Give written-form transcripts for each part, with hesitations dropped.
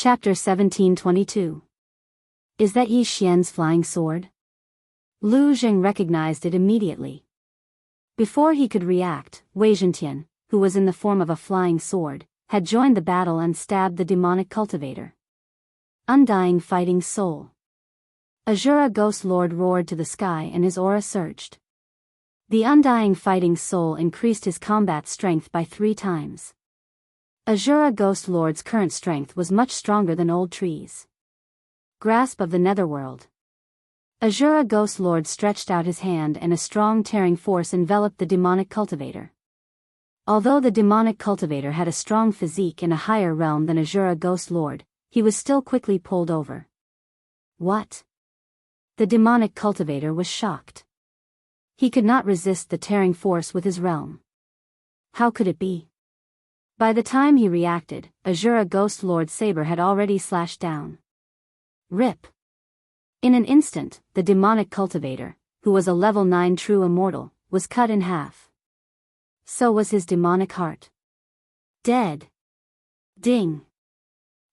Chapter 1722. Is that Yi Xian's flying sword? Lu Zheng recognized it immediately. Before he could react, Wei Zhentian, who was in the form of a flying sword, had joined the battle and stabbed the demonic cultivator. Undying fighting soul. Azura Ghost Lord roared to the sky and his aura surged. The undying fighting soul increased his combat strength by 3 times. Azura Ghost Lord's current strength was much stronger than old trees. Grasp of the Netherworld. Azura Ghost Lord stretched out his hand and a strong tearing force enveloped the demonic cultivator. Although the demonic cultivator had a strong physique and a higher realm than Azura Ghost Lord, he was still quickly pulled over. What? The demonic cultivator was shocked. He could not resist the tearing force with his realm. How could it be? By the time he reacted, Azura Ghost Lord's saber had already slashed down. Rip! In an instant, the demonic cultivator, who was a level 9 true immortal, was cut in half. So was his demonic heart. Dead. Ding.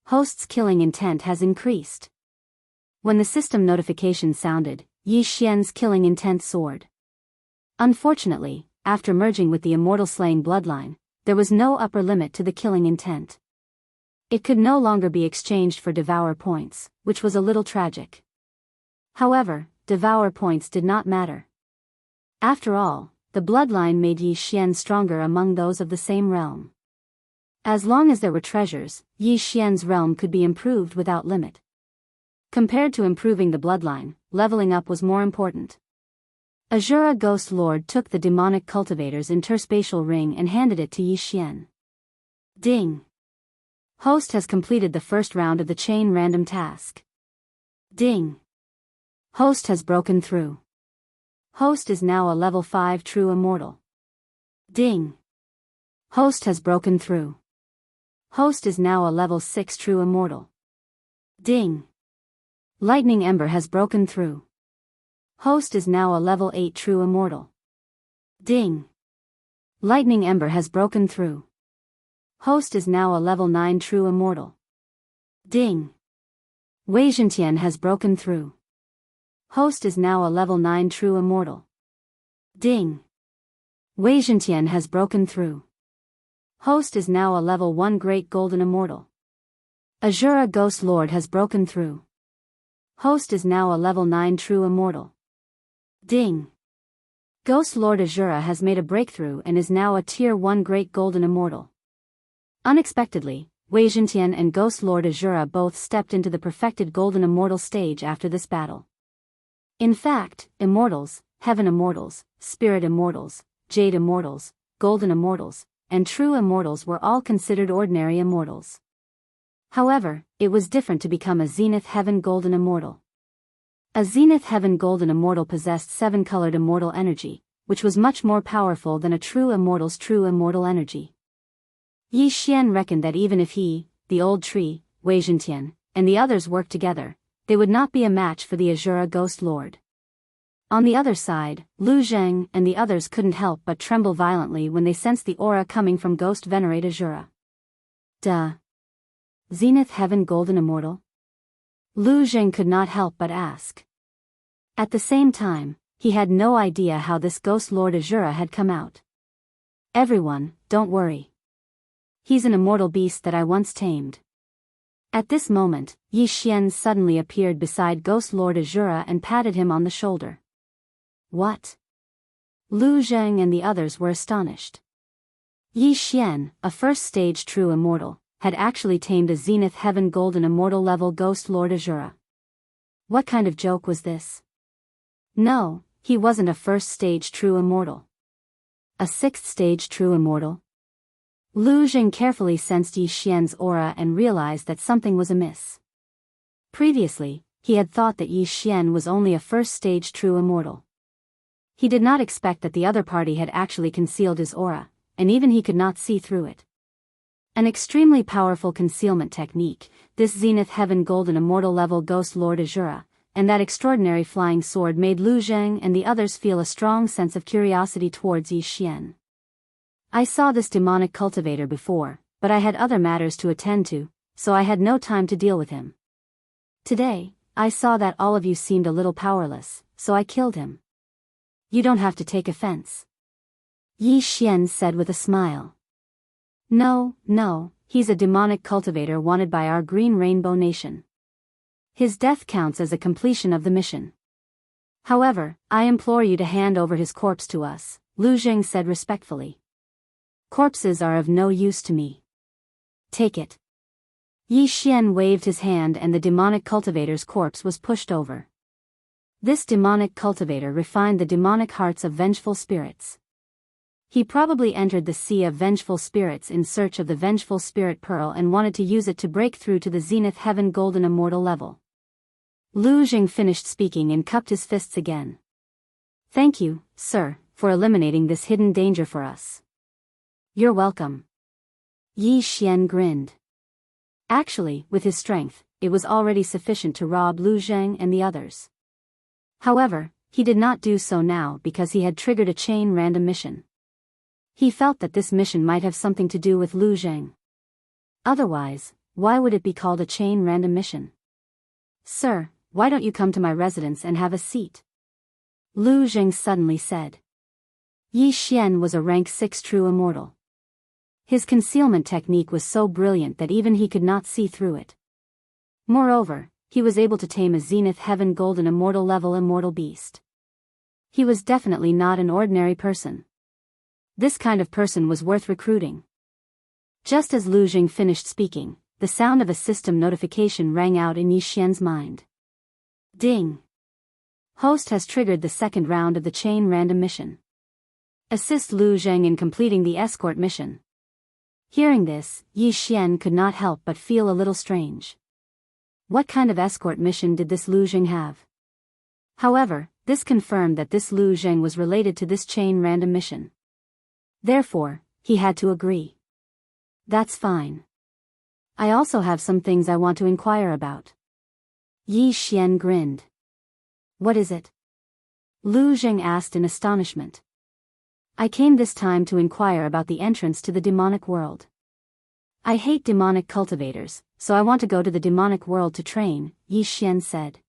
Host's killing intent has increased. When the system notification sounded, Yi Xian's killing intent soared. Unfortunately, after merging with the immortal slaying bloodline, there was no upper limit to the killing intent. It could no longer be exchanged for devour points, which was a little tragic. However, devour points did not matter. After all, the bloodline made Yi Xian stronger among those of the same realm. As long as there were treasures, Yi Xian's realm could be improved without limit. Compared to improving the bloodline, leveling up was more important. Azura Ghost Lord took the demonic cultivator's interspatial ring and handed it to Yi Xian. Ding. Host has completed the first round of the chain random task. Ding. Host has broken through. Host is now a level 5 true immortal. Ding. Host has broken through. Host is now a level 6 true immortal. Ding. Lightning Ember has broken through. Host is now a level 8 true immortal. Ding. Lightning Ember has broken through. Host is now a level 9 true immortal. Ding. Wei Zhentian has broken through. Host is now a level 9 true immortal. Ding. Wei Zhentian has broken through. Host is now a level 1 great golden immortal. Azura Ghost Lord has broken through. Host is now a level 9 true immortal. Ding. Ghost Lord Azura has made a breakthrough and is now a tier 1 great golden immortal. Unexpectedly, Wei Zhentian and Ghost Lord Azura both stepped into the perfected golden immortal stage after this battle. In fact, immortals, heaven immortals, spirit immortals, jade immortals, golden immortals, and true immortals were all considered ordinary immortals. However, it was different to become a Zenith Heaven Golden Immortal. A Zenith Heaven Golden Immortal possessed 7-colored immortal energy, which was much more powerful than a true immortal's true immortal energy. Yi Xian reckoned that even if he, the old tree, Wei Zhentian, and the others worked together, they would not be a match for the Azura Ghost Lord. On the other side, Lu Zheng and the others couldn't help but tremble violently when they sensed the aura coming from Ghost Venerate Azura. Duh. Zenith Heaven Golden Immortal? Lu Zheng could not help but ask. At the same time, he had no idea how this Ghost Lord Azura had come out. Everyone, don't worry. He's an immortal beast that I once tamed. At this moment, Yi Xian suddenly appeared beside Ghost Lord Azura and patted him on the shoulder. What? Lu Zheng and the others were astonished. Yi Xian, a first-stage true immortal, had actually tamed a Zenith Heaven Golden Immortal level Ghost Lord Azura. What kind of joke was this? No, he wasn't a first-stage true immortal. A 6th-stage true immortal? Lu Zheng carefully sensed Yi Xian's aura and realized that something was amiss. Previously, he had thought that Yi Xian was only a first-stage true immortal. He did not expect that the other party had actually concealed his aura, and even he could not see through it. An extremely powerful concealment technique, this Zenith Heaven Golden Immortal level Ghost Lord Azura, and that extraordinary flying sword made Lu Zheng and the others feel a strong sense of curiosity towards Yi Xian. I saw this demonic cultivator before, but I had other matters to attend to, so I had no time to deal with him. Today, I saw that all of you seemed a little powerless, so I killed him. You don't have to take offense. Yi Xian said with a smile. No, he's a demonic cultivator wanted by our Green Rainbow Nation. His death counts as a completion of the mission. However, I implore you to hand over his corpse to us, Lu Zheng said respectfully. Corpses are of no use to me. Take it. Yi Xian waved his hand and the demonic cultivator's corpse was pushed over. This demonic cultivator refined the demonic hearts of vengeful spirits. He probably entered the sea of vengeful spirits in search of the vengeful spirit pearl and wanted to use it to break through to the zenith heaven golden immortal level. Lu Zheng finished speaking and cupped his fists again. Thank you, sir, for eliminating this hidden danger for us. You're welcome. Yi Xian grinned. Actually, with his strength, it was already sufficient to rob Lu Zheng and the others. However, he did not do so now because he had triggered a chain random mission. He felt that this mission might have something to do with Lu Zheng. Otherwise, why would it be called a chain random mission? Sir, why don't you come to my residence and have a seat? Lu Zheng suddenly said. Yi Xian was a rank 6 true immortal. His concealment technique was so brilliant that even he could not see through it. Moreover, he was able to tame a zenith heaven golden immortal level immortal beast. He was definitely not an ordinary person. This kind of person was worth recruiting. Just as Lu Zheng finished speaking, the sound of a system notification rang out in Yi Xian's mind. Ding! Host has triggered the second round of the chain random mission. Assist Lu Zheng in completing the escort mission. Hearing this, Yi Xian could not help but feel a little strange. What kind of escort mission did this Lu Zheng have? However, this confirmed that this Lu Zheng was related to this chain random mission. Therefore, he had to agree. That's fine. I also have some things I want to inquire about. Yi Xian grinned. What is it? Lu Zheng asked in astonishment. I came this time to inquire about the entrance to the demonic world. I hate demonic cultivators, so I want to go to the demonic world to train, Yi Xian said.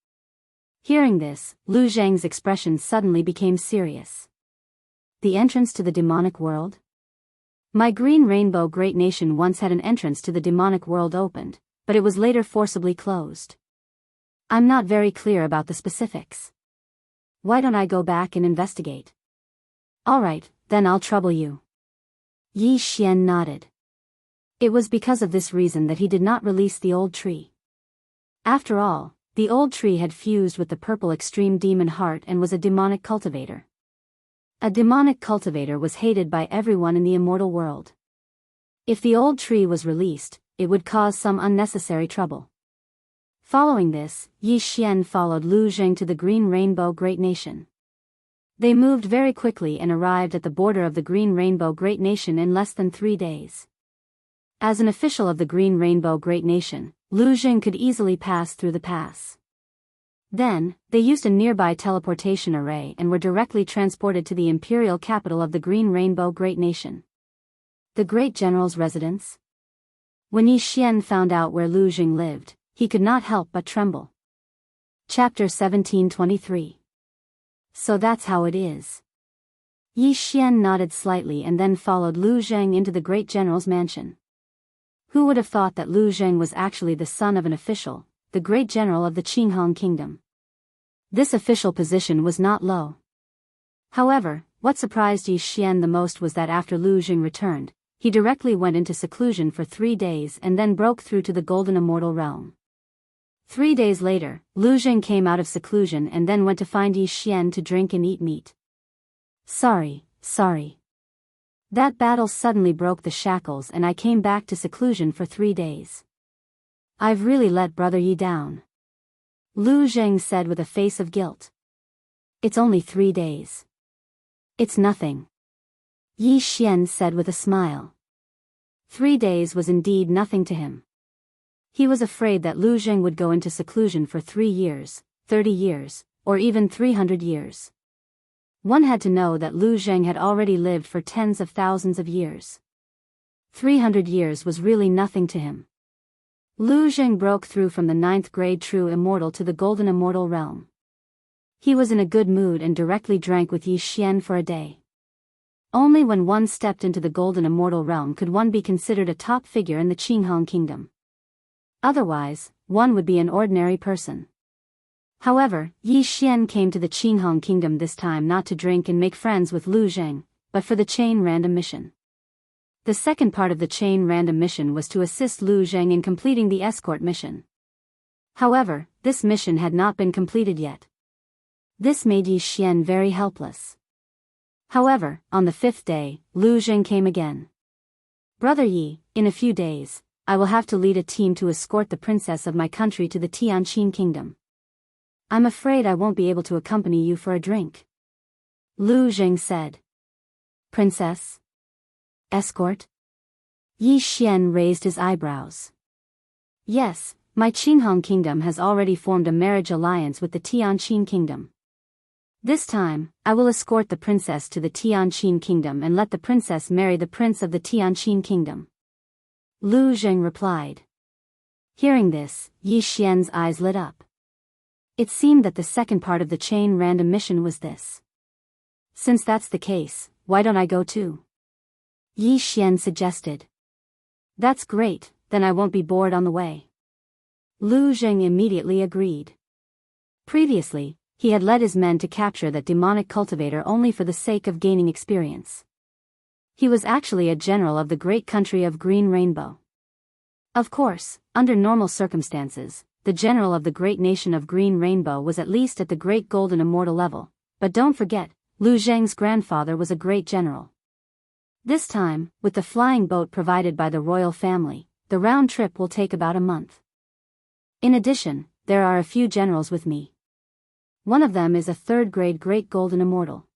Hearing this, Lu Zheng's expression suddenly became serious. The entrance to the demonic world? My Green Rainbow Great Nation once had an entrance to the demonic world opened, but it was later forcibly closed. I'm not very clear about the specifics. Why don't I go back and investigate? Alright, then I'll trouble you. Yi Xian nodded. It was because of this reason that he did not release the old tree. After all, the old tree had fused with the purple extreme demon heart and was a demonic cultivator. A demonic cultivator was hated by everyone in the immortal world. If the old tree was released, it would cause some unnecessary trouble. Following this, Yi Xian followed Lu Zheng to the Green Rainbow Great Nation. They moved very quickly and arrived at the border of the Green Rainbow Great Nation in less than 3 days. As an official of the Green Rainbow Great Nation, Lu Zheng could easily pass through the pass. Then, they used a nearby teleportation array and were directly transported to the imperial capital of the Green Rainbow Great Nation. The Great General's residence? When Yi Xian found out where Lu Zheng lived, he could not help but tremble. Chapter 1723. So that's how it is. Yi Xian nodded slightly and then followed Lu Zheng into the Great General's mansion. Who would have thought that Lu Zheng was actually the son of an official, the Great General of the Qinghong Kingdom? This official position was not low. However, what surprised Yi Xian the most was that after Lu Zheng returned, he directly went into seclusion for 3 days and then broke through to the Golden Immortal Realm. 3 days later, Lu Zheng came out of seclusion and then went to find Yi Xian to drink and eat meat. Sorry. That battle suddenly broke the shackles and I came back to seclusion for 3 days. I've really let Brother Yi down. Lu Zheng said with a face of guilt. It's only 3 days. It's nothing. Yi Xian said with a smile. 3 days was indeed nothing to him. He was afraid that Lu Zheng would go into seclusion for 3 years, 30 years, or even 300 years. One had to know that Lu Zheng had already lived for tens of thousands of years. 300 years was really nothing to him. Lu Zheng broke through from the 9th grade true immortal to the golden immortal realm. He was in a good mood and directly drank with Yi Xian for a day. Only when one stepped into the golden immortal realm could one be considered a top figure in the Qinghong kingdom. Otherwise, one would be an ordinary person. However, Yi Xian came to the Qinghong kingdom this time not to drink and make friends with Lu Zheng, but for the chain random mission. The second part of the chain random mission was to assist Lu Zheng in completing the escort mission. However, this mission had not been completed yet. This made Yi Xian very helpless. However, on the 5th day, Lu Zheng came again. Brother Yi, in a few days, I will have to lead a team to escort the princess of my country to the Tianqin kingdom. I'm afraid I won't be able to accompany you for a drink. Lu Zheng said. Princess? Escort? Yi Xian raised his eyebrows. Yes, my Qinghong kingdom has already formed a marriage alliance with the Tianqin kingdom. This time, I will escort the princess to the Tianqin kingdom and let the princess marry the prince of the Tianqin kingdom. Lu Zheng replied. Hearing this, Yi Xian's eyes lit up. It seemed that the second part of the chain random mission was this. Since that's the case, why don't I go too? Yi Xian suggested. That's great, then I won't be bored on the way. Lu Zheng immediately agreed. Previously, he had led his men to capture that demonic cultivator only for the sake of gaining experience. He was actually a general of the great country of Green Rainbow. Of course, under normal circumstances, the general of the great nation of Green Rainbow was at least at the great golden immortal level, but don't forget, Lu Zheng's grandfather was a great general. This time, with the flying boat provided by the royal family, the round trip will take about a month. In addition, there are a few generals with me. One of them is a 3rd grade great golden immortal.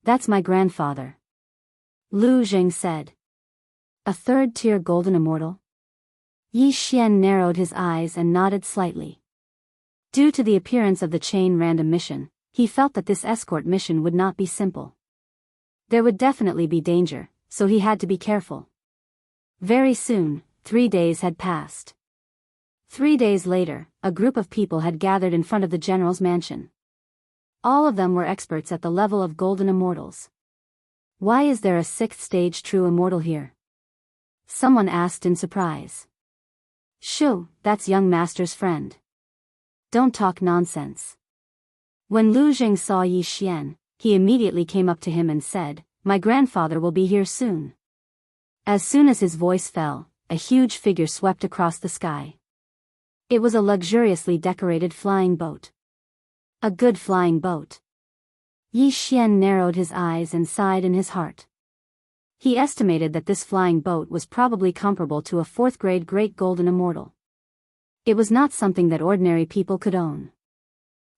That's my grandfather. Lu Zheng said. A 3rd tier golden immortal? Yi Xian narrowed his eyes and nodded slightly. Due to the appearance of the chain random mission, he felt that this escort mission would not be simple. There would definitely be danger, so he had to be careful. Very soon, 3 days had passed. 3 days later, a group of people had gathered in front of the general's mansion. All of them were experts at the level of golden immortals. Why is there a 6th stage true immortal here? Someone asked in surprise. Shoo, that's young master's friend. Don't talk nonsense. When Lu Zheng saw Yi Xian, he immediately came up to him and said, My grandfather will be here soon. As soon as his voice fell, a huge figure swept across the sky. It was a luxuriously decorated flying boat. A good flying boat. Yi Xian narrowed his eyes and sighed in his heart. He estimated that this flying boat was probably comparable to a 4th grade great golden immortal. It was not something that ordinary people could own.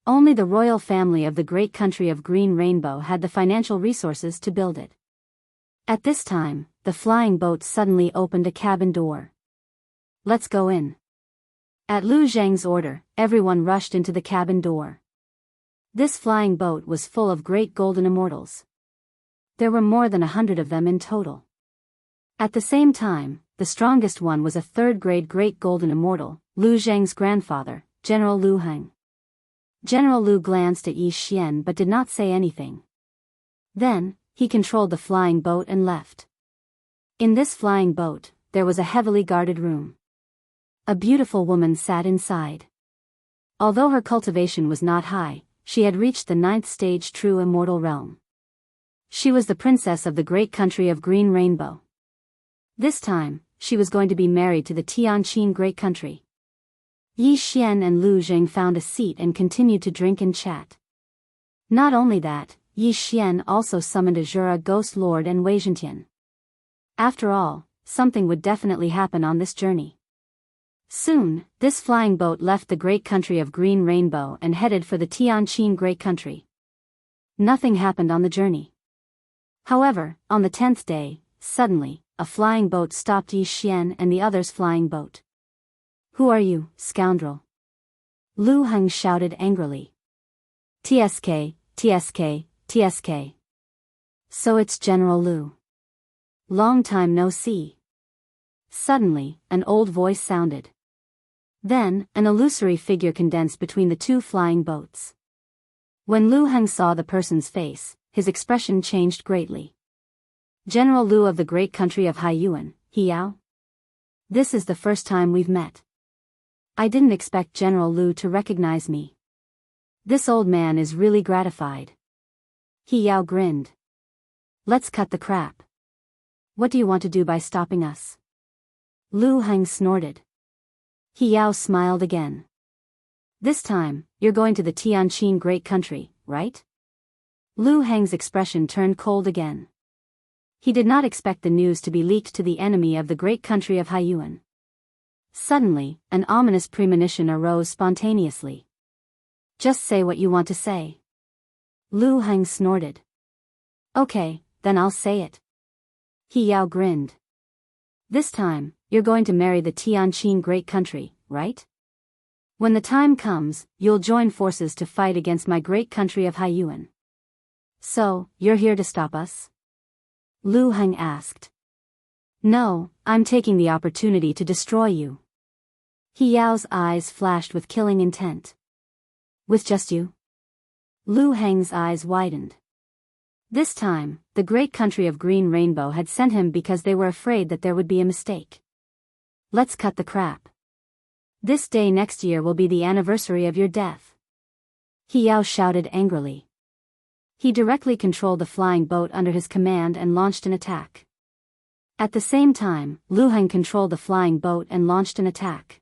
Only the royal family of the great country of Green Rainbow had the financial resources to build it. At this time, the flying boat suddenly opened a cabin door. Let's go in. At Lu Zheng's order, everyone rushed into the cabin door. This flying boat was full of great golden immortals. There were more than 100 of them in total. At the same time, the strongest one was a 3rd grade great golden immortal, Lu Zheng's grandfather, General Lu Heng. General Lu glanced at Yi Xian but did not say anything. Then, he controlled the flying boat and left. In this flying boat, there was a heavily guarded room. A beautiful woman sat inside. Although her cultivation was not high, she had reached the 9th stage true immortal realm. She was the princess of the great country of Green Rainbow. This time, she was going to be married to the Tianqin great country. Yi Xian and Lu Zheng found a seat and continued to drink and chat. Not only that, Yi Xian also summoned Azura Ghost Lord and Wei Zhentian. After all, something would definitely happen on this journey. Soon, this flying boat left the great country of Green Rainbow and headed for the Tianqin great country. Nothing happened on the journey. However, on the 10th day, suddenly, a flying boat stopped Yi Xian and the others' flying boat. Who are you, scoundrel? Lu Heng shouted angrily. TSK, TSK, TSK. So it's General Lu. Long time no see. Suddenly, an old voice sounded. Then, an illusory figure condensed between the two flying boats. When Lu Heng saw the person's face, his expression changed greatly. General Lu of the great country of Haiyuan, Hiao? This is the first time we've met. I didn't expect General Lu to recognize me. This old man is really gratified. Hiao grinned. Let's cut the crap. What do you want to do by stopping us? Lu Heng snorted. Hiao smiled again. This time, you're going to the Tianqin great country, right? Lu Heng's expression turned cold again. He did not expect the news to be leaked to the enemy of the great country of Haiyuan. Suddenly, an ominous premonition arose spontaneously. Just say what you want to say. Lu Heng snorted. Okay, then I'll say it. Hiao grinned. This time, you're going to marry the Tianqin great country, right? When the time comes, you'll join forces to fight against my great country of Haiyuan. So, you're here to stop us? Lu Heng asked. No, I'm taking the opportunity to destroy you. Hiao's eyes flashed with killing intent. With just you? Lu Heng's eyes widened. This time, the great country of Green Rainbow had sent him because they were afraid that there would be a mistake. Let's cut the crap. This day next year will be the anniversary of your death. Hiao shouted angrily. He directly controlled the flying boat under his command and launched an attack. At the same time, Lu Heng controlled the flying boat and launched an attack.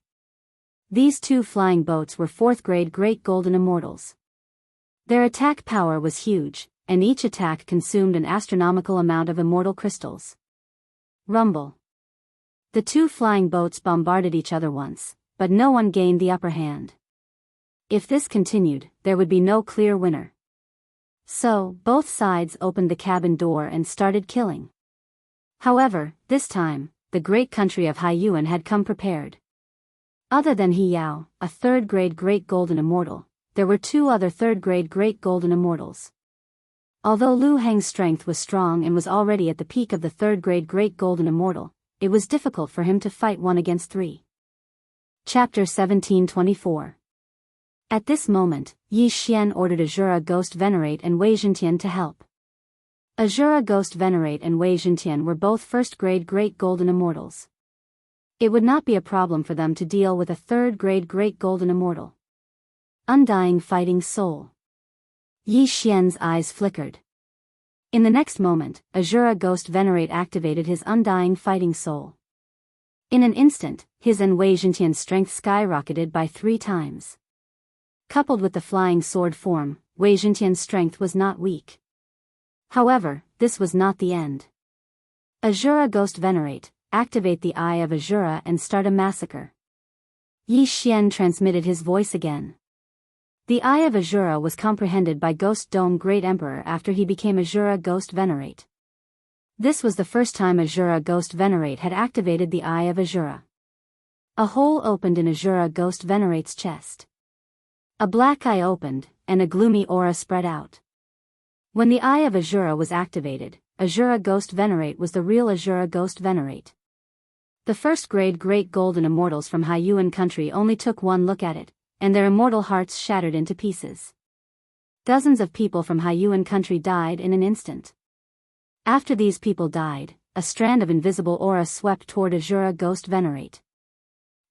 These two flying boats were 4th grade Great Golden Immortals. Their attack power was huge, and each attack consumed an astronomical amount of immortal crystals. Rumble. The two flying boats bombarded each other once, but no one gained the upper hand. If this continued, there would be no clear winner. So, both sides opened the cabin door and started killing. However, this time, the great country of Haiyuan had come prepared. Other than Hiao, a 3rd grade Great Golden Immortal, there were 2 other 3rd grade Great Golden Immortals. Although Lu Heng's strength was strong and was already at the peak of the 3rd grade Great Golden Immortal, it was difficult for him to fight 1 against 3. Chapter 1724. At this moment, Yi Xian ordered Azura Ghost Venerate and Wei Zhentian to help. Azura Ghost Venerate and Wei Zhentian were both 1st grade Great Golden Immortals. It would not be a problem for them to deal with a 3rd grade Great Golden Immortal. Undying Fighting Soul. Yi Xian's eyes flickered. In the next moment, Azura Ghost Venerate activated his Undying Fighting Soul. In an instant, his and Wei Zhentian's strength skyrocketed by 3 times. Coupled with the flying sword form, Wei Zhentian's strength was not weak. However, this was not the end. Azura Ghost Venerate, activate the Eye of Azura and start a massacre. Yi Xian transmitted his voice again. The Eye of Azura was comprehended by Ghost Dome Great Emperor after he became Azura Ghost Venerate. This was the first time Azura Ghost Venerate had activated the Eye of Azura. A hole opened in Azura Ghost Venerate's chest. A black eye opened, and a gloomy aura spread out. When the Eye of Azura was activated, Azura Ghost Venerate was the real Azura Ghost Venerate. The 1st grade Great Golden Immortals from Haiyuan country only took 1 look at it, and their immortal hearts shattered into pieces. Dozens of people from Haiyuan country died in an instant. After these people died, a strand of invisible aura swept toward Azura Ghost Venerate.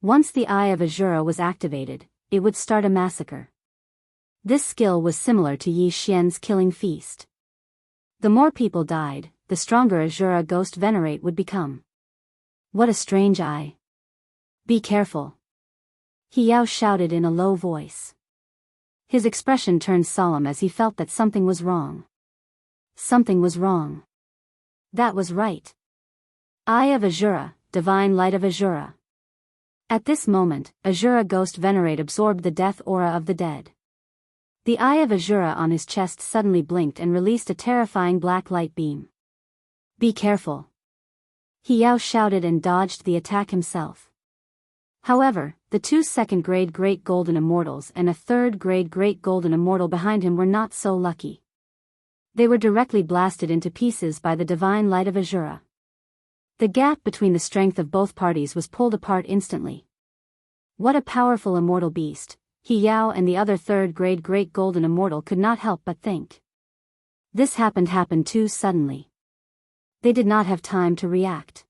Once the Eye of Azura was activated, it would start a massacre. This skill was similar to Yi Xian's killing feast. The more people died, the stronger Azura Ghost Venerate would become. What a strange eye. Be careful. Hiao shouted in a low voice. His expression turned solemn as he felt that something was wrong. Something was wrong. That was right. Eye of Azura, Divine Light of Azura. At this moment, Azura Ghost Venerate absorbed the death aura of the dead. The Eye of Azura on his chest suddenly blinked and released a terrifying black light beam. Be careful. Hiao shouted and dodged the attack himself. However, the 2 2nd grade Great Golden Immortals and a 3rd grade Great Golden Immortal behind him were not so lucky. They were directly blasted into pieces by the Divine Light of Azura. The gap between the strength of both parties was pulled apart instantly. What a powerful immortal beast, He Yao and the other third-grade great golden immortal could not help but think. This happened too suddenly. They did not have time to react.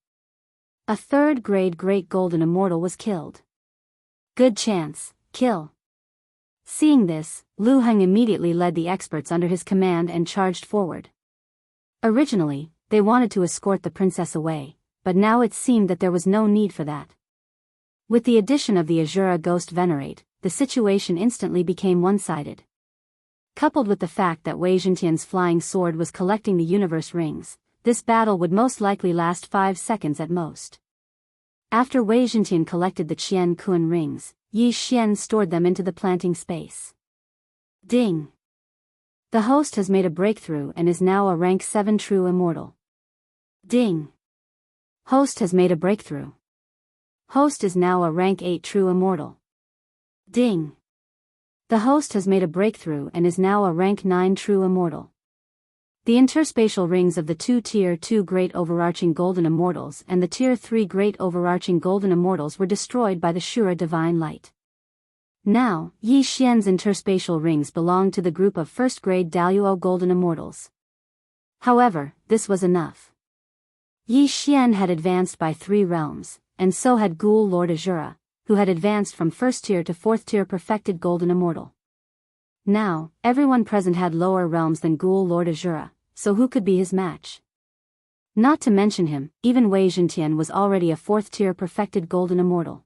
A third-grade great golden immortal was killed. Good chance, kill. Seeing this, Lu Heng immediately led the experts under his command and charged forward. Originally, they wanted to escort the princess away, but now it seemed that there was no need for that. With the addition of the Azura Ghost Venerate, the situation instantly became one-sided. Coupled with the fact that Wei Zhentian's flying sword was collecting the universe rings, this battle would most likely last 5 seconds at most. After Wei Zhentian collected the Qian Kun rings, Yi Xian stored them into the planting space. Ding! The host has made a breakthrough and is now a rank 7 true immortal. Ding! Host has made a breakthrough. Host is now a rank 8 true immortal. Ding! The host has made a breakthrough and is now a rank 9 true immortal. The interspatial rings of the two Tier 2 Great Overarching Golden Immortals and the Tier 3 Great Overarching Golden Immortals were destroyed by the Shura Divine Light. Now, Yi Xian's interspatial rings belonged to the group of first-grade Daluo Golden Immortals. However, this was enough. Yi Xian had advanced by 3 realms, and so had Ghoul Lord Azura, who had advanced from 1st tier to 4th tier perfected Golden Immortal. Now, everyone present had lower realms than Ghoul Lord Azura, so who could be his match? Not to mention him, even Wei Zhentian was already a 4th tier perfected Golden Immortal.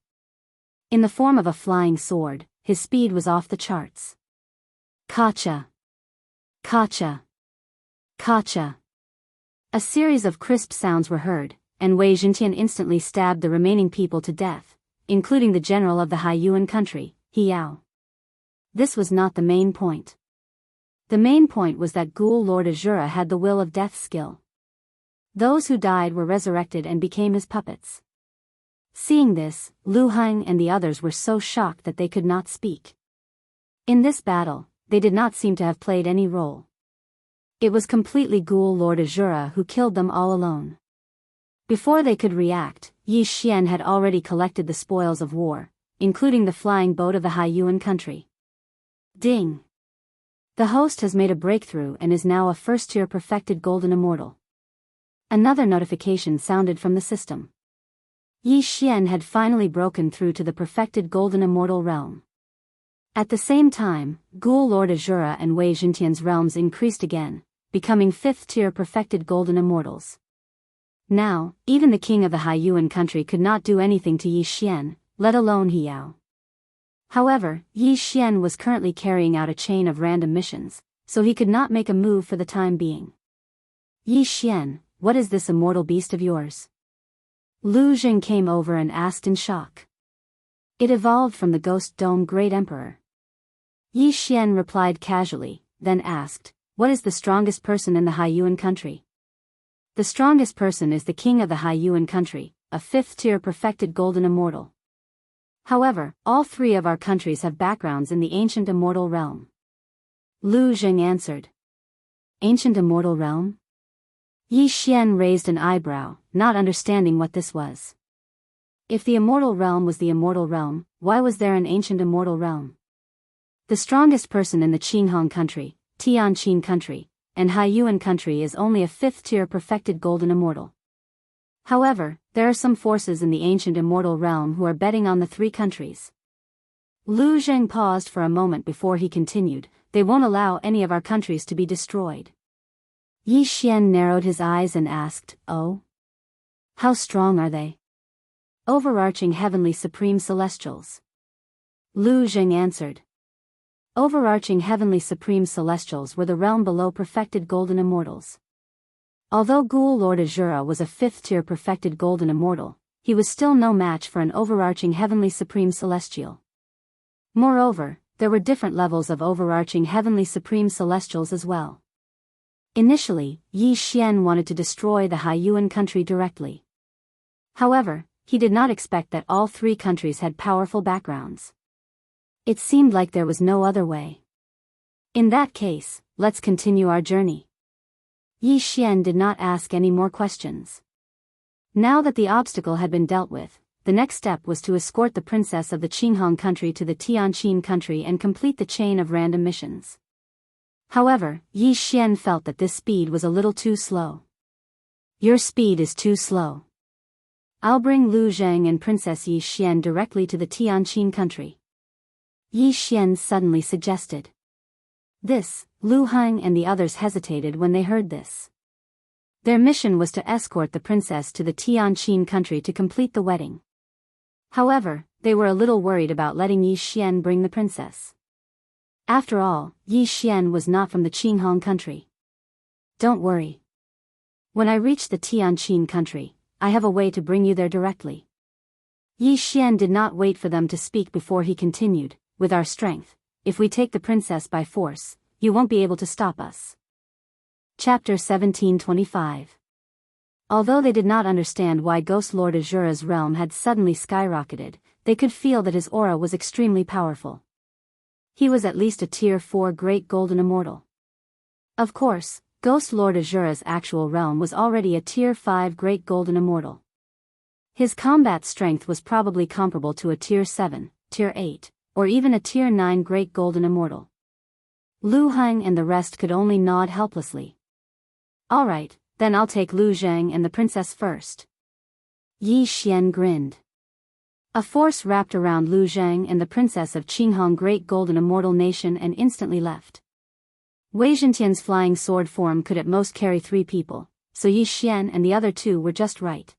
In the form of a flying sword, his speed was off the charts. Kacha! Kacha! Kacha! A series of crisp sounds were heard, and Wei Zhentian instantly stabbed the remaining people to death, including the general of the Haiyuan country, He Yao. This was not the main point. The main point was that Ghoul Lord Azura had the will of death skill. Those who died were resurrected and became his puppets. Seeing this, Lu Heng and the others were so shocked that they could not speak. In this battle, they did not seem to have played any role. It was completely Ghoul Lord Azura who killed them all alone. Before they could react, Yi Xian had already collected the spoils of war, including the flying boat of the Haiyuan country. Ding! The host has made a breakthrough and is now a 1st tier perfected Golden Immortal. Another notification sounded from the system. Yi Xian had finally broken through to the perfected Golden Immortal realm. At the same time, Ghoul Lord Azura and Wei Zhentian's realms increased again, becoming 5th tier perfected Golden Immortals. Now, even the king of the Haiyuan country could not do anything to Yi Xian, let alone He Yao. However, Yi Xian was currently carrying out a chain of random missions, so he could not make a move for the time being. Yi Xian, what is this immortal beast of yours? Lu Jing came over and asked in shock. It evolved from the Ghost Dome Great Emperor. Yi Xian replied casually, then asked, what is the strongest person in the Haiyuan country? The strongest person is the king of the Haiyuan country, a 5th tier perfected Golden Immortal. However, all 3 of our countries have backgrounds in the ancient immortal realm. Lu Jing answered. Ancient immortal realm? Yi Xian raised an eyebrow, not understanding what this was. If the immortal realm was the immortal realm, why was there an ancient immortal realm? The strongest person in the Qinghong country, Tianqin country, and Haiyuan country is only a 5th tier perfected Golden Immortal. However, there are some forces in the ancient immortal realm who are betting on the 3 countries. Lu Zheng paused for a moment before he continued, they won't allow any of our countries to be destroyed. Yi Xian narrowed his eyes and asked, oh? How strong are they? Overarching heavenly supreme celestials. Lu Zheng answered. Overarching heavenly supreme celestials were the realm below perfected Golden Immortals. Although Ghoul Lord Azura was a 5th tier perfected Golden Immortal, he was still no match for an overarching heavenly supreme celestial. Moreover, there were different levels of overarching heavenly supreme celestials as well. Initially, Yi Xian wanted to destroy the Haiyuan country directly. However, he did not expect that all 3 countries had powerful backgrounds. It seemed like there was no other way. In that case, let's continue our journey. Yi Xian did not ask any more questions. Now that the obstacle had been dealt with, the next step was to escort the princess of the Qinghong country to the Tianqin country and complete the chain of random missions. However, Yi Xian felt that this speed was a little too slow. Your speed is too slow. I'll bring Lu Zheng and Princess Yi Xian directly to the Tianqin country. Yi Xian suddenly suggested. This, Lu Heng and the others hesitated when they heard this. Their mission was to escort the princess to the Tianqin country to complete the wedding. However, they were a little worried about letting Yi Xian bring the princess. After all, Yi Xian was not from the Qinghong country. Don't worry. When I reach the Tianqin country, I have a way to bring you there directly. Yi Xian did not wait for them to speak before he continued, with our strength, if we take the princess by force, you won't be able to stop us. Chapter 1725. Although they did not understand why Ghost Lord Azura's realm had suddenly skyrocketed, they could feel that his aura was extremely powerful. He was at least a Tier 4 Great Golden Immortal. Of course, Ghost Lord Azura's actual realm was already a Tier 5 Great Golden Immortal. His combat strength was probably comparable to a Tier 7, Tier 8, or even a Tier 9 Great Golden Immortal. Lu Heng and the rest could only nod helplessly. Alright, then I'll take Lu Zheng and the princess first. Yi Xian grinned. A force wrapped around Lu Zheng and the princess of Qinghong Great Golden Immortal Nation and instantly left. Wei Zhentian's flying sword form could at most carry 3 people, so Yi Xian and the other 2 were just right.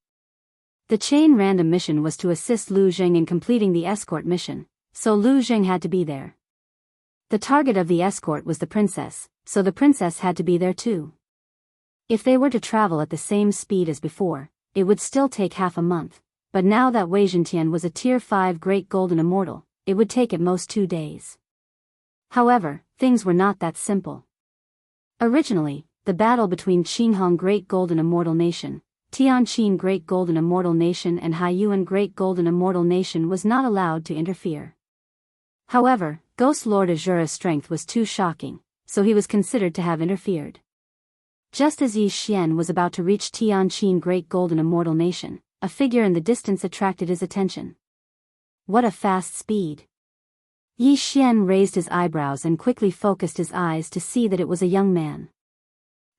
The chain random mission was to assist Lu Zheng in completing the escort mission, so Lu Zheng had to be there. The target of the escort was the princess, so the princess had to be there too. If they were to travel at the same speed as before, it would still take half a month, but now that Wei Zhentian was a Tier 5 Great Golden Immortal, it would take at most 2 days. However, things were not that simple. Originally, the battle between Qinghong Great Golden Immortal Nation, Tianqin Great Golden Immortal Nation and Haiyuan Great Golden Immortal Nation was not allowed to interfere. However, Ghost Lord Azura's strength was too shocking, so he was considered to have interfered. Just as Yi Xian was about to reach Tianqin Great Golden Immortal Nation, a figure in the distance attracted his attention. What a fast speed! Yi Xian raised his eyebrows and quickly focused his eyes to see that it was a young man.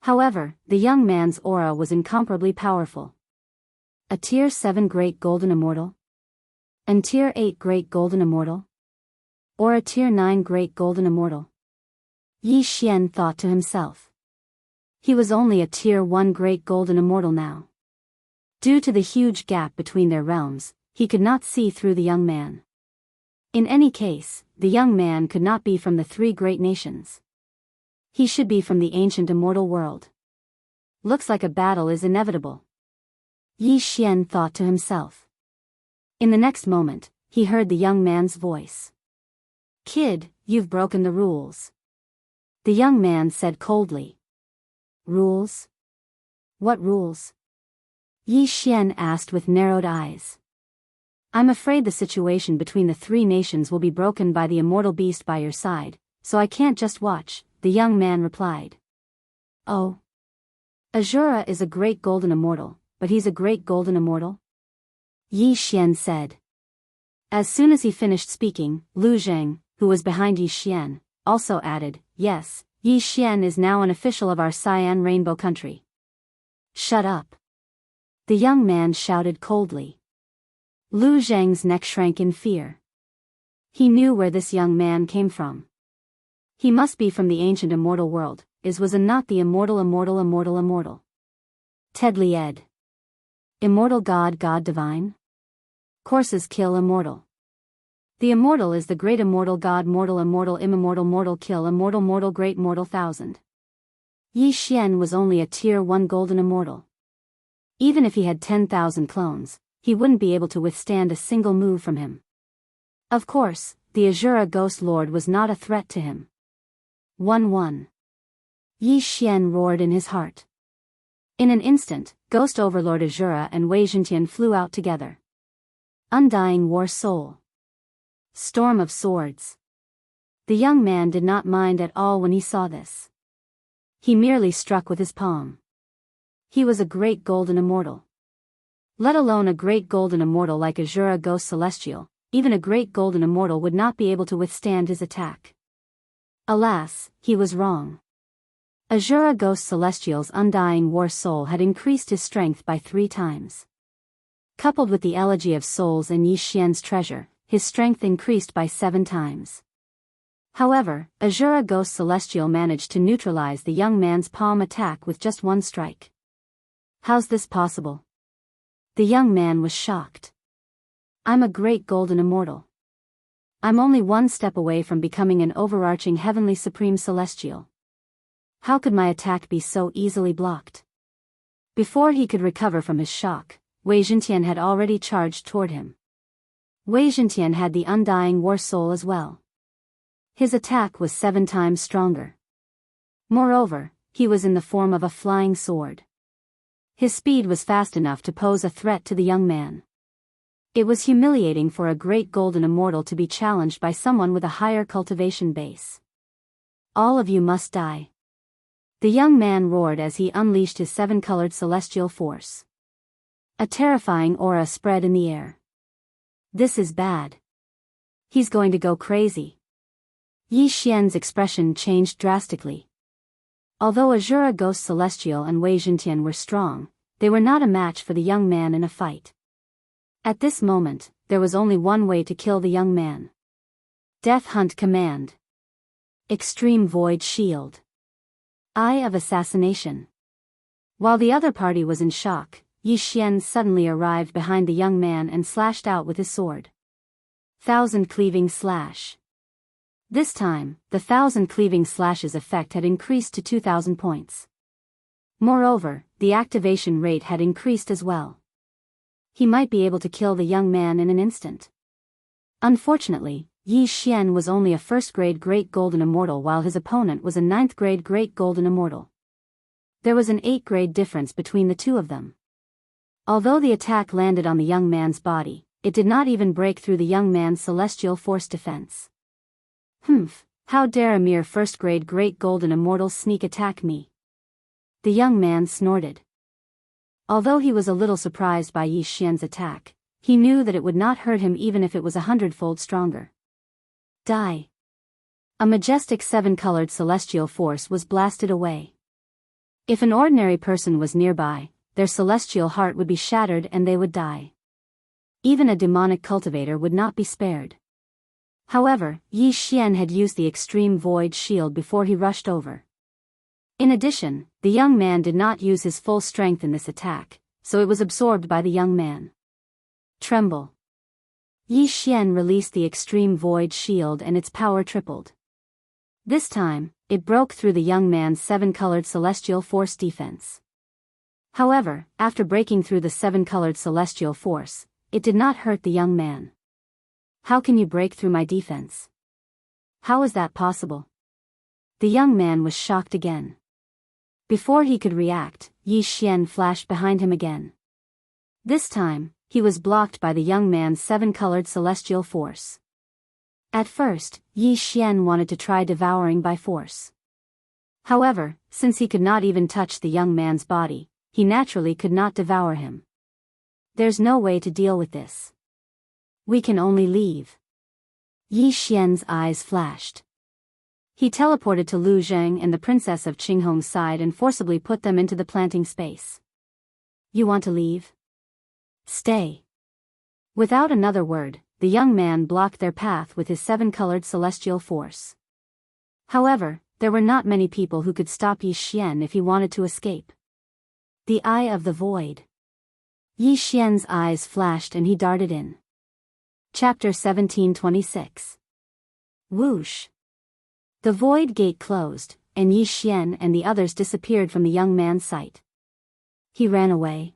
However, the young man's aura was incomparably powerful. A Tier 7 Great Golden Immortal? An Tier 8 Great Golden Immortal? Or a Tier 9 Great Golden Immortal? Yi Xian thought to himself. He was only a Tier 1 Great Golden Immortal now. Due to the huge gap between their realms, he could not see through the young man. In any case, the young man could not be from the 3 great nations. He should be from the ancient immortal world. Looks like a battle is inevitable. Yi Xian thought to himself. In the next moment, he heard the young man's voice. Kid, you've broken the rules. The young man said coldly. Rules? What rules? Yi Xian asked with narrowed eyes. I'm afraid the situation between the 3 nations will be broken by the immortal beast by your side, so I can't just watch, the young man replied. Oh. Azura is a Great Golden Immortal, but he's a Great Golden Immortal? Yi Xian said. As soon as he finished speaking, Lu Zheng, who was behind Yi Xian, also added, yes, Yi Xian is now an official of our Cyan Rainbow country. Shut up. The young man shouted coldly. Lu Zheng's neck shrank in fear. He knew where this young man came from. He must be from the ancient immortal world, was not the immortal. Ted Lied. Immortal God divine? Courses kill immortal. The immortal is the great immortal God mortal immortal mortal kill immortal great mortal 1000. Yi Xian was only a Tier 1 Golden Immortal. Even if he had 10,000 clones, he wouldn't be able to withstand a single move from him. Of course, the Azura Ghost Lord was not a threat to him. 1-1. Yi Xian roared in his heart. In an instant, Ghost Overlord Azura and Wei Zhentian flew out together. Undying War Soul. Storm of Swords. The young man did not mind at all when he saw this. He merely struck with his palm. He was a Great Golden Immortal. Let alone a great golden immortal like Azura Ghost Celestial, even a great golden immortal would not be able to withstand his attack. Alas, he was wrong. Azura Ghost Celestial's undying war soul had increased his strength by 3 times. Coupled with the elegy of souls and Yi Xian's treasure, his strength increased by 7 times. However, Azura Ghost Celestial managed to neutralize the young man's palm attack with just 1 strike. How's this possible? The young man was shocked. I'm a great golden immortal. I'm only 1 step away from becoming an overarching heavenly supreme celestial. How could my attack be so easily blocked? Before he could recover from his shock, Wei Zhentian had already charged toward him. Wei Zhentian had the undying war soul as well. His attack was 7 times stronger. Moreover, he was in the form of a flying sword. His speed was fast enough to pose a threat to the young man. It was humiliating for a great golden immortal to be challenged by someone with a higher cultivation base. All of you must die. The young man roared as he unleashed his 7-colored celestial force. A terrifying aura spread in the air. This is bad. He's going to go crazy. Yi Xian's expression changed drastically. Although Azura Ghost Celestial and Wei Zhentian were strong, they were not a match for the young man in a fight. At this moment, there was only one way to kill the young man. Death Hunt Command. Extreme Void Shield. Eye of Assassination. While the other party was in shock, Yi Xian suddenly arrived behind the young man and slashed out with his sword. 1,000 Cleaving Slash. This time, the 1,000 cleaving slashes effect had increased to 2,000 points. Moreover, the activation rate had increased as well. He might be able to kill the young man in an instant. Unfortunately, Yi Xian was only a 1st-grade Great Golden Immortal while his opponent was a 9th-grade Great Golden Immortal. There was an 8th-grade difference between the two of them. Although the attack landed on the young man's body, it did not even break through the young man's celestial force defense. How dare a mere 1st-grade Great Golden Immortal sneak attack me? The young man snorted. Although he was a little surprised by Yi Xian's attack, he knew that it would not hurt him even if it was 100-fold stronger. Die. A majestic 7-colored celestial force was blasted away. If an ordinary person was nearby, their celestial heart would be shattered and they would die. Even a demonic cultivator would not be spared. However, Yi Xian had used the extreme void shield before he rushed over. In addition, the young man did not use his full strength in this attack, so it was absorbed by the young man. Tremble. Yi Xian released the extreme void shield and its power tripled. This time, it broke through the young man's 7-colored celestial force defense. However, after breaking through the 7-colored celestial force, it did not hurt the young man. How can you break through my defense? How is that possible? The young man was shocked again. Before he could react, Yi Xian flashed behind him again. This time, he was blocked by the young man's 7-colored celestial force. At first, Yi Xian wanted to try devouring by force. However, since he could not even touch the young man's body, he naturally could not devour him. There's no way to deal with this. We can only leave. Yi Xian's eyes flashed. He teleported to Lu Zheng and the princess of Qinghong's side and forcibly put them into the planting space. You want to leave? Stay. Without another word, the young man blocked their path with his 7-colored celestial force. However, there were not many people who could stop Yi Xian if he wanted to escape. The Eye of the Void. Yi Xian's eyes flashed and he darted in. Chapter 1726. Whoosh. The void gate closed, and Yi Xian and the others disappeared from the young man's sight. He ran away.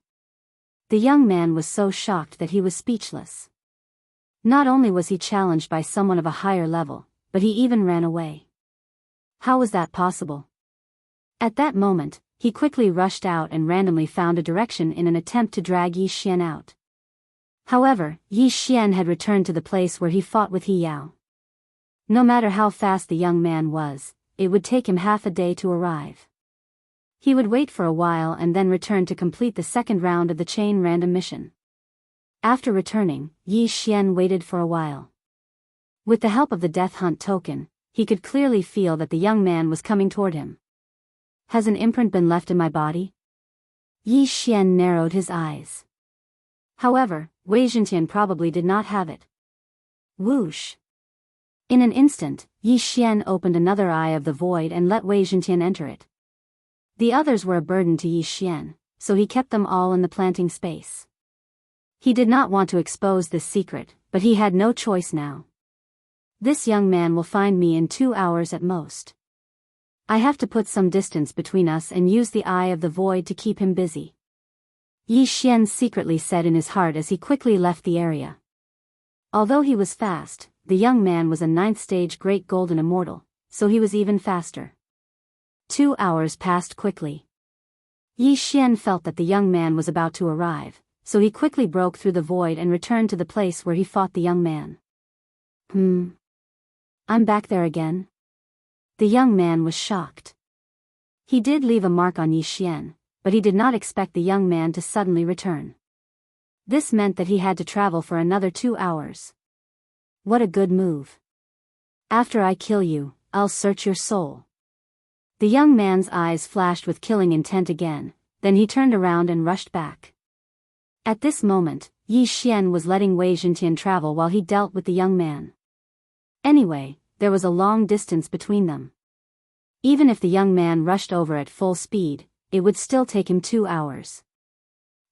The young man was so shocked that he was speechless. Not only was he challenged by someone of a higher level, but he even ran away. How was that possible? At that moment, he quickly rushed out and randomly found a direction in an attempt to drag Yi Xian out. However, Yi Xian had returned to the place where he fought with He Yao. No matter how fast the young man was, it would take him half a day to arrive. He would wait for a while and then return to complete the second round of the chain random mission. After returning, Yi Xian waited for a while. With the help of the death hunt token, he could clearly feel that the young man was coming toward him. Has an imprint been left in my body? Yi Xian narrowed his eyes. However, Wei Zhentian probably did not have it. Whoosh! In an instant, Yi Xian opened another eye of the void and let Wei Zhentian enter it. The others were a burden to Yi Xian, so he kept them all in the planting space. He did not want to expose this secret, but he had no choice now. This young man will find me in 2 hours at most. I have to put some distance between us and use the eye of the void to keep him busy. Yi Xian secretly said in his heart as he quickly left the area. Although he was fast, the young man was a 9th stage Great Golden Immortal, so he was even faster. 2 hours passed quickly. Yi Xian felt that the young man was about to arrive, so he quickly broke through the void and returned to the place where he fought the young man. I'm back there again? The young man was shocked. He did leave a mark on Yi Xian, but he did not expect the young man to suddenly return. This meant that he had to travel for another 2 hours. What a good move. After I kill you, I'll search your soul. The young man's eyes flashed with killing intent again, then he turned around and rushed back. At this moment, Yi Xian was letting Wei Zhentian travel while he dealt with the young man. Anyway, there was a long distance between them. Even if the young man rushed over at full speed, it would still take him 2 hours.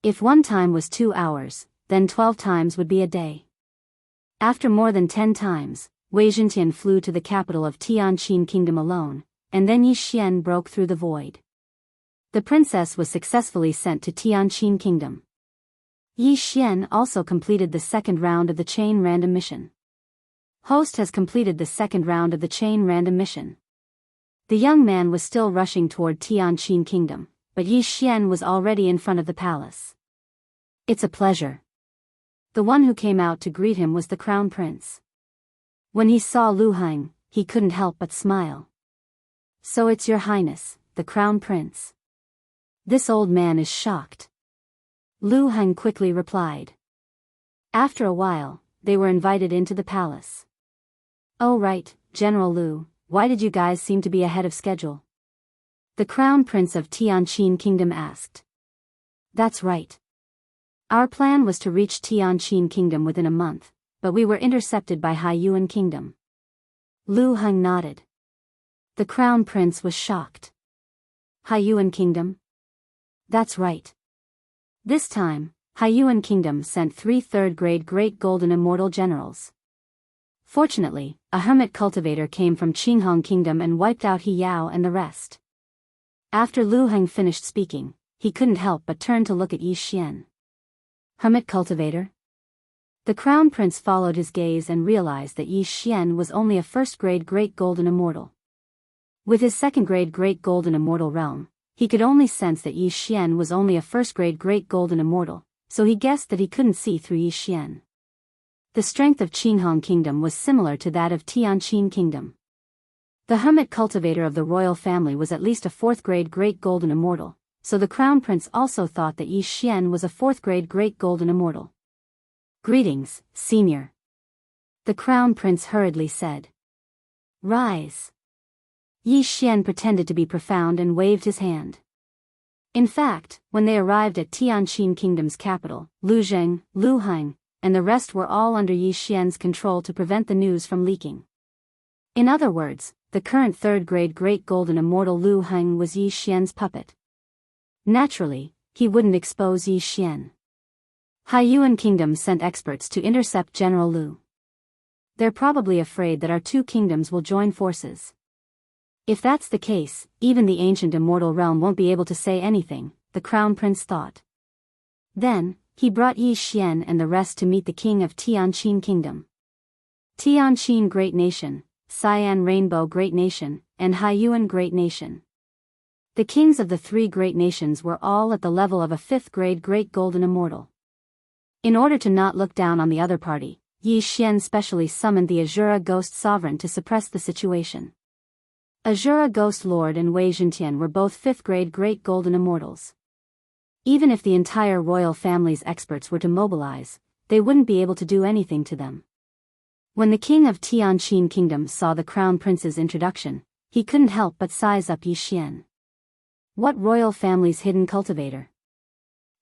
If one time was 2 hours, then 12 times would be a day. After more than 10 times, Wei Zhentian flew to the capital of Tianqin Kingdom alone, and then Yi Xian broke through the void. The princess was successfully sent to Tianqin Kingdom. Yi Xian also completed the second round of the chain random mission. Host has completed the second round of the chain random mission. The young man was still rushing toward Tianqin Kingdom, but Yi Xian was already in front of the palace. It's a pleasure. The one who came out to greet him was the crown prince. When he saw Lu Heng, he couldn't help but smile. So it's your highness, the crown prince. This old man is shocked. Lu Heng quickly replied. After a while, they were invited into the palace. Oh right, General Lu, why did you guys seem to be ahead of schedule? The crown prince of Tianqin Kingdom asked. That's right. Our plan was to reach Tianqin Kingdom within a month, but we were intercepted by Haiyuan Kingdom. Lu Heng nodded. The crown prince was shocked. Haiyuan Kingdom? That's right. This time, Haiyuan Kingdom sent 3 third-grade Great Golden Immortal Generals. Fortunately, a hermit cultivator came from Qinghong Kingdom and wiped out He Yao and the rest. After Lu Heng finished speaking, he couldn't help but turn to look at Yi Xian. Hermit cultivator? The crown prince followed his gaze and realized that Yi Xian was only a first-grade Great Golden Immortal. With his second-grade Great Golden Immortal realm, he could only sense that Yi Xian was only a first-grade Great Golden Immortal, so he guessed that he couldn't see through Yi Xian. The strength of Qinghong Kingdom was similar to that of Tianqin Kingdom. The hermit cultivator of the royal family was at least a 4th-grade Great Golden Immortal, so the crown prince also thought that Yi Xian was a 4th-grade Great Golden Immortal. Greetings, senior. The crown prince hurriedly said. Rise. Yi Xian pretended to be profound and waved his hand. In fact, when they arrived at Tianqin Kingdom's capital, Lu Zheng, Lu Heng, and the rest were all under Yi Xian's control to prevent the news from leaking. In other words, the current 3rd-grade Great Golden Immortal Lu Heng was Yi Xian's puppet. Naturally, he wouldn't expose Yi Xian. Haiyuan Kingdom sent experts to intercept General Lu. They're probably afraid that our 2 kingdoms will join forces. If that's the case, even the ancient immortal realm won't be able to say anything, the crown prince thought. Then, he brought Yi Xian and the rest to meet the king of Tianqin Kingdom. Tianqin Great Nation, Cyan Rainbow Great Nation, and Haiyuan Great Nation. The kings of the 3 great nations were all at the level of a 5th-grade Great Golden Immortal. In order to not look down on the other party, Yi Xian specially summoned the Azura Ghost Sovereign to suppress the situation. Azura Ghost Lord and Wei Zhentian were both 5th grade Great Golden Immortals. Even if the entire royal family's experts were to mobilize, they wouldn't be able to do anything to them. When the king of Tianqin Kingdom saw the crown prince's introduction, he couldn't help but size up Yi Xian. What royal family's hidden cultivator?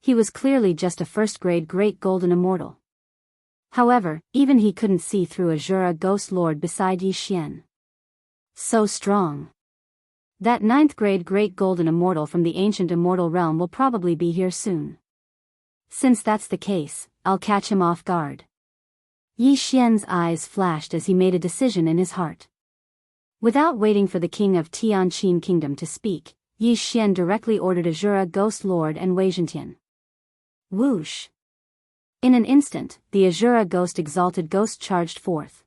He was clearly just a 1st grade Great Golden Immortal. However, even he couldn't see through Azura Ghost Lord beside Yi Xian. So strong. That 9th grade Great Golden Immortal from the ancient immortal realm will probably be here soon. Since that's the case, I'll catch him off guard. Yi Xian's eyes flashed as he made a decision in his heart. Without waiting for the king of Tianqin Kingdom to speak, Yi Xian directly ordered Azura Ghost Lord and Wei Zhentian. Whoosh! In an instant, the Azura Ghost Exalted Ghost charged forth.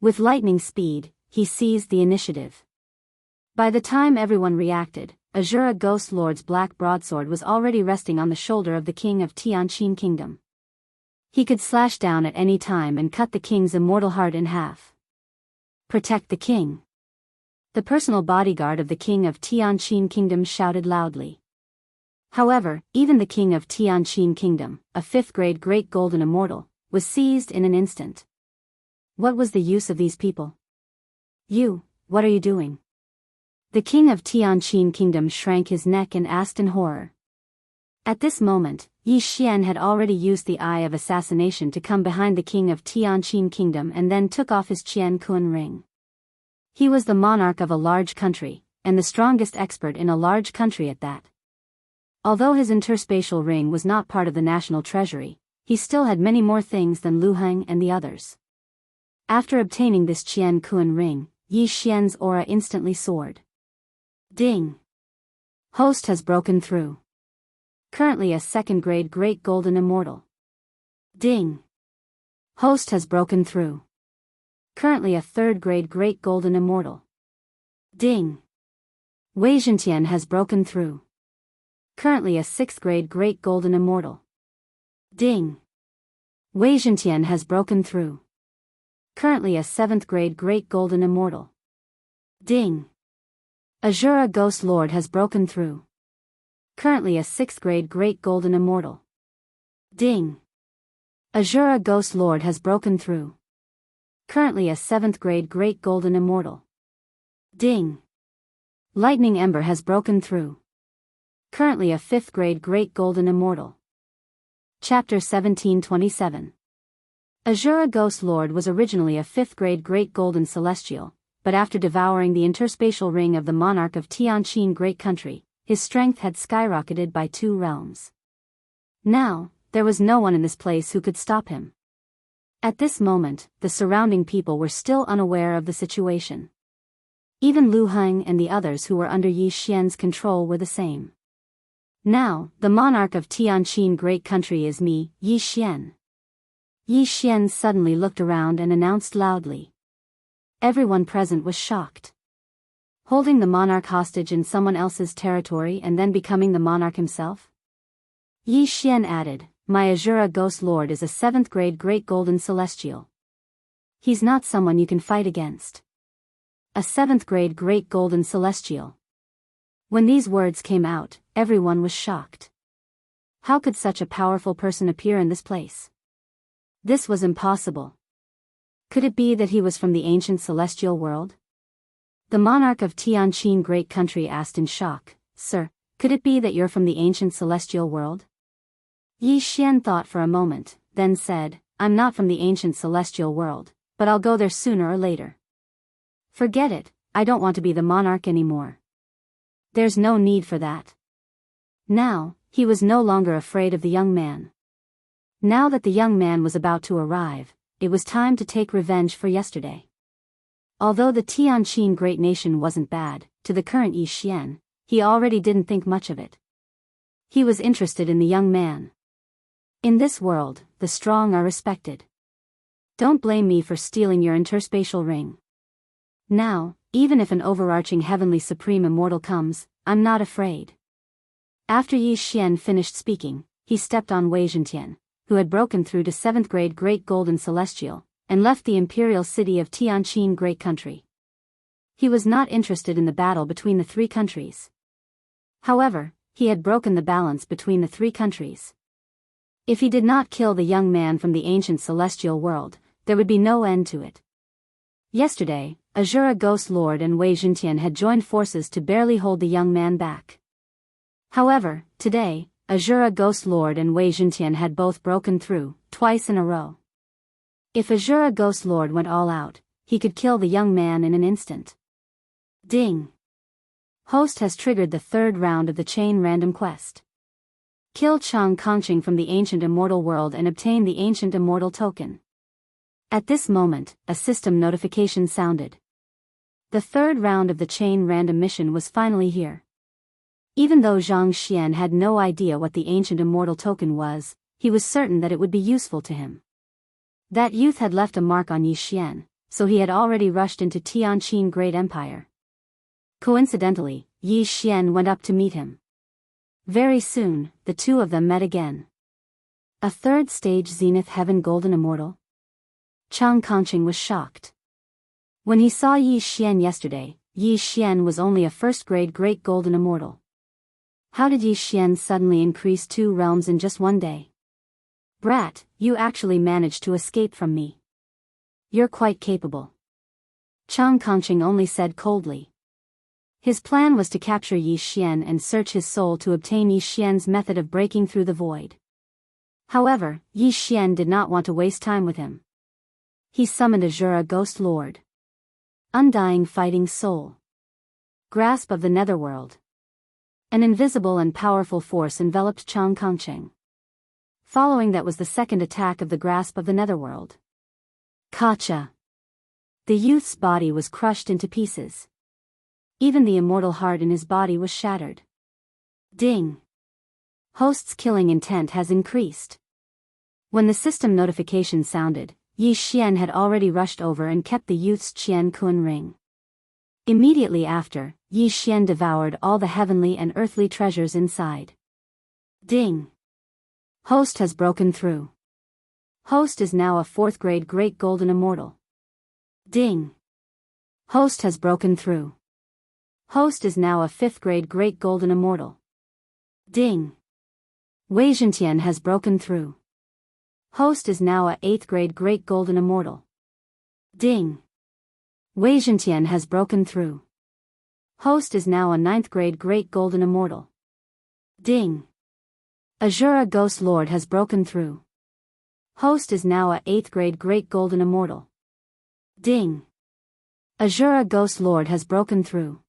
With lightning speed, he seized the initiative. By the time everyone reacted, Azura Ghost Lord's black broadsword was already resting on the shoulder of the king of Tianqin Kingdom. He could slash down at any time and cut the king's immortal heart in half. Protect the king! The personal bodyguard of the king of Tianqin Kingdom shouted loudly. However, even the king of Tianqin Kingdom, a 5th grade Great Golden Immortal, was seized in an instant. What was the use of these people? You, what are you doing? The king of Tianqin Kingdom shrank his neck and asked in horror. At this moment, Yi Xian had already used the Eye of Assassination to come behind the king of Tianqin Kingdom and then took off his Qian Kun ring. He was the monarch of a large country, and the strongest expert in a large country at that. Although his interspatial ring was not part of the national treasury, he still had many more things than Lu Heng and the others. After obtaining this Qian Kun ring, Yi Xian's aura instantly soared. Ding! Host has broken through. Currently a 2nd grade Great Golden Immortal. Ding! Host has broken through. Currently a 3rd grade Great Golden Immortal. Ding! Wei Zhentian has broken through. Currently a 6th grade Great Golden Immortal. Ding! Wei Zhentian has broken through. Currently a 7th grade Great Golden Immortal. Ding! Azura Ghost Lord has broken through. Currently a 6th grade Great Golden Immortal. Ding! Azura Ghost Lord has broken through. Currently a 7th grade Great Golden Immortal. Ding! Lightning Ember has broken through. Currently a 5th grade Great Golden Immortal. Chapter 1727. Azura Ghost Lord was originally a 5th grade Great Golden Celestial, but after devouring the interspatial ring of the monarch of Tianqin Great Country, his strength had skyrocketed by 2 realms. Now, there was no one in this place who could stop him. At this moment, the surrounding people were still unaware of the situation. Even Lu Heng and the others who were under Yi Xian's control were the same. Now, the monarch of Tianqin Great Country is me, Yi Xian. Yi Xian suddenly looked around and announced loudly. Everyone present was shocked. Holding the monarch hostage in someone else's territory and then becoming the monarch himself? Yi Xian added, my Azura Ghost Lord is a 7th grade Great Golden Celestial. He's not someone you can fight against. A 7th grade Great Golden Celestial. When these words came out, everyone was shocked. How could such a powerful person appear in this place? This was impossible. Could it be that he was from the ancient celestial world? The monarch of Tianqin Great Country asked in shock, Sir, could it be that you're from the ancient celestial world? Yi Xian thought for a moment, then said, I'm not from the ancient celestial world, but I'll go there sooner or later. Forget it, I don't want to be the monarch anymore. There's no need for that. Now, he was no longer afraid of the young man. Now that the young man was about to arrive, it was time to take revenge for yesterday. Although the Tianqin Great Nation wasn't bad, to the current Yi Xian, he already didn't think much of it. He was interested in the young man. In this world, the strong are respected. Don't blame me for stealing your interspatial ring. Now, even if an overarching heavenly supreme immortal comes, I'm not afraid. After Yi Xian finished speaking, he stepped on Wei Zhentian, who had broken through to 7th grade Great Golden Celestial, and left the imperial city of Tianqin Great Country. He was not interested in the battle between the three countries. However, he had broken the balance between the three countries. If he did not kill the young man from the ancient celestial world, there would be no end to it. Yesterday, Azura Ghost Lord and Wei Jintian had joined forces to barely hold the young man back. However, today, Azura Ghost Lord and Wei Jintian had both broken through, twice in a row. If Azura Ghost Lord went all out, he could kill the young man in an instant. Ding! Host has triggered the third round of the chain random quest. Kill Chang Kongqing from the ancient immortal world and obtain the ancient immortal token. At this moment, a system notification sounded. The third round of the chain random mission was finally here. Even though Zhang Xian had no idea what the ancient immortal token was, he was certain that it would be useful to him. That youth had left a mark on Yi Xian, so he had already rushed into Tianqin Great Empire. Coincidentally, Yi Xian went up to meet him. Very soon, the two of them met again. A third stage Zenith Heaven Golden Immortal? Chang Kongqing was shocked. When he saw Yi Xian yesterday, Yi Xian was only a first-grade Great Golden Immortal. How did Yi Xian suddenly increase 2 realms in just one day? Brat, you actually managed to escape from me. You're quite capable. Chang Kongqing only said coldly. His plan was to capture Yi Xian and search his soul to obtain Yi Xian's method of breaking through the void. However, Yi Xian did not want to waste time with him. He summoned Azura Ghost Lord. Undying Fighting Soul. Grasp of the Netherworld. An invisible and powerful force enveloped Chang Kongqing. Following that was the second attack of the Grasp of the Netherworld. Kacha. The youth's body was crushed into pieces. Even the immortal heart in his body was shattered. Ding! Host's killing intent has increased. When the system notification sounded, Yi Xian had already rushed over and kept the youth's Qian Kun ring. Immediately after, Yi Xian devoured all the heavenly and earthly treasures inside. Ding! Host has broken through. Host is now a 4th-grade Great Golden Immortal. Ding! Host has broken through. Host is now a 5th-grade Great Golden Immortal. Ding! Wei Jintian has broken through. Host is now a 8th-grade Great Golden Immortal. Ding! Wei Jintian has broken through. Host is now a 9th-grade Great Golden Immortal. Ding! Azura Ghost Lord has broken through. Host is now a 8th-grade Great Golden Immortal. Ding! Azura Ghost Lord has broken through.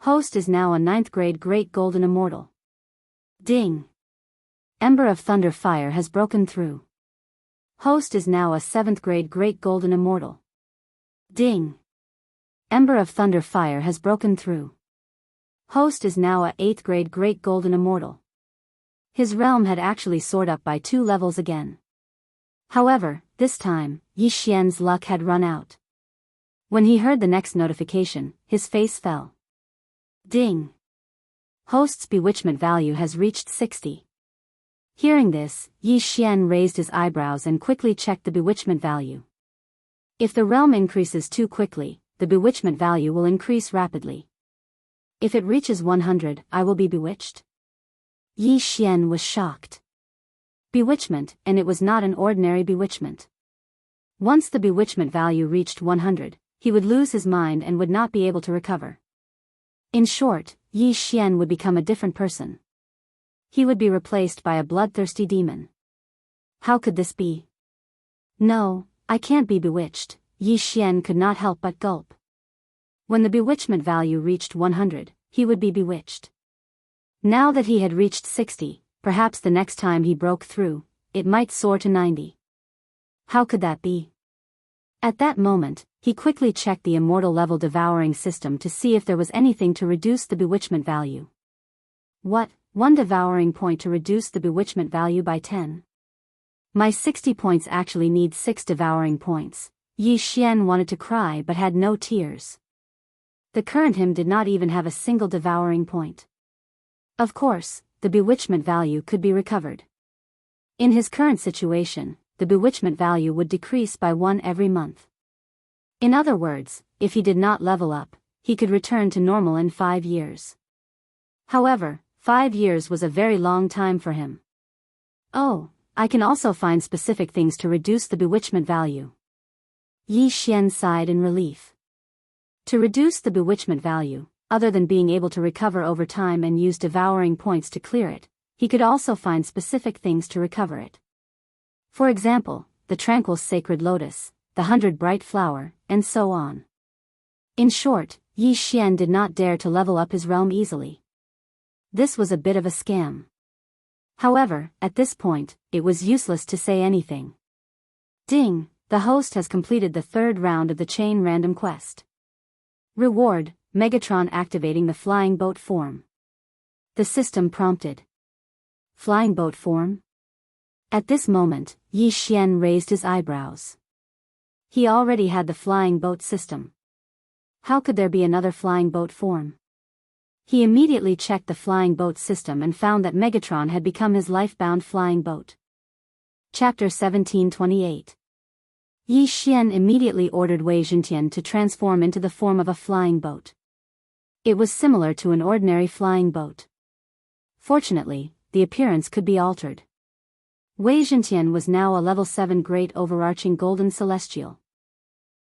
Host is now a 9th-grade Great Golden Immortal. Ding! Ember of Thunder Fire has broken through. Host is now a 7th-grade Great Golden Immortal. Ding! Ember of Thunder Fire has broken through. Host is now a 8th-grade Great Golden Immortal. His realm had actually soared up by 2 levels again. However, this time, Yi Xian's luck had run out. When he heard the next notification, his face fell. Ding! Host's bewitchment value has reached 60. Hearing this, Yi Xian raised his eyebrows and quickly checked the bewitchment value. If the realm increases too quickly, the bewitchment value will increase rapidly. If it reaches 100, I will be bewitched? Yi Xian was shocked. Bewitchment, and it was not an ordinary bewitchment. Once the bewitchment value reached 100, he would lose his mind and would not be able to recover. In short, Yi Xian would become a different person. He would be replaced by a bloodthirsty demon. How could this be? No, I can't be bewitched, Yi Xian could not help but gulp. When the bewitchment value reached 100, he would be bewitched. Now that he had reached 60, perhaps the next time he broke through, it might soar to 90. How could that be? At that moment, he quickly checked the immortal level devouring system to see if there was anything to reduce the bewitchment value. What, 1 devouring point to reduce the bewitchment value by 10? My 60 points actually need 6 devouring points. Yi Xian wanted to cry but had no tears. The current him did not even have a single devouring point. Of course, the bewitchment value could be recovered. In his current situation, the bewitchment value would decrease by 1 every month. In other words, if he did not level up, he could return to normal in 5 years. However, 5 years was a very long time for him. Oh, I can also find specific things to reduce the bewitchment value. Yi Xian sighed in relief. To reduce the bewitchment value, other than being able to recover over time and use devouring points to clear it, he could also find specific things to recover it. For example, the tranquil sacred lotus, the 100 bright flower, and so on. In short, Yi Xian did not dare to level up his realm easily. This was a bit of a scam. However, at this point, it was useless to say anything. Ding, the host has completed the 3rd round of the chain random quest. Reward, Megatron activating the flying boat form. The system prompted. Flying boat form? At this moment, Yi Xian raised his eyebrows. He already had the flying boat system. How could there be another flying boat form? He immediately checked the flying boat system and found that Megatron had become his life-bound flying boat. Chapter 1728. Yi Xian immediately ordered Wei Zhentian to transform into the form of a flying boat. It was similar to an ordinary flying boat. Fortunately, the appearance could be altered. Wei Zhentian was now a level 7 great overarching golden celestial.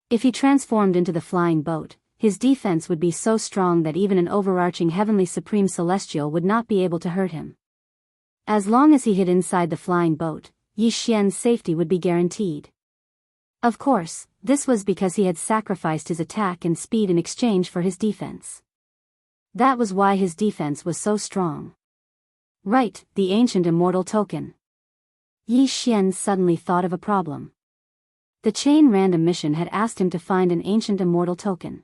If he transformed into the flying boat, his defense would be so strong that even an overarching heavenly supreme celestial would not be able to hurt him. As long as he hid inside the flying boat, Yi Xian's safety would be guaranteed. Of course, this was because he had sacrificed his attack and speed in exchange for his defense. That was why his defense was so strong. Right, the ancient immortal token. Yi Xian suddenly thought of a problem. The chain random mission had asked him to find an ancient immortal token.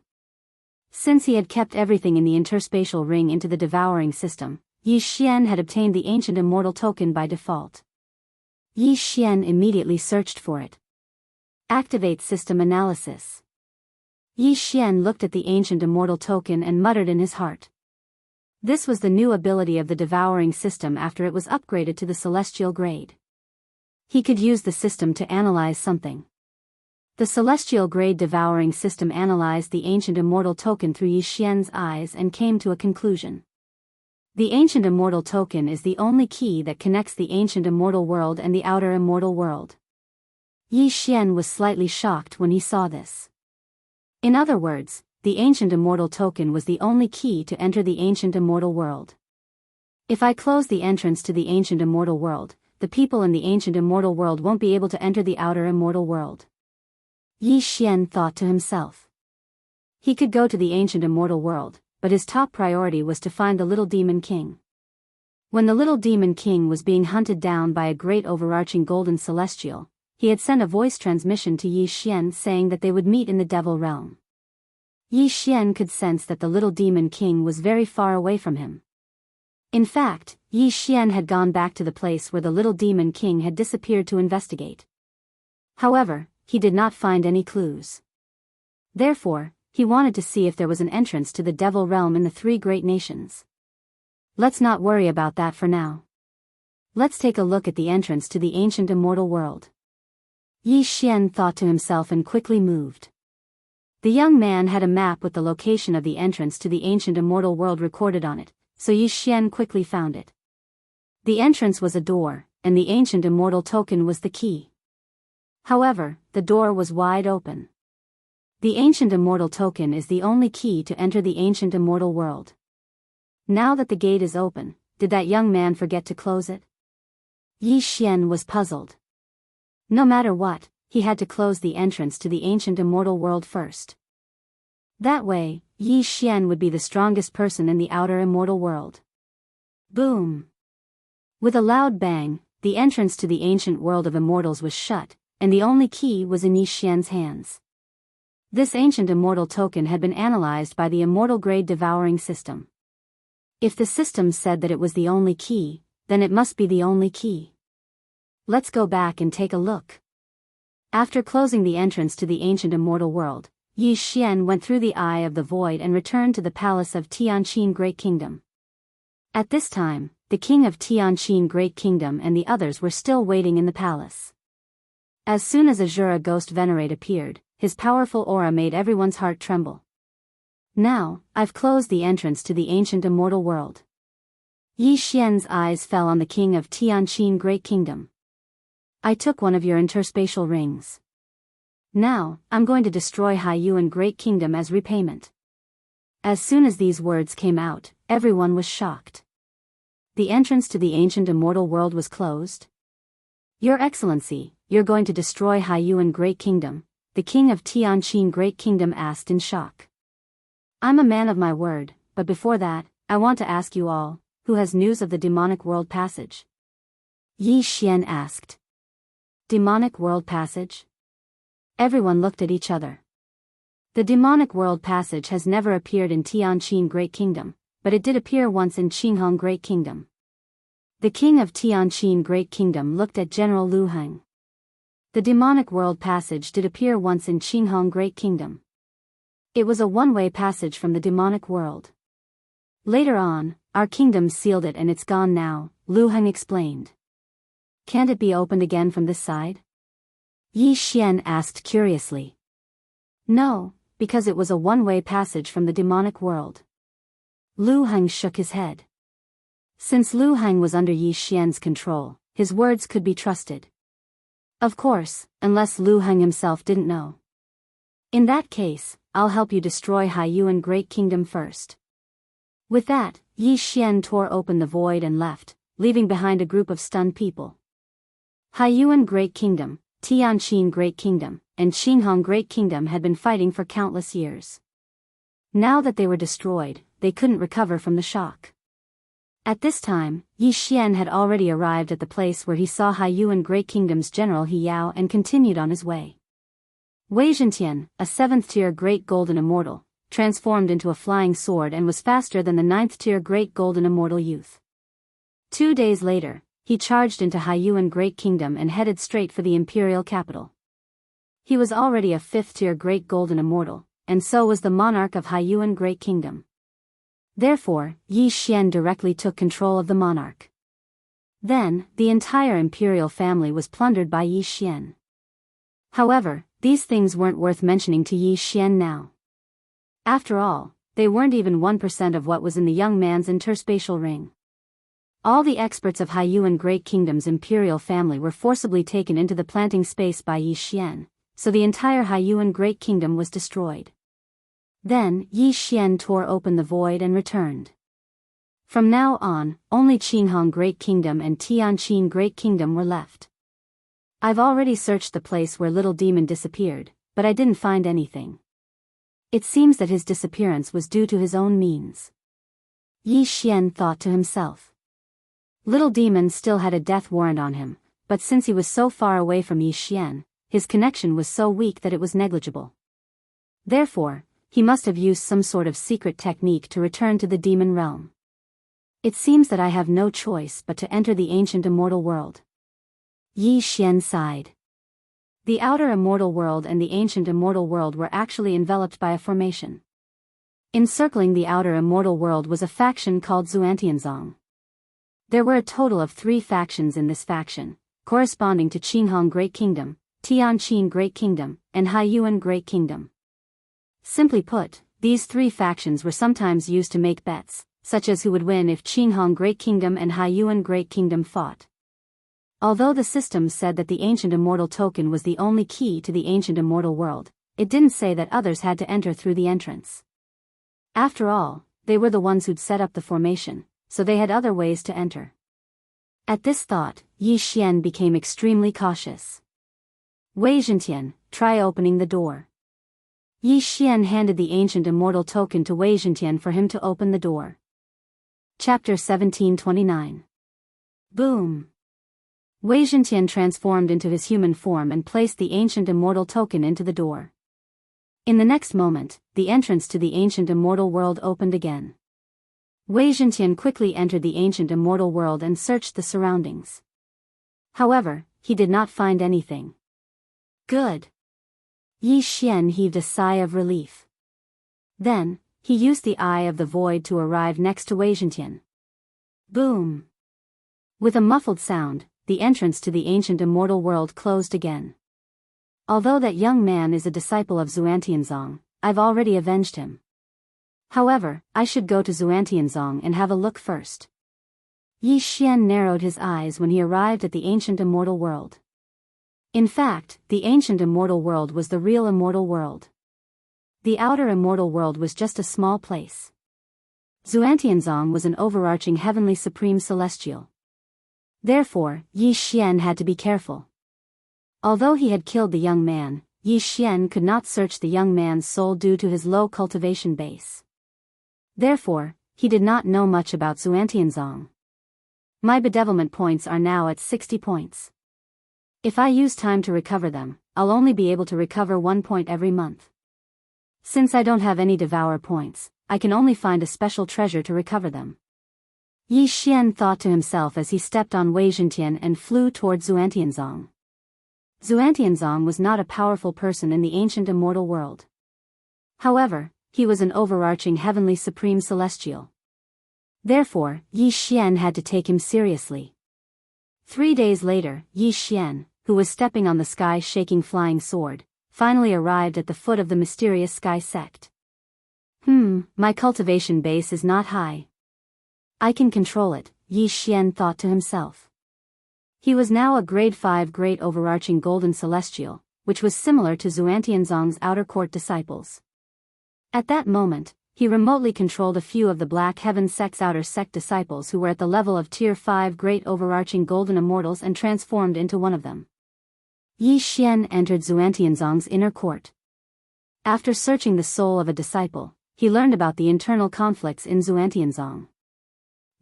Since he had kept everything in the interspatial ring into the devouring system, Yi Xian had obtained the ancient immortal token by default. Yi Xian immediately searched for it. Activate system analysis. Yi Xian looked at the ancient immortal token and muttered in his heart. This was the new ability of the devouring system after it was upgraded to the celestial grade. He could use the system to analyze something. The celestial grade devouring system analyzed the ancient immortal token through Yi Xian's eyes and came to a conclusion. The ancient immortal token is the only key that connects the ancient immortal world and the outer immortal world. Yi Xian was slightly shocked when he saw this. In other words, the ancient immortal token was the only key to enter the ancient immortal world. If I close the entrance to the ancient immortal world, the people in the ancient immortal world won't be able to enter the outer immortal world. Yi Xian thought to himself. He could go to the ancient immortal world, but his top priority was to find the little demon king. When the little demon king was being hunted down by a great overarching golden celestial, he had sent a voice transmission to Yi Xian saying that they would meet in the devil realm. Yi Xian could sense that the little demon king was very far away from him. In fact, Yi Xian had gone back to the place where the little demon king had disappeared to investigate. However, he did not find any clues. Therefore, he wanted to see if there was an entrance to the devil realm in the 3 great nations. Let's not worry about that for now. Let's take a look at the entrance to the ancient immortal world. Yi Xian thought to himself and quickly moved. The young man had a map with the location of the entrance to the ancient immortal world recorded on it, so Yi Xian quickly found it. The entrance was a door, and the ancient immortal token was the key. However, the door was wide open. The ancient immortal token is the only key to enter the ancient immortal world. Now that the gate is open, did that young man forget to close it? Yi Xian was puzzled. No matter what, he had to close the entrance to the ancient immortal world first. That way, Yi Xian would be the strongest person in the outer immortal world. Boom! With a loud bang, the entrance to the ancient world of immortals was shut, and the only key was in Yi Xian's hands. This ancient immortal token had been analyzed by the immortal grade devouring system. If the system said that it was the only key, then it must be the only key. Let's go back and take a look. After closing the entrance to the ancient immortal world, Yi Xian went through the Eye of the Void and returned to the palace of Tianqin Great Kingdom. At this time, the king of Tianqin Great Kingdom and the others were still waiting in the palace. As soon as Azura Ghost Venerate appeared, his powerful aura made everyone's heart tremble. Now, I've closed the entrance to the ancient immortal world. Yi Xian's eyes fell on the king of Tianqin Great Kingdom. I took one of your interspatial rings. Now, I'm going to destroy Haiyuan Great Kingdom as repayment. As soon as these words came out, everyone was shocked. The entrance to the ancient immortal world was closed. Your Excellency, you're going to destroy Haiyuan Great Kingdom, the king of Tianqin Great Kingdom asked in shock. I'm a man of my word, but before that, I want to ask you all, who has news of the demonic world passage? Yi Xian asked. Demonic world passage? Everyone looked at each other. The demonic world passage has never appeared in Tianqin Great Kingdom, but it did appear once in Qinghong Great Kingdom. The king of Tianqin Great Kingdom looked at General Lu Heng. The demonic world passage did appear once in Qinghong Great Kingdom. It was a one-way passage from the demonic world. Later on, our kingdom sealed it and it's gone now, Lu Heng explained. Can't it be opened again from this side? Yi Xian asked curiously. No, because it was a one-way passage from the demonic world. Lu Heng shook his head. Since Lu Heng was under Yi Xian's control, his words could be trusted. Of course, unless Lu Heng himself didn't know. In that case, I'll help you destroy Haiyuan Great Kingdom first. With that, Yi Xian tore open the void and left, leaving behind a group of stunned people. Haiyuan Great Kingdom, Tianqin Great Kingdom, and Qinghong Great Kingdom had been fighting for countless years. Now that they were destroyed, they couldn't recover from the shock. At this time, Yi Xian had already arrived at the place where he saw Haiyuan Great Kingdom's general He Yao and continued on his way. Wei Zhentian, a 7th-tier Great Golden Immortal, transformed into a flying sword and was faster than the 9th-tier Great Golden Immortal youth. 2 days later, he charged into Haiyuan Great Kingdom and headed straight for the imperial capital. He was already a 5th-tier Great Golden Immortal, and so was the monarch of Haiyuan Great Kingdom. Therefore, Yi Xian directly took control of the monarch. Then, the entire imperial family was plundered by Yi Xian. However, these things weren't worth mentioning to Yi Xian now. After all, they weren't even 1% of what was in the young man's interspatial ring. All the experts of Haiyuan Great Kingdom's imperial family were forcibly taken into the planting space by Yi Xian, so the entire Haiyuan Great Kingdom was destroyed. Then, Yi Xian tore open the void and returned. From now on, only Qinghong Great Kingdom and Tianqin Great Kingdom were left. I've already searched the place where Little Demon disappeared, but I didn't find anything. It seems that his disappearance was due to his own means. Yi Xian thought to himself. Little Demon still had a death warrant on him, but since he was so far away from Yi Xian, his connection was so weak that it was negligible. Therefore, he must have used some sort of secret technique to return to the demon realm. It seems that I have no choice but to enter the ancient immortal world. Yi Xian sighed. The outer immortal world and the ancient immortal world were actually enveloped by a formation. Encircling the outer immortal world was a faction called Xuantianzong. There were a total of 3 factions in this faction, corresponding to Qinghong Great Kingdom, Tianqin Great Kingdom, and Haiyuan Great Kingdom. Simply put, these 3 factions were sometimes used to make bets, such as who would win if Qinghong Great Kingdom and Haiyuan Great Kingdom fought. Although the system said that the ancient immortal token was the only key to the ancient immortal world, it didn't say that others had to enter through the entrance. After all, they were the ones who'd set up the formation, so they had other ways to enter. At this thought, Yi Xian became extremely cautious. Wei Zhentian, try opening the door. Yi Xian handed the ancient immortal token to Wei Zhentian for him to open the door. Chapter 1729. Boom! Wei Zhentian transformed into his human form and placed the ancient immortal token into the door. In the next moment, the entrance to the ancient immortal world opened again. Wei Zhentian quickly entered the ancient immortal world and searched the surroundings. However, he did not find anything. Good. Yi Xian heaved a sigh of relief. Then, he used the Eye of the Void to arrive next to Wei Zhentian. Boom! With a muffled sound, the entrance to the ancient immortal world closed again. Although that young man is a disciple of Xuantianzong, I've already avenged him. However, I should go to Xuantianzong and have a look first. Yi Xian narrowed his eyes when he arrived at the ancient immortal world. In fact, the ancient immortal world was the real immortal world. The outer immortal world was just a small place. Xuantianzong was an overarching heavenly supreme celestial. Therefore, Yi Xian had to be careful. Although he had killed the young man, Yi Xian could not search the young man's soul due to his low cultivation base. Therefore, he did not know much about Xuantianzong. My bedevilment points are now at 60 points. If I use time to recover them, I'll only be able to recover 1 point every month. Since I don't have any devour points, I can only find a special treasure to recover them. Yi Xian thought to himself as he stepped on Wei Zhentian and flew toward Xuantianzong. Xuantianzong was not a powerful person in the ancient immortal world. However, he was an overarching heavenly supreme celestial. Therefore, Yi Xian had to take him seriously. 3 days later, Yi Xian, who was stepping on the sky-shaking flying sword, finally arrived at the foot of the mysterious sky sect. My cultivation base is not high. I can control it, Yi Xian thought to himself. He was now a grade 5 great overarching golden celestial, which was similar to Xuantianzong's outer court disciples. At that moment, he remotely controlled a few of the Black Heaven sect's outer sect disciples who were at the level of tier 5 great overarching golden immortals and transformed into one of them. Yi Xian entered Xuantianzong's inner court. After searching the soul of a disciple, he learned about the internal conflicts in Xuantianzong.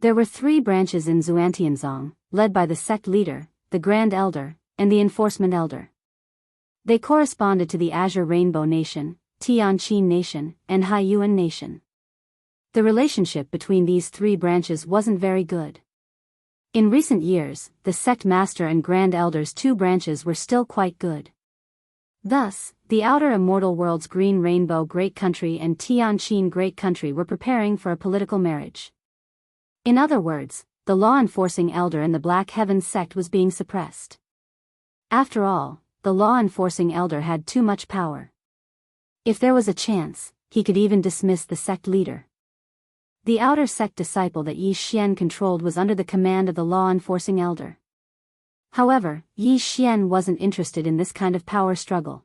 There were 3 branches in Xuantianzong, led by the sect leader, the Grand Elder, and the Enforcement Elder. They corresponded to the Azure Rainbow Nation, Tianqin Nation, and Haiyuan Nation. The relationship between these 3 branches wasn't very good. In recent years, the sect master and Grand Elder's 2 branches were still quite good. Thus, the outer immortal world's Green Rainbow Great Country and Tianqin Great Country were preparing for a political marriage. In other words, the law-enforcing elder in the Black Heaven sect was being suppressed. After all, the law-enforcing elder had too much power. If there was a chance, he could even dismiss the sect leader. The outer sect disciple that Yi Xian controlled was under the command of the law-enforcing elder. However, Yi Xian wasn't interested in this kind of power struggle.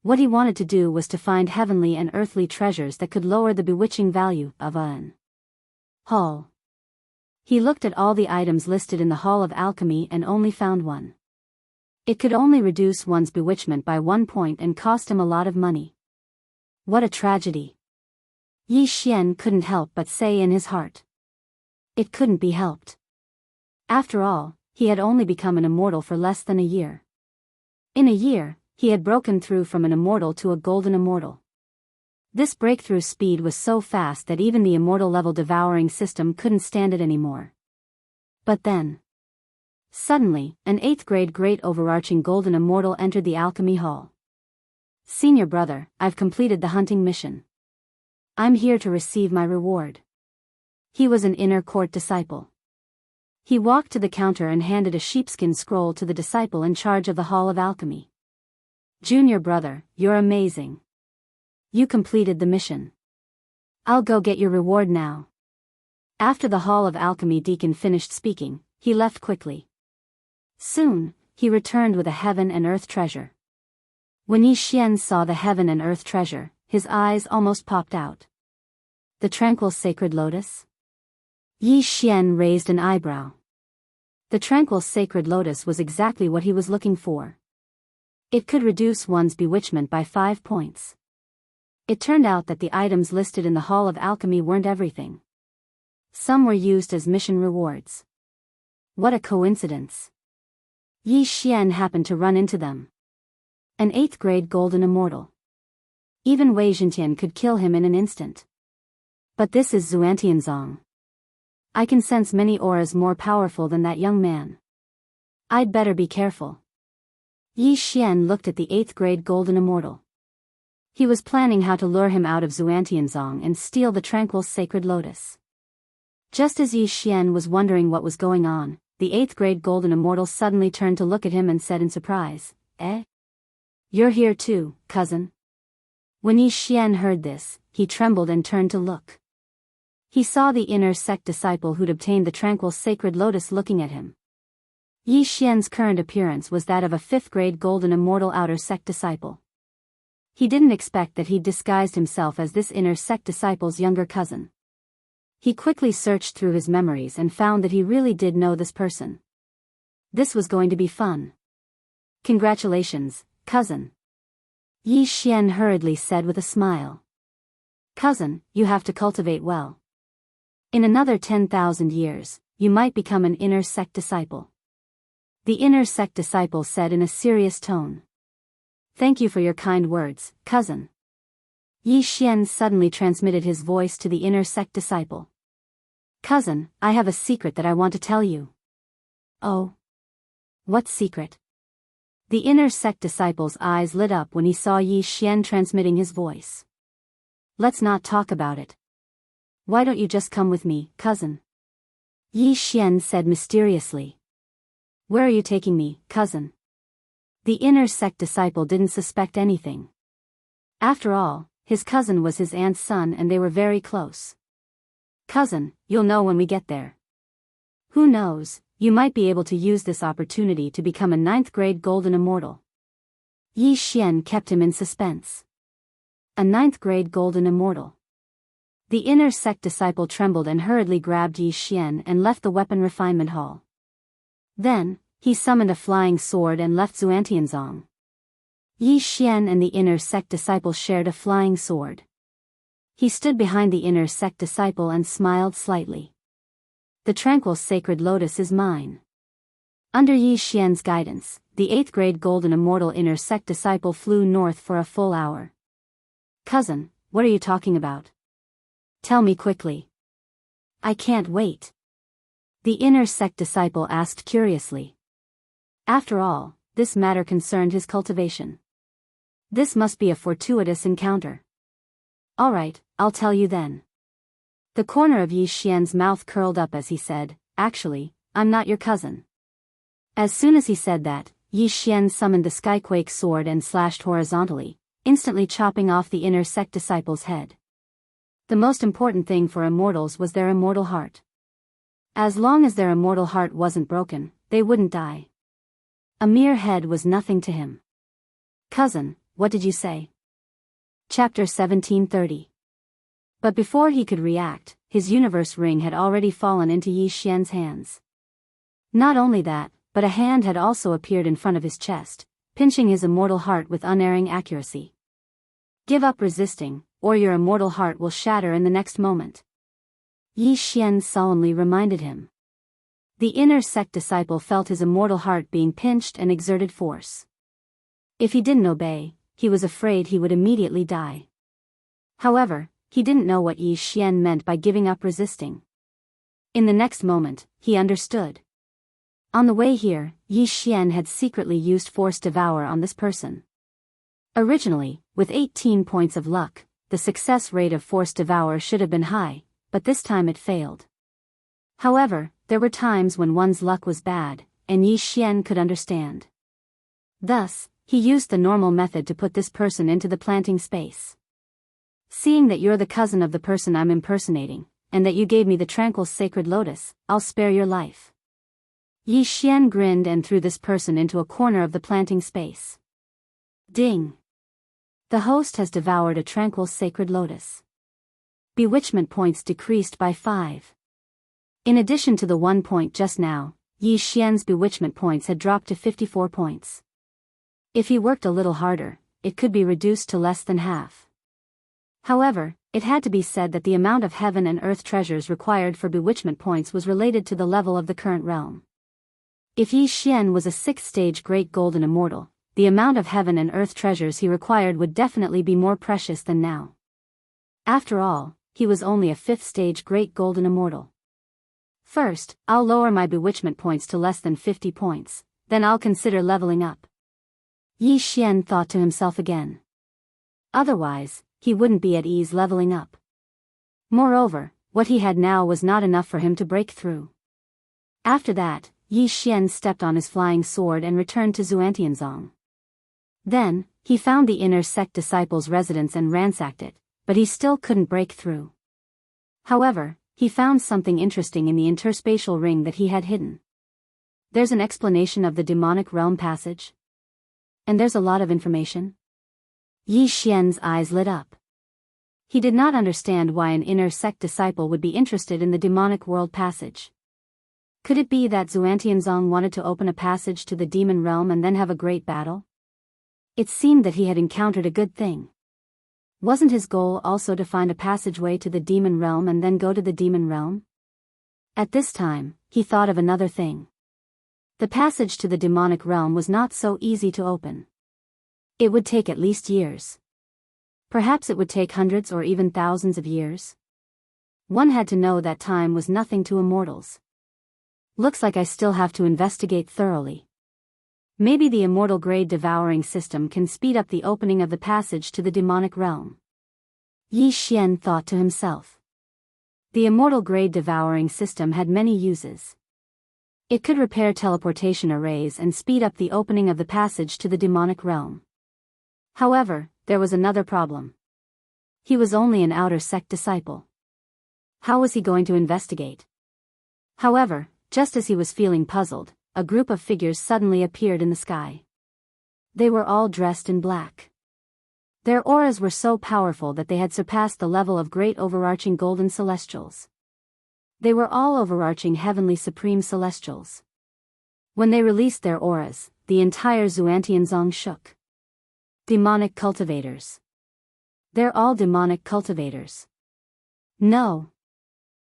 What he wanted to do was to find heavenly and earthly treasures that could lower the bewitching value of an hall. He looked at all the items listed in the Hall of Alchemy and only found one. It could only reduce one's bewitchment by 1 point and cost him a lot of money. What a tragedy. Yi Xian couldn't help but say in his heart. It couldn't be helped. After all, he had only become an immortal for less than a year. In a year, he had broken through from an immortal to a golden immortal. This breakthrough speed was so fast that even the immortal-level devouring system couldn't stand it anymore. But then, suddenly, an 8th grade great overarching golden immortal entered the alchemy hall. Senior brother, I've completed the hunting mission. I'm here to receive my reward. He was an inner court disciple. He walked to the counter and handed a sheepskin scroll to the disciple in charge of the Hall of Alchemy. Junior brother, you're amazing. You completed the mission. I'll go get your reward now. After the Hall of Alchemy deacon finished speaking, he left quickly. Soon, he returned with a heaven and earth treasure. When Yi Xian saw the heaven and earth treasure, his eyes almost popped out. The tranquil sacred lotus? Yi Xian raised an eyebrow. The tranquil sacred lotus was exactly what he was looking for. It could reduce one's bewitchment by 5 points. It turned out that the items listed in the Hall of Alchemy weren't everything. Some were used as mission rewards. What a coincidence. Yi Xian happened to run into them. An 8th grade golden immortal. Even Wei Zhentian could kill him in an instant. But this is Xuantianzong. I can sense many auras more powerful than that young man. I'd better be careful. Yi Xian looked at the 8th grade golden immortal. He was planning how to lure him out of Xuantianzong and steal the tranquil sacred lotus. Just as Yi Xian was wondering what was going on, the 8th grade golden immortal suddenly turned to look at him and said in surprise, "Eh?" You're here too, cousin. When Yi Xian heard this, he trembled and turned to look. He saw the inner sect disciple who'd obtained the tranquil sacred lotus looking at him. Yi Xian's current appearance was that of a 5th-grade golden immortal outer sect disciple. He didn't expect that he'd disguised himself as this inner sect disciple's younger cousin. He quickly searched through his memories and found that he really did know this person. This was going to be fun. Congratulations, cousin. Yi Xian hurriedly said with a smile. Cousin, you have to cultivate well. In another 10,000 years, you might become an inner sect disciple. The inner sect disciple said in a serious tone. Thank you for your kind words, cousin. Yi Xian suddenly transmitted his voice to the inner sect disciple. Cousin, I have a secret that I want to tell you. Oh? What secret? The inner sect disciple's eyes lit up when he saw Yi Xian transmitting his voice. Let's not talk about it. Why don't you just come with me, cousin? Yi Xian said mysteriously. Where are you taking me, cousin? The inner sect disciple didn't suspect anything. After all, his cousin was his aunt's son and they were very close. Cousin, you'll know when we get there. Who knows, you might be able to use this opportunity to become a 9th-grade golden immortal. Yi Xian kept him in suspense. A 9th-grade golden immortal. The inner sect disciple trembled and hurriedly grabbed Yi Xian and left the weapon refinement hall. Then, he summoned a flying sword and left Xuantianzong. Yi Xian and the inner sect disciple shared a flying sword. He stood behind the inner sect disciple and smiled slightly. The tranquil sacred lotus is mine. Under Yi Xian's guidance, the 8th-grade golden immortal inner sect disciple flew north for a full hour. Cousin, what are you talking about? Tell me quickly. I can't wait. The inner sect disciple asked curiously. After all, this matter concerned his cultivation. This must be a fortuitous encounter. All right, I'll tell you then. The corner of Yi Xian's mouth curled up as he said, Actually, I'm not your cousin. As soon as he said that, Yi Xian summoned the Skyquake sword and slashed horizontally, instantly chopping off the inner sect disciple's head. The most important thing for immortals was their immortal heart. As long as their immortal heart wasn't broken, they wouldn't die. A mere head was nothing to him. Cousin, what did you say? Chapter 1730. But before he could react, his universe ring had already fallen into Yi Xian's hands. Not only that, but a hand had also appeared in front of his chest, pinching his immortal heart with unerring accuracy. Give up resisting, or your immortal heart will shatter in the next moment. Yi Xian solemnly reminded him. The inner sect disciple felt his immortal heart being pinched and exerted force. If he didn't obey, he was afraid he would immediately die. However, he didn't know what Yi Xian meant by giving up resisting. In the next moment, he understood. On the way here, Yi Xian had secretly used Force Devour on this person. Originally, with 18 points of luck, the success rate of Force Devour should have been high, but this time it failed. However, there were times when one's luck was bad, and Yi Xian could understand. Thus, he used the normal method to put this person into the planting space. Seeing that you're the cousin of the person I'm impersonating, and that you gave me the tranquil sacred lotus, I'll spare your life. Yi Xian grinned and threw this person into a corner of the planting space. Ding! The host has devoured a tranquil sacred lotus. Bewitchment points decreased by 5. In addition to the 1 point just now, Yi Xian's bewitchment points had dropped to 54 points. If he worked a little harder, it could be reduced to less than half. However, it had to be said that the amount of heaven and earth treasures required for bewitchment points was related to the level of the current realm. If Yi Xian was a 6th-stage great golden immortal, the amount of heaven and earth treasures he required would definitely be more precious than now. After all, he was only a 5th-stage great golden immortal. First, I'll lower my bewitchment points to less than 50 points, then I'll consider leveling up. Yi Xian thought to himself again. Otherwise, he wouldn't be at ease leveling up. Moreover, what he had now was not enough for him to break through. After that, Yi Xian stepped on his flying sword and returned to Xuantianzong. Then, He found the inner sect disciples' residence and ransacked it, but he still couldn't break through. However, he found something interesting in the interspatial ring that he had hidden. There's an explanation of the demonic realm passage. And there's a lot of information. Yi Xian's eyes lit up. He did not understand why an inner sect disciple would be interested in the demonic world passage. Could it be that Xuantianzong wanted to open a passage to the demon realm and then have a great battle? It seemed that he had encountered a good thing. Wasn't his goal also to find a passageway to the demon realm and then go to the demon realm? At this time, he thought of another thing. The passage to the demonic realm was not so easy to open. It would take at least years. Perhaps it would take hundreds or even thousands of years. One had to know that time was nothing to immortals. Looks like I still have to investigate thoroughly. Maybe the immortal grade devouring system can speed up the opening of the passage to the demonic realm. Yi Xian thought to himself. The immortal grade devouring system had many uses. It could repair teleportation arrays and speed up the opening of the passage to the demonic realm. However, there was another problem. He was only an outer sect disciple. How was he going to investigate? However, just as he was feeling puzzled, a group of figures suddenly appeared in the sky. They were all dressed in black. Their auras were so powerful that they had surpassed the level of great overarching golden celestials. They were all overarching heavenly supreme celestials. When they released their auras, the entire Xuantianzong shook. Demonic cultivators. They're all demonic cultivators. No.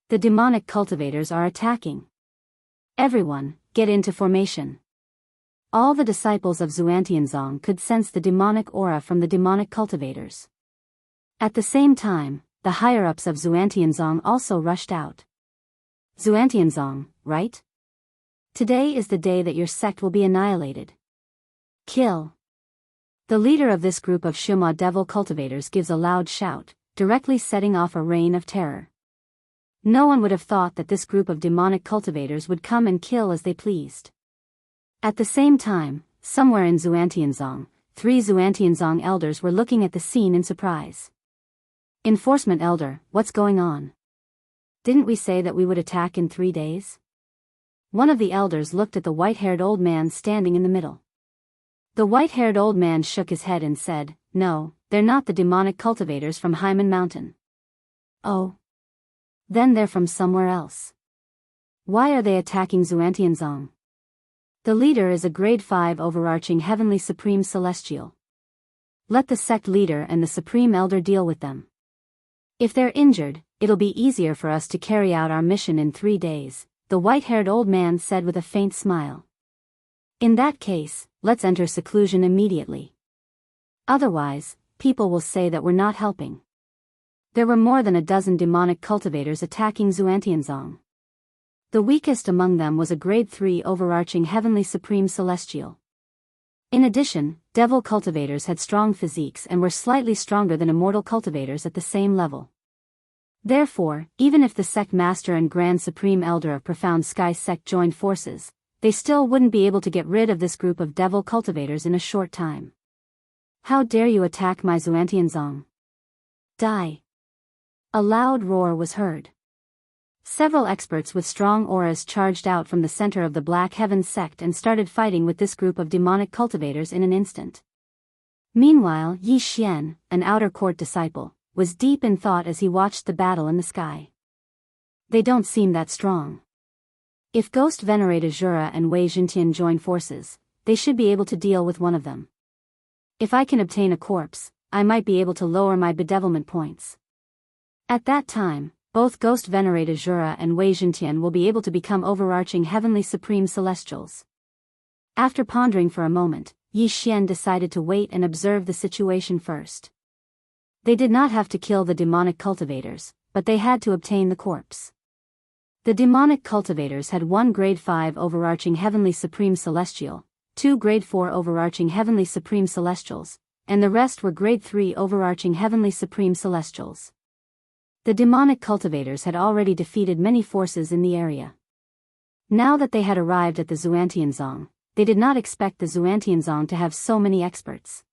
The demonic cultivators are attacking. Everyone, get into formation. All the disciples of Xuantianzong could sense the demonic aura from the demonic cultivators. At the same time, the higher-ups of Xuantianzong also rushed out. Xuantianzong, right? Today is the day that your sect will be annihilated. Kill. The leader of this group of Shima devil cultivators gives a loud shout, directly setting off a reign of terror. No one would have thought that this group of demonic cultivators would come and kill as they pleased. At the same time, somewhere in Xuantianzong, 3 Xuantianzong elders were looking at the scene in surprise. Enforcement elder, what's going on? Didn't we say that we would attack in 3 days? One of the elders looked at the white-haired old man standing in the middle. The white-haired old man shook his head and said, "No, they're not the demonic cultivators from Hyman Mountain." "Oh. Then they're from somewhere else. Why are they attacking Xuantianzong?" "The leader is a grade 5 overarching heavenly supreme celestial. Let the sect leader and the supreme elder deal with them. If they're injured, it'll be easier for us to carry out our mission in 3 days," the white-haired old man said with a faint smile. "In that case, let's enter seclusion immediately. Otherwise, people will say that we're not helping." There were more than a dozen demonic cultivators attacking Xuantianzong. The weakest among them was a grade 3 overarching heavenly supreme celestial. In addition, devil cultivators had strong physiques and were slightly stronger than immortal cultivators at the same level. Therefore, even if the sect master and grand supreme elder of Profound Sky sect joined forces, they still wouldn't be able to get rid of this group of devil cultivators in a short time. "How dare you attack my Xuantianzong? Die!" A loud roar was heard. Several experts with strong auras charged out from the center of the Black Heaven sect and started fighting with this group of demonic cultivators in an instant. Meanwhile, Yi Xian, an outer court disciple, was deep in thought as he watched the battle in the sky. They don't seem that strong. If Ghost Venerate Azura and Wei Jintian join forces, they should be able to deal with one of them. If I can obtain a corpse, I might be able to lower my bedevilment points. At that time, both Ghost Venerate Azura and Wei Jintian will be able to become overarching heavenly supreme celestials. After pondering for a moment, Yi Xian decided to wait and observe the situation first. They did not have to kill the demonic cultivators, but they had to obtain the corpse. The demonic cultivators had 1 grade 5 overarching heavenly supreme celestial, 2 grade 4 overarching heavenly supreme celestials, and the rest were grade 3 overarching heavenly supreme celestials. The demonic cultivators had already defeated many forces in the area. Now that they had arrived at the Xuantianzong, they did not expect the Xuantianzong to have so many experts.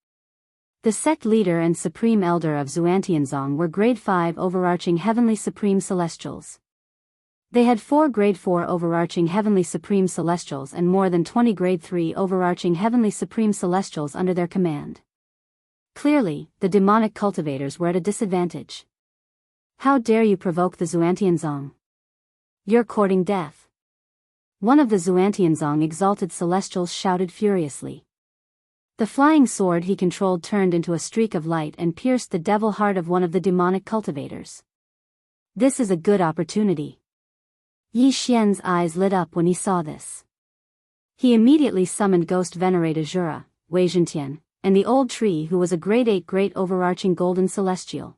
The sect leader and supreme elder of Xuantianzong were grade 5 overarching heavenly supreme celestials. They had 4 grade 4 overarching heavenly supreme celestials and more than 20 grade 3 overarching heavenly supreme celestials under their command. Clearly, the demonic cultivators were at a disadvantage. How dare you provoke the Xuantianzong? You're courting death. One of the Xuantianzong exalted celestials shouted furiously. The flying sword he controlled turned into a streak of light and pierced the devil heart of one of the demonic cultivators. This is a good opportunity. Yi Xian's eyes lit up when he saw this. He immediately summoned Ghost Venerate Azura, Wei Zhentian, and the old tree who was a grade 8 great overarching golden celestial.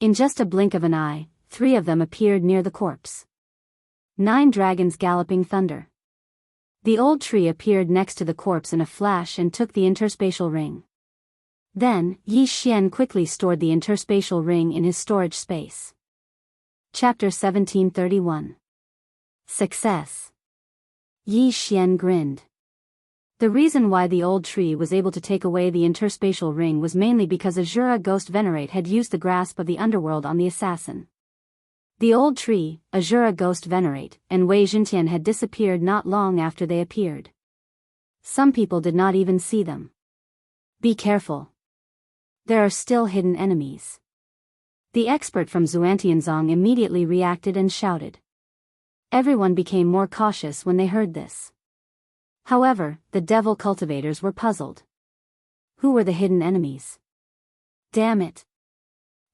In just a blink of an eye, 3 of them appeared near the corpse. 9 dragons galloping thunder. The old tree appeared next to the corpse in a flash and took the interspatial ring. Then, Yi Xian quickly stored the interspatial ring in his storage space. Chapter 1731. Success. Yi Xian grinned. The reason why the old tree was able to take away the interspatial ring was mainly because Azura Ghost Venerate had used the grasp of the underworld on the assassin. The old tree, Azura Ghost Venerate, and Wei Zhentian had disappeared not long after they appeared. Some people did not even see them. Be careful. There are still hidden enemies. The expert from Xuantianzong immediately reacted and shouted. Everyone became more cautious when they heard this. However, the devil cultivators were puzzled. Who were the hidden enemies? Damn it.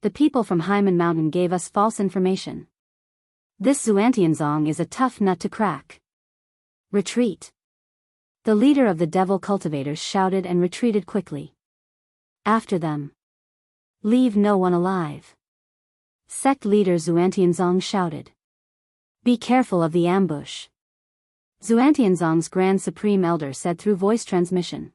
The people from Hyman Mountain gave us false information. This Xuantianzong is a tough nut to crack. Retreat. The leader of the devil cultivators shouted and retreated quickly. After them. Leave no one alive. Sect leader Xuantianzong shouted. Be careful of the ambush. Xuantianzong's Grand Supreme Elder said through voice transmission.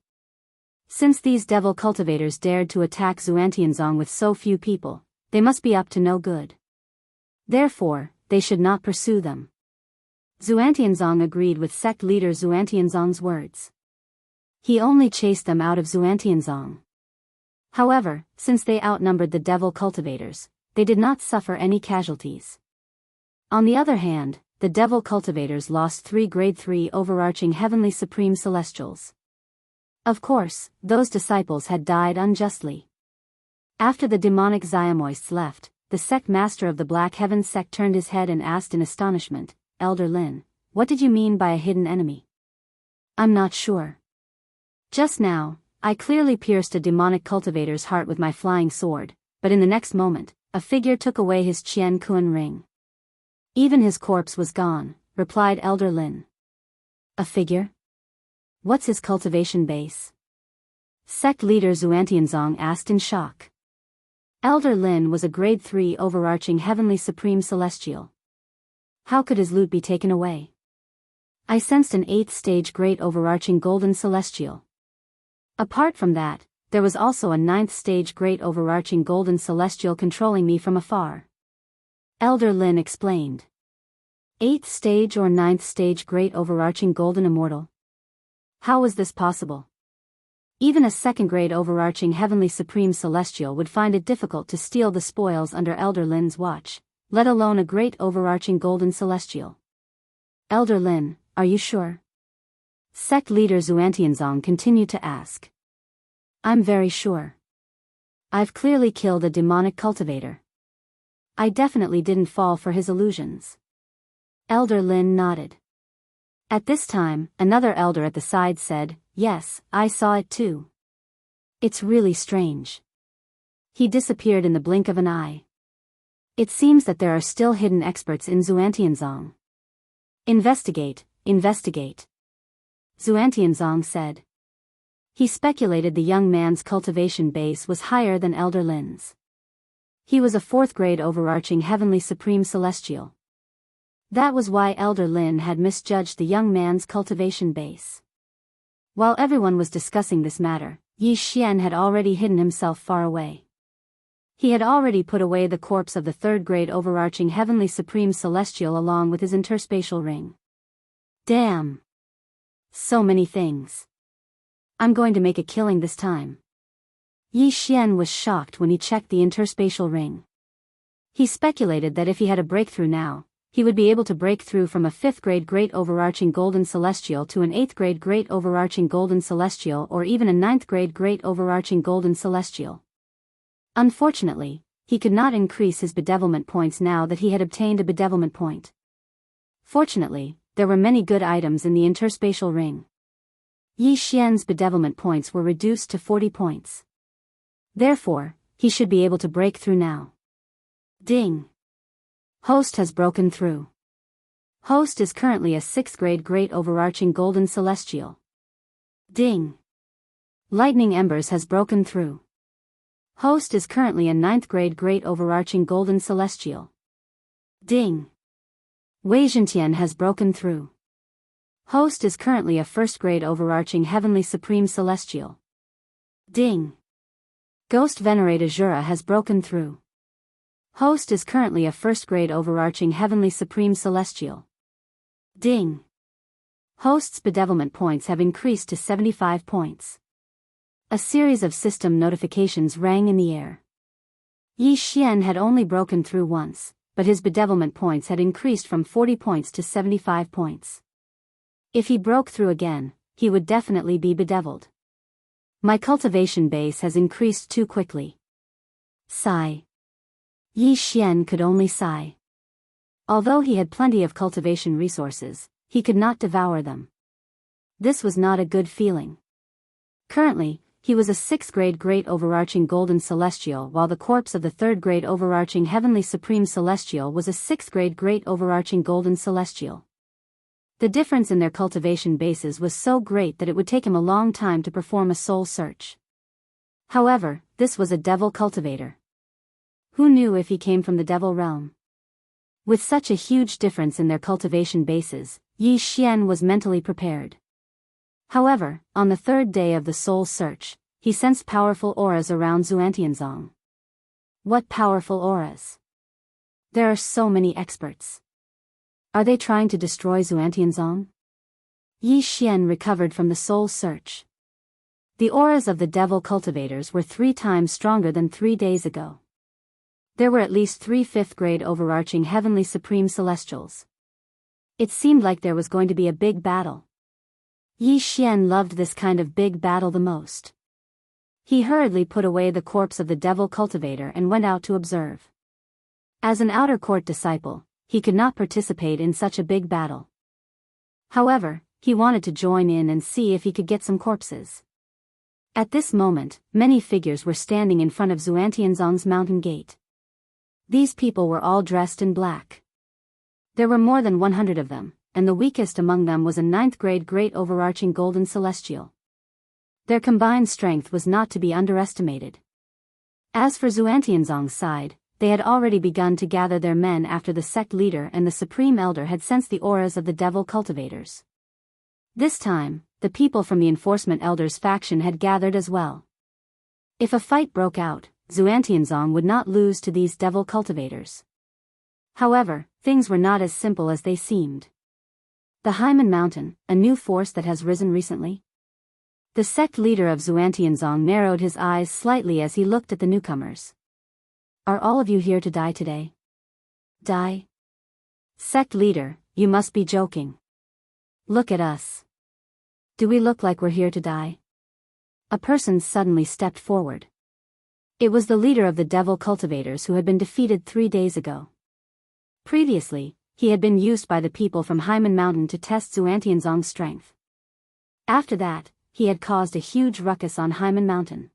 Since these devil cultivators dared to attack Xuantianzong with so few people, they must be up to no good. Therefore, they should not pursue them. Xuantianzong agreed with sect leader Xuantianzong's words. He only chased them out of Xuantianzong. However, since they outnumbered the devil cultivators, they did not suffer any casualties. On the other hand, the devil cultivators lost 3 grade 3 overarching heavenly supreme celestials. Of course, those disciples had died unjustly. After the demonic Xiamoists left, the sect master of the Black Heaven sect turned his head and asked in astonishment, Elder Lin, what did you mean by a hidden enemy? I'm not sure. Just now, I clearly pierced a demonic cultivator's heart with my flying sword, but in the next moment, a figure took away his Qian Kuan ring. Even his corpse was gone, replied Elder Lin. A figure? What's his cultivation base? Sect leader Xuantianzong asked in shock. Elder Lin was a grade 3 overarching heavenly supreme celestial. How could his loot be taken away? I sensed an 8th stage great overarching golden celestial. Apart from that, there was also a 9th stage great overarching golden celestial controlling me from afar. Elder Lin explained. 8th stage or 9th stage great overarching golden immortal? How was this possible? Even a 2nd grade overarching heavenly supreme celestial would find it difficult to steal the spoils under Elder Lin's watch, let alone a great overarching golden celestial. Elder Lin, are you sure? Sect leader Xuantianzong continued to ask. I'm very sure. I've clearly killed a demonic cultivator. I definitely didn't fall for his illusions. Elder Lin nodded. At this time, another elder at the side said, yes, I saw it too. It's really strange. He disappeared in the blink of an eye. It seems that there are still hidden experts in Xuantianzong. Investigate, investigate. Xuantianzong said. He speculated the young man's cultivation base was higher than Elder Lin's. He was a 4th grade overarching heavenly supreme celestial. That was why Elder Lin had misjudged the young man's cultivation base. While everyone was discussing this matter, Yi Xian had already hidden himself far away. He had already put away the corpse of the 3rd grade overarching heavenly supreme celestial along with his interspatial ring. Damn! So many things. I'm going to make a killing this time. Yi Xian was shocked when he checked the interspatial ring. He speculated that if he had a breakthrough now, he would be able to break through from a 5th grade Great Overarching Golden Celestial to an 8th grade Great Overarching Golden Celestial or even a 9th grade Great Overarching Golden Celestial. Unfortunately, he could not increase his bedevilment points now that he had obtained a bedevilment point. Fortunately, there were many good items in the interspatial ring. Yi Xian's bedevilment points were reduced to 40 points. Therefore, he should be able to break through now. Ding! Host has broken through. Host is currently a 6th grade Great Overarching Golden Celestial. Ding! Lightning Embers has broken through. Host is currently a 9th grade Great Overarching Golden Celestial. Ding! Wei Zhentian has broken through. Host is currently a 1st grade Overarching Heavenly Supreme Celestial. Ding! Ghost Venerate Azura has broken through. Host is currently a 1st grade Overarching Heavenly Supreme Celestial. Ding! Host's bedevilment points have increased to 75 points. A series of system notifications rang in the air. Yi Xian had only broken through once, but his bedevilment points had increased from 40 points to 75 points. If he broke through again, he would definitely be bedeviled. My cultivation base has increased too quickly. Sigh. Yi Xian could only sigh. Although he had plenty of cultivation resources, he could not devour them. This was not a good feeling. Currently, he was a 6th grade Great Overarching Golden Celestial while the corpse of the 3rd grade Overarching Heavenly Supreme Celestial was a 6th grade Great Overarching Golden Celestial. The difference in their cultivation bases was so great that it would take him a long time to perform a soul search. However, this was a devil cultivator. Who knew if he came from the devil realm? With such a huge difference in their cultivation bases, Yi Xian was mentally prepared. However, on the 3rd day of the soul search, he sensed powerful auras around Xuantianzong. What powerful auras! There are so many experts. Are they trying to destroy Xuantianzong? Yi Xian recovered from the soul search. The auras of the devil cultivators were 3 times stronger than 3 days ago. There were at least 3 5th grade Overarching Heavenly Supreme Celestials. It seemed like there was going to be a big battle. Yi Xian loved this kind of big battle the most. He hurriedly put away the corpse of the devil cultivator and went out to observe. As an outer court disciple, he could not participate in such a big battle. However, he wanted to join in and see if he could get some corpses. At this moment, many figures were standing in front of Xuantianzong's mountain gate. These people were all dressed in black. There were more than 100 of them, and the weakest among them was a 9th grade Great Overarching Golden Celestial. Their combined strength was not to be underestimated. As for Xuantianzong's side, they had already begun to gather their men after the sect leader and the Supreme Elder had sensed the auras of the devil cultivators. This time, the people from the Enforcement Elders faction had gathered as well. If a fight broke out, Xuantianzong would not lose to these devil cultivators. However, things were not as simple as they seemed. The Hyman Mountain, a new force that has risen recently? The sect leader of Xuantianzong narrowed his eyes slightly as he looked at the newcomers. Are all of you here to die today? Die? Sect leader, you must be joking. Look at us. Do we look like we're here to die? A person suddenly stepped forward. It was the leader of the devil cultivators who had been defeated 3 days ago. Previously, he had been used by the people from Hyman Mountain to test Xuantianzong's strength. After that, he had caused a huge ruckus on Hyman Mountain.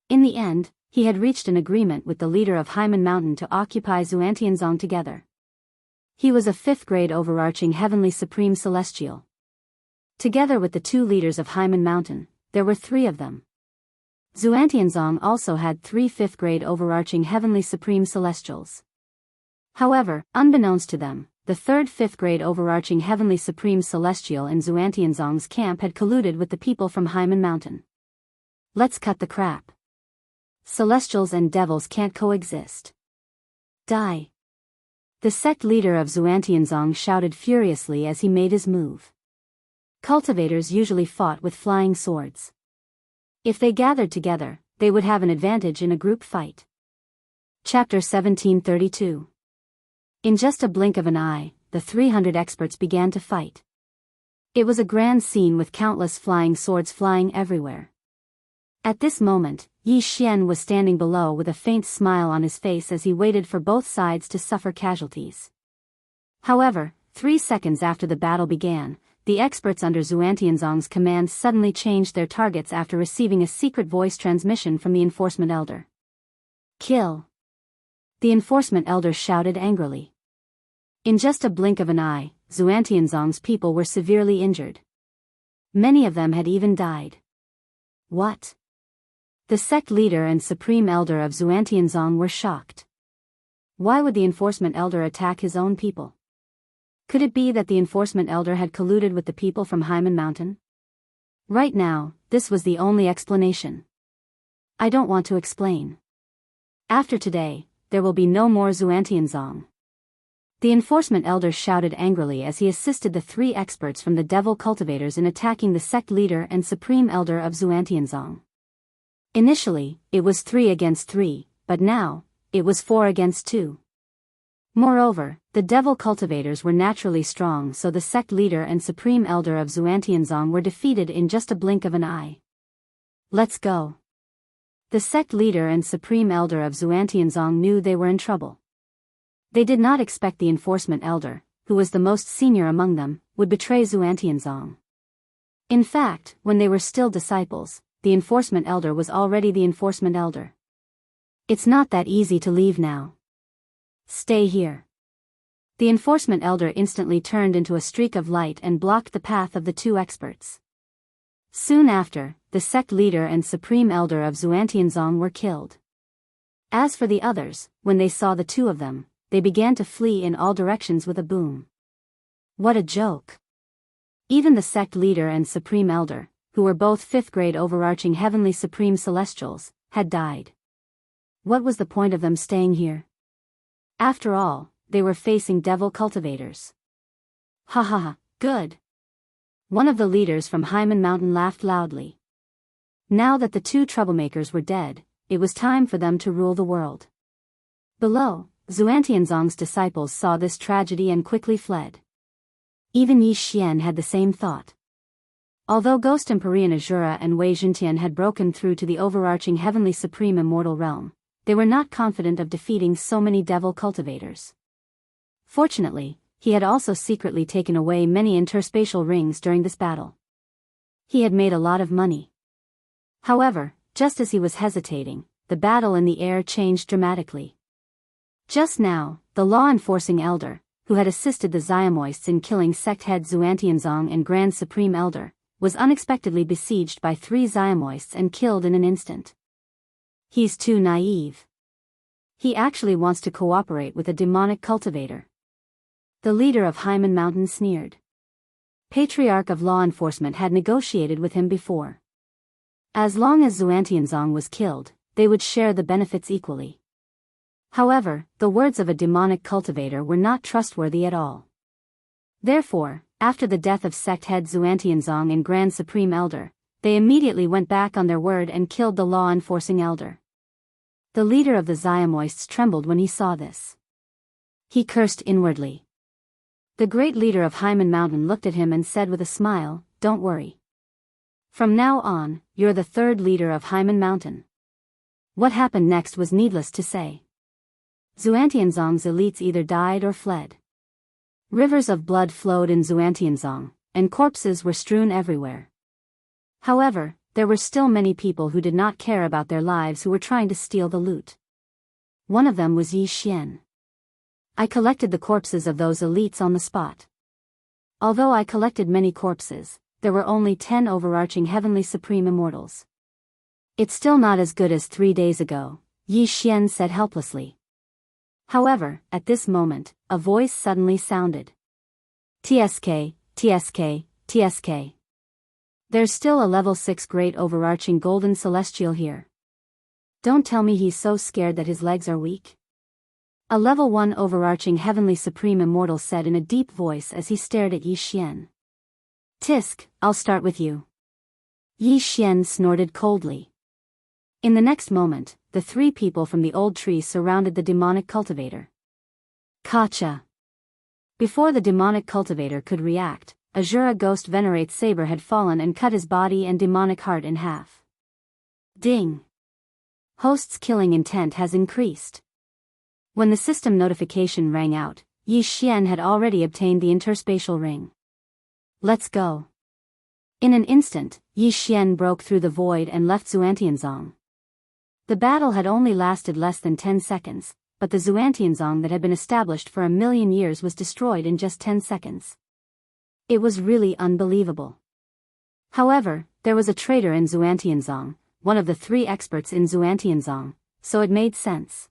In the end, he had reached an agreement with the leader of Hyman Mountain to occupy Xuantianzong together. He was a 5th grade Overarching Heavenly Supreme Celestial. Together with the 2 leaders of Hyman Mountain, there were 3 of them. Xuantianzong also had 3 5th grade Overarching Heavenly Supreme Celestials. However, unbeknownst to them, the 3rd 5th grade Overarching Heavenly Supreme Celestial in Xuantianzong's camp had colluded with the people from Hyman Mountain. Let's cut the crap. Celestials and devils can't coexist. Die. The sect leader of Xuantianzong shouted furiously as he made his move. Cultivators usually fought with flying swords. If they gathered together, they would have an advantage in a group fight. Chapter 1732. In just a blink of an eye, the 300 experts began to fight. It was a grand scene with countless flying swords flying everywhere. At this moment, Yi Xian was standing below with a faint smile on his face as he waited for both sides to suffer casualties. However, 3 seconds after the battle began, the experts under Zhuan Tianzong's command suddenly changed their targets after receiving a secret voice transmission from the enforcement elder. Kill! The enforcement elder shouted angrily. In just a blink of an eye, Zhuan Tianzong's people were severely injured. Many of them had even died. What? The sect leader and supreme elder of Zhuan Tianzong were shocked. Why would the enforcement elder attack his own people? Could it be that the enforcement elder had colluded with the people from Haimen Mountain? Right now, this was the only explanation. I don't want to explain. After today, there will be no more Zhuan Tianzong. The enforcement elder shouted angrily as he assisted the 3 experts from the devil cultivators in attacking the sect leader and supreme elder of Zhuan Tianzong. Initially, it was 3 against 3, but now, it was 4 against 2. Moreover, the devil cultivators were naturally strong, so the sect leader and supreme elder of Zhuan Tianzong were defeated in just a blink of an eye. Let's go. The sect leader and supreme elder of Zhuan Tianzong knew they were in trouble. They did not expect the enforcement elder, who was the most senior among them, would betray Zhuan Tianzong. In fact, when they were still disciples, the enforcement elder was already the enforcement elder. It's not that easy to leave now. Stay here. The enforcement elder instantly turned into a streak of light and blocked the path of the 2 experts. Soon after, the sect leader and supreme elder of Zhuan Tianzong were killed. As for the others, when they saw the 2 of them, they began to flee in all directions with a boom. What a joke! Even the sect leader and supreme elder, who were both 5th grade overarching heavenly supreme celestials, had died. What was the point of them staying here? After all, they were facing devil cultivators. Ha ha ha, good! One of the leaders from Haimen Mountain laughed loudly. Now that the 2 troublemakers were dead, it was time for them to rule the world. Below, Zhuan Tianzong's disciples saw this tragedy and quickly fled. Even Yi Xian had the same thought. Although Ghost Empyrean Azura and Wei Zhentian had broken through to the overarching heavenly supreme immortal realm, they were not confident of defeating so many devil cultivators. Fortunately, he had also secretly taken away many interspatial rings during this battle. He had made a lot of money. However, just as he was hesitating, the battle in the air changed dramatically. Just now, the law-enforcing elder, who had assisted the Xiamoists in killing sect head Zhuan Tianzong and Grand Supreme Elder, was unexpectedly besieged by 3 Xiamoists and killed in an instant. He's too naive. He actually wants to cooperate with a demonic cultivator. The leader of Haimen Mountain sneered. Patriarch of Law Enforcement had negotiated with him before. As long as Zhuan Tianzong was killed, they would share the benefits equally. However, the words of a demonic cultivator were not trustworthy at all. Therefore, after the death of sect head Zhuan Tianzong and Grand Supreme Elder, they immediately went back on their word and killed the law-enforcing elder. The leader of the Xiamoists trembled when he saw this. He cursed inwardly. The great leader of Haimen Mountain looked at him and said with a smile, "Don't worry. From now on, you're the 3rd leader of Haimen Mountain." What happened next was needless to say. Zhuan Tianzong's elites either died or fled. Rivers of blood flowed in Zhuan Tianzong, and corpses were strewn everywhere. However, there were still many people who did not care about their lives who were trying to steal the loot. One of them was Yi Xian. I collected the corpses of those elites on the spot. Although I collected many corpses, there were only 10 overarching heavenly supreme immortals. It's still not as good as 3 days ago, Yi Xian said helplessly. However, at this moment, a voice suddenly sounded. TSK, TSK, TSK. There's still a level 6 great overarching golden celestial here. Don't tell me he's so scared that his legs are weak. A level 1 overarching heavenly supreme immortal said in a deep voice as he stared at Yi Xian. Tisk, I'll start with you. Yi Xian snorted coldly. In the next moment, the three people from the old tree surrounded the demonic cultivator. Gotcha! Before the demonic cultivator could react, Azura Ghost Venerate's saber had fallen and cut his body and demonic heart in half. Ding! Host's killing intent has increased. When the system notification rang out, Yi Xian had already obtained the interspatial ring. Let's go. In an instant, Yi Xian broke through the void and left Xuantianzong. The battle had only lasted less than 10 seconds, but the Xuantianzong that had been established for 1,000,000 years was destroyed in just 10 seconds. It was really unbelievable. However, there was a traitor in Xuantianzong, one of the 3 experts in Xuantianzong, so it made sense.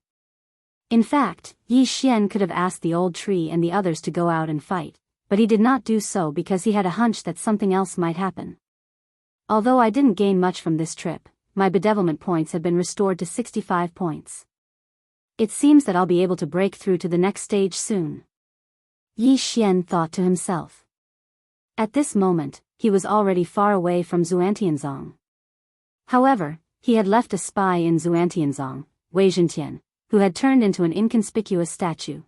In fact, Yi Xian could have asked the old tree and the others to go out and fight, but he did not do so because he had a hunch that something else might happen. Although I didn't gain much from this trip, my bedevilment points have been restored to 65 points. It seems that I'll be able to break through to the next stage soon. Yi Xian thought to himself. At this moment, he was already far away from Xuantianzong. However, he had left a spy in Xuantianzong, Wei Zhentian, who had turned into an inconspicuous statue.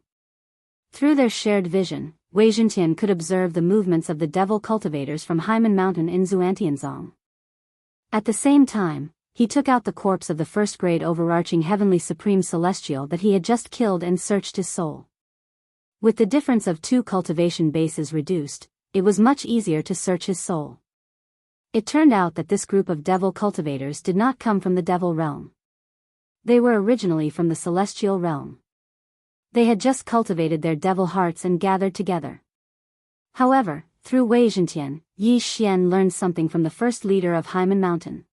Through their shared vision, Wei Zhentian could observe the movements of the devil cultivators from Haimen Mountain in Xuantianzong. At the same time, he took out the corpse of the first-grade overarching heavenly supreme celestial that he had just killed and searched his soul. With the difference of 2 cultivation bases reduced, it was much easier to search his soul. It turned out that this group of devil cultivators did not come from the devil realm. They were originally from the celestial realm. They had just cultivated their devil hearts and gathered together. However, through Wei Zhentian, Yi Xian learned something from the first leader of Haimen Mountain.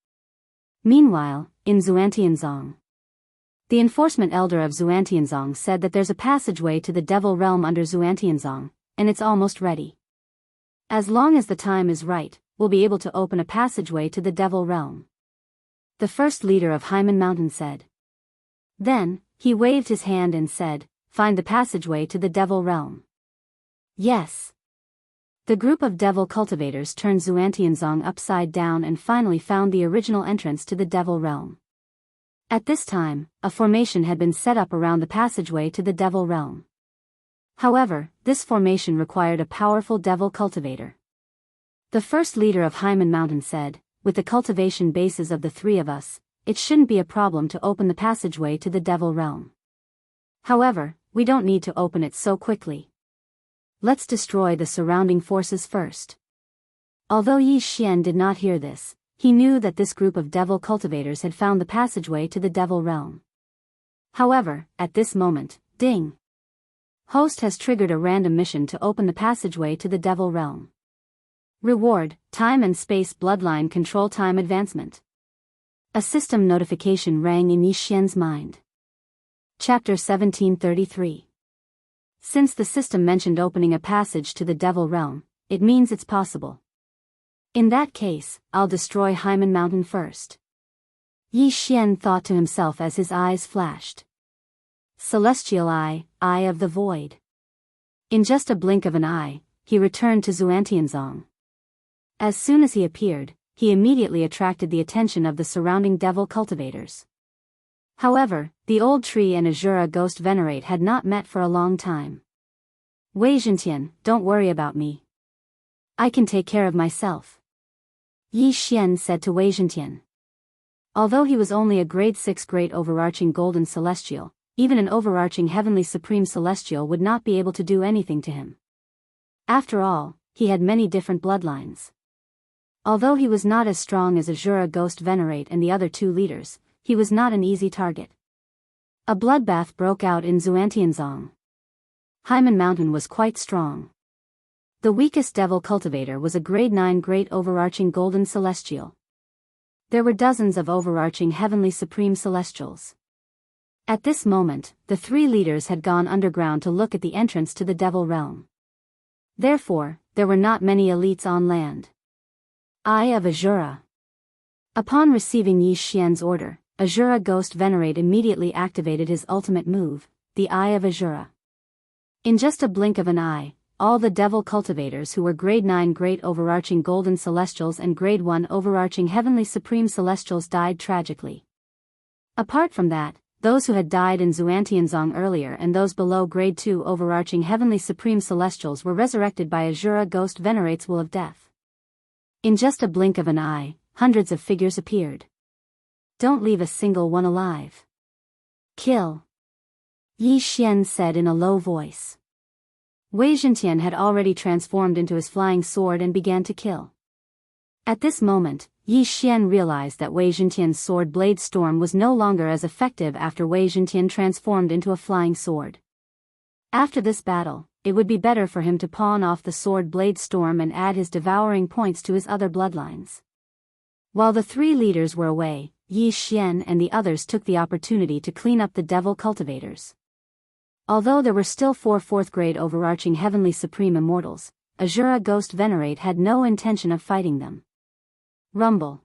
Meanwhile, in Xuantianzong, the enforcement elder of Xuantianzong said that there's a passageway to the devil realm under Xuantianzong, and it's almost ready. As long as the time is right, we'll be able to open a passageway to the devil realm. The first leader of Haimen Mountain said. Then, he waved his hand and said, "Find the passageway to the devil realm." Yes. The group of devil cultivators turned Xuantianzong upside down and finally found the original entrance to the devil realm. At this time, a formation had been set up around the passageway to the devil realm. However, this formation required a powerful devil cultivator. The first leader of Haimen Mountain said, "With the cultivation bases of the 3 of us, it shouldn't be a problem to open the passageway to the devil realm. However, we don't need to open it so quickly. Let's destroy the surrounding forces first." Although Yi Xian did not hear this, he knew that this group of devil cultivators had found the passageway to the devil realm. However, at this moment, ding! Host has triggered a random mission to open the passageway to the devil realm. Reward, Time and Space Bloodline Control Time Advancement. A system notification rang in Yi Xian's mind. Chapter 1733. Since the system mentioned opening a passage to the devil realm, it means it's possible. In that case, I'll destroy Haimen Mountain first. Yi Xian thought to himself as his eyes flashed. Celestial Eye, Eye of the Void. In just a blink of an eye, he returned to Xuantianzong. As soon as he appeared, he immediately attracted the attention of the surrounding devil cultivators. However, the old tree and Azura Ghost Venerate had not met for a long time. "Wei Zhentian, don't worry about me. I can take care of myself," Yi Xian said to Wei Zhentian. Although he was only a grade 6 great overarching golden celestial, even an overarching heavenly supreme celestial would not be able to do anything to him. After all, he had many different bloodlines. Although he was not as strong as Azura Ghost Venerate and the other 2 leaders, he was not an easy target. A bloodbath broke out in Xuantianzong. Haimen Mountain was quite strong. The weakest devil cultivator was a grade 9 great overarching golden celestial. There were dozens of overarching heavenly supreme celestials. At this moment, the 3 leaders had gone underground to look at the entrance to the devil realm. Therefore, there were not many elites on land. Eye of Azura. Upon receiving Yi Xian's order, Azura Ghost Venerate immediately activated his ultimate move, the Eye of Azura. In just a blink of an eye, all the devil cultivators who were grade 9 great overarching golden celestials and grade 1 overarching heavenly supreme celestials died tragically. Apart from that, those who had died in Xuantianzong earlier and those below grade 2 overarching heavenly supreme celestials were resurrected by Azura ghost venerates will of death. In just a blink of an eye, hundreds of figures appeared. Don't leave a single one alive. Kill. Yi Xian said in a low voice. Wei Zhentian had already transformed into his flying sword and began to kill. At this moment, Yi Xian realized that Wei Zhentian's sword blade storm was no longer as effective after Wei Zhentian transformed into a flying sword. After this battle, it would be better for him to pawn off the sword blade storm and add his devouring points to his other bloodlines. While the three leaders were away, Yi Xian and the others took the opportunity to clean up the devil cultivators. Although there were still 4 4th-grade overarching heavenly supreme immortals, Azura Ghost Venerate had no intention of fighting them. Rumble.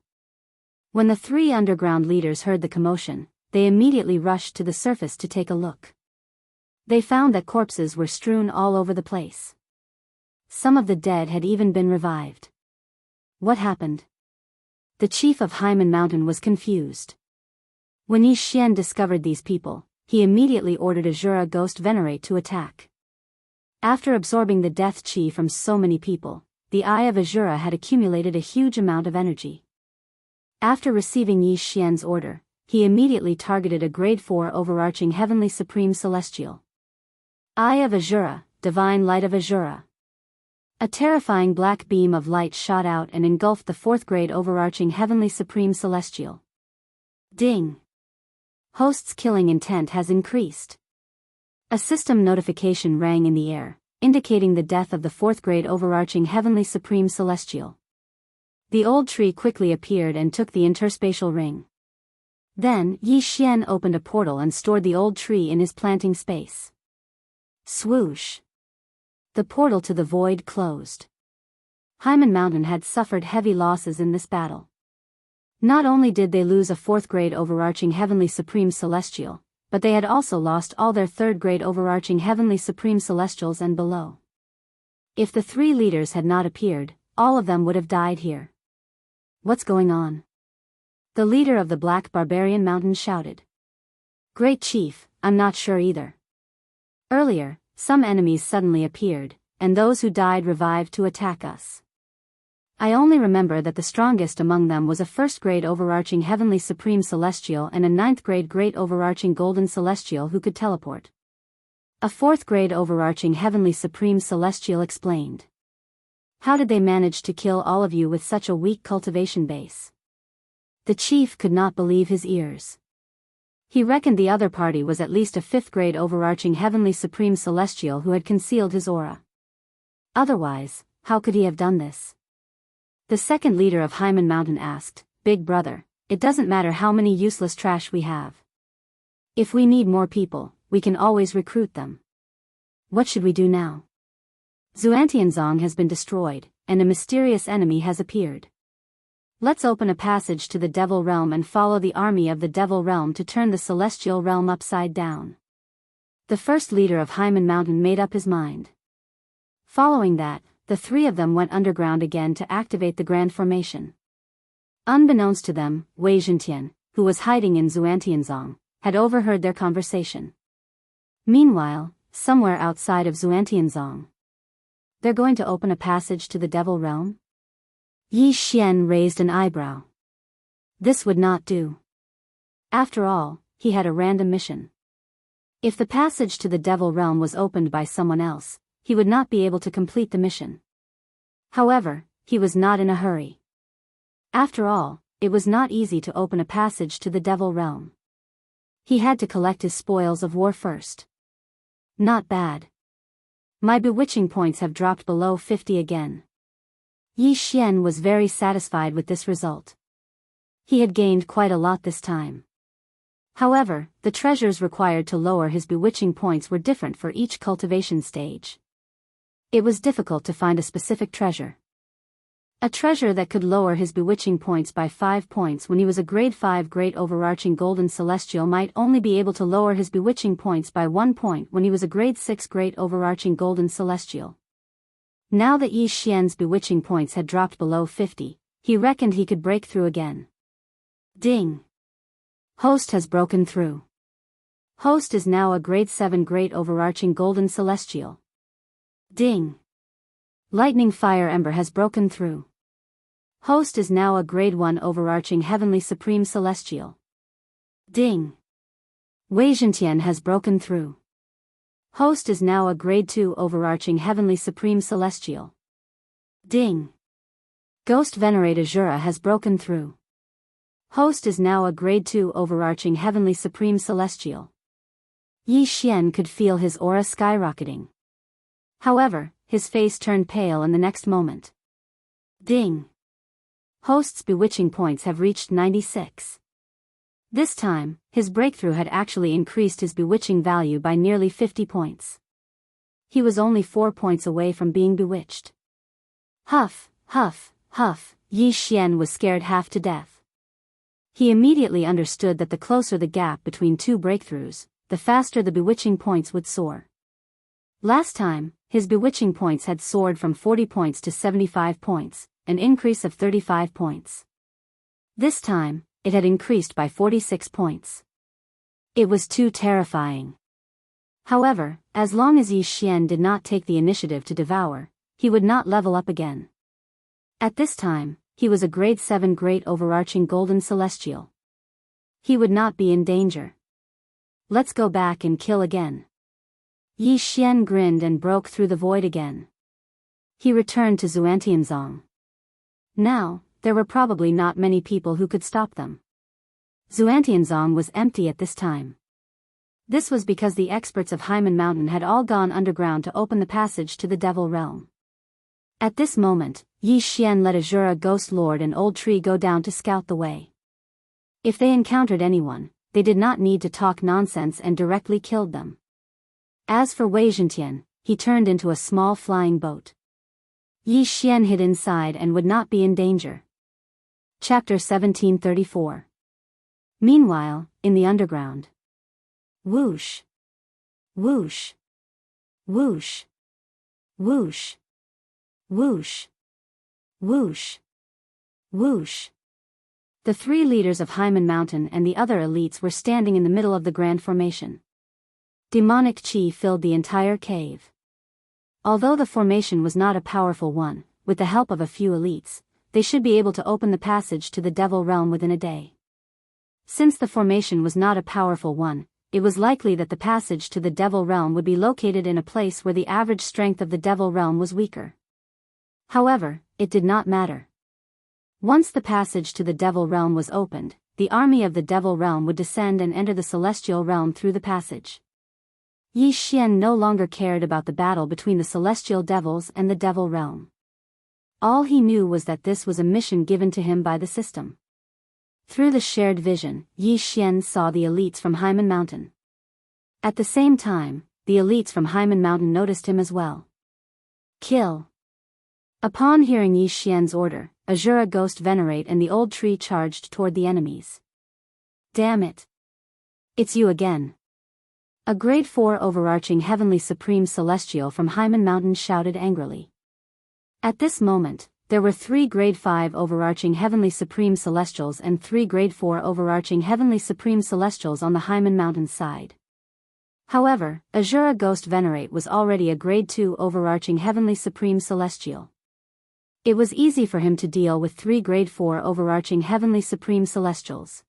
When the 3 underground leaders heard the commotion, they immediately rushed to the surface to take a look. They found that corpses were strewn all over the place. Some of the dead had even been revived. What happened? The chief of Haimen Mountain was confused. When Yi Xian discovered these people, he immediately ordered Azura Ghost Venerate to attack. After absorbing the death chi from so many people, the Eye of Azura had accumulated a huge amount of energy. After receiving Yi Xian's order, he immediately targeted a grade 4 overarching heavenly supreme celestial. Eye of Azura, divine light of Azura. A terrifying black beam of light shot out and engulfed the 4th-grade overarching heavenly supreme celestial. Ding! Host's killing intent has increased. A system notification rang in the air, indicating the death of the 4th-grade overarching heavenly supreme celestial. The old tree quickly appeared and took the interspatial ring. Then, Yi Xian opened a portal and stored the old tree in his planting space. Swoosh! The portal to the void closed. Haimen Mountain had suffered heavy losses in this battle. Not only did they lose a 4th-grade overarching heavenly supreme celestial, but they had also lost all their 3rd-grade overarching heavenly supreme celestials and below. If the 3 leaders had not appeared, all of them would have died here. What's going on? The leader of the Black Barbarian Mountain shouted. Great Chief, I'm not sure either. Earlier, some enemies suddenly appeared, and those who died revived to attack us. I only remember that the strongest among them was a 1st-grade overarching heavenly supreme celestial and a 9th-grade great overarching golden celestial who could teleport. A 4th-grade overarching heavenly supreme celestial explained. How did they manage to kill all of you with such a weak cultivation base? The chief could not believe his ears. He reckoned the other party was at least a 5th-grade overarching heavenly supreme celestial who had concealed his aura. Otherwise, how could he have done this? The second leader of Haimen Mountain asked, Big brother, it doesn't matter how many useless trash we have. If we need more people, we can always recruit them. What should we do now? Xuantianzong has been destroyed, and a mysterious enemy has appeared. Let's open a passage to the Devil Realm and follow the army of the Devil Realm to turn the Celestial Realm upside down. The first leader of Haimen Mountain made up his mind. Following that, the 3 of them went underground again to activate the Grand Formation. Unbeknownst to them, Wei Zhentian, who was hiding in Xuantianzong, had overheard their conversation. Meanwhile, somewhere outside of Xuantianzong, they're going to open a passage to the Devil Realm? Yi Xian raised an eyebrow. This would not do. After all, he had a random mission. If the passage to the Devil Realm was opened by someone else, he would not be able to complete the mission. However, he was not in a hurry. After all, it was not easy to open a passage to the Devil Realm. He had to collect his spoils of war first. Not bad. My bewitching points have dropped below 50 again. Yi Xian was very satisfied with this result. He had gained quite a lot this time. However, the treasures required to lower his bewitching points were different for each cultivation stage. It was difficult to find a specific treasure. A treasure that could lower his bewitching points by 5 points when he was a grade 5 great overarching golden celestial might only be able to lower his bewitching points by 1 point when he was a grade 6 great overarching golden celestial. Now that Yi Xian's bewitching points had dropped below 50, he reckoned he could break through again. Ding! Host has broken through. Host is now a grade 7 great overarching golden celestial. Ding. Lightning fire ember has broken through. Host is now a grade 1 overarching heavenly supreme celestial. Ding. Wei Zhentian has broken through. Host is now a grade 2 overarching heavenly supreme celestial. Ding. Ghost venerate Azura has broken through. Host is now a grade 2 overarching heavenly supreme celestial. Yi Xian could feel his aura skyrocketing. However, his face turned pale in the next moment. Ding. Host's bewitching points have reached 96. This time, his breakthrough had actually increased his bewitching value by nearly 50 points. He was only 4 points away from being bewitched. Huff, huff, huff, Yi Xian was scared half to death. He immediately understood that the closer the gap between two breakthroughs, the faster the bewitching points would soar. Last time, his bewitching points had soared from 40 points to 75 points, an increase of 35 points. This time, it had increased by 46 points. It was too terrifying. However, as long as Yi Xian did not take the initiative to devour, he would not level up again. At this time, he was a grade 7 great overarching golden celestial. He would not be in danger. Let's go back and kill again. Yi Xian grinned and broke through the void again. He returned to Xuantianzong. Now, there were probably not many people who could stop them. Xuantianzong was empty at this time. This was because the experts of Hyman Mountain had all gone underground to open the passage to the Devil Realm. At this moment, Yi Xian let Azura Ghost Lord and Old Tree go down to scout the way. If they encountered anyone, they did not need to talk nonsense and directly killed them. As for Wei Zhentian, he turned into a small flying boat. Yi Xian hid inside and would not be in danger. Chapter 1734. Meanwhile, in the underground. Whoosh. Whoosh. Whoosh. Whoosh. Whoosh. Whoosh. Whoosh. The three leaders of Hyman Mountain and the other elites were standing in the middle of the grand formation. Demonic chi filled the entire cave. Although the formation was not a powerful one, with the help of a few elites, they should be able to open the passage to the Devil Realm within a day. Since the formation was not a powerful one, it was likely that the passage to the Devil Realm would be located in a place where the average strength of the Devil Realm was weaker. However, it did not matter. Once the passage to the Devil Realm was opened, the army of the Devil Realm would descend and enter the Celestial Realm through the passage. Yi Xian no longer cared about the battle between the Celestial Devils and the Devil Realm. All he knew was that this was a mission given to him by the system. Through the shared vision, Yi Xian saw the elites from Hyman Mountain. At the same time, the elites from Hyman Mountain noticed him as well. Kill. Upon hearing Yi Xian's order, Azura Ghost Venerate and the Old Tree charged toward the enemies. Damn it. It's you again. A grade 4 overarching heavenly supreme celestial from Hyman Mountain shouted angrily. At this moment, there were 3 grade 5 overarching heavenly supreme celestials and 3 grade 4 overarching heavenly supreme celestials on the Hyman Mountain side. However, Azura Ghost Venerate was already a grade 2 overarching heavenly supreme celestial. It was easy for him to deal with 3 grade 4 overarching heavenly supreme celestials.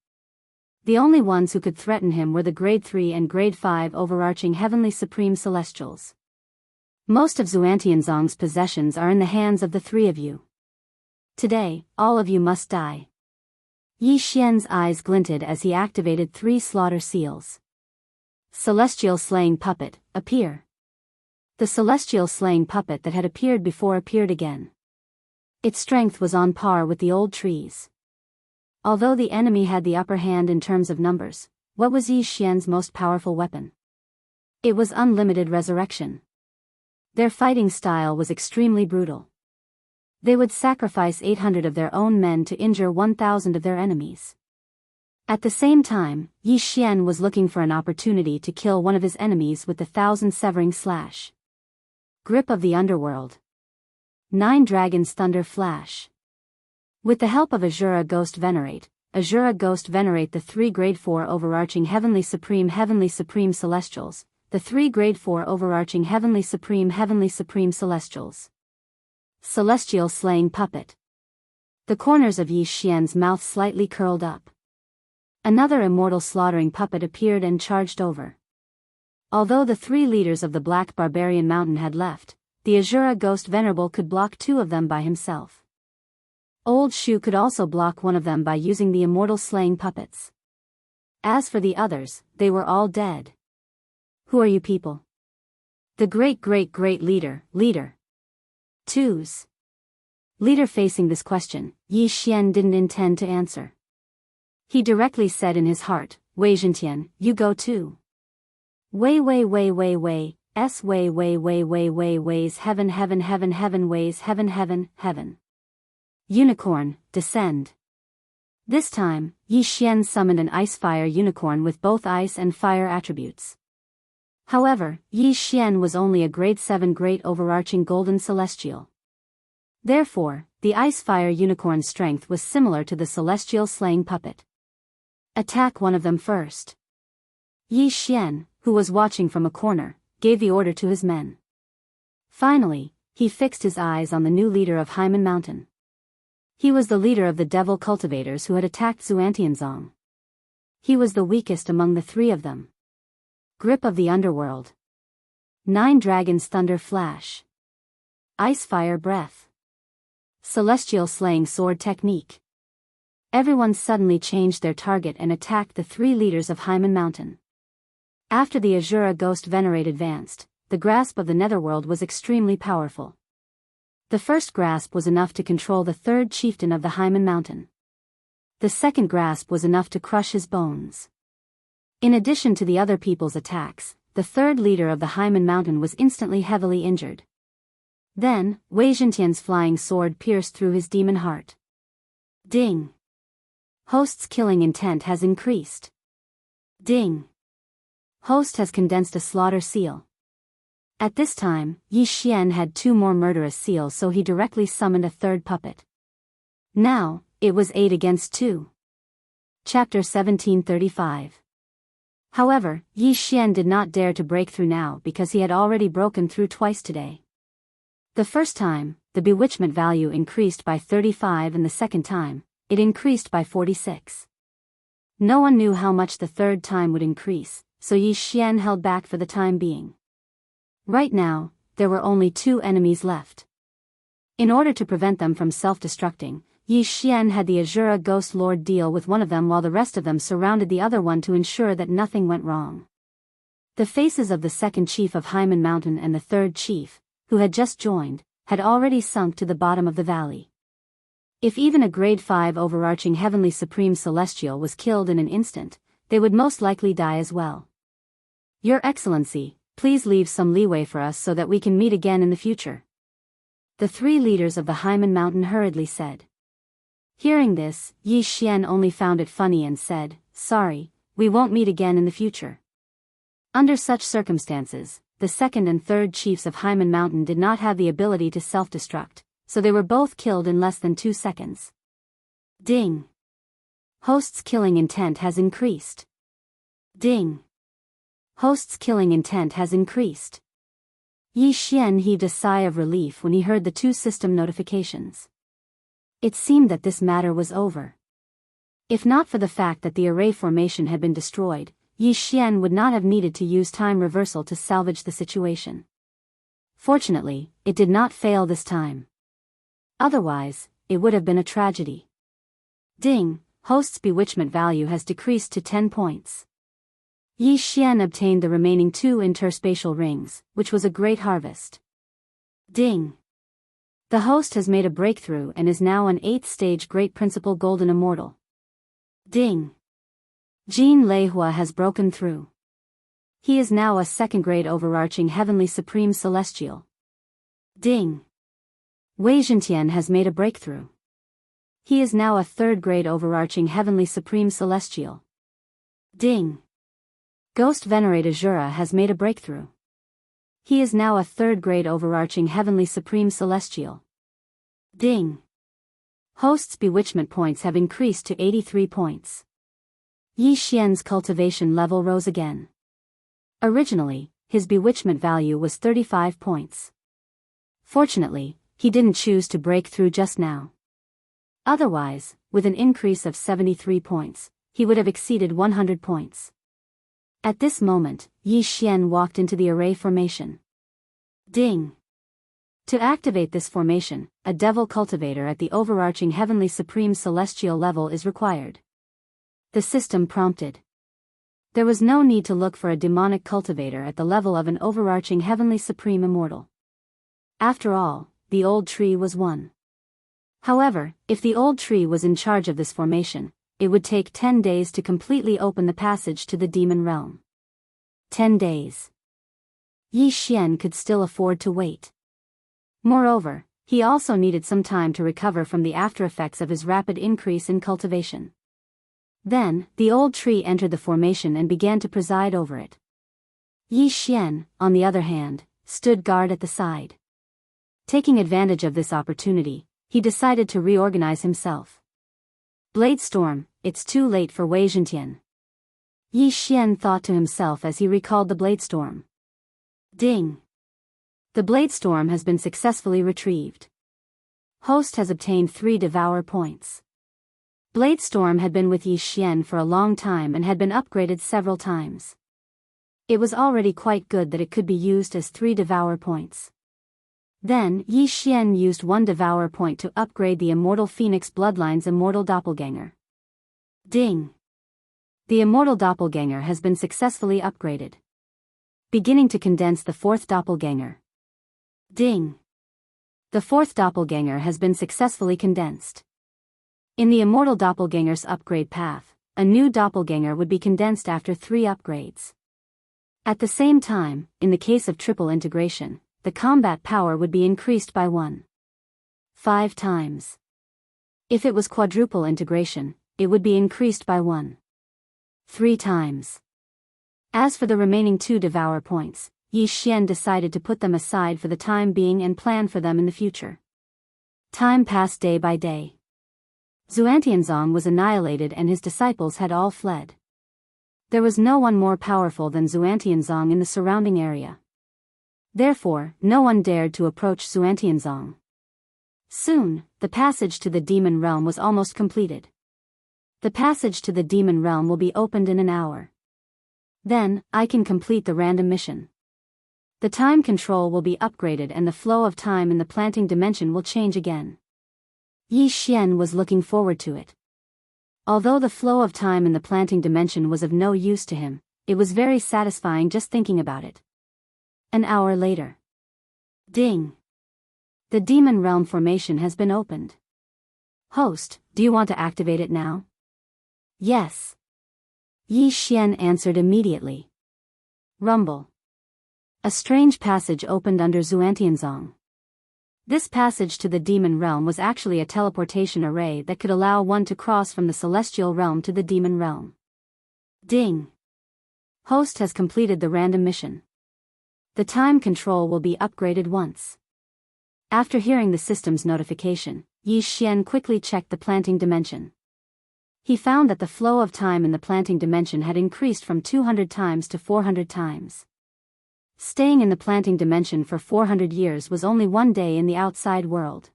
The only ones who could threaten him were the grade 3 and grade 5 overarching heavenly supreme celestials. Most of Xuantianzong's possessions are in the hands of the 3 of you. Today, all of you must die. Yi Xian's eyes glinted as he activated 3 slaughter seals. Celestial Slaying Puppet, appear. The celestial slaying puppet that had appeared before appeared again. Its strength was on par with the Old Tree's. Although the enemy had the upper hand in terms of numbers, what was Yi Xian's most powerful weapon? It was unlimited resurrection. Their fighting style was extremely brutal. They would sacrifice 800 of their own men to injure 1,000 of their enemies. At the same time, Yi Xian was looking for an opportunity to kill one of his enemies with the 1,000-severing slash. Grip of the Underworld. 9 Dragons Thunder Flash. With the help of Azura Ghost Venerate, Azura Ghost venerate the 3 grade 4 overarching heavenly supreme celestials, the 3 grade 4 overarching heavenly supreme celestials. Celestial slaying puppet. The corners of Yi Xian's mouth slightly curled up. Another immortal slaughtering puppet appeared and charged over. Although the 3 leaders of the Black Barbarian Mountain had left, the Azura Ghost Venerable could block 2 of them by himself. Old Shu could also block one of them by using the immortal slaying puppets. As for the others, they were all dead. Who are you people? The great leader. Twos. Leader facing this question, Yi Xian didn't intend to answer. He directly said in his heart, Wei Zhentian, you go too. Wei, s ways heaven ways heaven. Unicorn, descend. This time, Yi Xian summoned an ice-fire unicorn with both ice and fire attributes. However, Yi Xian was only a grade 7 great overarching golden celestial. Therefore, the ice-fire unicorn's strength was similar to the celestial slaying puppet. Attack one of them first. Yi Xian, who was watching from a corner, gave the order to his men. Finally, he fixed his eyes on the new leader of Haimen Mountain. He was the leader of the devil cultivators who had attacked Xuantianzong. He was the weakest among the 3 of them. Grip of the Underworld. 9 Dragons Thunder Flash. Ice Fire Breath. Celestial Slaying Sword Technique. Everyone suddenly changed their target and attacked the 3 leaders of Haimen Mountain. After the Azura Ghost Venerate advanced, the grasp of the Netherworld was extremely powerful. The first grasp was enough to control the 3rd chieftain of the Haimen Mountain. The second grasp was enough to crush his bones. In addition to the other people's attacks, the 3rd leader of the Haimen Mountain was instantly heavily injured. Then, Wei Zhentian's flying sword pierced through his demon heart. Ding! Host's killing intent has increased. Ding! Host has condensed a slaughter seal. At this time, Yi Xian had 2 more murderous seals, so he directly summoned a 3rd puppet. Now, it was 8 against 2. Chapter 1735. However, Yi Xian did not dare to break through now because he had already broken through twice today. The first time, the bewitchment value increased by 35, and the second time, it increased by 46. No one knew how much the 3rd time would increase, so Yi Xian held back for the time being. Right now, there were only 2 enemies left. In order to prevent them from self-destructing, Yi Xian had the Azura Ghost Lord deal with one of them while the rest of them surrounded the other one to ensure that nothing went wrong. The faces of the 2nd chief of Haimen Mountain and the 3rd chief, who had just joined, had already sunk to the bottom of the valley. If even a grade 5 overarching heavenly supreme celestial was killed in an instant, they would most likely die as well. Your Excellency, please leave some leeway for us so that we can meet again in the future. The 3 leaders of the Haimen Mountain hurriedly said. Hearing this, Yi Xian only found it funny and said, Sorry, we won't meet again in the future. Under such circumstances, the 2nd and 3rd chiefs of Haimen Mountain did not have the ability to self-destruct, so they were both killed in less than 2 seconds. Ding! Host's killing intent has increased. Ding! Host's killing intent has increased. Yi Xian heaved a sigh of relief when he heard the 2 system notifications. It seemed that this matter was over. If not for the fact that the array formation had been destroyed, Yi Xian would not have needed to use time reversal to salvage the situation. Fortunately, it did not fail this time. Otherwise, it would have been a tragedy. Ding! Host's bewitchment value has decreased to 10 points. Yi Xian obtained the remaining 2 interspatial rings, which was a great harvest. Ding! The host has made a breakthrough and is now an 8th stage Great Principal Golden Immortal. Ding! Jean Leihua has broken through. He is now a 2nd grade overarching heavenly supreme celestial. Ding! Wei Zhentian has made a breakthrough. He is now a 3rd grade overarching heavenly supreme celestial. Ding! Ghost Venerate Azura has made a breakthrough. He is now a 3rd grade overarching heavenly supreme celestial. Ding! Host's bewitchment points have increased to 83 points. Yi Xian's cultivation level rose again. Originally, his bewitchment value was 35 points. Fortunately, he didn't choose to break through just now. Otherwise, with an increase of 73 points, he would have exceeded 100 points. At this moment, Yi Xian walked into the array formation. Ding! To activate this formation, a devil cultivator at the overarching heavenly supreme celestial level is required. The system prompted. There was no need to look for a demonic cultivator at the level of an overarching heavenly supreme immortal. After all, the old tree was one. However, if the old tree was in charge of this formation, it would take 10 days to completely open the passage to the demon realm. 10 days. Yi Xian could still afford to wait. Moreover, he also needed some time to recover from the aftereffects of his rapid increase in cultivation. Then, the old tree entered the formation and began to preside over it. Yi Xian, on the other hand, stood guard at the side. Taking advantage of this opportunity, he decided to reorganize himself. Blade Storm, it's too late for Wei Zhentian. Yi Xian thought to himself as he recalled the Blade Storm. Ding! The Blade Storm has been successfully retrieved. Host has obtained 3 Devour points. Blade Storm had been with Yi Xian for a long time and had been upgraded several times. It was already quite good that it could be used as 3 Devour points. Then, Yi Xian used 1 Devour point to upgrade the Immortal Phoenix Bloodline's Immortal Doppelganger. Ding! The Immortal Doppelganger has been successfully upgraded. Beginning to condense the 4th Doppelganger. Ding! The 4th Doppelganger has been successfully condensed. In the Immortal Doppelganger's upgrade path, a new Doppelganger would be condensed after 3 upgrades. At the same time, in the case of triple integration, the combat power would be increased by 1.5 times. If it was quadruple integration, it would be increased by 1.3 times. As for the remaining 2 Devour points, Yi Xian decided to put them aside for the time being and plan for them in the future. Time passed day by day. Xuantianzong was annihilated and his disciples had all fled. There was no one more powerful than Xuantianzong in the surrounding area. Therefore, no one dared to approach Xuantianzong. Soon, the passage to the demon realm was almost completed. The passage to the demon realm will be opened in an hour. Then, I can complete the random mission. The time control will be upgraded and the flow of time in the planting dimension will change again. Yi Xian was looking forward to it. Although the flow of time in the planting dimension was of no use to him, it was very satisfying just thinking about it. An hour later. Ding! The demon realm formation has been opened. Host, do you want to activate it now? Yes. Yi Xian answered immediately. Rumble. A strange passage opened under Xuantianzong. This passage to the demon realm was actually a teleportation array that could allow one to cross from the celestial realm to the demon realm. Ding! Host has completed the random mission. The time control will be upgraded once. After hearing the system's notification, Yi Xian quickly checked the planting dimension. He found that the flow of time in the planting dimension had increased from 200 times to 400 times. Staying in the planting dimension for 400 years was only 1 day in the outside world.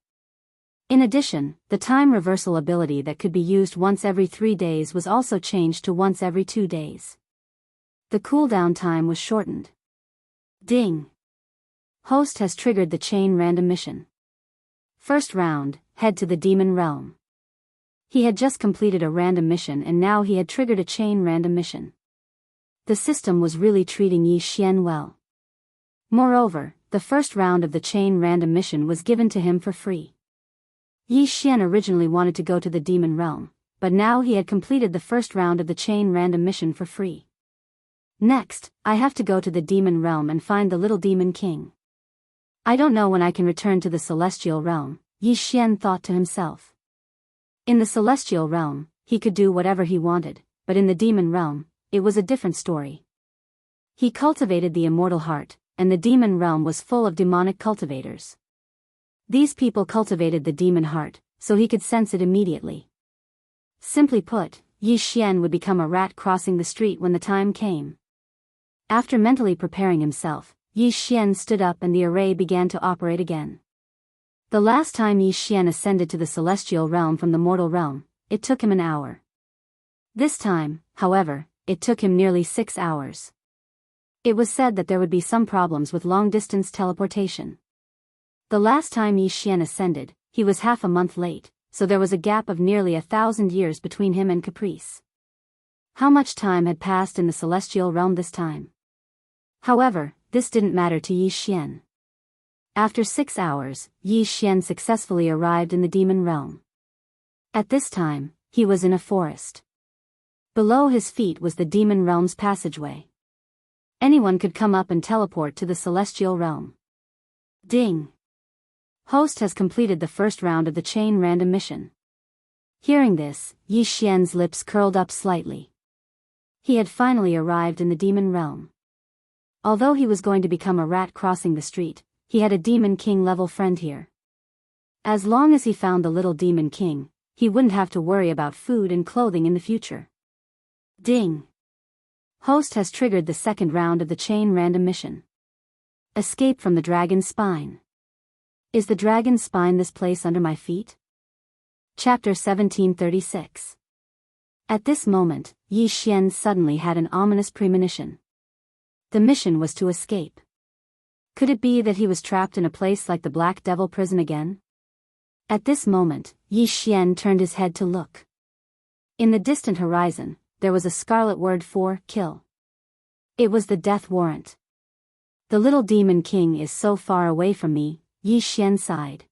In addition, the time reversal ability that could be used once every 3 days was also changed to once every 2 days. The cooldown time was shortened. Ding! Host has triggered the chain random mission. First round, head to the demon realm. He had just completed a random mission and now he had triggered a chain random mission. The system was really treating Yi Xian well. Moreover, the first round of the chain random mission was given to him for free. Yi Xian originally wanted to go to the demon realm, but now he had completed the first round of the chain random mission for free. Next, I have to go to the demon realm and find the little demon king. I don't know when I can return to the celestial realm, Yi Xian thought to himself. In the celestial realm, he could do whatever he wanted, but in the demon realm, it was a different story. He cultivated the immortal heart, and the demon realm was full of demonic cultivators. These people cultivated the demon heart, so he could sense it immediately. Simply put, Yi Xian would become a rat crossing the street when the time came. After mentally preparing himself, Yi Xian stood up and the array began to operate again. The last time Yi Xian ascended to the celestial realm from the mortal realm, it took him an hour. This time, however, it took him nearly 6 hours. It was said that there would be some problems with long-distance teleportation. The last time Yi Xian ascended, he was half a month late, so there was a gap of nearly 1,000 years between him and Caprice. How much time had passed in the celestial realm this time? However, this didn't matter to Yi Xian. After 6 hours, Yi Xian successfully arrived in the demon realm. At this time, he was in a forest. Below his feet was the demon realm's passageway. Anyone could come up and teleport to the celestial realm. Ding! Host has completed the first round of the chain random mission. Hearing this, Yi Xian's lips curled up slightly. He had finally arrived in the demon realm. Although he was going to become a rat crossing the street, he had a demon king level friend here. As long as he found the little demon king, he wouldn't have to worry about food and clothing in the future. Ding! Host has triggered the second round of the chain random mission. Escape from the dragon's spine. Is the dragon's spine this place under my feet? Chapter 1736. At this moment, Yi Xian suddenly had an ominous premonition. The mission was to escape. Could it be that he was trapped in a place like the Black Devil prison again? At this moment, Yi Xian turned his head to look. In the distant horizon, there was a scarlet word for kill. It was the death warrant. The little demon king is so far away from me, Yi Xian sighed.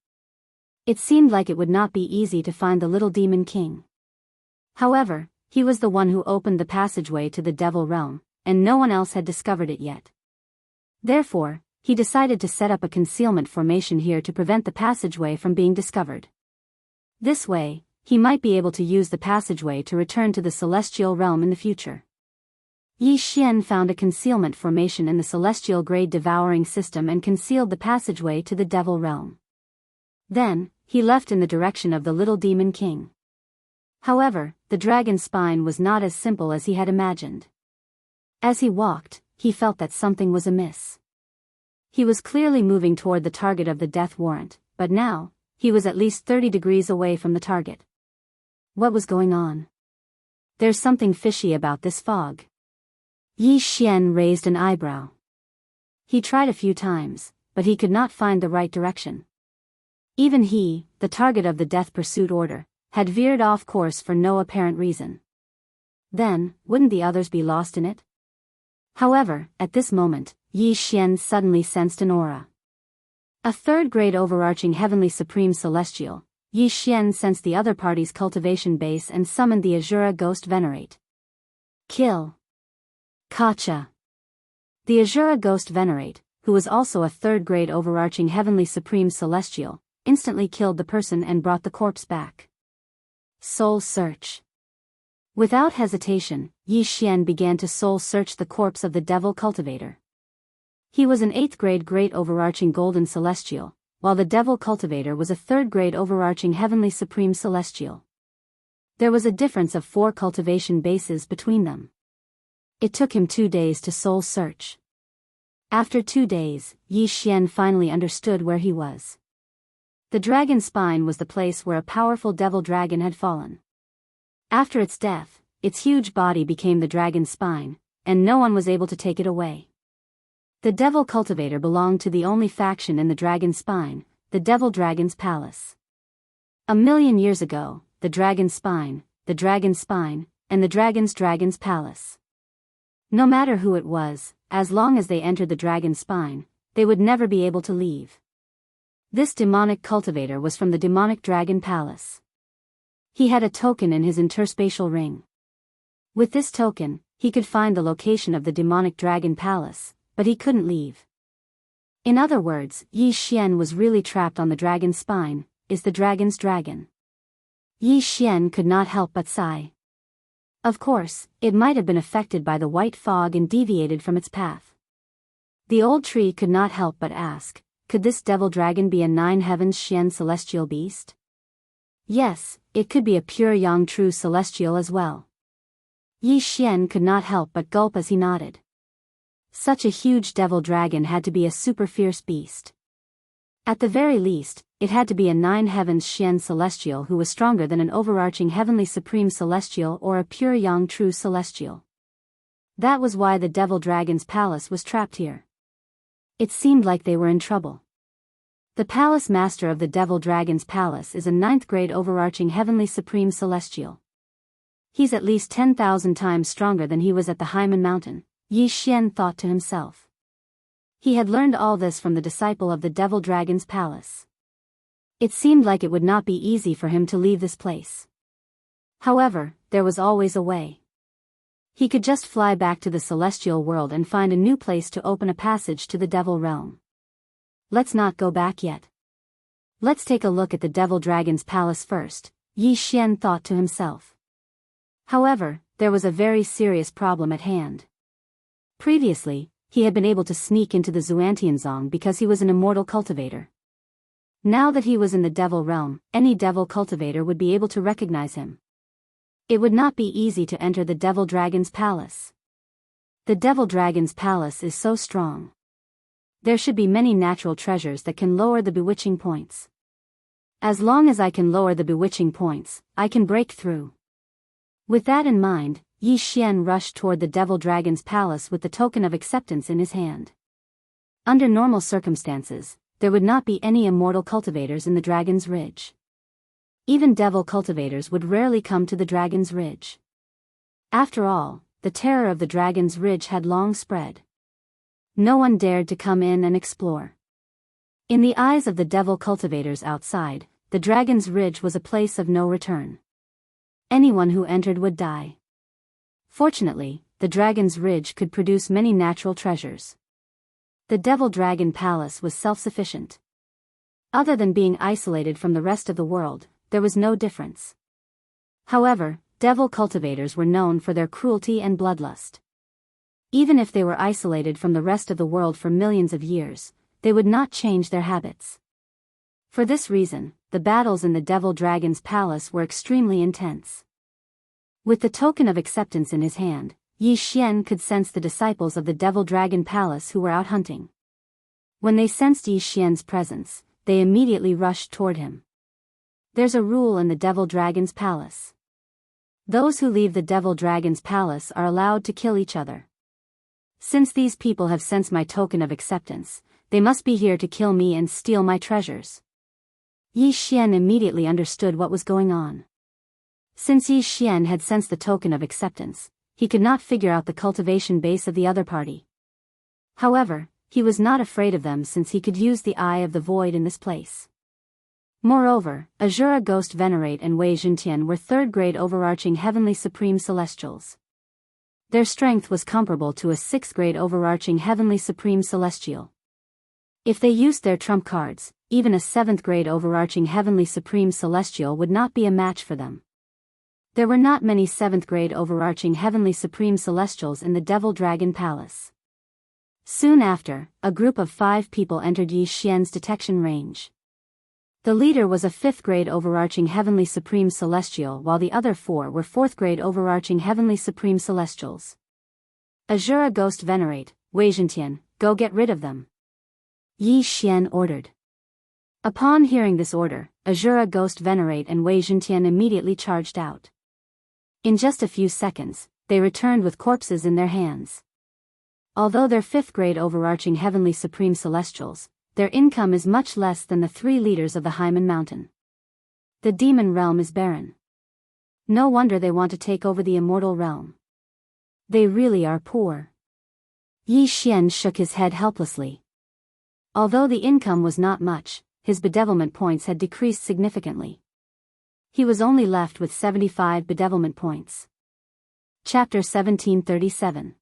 It seemed like it would not be easy to find the little demon king. However, he was the one who opened the passageway to the devil realm, and no one else had discovered it yet. Therefore, he decided to set up a concealment formation here to prevent the passageway from being discovered. This way, he might be able to use the passageway to return to the celestial realm in the future. Yi Xian found a concealment formation in the celestial grade devouring system and concealed the passageway to the devil realm. Then, he left in the direction of the little demon king. However, the dragon's spine was not as simple as he had imagined. As he walked, he felt that something was amiss. He was clearly moving toward the target of the death warrant, but now, he was at least 30 degrees away from the target. What was going on? There's something fishy about this fog. Yi Xian raised an eyebrow. He tried a few times, but he could not find the right direction. Even he, the target of the death pursuit order, had veered off course for no apparent reason. Then, wouldn't the others be lost in it? However, at this moment, Yi Xian suddenly sensed an aura. A third-grade overarching heavenly supreme celestial, Yi Xian sensed the other party's cultivation base and summoned the Azura Ghost Venerate. Kill. Kacha. The Azura Ghost Venerate, who was also a third-grade overarching heavenly supreme celestial, instantly killed the person and brought the corpse back. Soul search. Without hesitation, Yi Xian began to soul search the corpse of the devil cultivator. He was an 8th-grade great overarching golden celestial, while the devil cultivator was a 3rd-grade overarching heavenly supreme celestial. There was a difference of 4 cultivation bases between them. It took him 2 days to soul search. After 2 days, Yi Xian finally understood where he was. The dragon's spine was the place where a powerful devil dragon had fallen. After its death, its huge body became the dragon's spine, and no one was able to take it away. The devil cultivator belonged to the only faction in the dragon's spine, the devil dragon's palace. 1,000,000 years ago, the dragon's spine, and the dragon's palace. No matter who it was, as long as they entered the dragon's spine, they would never be able to leave. This demonic cultivator was from the demonic dragon palace. He had a token in his interspatial ring. With this token, he could find the location of the demonic dragon palace, but he couldn't leave. In other words, Yi Xian was really trapped on the dragon's spine, is the dragon's dragon. Yi Xian could not help but sigh. Of course, it might have been affected by the white fog and deviated from its path. The old tree could not help but ask, could this devil dragon be a 9 heavens Xian celestial beast? Yes, it could be a pure yang true celestial as well. Yi Xian could not help but gulp as he nodded. Such a huge devil dragon had to be a super fierce beast. At the very least, it had to be a nine heavens Xian celestial who was stronger than an overarching heavenly supreme celestial or a pure yang true celestial. That was why the devil dragon's palace was trapped here. It seemed like they were in trouble. The palace master of the devil dragon's palace is a ninth grade overarching heavenly supreme celestial. He's at least 10,000 times stronger than he was at the Hyman Mountain, Yi Xian thought to himself. He had learned all this from the disciple of the devil dragon's palace. It seemed like it would not be easy for him to leave this place. However, there was always a way. He could just fly back to the celestial world and find a new place to open a passage to the devil realm. Let's not go back yet. Let's take a look at the devil dragon's palace first, Yi Xian thought to himself. However, there was a very serious problem at hand. Previously, he had been able to sneak into the Xuantianzong because he was an immortal cultivator. Now that he was in the devil realm, any devil cultivator would be able to recognize him. It would not be easy to enter the devil dragon's palace. The devil dragon's palace is so strong. There should be many natural treasures that can lower the bewitching points. As long as I can lower the bewitching points, I can break through. With that in mind, Yi Xian rushed toward the devil dragon's palace with the token of acceptance in his hand. Under normal circumstances, there would not be any immortal cultivators in the Dragon's Ridge. Even devil cultivators would rarely come to the Dragon's Ridge. After all, the terror of the Dragon's Ridge had long spread. No one dared to come in and explore. In the eyes of the devil cultivators outside, the Dragon's Ridge was a place of no return. Anyone who entered would die. Fortunately, the Dragon's Ridge could produce many natural treasures. The Devil Dragon Palace was self-sufficient. Other than being isolated from the rest of the world, there was no difference. However, devil cultivators were known for their cruelty and bloodlust. Even if they were isolated from the rest of the world for millions of years, they would not change their habits. For this reason, the battles in the Devil Dragon's Palace were extremely intense. With the token of acceptance in his hand, Yi Xian could sense the disciples of the Devil Dragon Palace who were out hunting. When they sensed Yi Xian's presence, they immediately rushed toward him. There's a rule in the Devil Dragon's Palace. Those who leave the Devil Dragon's Palace are allowed to kill each other. Since these people have sensed my token of acceptance, they must be here to kill me and steal my treasures. Yi Xian immediately understood what was going on. Since Yi Xian had sensed the token of acceptance, he could not figure out the cultivation base of the other party. However, he was not afraid of them since he could use the Eye of the Void in this place. Moreover, Azura Ghost Venerate and Wei Zhentian were third-grade overarching heavenly supreme celestials. Their strength was comparable to a sixth-grade overarching heavenly supreme celestial. If they used their trump cards, even a seventh-grade overarching heavenly supreme celestial would not be a match for them. There were not many seventh-grade overarching heavenly supreme celestials in the Devil Dragon Palace. Soon after, a group of 5 people entered Yi Xian's detection range. The leader was a 5th-grade overarching heavenly supreme celestial while the other 4 were 4th-grade overarching heavenly supreme celestials. Azura Ghost Venerate, Wei Zhentian, go get rid of them, Yi Xian ordered. Upon hearing this order, Azura Ghost Venerate and Wei Zhentian immediately charged out. In just a few seconds, they returned with corpses in their hands. Although they're 5th-grade overarching heavenly supreme celestials, their income is much less than the 3 leaders of the Hyman Mountain. The demon realm is barren. No wonder they want to take over the immortal realm. They really are poor. Yi Xian shook his head helplessly. Although the income was not much, his bedevilment points had decreased significantly. He was only left with 75 bedevilment points. Chapter 1737.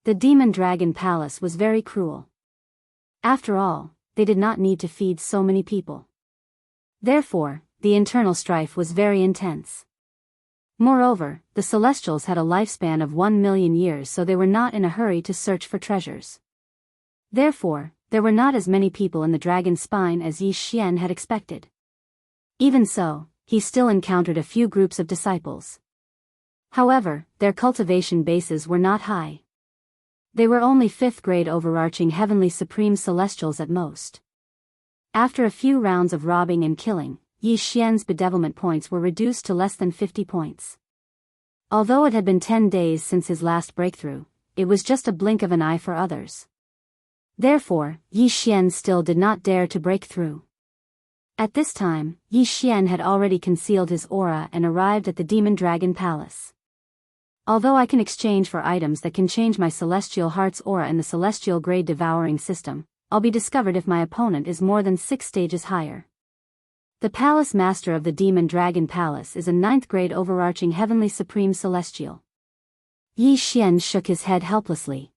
The Demon Dragon Palace was very cruel. After all, they did not need to feed so many people. Therefore, the internal strife was very intense. Moreover, the Celestials had a lifespan of 1 million years, so they were not in a hurry to search for treasures. Therefore, there were not as many people in the dragon's spine as Yi Xian had expected. Even so, he still encountered a few groups of disciples. However, their cultivation bases were not high. They were only 5th grade overarching heavenly supreme celestials at most. After a few rounds of robbing and killing, Yi Xian's bedevilment points were reduced to less than 50 points. Although it had been 10 days since his last breakthrough, it was just a blink of an eye for others. Therefore, Yi Xian still did not dare to break through. At this time, Yi Xian had already concealed his aura and arrived at the Demon Dragon Palace. Although I can exchange for items that can change my celestial heart's aura in the celestial grade devouring system, I'll be discovered if my opponent is more than 6 stages higher. The Palace Master of the Demon Dragon Palace is a 9th grade overarching heavenly supreme celestial. Yi Xian shook his head helplessly.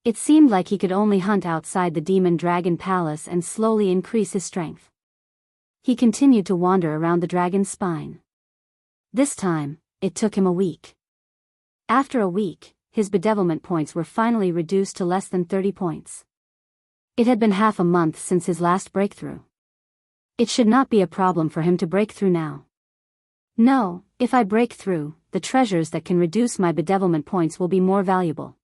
It seemed like he could only hunt outside the Demon Dragon Palace and slowly increase his strength. He continued to wander around the dragon's spine. This time, it took him a week. After a week, his bedevilment points were finally reduced to less than 30 points. It had been half a month since his last breakthrough. It should not be a problem for him to break through now. No, if I break through, the treasures that can reduce my bedevilment points will be more valuable.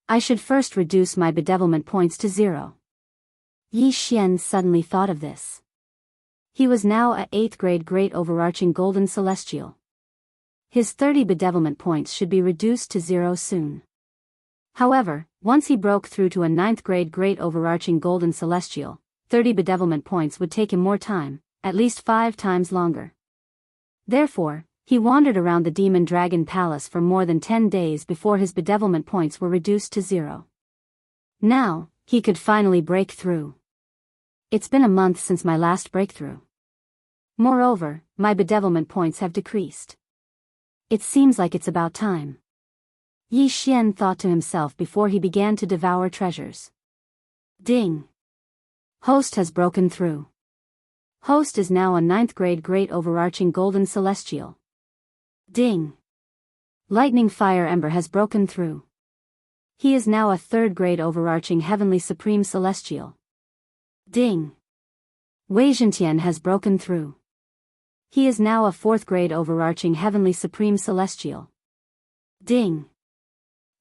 I should first reduce my bedevilment points to 0. Yi Xian suddenly thought of this. He was now a 8th grade great overarching golden celestial. His 30 bedevilment points should be reduced to 0 soon. However, once he broke through to a 9th grade great overarching golden celestial, 30 bedevilment points would take him more time, at least 5 times longer. Therefore, he wandered around the Demon Dragon Palace for more than 10 days before his bedevilment points were reduced to 0. Now, he could finally break through. It's been a month since my last breakthrough. Moreover, my bedevilment points have decreased. It seems like it's about time. Yi Xian thought to himself before he began to devour treasures. Ding! Host has broken through. Host is now a 9th grade great overarching golden celestial. Ding! Lightning Fire Ember has broken through. He is now a 3rd grade overarching heavenly supreme celestial. Ding! Wei Zhentian has broken through. He is now a 4th grade overarching heavenly supreme celestial. Ding!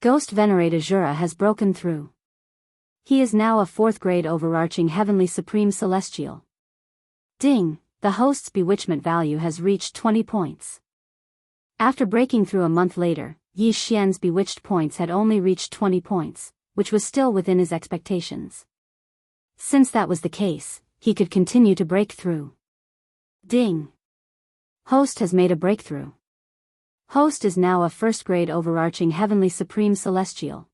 Ghost Venerate Azura has broken through. He is now a 4th grade overarching heavenly supreme celestial. Ding! The host's bewitchment value has reached 20 points. After breaking through a month later, Yi Xian's bewitched points had only reached 20 points, which was still within his expectations. Since that was the case, he could continue to break through. Ding! Host has made a breakthrough. Host is now a 1st grade overarching heavenly supreme celestial.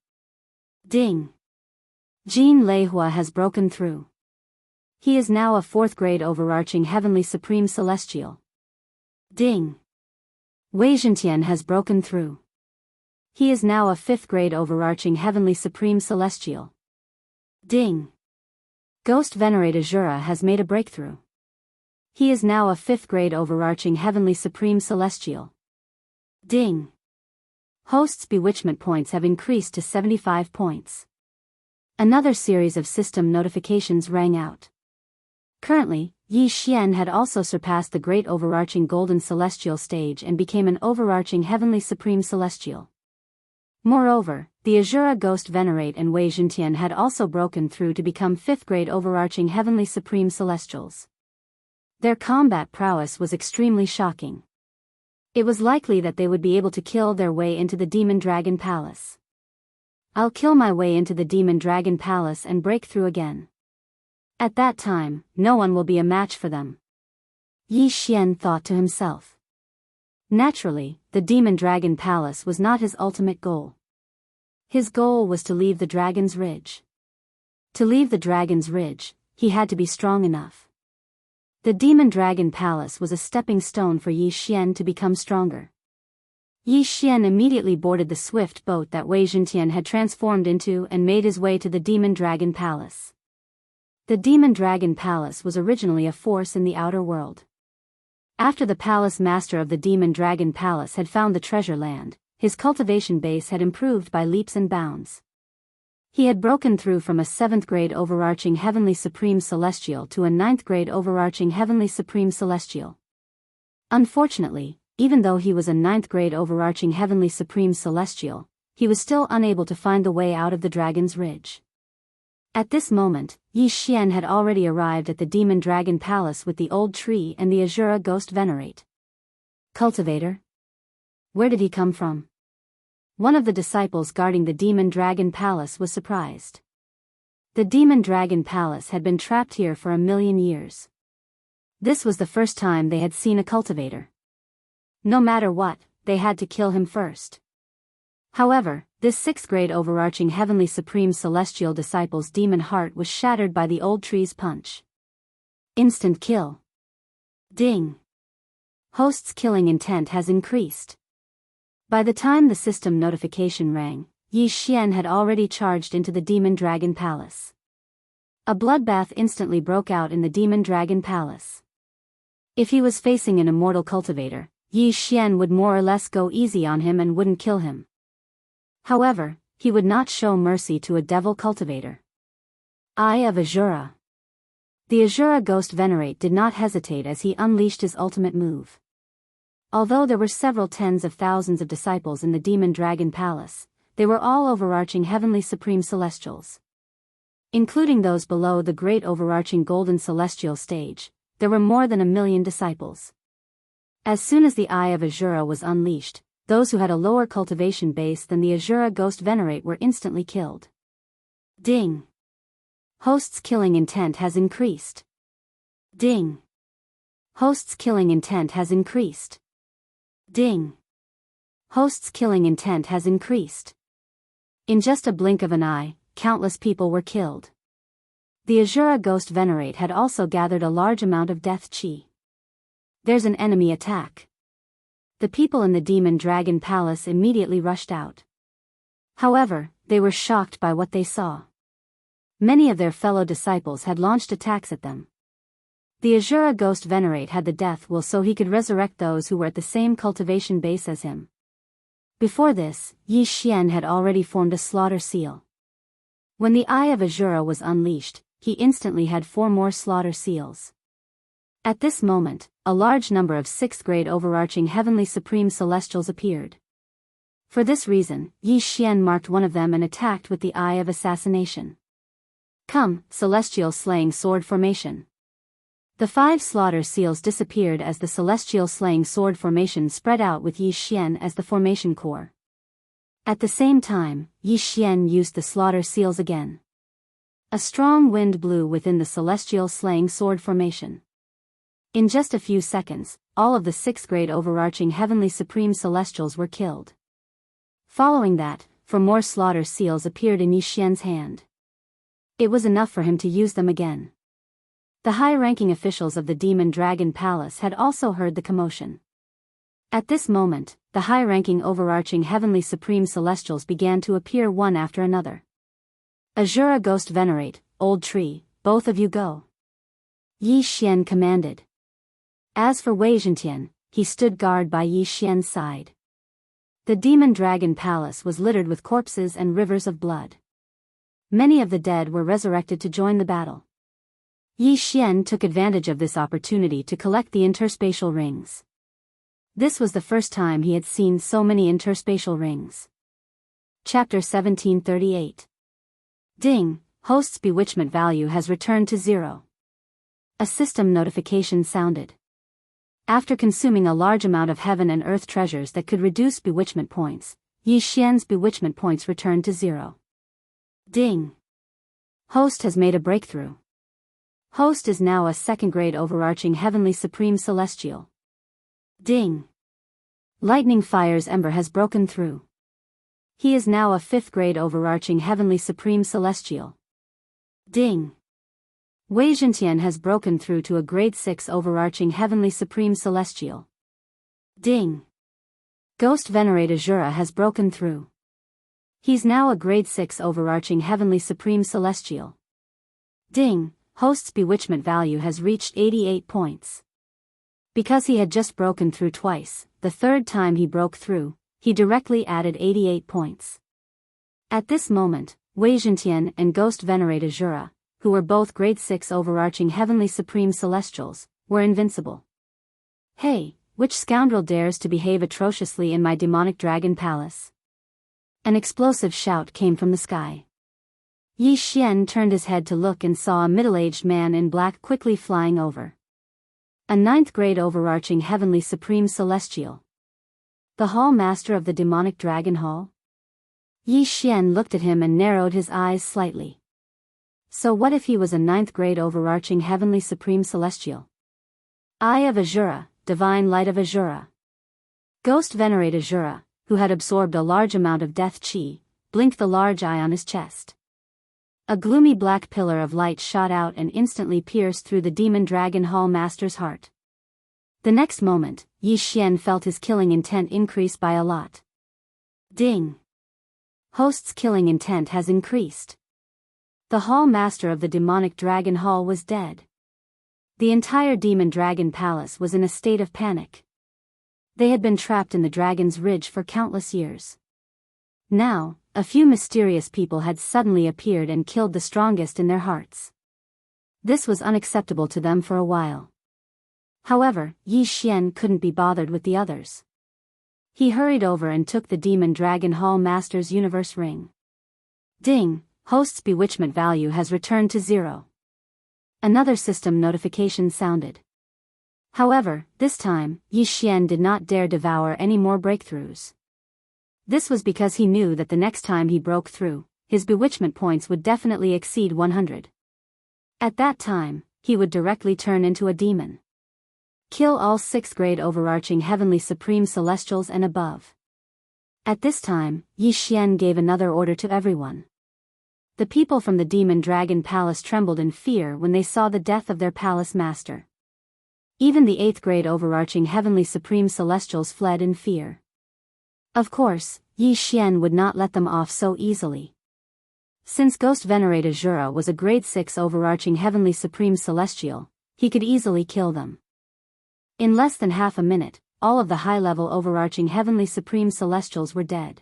Ding! Jean Leihua has broken through. He is now a 4th grade overarching heavenly supreme celestial. Ding! Wei Zhentian has broken through. He is now a 5th grade overarching heavenly supreme celestial. Ding! Ghost Venerate Azura has made a breakthrough. He is now a 5th grade overarching heavenly supreme celestial. Ding! Host's bewitchment points have increased to 75 points. Another series of system notifications rang out. Currently, Yi Xian had also surpassed the great overarching golden celestial stage and became an overarching heavenly supreme celestial. Moreover, the Azura Ghost Venerate and Wei Zhentian had also broken through to become 5th grade overarching heavenly supreme celestials. Their combat prowess was extremely shocking. It was likely that they would be able to kill their way into the Demon Dragon Palace. I'll kill my way into the Demon Dragon Palace and break through again. At that time, no one will be a match for them. Yi Xian thought to himself. Naturally, the Demon Dragon Palace was not his ultimate goal. His goal was to leave the Dragon's Ridge. To leave the Dragon's Ridge, he had to be strong enough. The Demon Dragon Palace was a stepping stone for Yi Xian to become stronger. Yi Xian immediately boarded the swift boat that Wei Zhentian had transformed into and made his way to the Demon Dragon Palace. The Demon Dragon Palace was originally a force in the outer world. After the Palace Master of the Demon Dragon Palace had found the treasure land, his cultivation base had improved by leaps and bounds. He had broken through from a 7th grade overarching heavenly supreme celestial to a 9th grade overarching heavenly supreme celestial. Unfortunately, even though he was a ninth-grade overarching heavenly supreme celestial, he was still unable to find the way out of the Dragon's Ridge. At this moment, Yi Xian had already arrived at the Demon Dragon Palace with the old tree and the Azura Ghost Venerate. Cultivator? Where did he come from? One of the disciples guarding the Demon Dragon Palace was surprised. The Demon Dragon Palace had been trapped here for 1,000,000 years. This was the first time they had seen a cultivator. No matter what, they had to kill him first. However, this sixth-grade overarching heavenly supreme celestial disciple's demon heart was shattered by the old tree's punch. Instant kill. Ding. Host's killing intent has increased. By the time the system notification rang, Yi Xian had already charged into the Demon Dragon Palace. A bloodbath instantly broke out in the Demon Dragon Palace. If he was facing an immortal cultivator, Yi Xian would more or less go easy on him and wouldn't kill him. However, he would not show mercy to a devil cultivator. Eye of Azura. The Azura Ghost Venerate did not hesitate as he unleashed his ultimate move. Although there were several tens of thousands of disciples in the Demon Dragon Palace, they were all overarching heavenly supreme celestials. Including those below the great overarching golden celestial stage, there were more than 1,000,000 disciples. As soon as the Eye of Azura was unleashed, those who had a lower cultivation base than the Azura Ghost Venerate were instantly killed. Ding. Host's killing intent has increased. Ding. Host's killing intent has increased. Ding. Host's killing intent has increased. In just a blink of an eye, countless people were killed. The Azura Ghost Venerate had also gathered a large amount of death chi. There's an enemy attack. The people in the Demon Dragon Palace immediately rushed out. However, they were shocked by what they saw. Many of their fellow disciples had launched attacks at them. The Azura Ghost Venerate had the death will so he could resurrect those who were at the same cultivation base as him. Before this, Yi Xian had already formed a slaughter seal. When the Eye of Azura was unleashed, he instantly had 4 more slaughter seals. At this moment, a large number of 6th-grade overarching heavenly supreme celestials appeared. For this reason, Yi Xian marked one of them and attacked with the Eye of Assassination. Come, Celestial Slaying Sword Formation. The 5 slaughter seals disappeared as the Celestial Slaying Sword Formation spread out with Yi Xian as the formation core. At the same time, Yi Xian used the slaughter seals again. A strong wind blew within the Celestial Slaying Sword Formation. In just a few seconds, all of the 6th-grade overarching heavenly supreme celestials were killed. Following that, 4 more slaughter seals appeared in Yi Xian's hand. It was enough for him to use them again. The high-ranking officials of the Demon Dragon Palace had also heard the commotion. At this moment, the high-ranking overarching heavenly supreme celestials began to appear one after another. Azura Ghost Venerate, Old Tree, both of you go. Yi Xian commanded. As for Wei Zhentian, he stood guard by Yi Xian's side. The Demon Dragon Palace was littered with corpses and rivers of blood. Many of the dead were resurrected to join the battle. Yi Xian took advantage of this opportunity to collect the interspatial rings. This was the first time he had seen so many interspatial rings. Chapter 1738. Ding, host's bewitchment value has returned to 0. A system notification sounded. After consuming a large amount of heaven and earth treasures that could reduce bewitchment points, Yi Xian's bewitchment points returned to 0. Ding. Host has made a breakthrough. Host is now a 2nd-grade overarching heavenly supreme celestial. Ding. Lightning Fire's ember has broken through. He is now a 5th-grade overarching heavenly supreme celestial. Ding. Wei Zhentian has broken through to a grade 6 overarching heavenly supreme celestial. Ding. Ghost Venerate Azura has broken through. He's now a grade 6 overarching heavenly supreme celestial. Ding, host's bewitchment value has reached 88 points. Because he had just broken through twice, the 3rd time he broke through, he directly added 88 points. At this moment, Wei Zhentian and Ghost Venerate Azura, who were both grade 6 overarching heavenly supreme celestials, were invincible. Hey, Which scoundrel dares to behave atrociously in my demonic dragon palace? An explosive shout came from the sky. Yi Xian turned his head to look and saw a middle-aged man in black quickly flying over. A ninth-grade overarching heavenly supreme celestial. The Hall Master of the Demonic Dragon Hall? Yi Xian looked at him and narrowed his eyes slightly. So what if he was a ninth-grade overarching heavenly supreme celestial? Eye of Azura, divine light of Azura. Ghost venerate Azura, who had absorbed a large amount of death chi, blinked the large eye on his chest. A gloomy black pillar of light shot out and instantly pierced through the Demon Dragon Hall Master's heart. The next moment, Yi Xian felt his killing intent increase by a lot. Ding! Host's killing intent has increased. The Hall Master of the Demonic Dragon Hall was dead. The entire Demon Dragon Palace was in a state of panic. They had been trapped in the Dragon's Ridge for countless years. Now, a few mysterious people had suddenly appeared and killed the strongest in their hearts. This was unacceptable to them for a while. However, Yi Xian couldn't be bothered with the others. He hurried over and took the Demon Dragon Hall Master's universe ring. Ding! Host's bewitchment value has returned to 0. Another system notification sounded. However, this time, Yi Xian did not dare devour any more breakthroughs. This was because he knew that the next time he broke through, his bewitchment points would definitely exceed 100. At that time, he would directly turn into a demon. Kill all 6th-grade overarching heavenly supreme celestials and above. At this time, Yi Xian gave another order to everyone. The people from the Demon Dragon Palace trembled in fear when they saw the death of their palace master. Even the 8th-grade overarching heavenly supreme celestials fled in fear. Of course, Yi Xian would not let them off so easily. Since Ghost Venerate Azura was a grade 6 overarching heavenly supreme celestial, he could easily kill them. In less than half a minute, all of the high-level overarching heavenly supreme celestials were dead.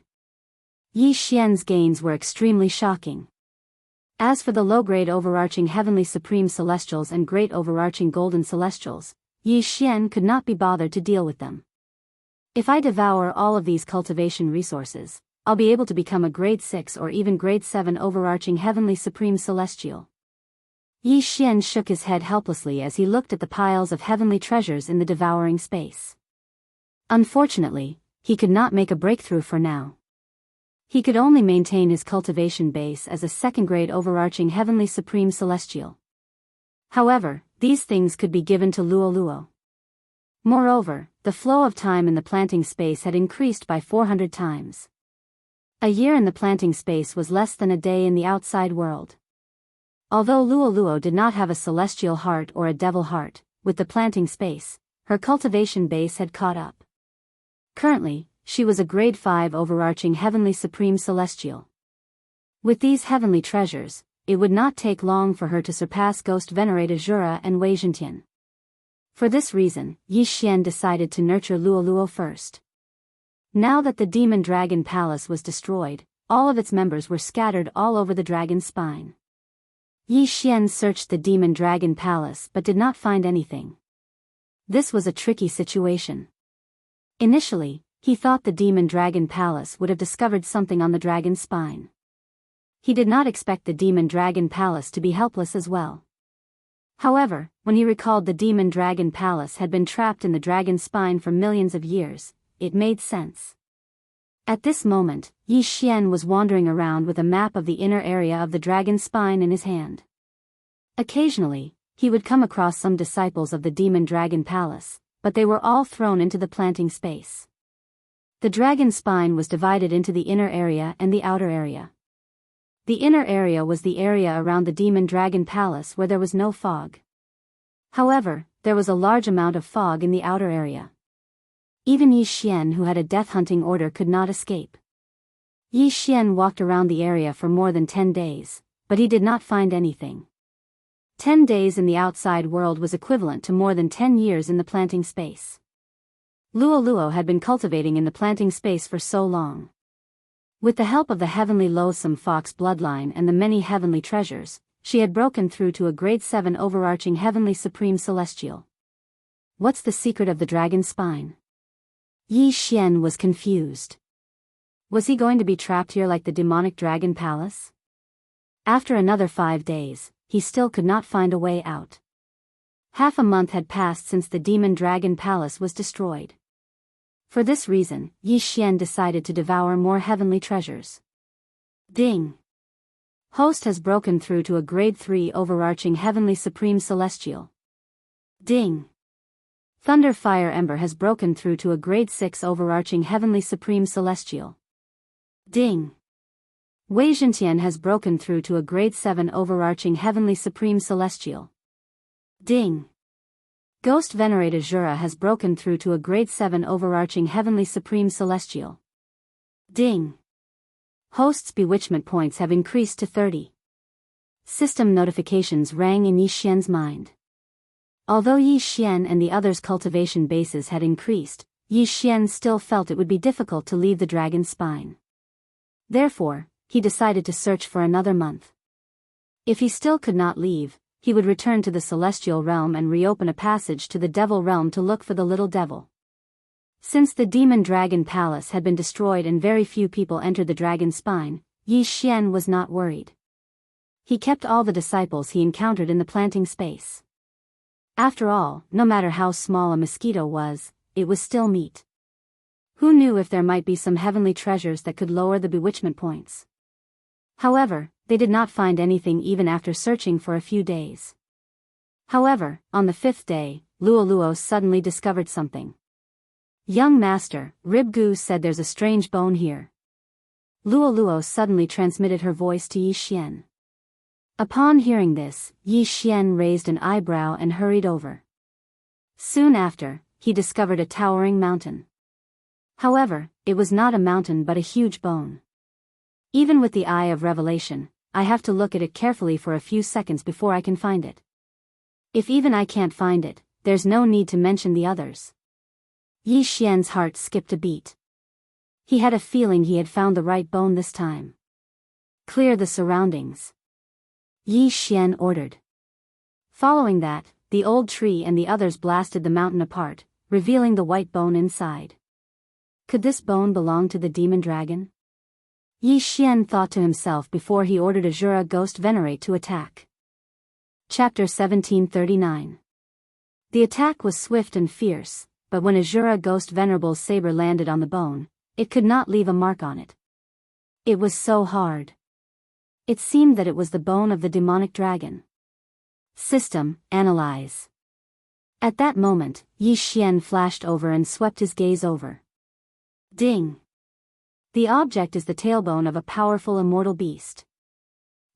Yi Xian's gains were extremely shocking. As for the low-grade overarching heavenly supreme celestials and great overarching golden celestials, Yi Xian could not be bothered to deal with them. If I devour all of these cultivation resources, I'll be able to become a grade 6 or even grade 7 overarching heavenly supreme celestial. Yi Xian shook his head helplessly as he looked at the piles of heavenly treasures in the devouring space. Unfortunately, he could not make a breakthrough for now. He could only maintain his cultivation base as a 2nd-grade overarching heavenly supreme celestial. However, these things could be given to Luo Luo. Moreover, the flow of time in the planting space had increased by 400 times. A year in the planting space was less than a day in the outside world. Although Luo Luo did not have a celestial heart or a devil heart, with the planting space, her cultivation base had caught up. Currently, she was a grade 5 overarching heavenly supreme celestial. With these heavenly treasures, it would not take long for her to surpass Ghost Venerate Azura and Wei Zhentian. For this reason, Yi Xian decided to nurture Luo Luo first. Now that the Demon Dragon Palace was destroyed, all of its members were scattered all over the dragon's spine. Yi Xian searched the Demon Dragon Palace but did not find anything. This was a tricky situation. Initially, he thought the Demon Dragon Palace would have discovered something on the dragon's spine. He did not expect the Demon Dragon Palace to be helpless as well. However, when he recalled the Demon Dragon Palace had been trapped in the dragon's spine for millions of years, it made sense. At this moment, Yi Xian was wandering around with a map of the inner area of the dragon's spine in his hand. Occasionally, he would come across some disciples of the Demon Dragon Palace, but they were all thrown into the planting space. The dragon's spine was divided into the inner area and the outer area. The inner area was the area around the Demon Dragon Palace where there was no fog. However, there was a large amount of fog in the outer area. Even Yi Xian, who had a death-hunting order, could not escape. Yi Xian walked around the area for more than 10 days, but he did not find anything. 10 days in the outside world was equivalent to more than 10 years in the planting space. Luo Luo had been cultivating in the planting space for so long. With the help of the heavenly loathsome fox bloodline and the many heavenly treasures, she had broken through to a grade 7 overarching heavenly supreme celestial. What's the secret of the dragon's spine? Yi Xian was confused. Was he going to be trapped here like the demonic dragon palace? After another 5 days, he still could not find a way out. Half a month had passed since the demon dragon palace was destroyed. For this reason, Yi Xian decided to devour more heavenly treasures. Ding! Host has broken through to a grade 3 overarching heavenly supreme celestial. Ding! Thunder Fire Ember has broken through to a grade 6 overarching heavenly supreme celestial. Ding! Wei Zhentian has broken through to a grade 7 overarching heavenly supreme celestial. Ding! Ghost Venerate Azura has broken through to a grade 7 overarching heavenly supreme celestial. Ding! Host's bewitchment points have increased to 30. System notifications rang in Yi Xian's mind. Although Yi Xian and the others' cultivation bases had increased, Yi Xian still felt it would be difficult to leave the dragon's spine. Therefore, he decided to search for another month. If he still could not leave, he would return to the celestial realm and reopen a passage to the devil realm to look for the little devil. Since the demon dragon palace had been destroyed and very few people entered the dragon's spine, Yi Xian was not worried. He kept all the disciples he encountered in the planting space. After all, no matter how small a mosquito was, it was still meat. Who knew if there might be some heavenly treasures that could lower the bewitchment points? However, they did not find anything even after searching for a few days. However, on the 5th day, Luo suddenly discovered something. Young master, Rib Gu said there's a strange bone here. Luo suddenly transmitted her voice to Yi Xian. Upon hearing this, Yi Xian raised an eyebrow and hurried over. Soon after, he discovered a towering mountain. However, it was not a mountain but a huge bone. Even with the eye of revelation, I have to look at it carefully for a few seconds before I can find it. If even I can't find it, there's no need to mention the others. Yi Xian's heart skipped a beat. He had a feeling he had found the right bone this time. Clear the surroundings, Yi Xian ordered. Following that, the old tree and the others blasted the mountain apart, revealing the white bone inside. Could this bone belong to the demon dragon? Yi Xian thought to himself before he ordered Azura Ghost Venerate to attack. Chapter 1739. The attack was swift and fierce, but when Azura Ghost Venerable's saber landed on the bone, it could not leave a mark on it. It was so hard. It seemed that it was the bone of the demonic dragon. System, analyze. At that moment, Yi Xian flashed over and swept his gaze over. Ding! The object is the tailbone of a powerful immortal beast.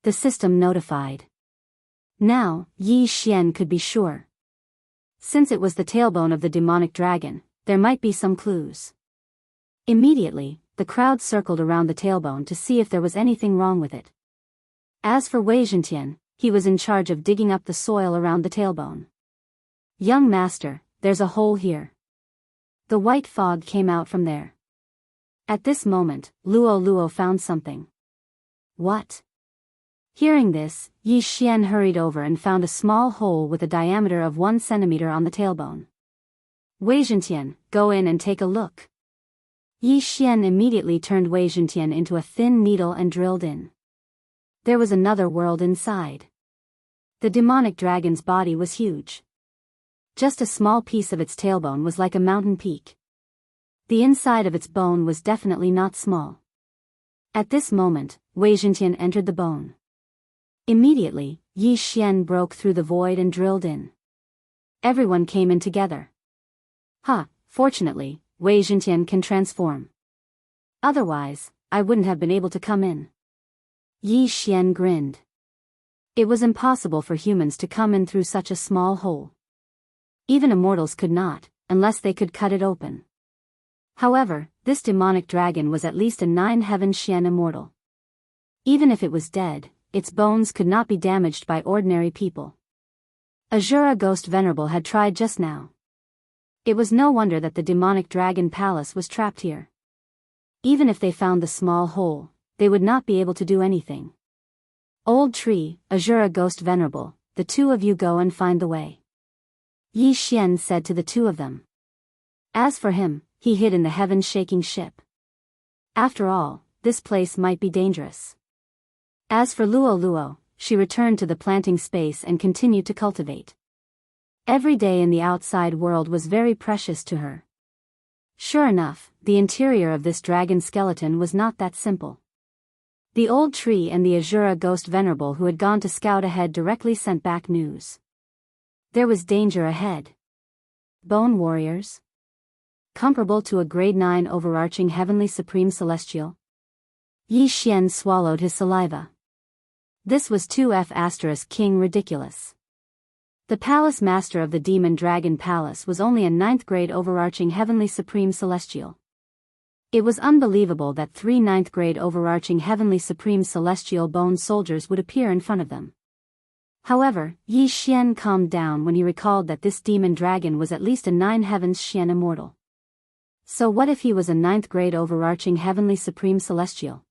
The system notified. Now, Yi Xian could be sure. Since it was the tailbone of the demonic dragon, there might be some clues. Immediately, the crowd circled around the tailbone to see if there was anything wrong with it. As for Wei Zhentian, he was in charge of digging up the soil around the tailbone. Young master, there's a hole here. The white fog came out from there. At this moment, Luo found something. What? Hearing this, Yi Xian hurried over and found a small hole with a diameter of 1 centimeter on the tailbone. Wei Zhentian, go in and take a look. Yi Xian immediately turned Wei Zhentian into a thin needle and drilled in. There was another world inside. The demonic dragon's body was huge. Just a small piece of its tailbone was like a mountain peak. The inside of its bone was definitely not small. At this moment, Wei Zhentian entered the bone. Immediately, Yi Xian broke through the void and drilled in. Everyone came in together. Fortunately, Wei Zhentian can transform. Otherwise, I wouldn't have been able to come in. Yi Xian grinned. It was impossible for humans to come in through such a small hole. Even immortals could not, unless they could cut it open. However, this demonic dragon was at least a 9-heaven Xian immortal. Even if it was dead, its bones could not be damaged by ordinary people. Azura Ghost Venerable had tried just now. It was no wonder that the demonic dragon palace was trapped here. Even if they found the small hole, they would not be able to do anything. Old Tree, Azura Ghost Venerable, the two of you go and find the way. Yi Xian said to the two of them. As for him, he hid in the heaven-shaking ship. After all, this place might be dangerous. As for Luo Luo, she returned to the planting space and continued to cultivate. Every day in the outside world was very precious to her. Sure enough, the interior of this dragon skeleton was not that simple. The old tree and the Azura ghost venerable who had gone to scout ahead directly sent back news. There was danger ahead. Bone warriors? Comparable to a grade 9 overarching heavenly supreme celestial? Yi Xian swallowed his saliva. This was 2F** king ridiculous. The palace master of the demon dragon palace was only a 9th grade overarching heavenly supreme celestial. It was unbelievable that 3 9th grade overarching heavenly supreme celestial bone soldiers would appear in front of them. However, Yi Xian calmed down when he recalled that this demon dragon was at least a 9 heavens Xian immortal. So what if he was a 9th grade overarching heavenly supreme celestial?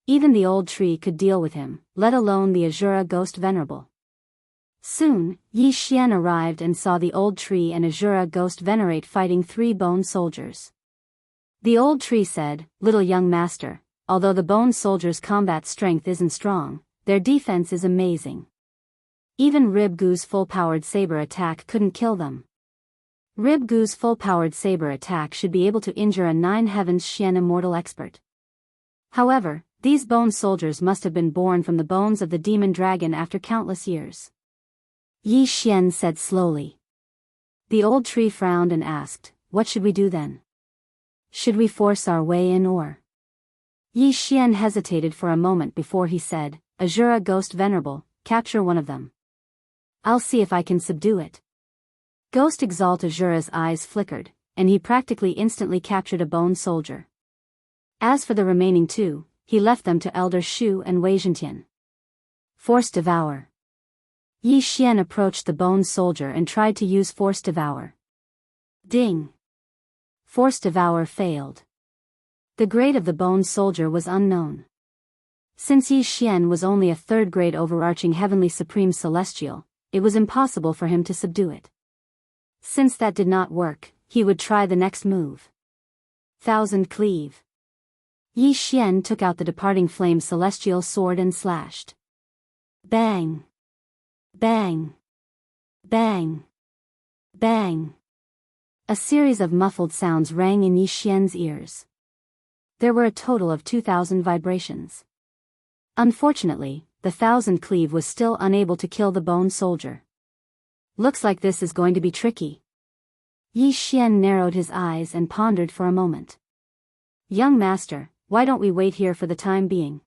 Even the old tree could deal with him, let alone the Azura ghost venerable. Soon, Yi Xian arrived and saw the old tree and Azura ghost venerate fighting 3 bone soldiers. The old tree said, "Little young master, although the bone soldiers' combat strength isn't strong, their defense is amazing. Even Rib Gu's full-powered saber attack couldn't kill them. Rib Gu's full-powered saber attack should be able to injure a 9 heavens Xian immortal expert. However, these bone soldiers must have been born from the bones of the demon dragon after countless years." Yi Xian said slowly. The old tree frowned and asked, "What should we do then? Should we force our way in or?" Yi Xian hesitated for a moment before he said, "Azura ghost venerable, capture one of them. I'll see if I can subdue it." Ghost Exalt Azura's eyes flickered, and he practically instantly captured a bone soldier. As for the remaining 2, he left them to Elder Shu and Wei Zhentian. Force Devour. Yi Xian approached the bone soldier and tried to use Force Devour. Ding! Force Devour failed. The grade of the bone soldier was unknown. Since Yi Xian was only a 3rd grade overarching heavenly supreme celestial, it was impossible for him to subdue it. Since that did not work, he would try the next move. Thousand Cleave. Yi Xian took out the departing flame celestial sword and slashed. Bang! Bang! Bang! Bang! A series of muffled sounds rang in Yi Xian's ears. There were a total of 2,000 vibrations. Unfortunately, the 1000 cleave was still unable to kill the bone soldier. Looks like this is going to be tricky. Yi Xian narrowed his eyes and pondered for a moment. Young master, why don't we wait here for the time being?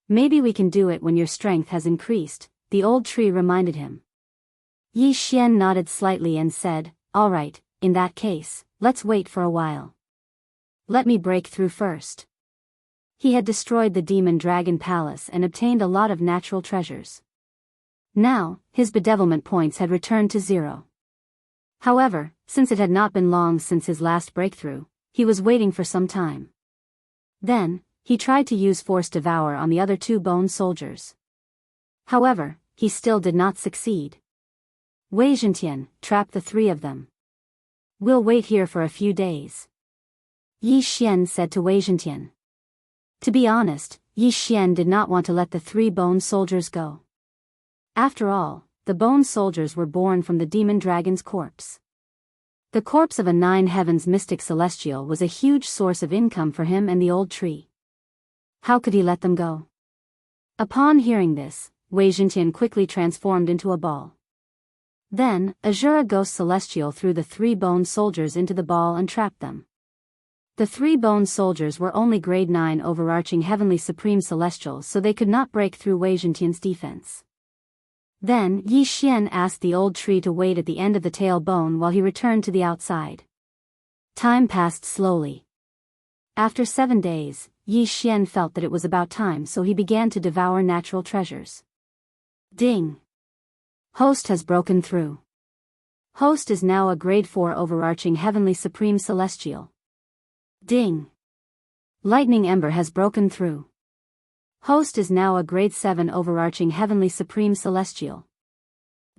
Maybe we can do it when your strength has increased, the old tree reminded him. Yi Xian nodded slightly and said, "All right, in that case, let's wait for a while. Let me break through first." He had destroyed the demon dragon palace and obtained a lot of natural treasures. Now, his bedevilment points had returned to 0. However, since it had not been long since his last breakthrough, he was waiting for some time. Then, he tried to use Force Devour on the other 2 bone soldiers. However, he still did not succeed. Wei Zhentian trapped the 3 of them. "We'll wait here for a few days," Yi Xian said to Wei Zhentian. To be honest, Yi Xian did not want to let the 3 bone soldiers go. After all, the bone soldiers were born from the demon dragon's corpse. The corpse of a 9 heavens mystic celestial was a huge source of income for him and the old tree. How could he let them go? Upon hearing this, Wei Zhentian quickly transformed into a ball. Then, Azura Ghost Celestial threw the 3 bone soldiers into the ball and trapped them. The 3 bone soldiers were only grade 9 overarching heavenly supreme celestials, so they could not break through Wei Zhentian's defense. Then, Yi Xian asked the old tree to wait at the end of the tailbone while he returned to the outside. Time passed slowly. After 7 days, Yi Xian felt that it was about time, so he began to devour natural treasures. Ding! Host has broken through. Host is now a grade 4 overarching heavenly supreme celestial. Ding! Lightning Ember has broken through. Host is now a grade 7 overarching heavenly supreme celestial.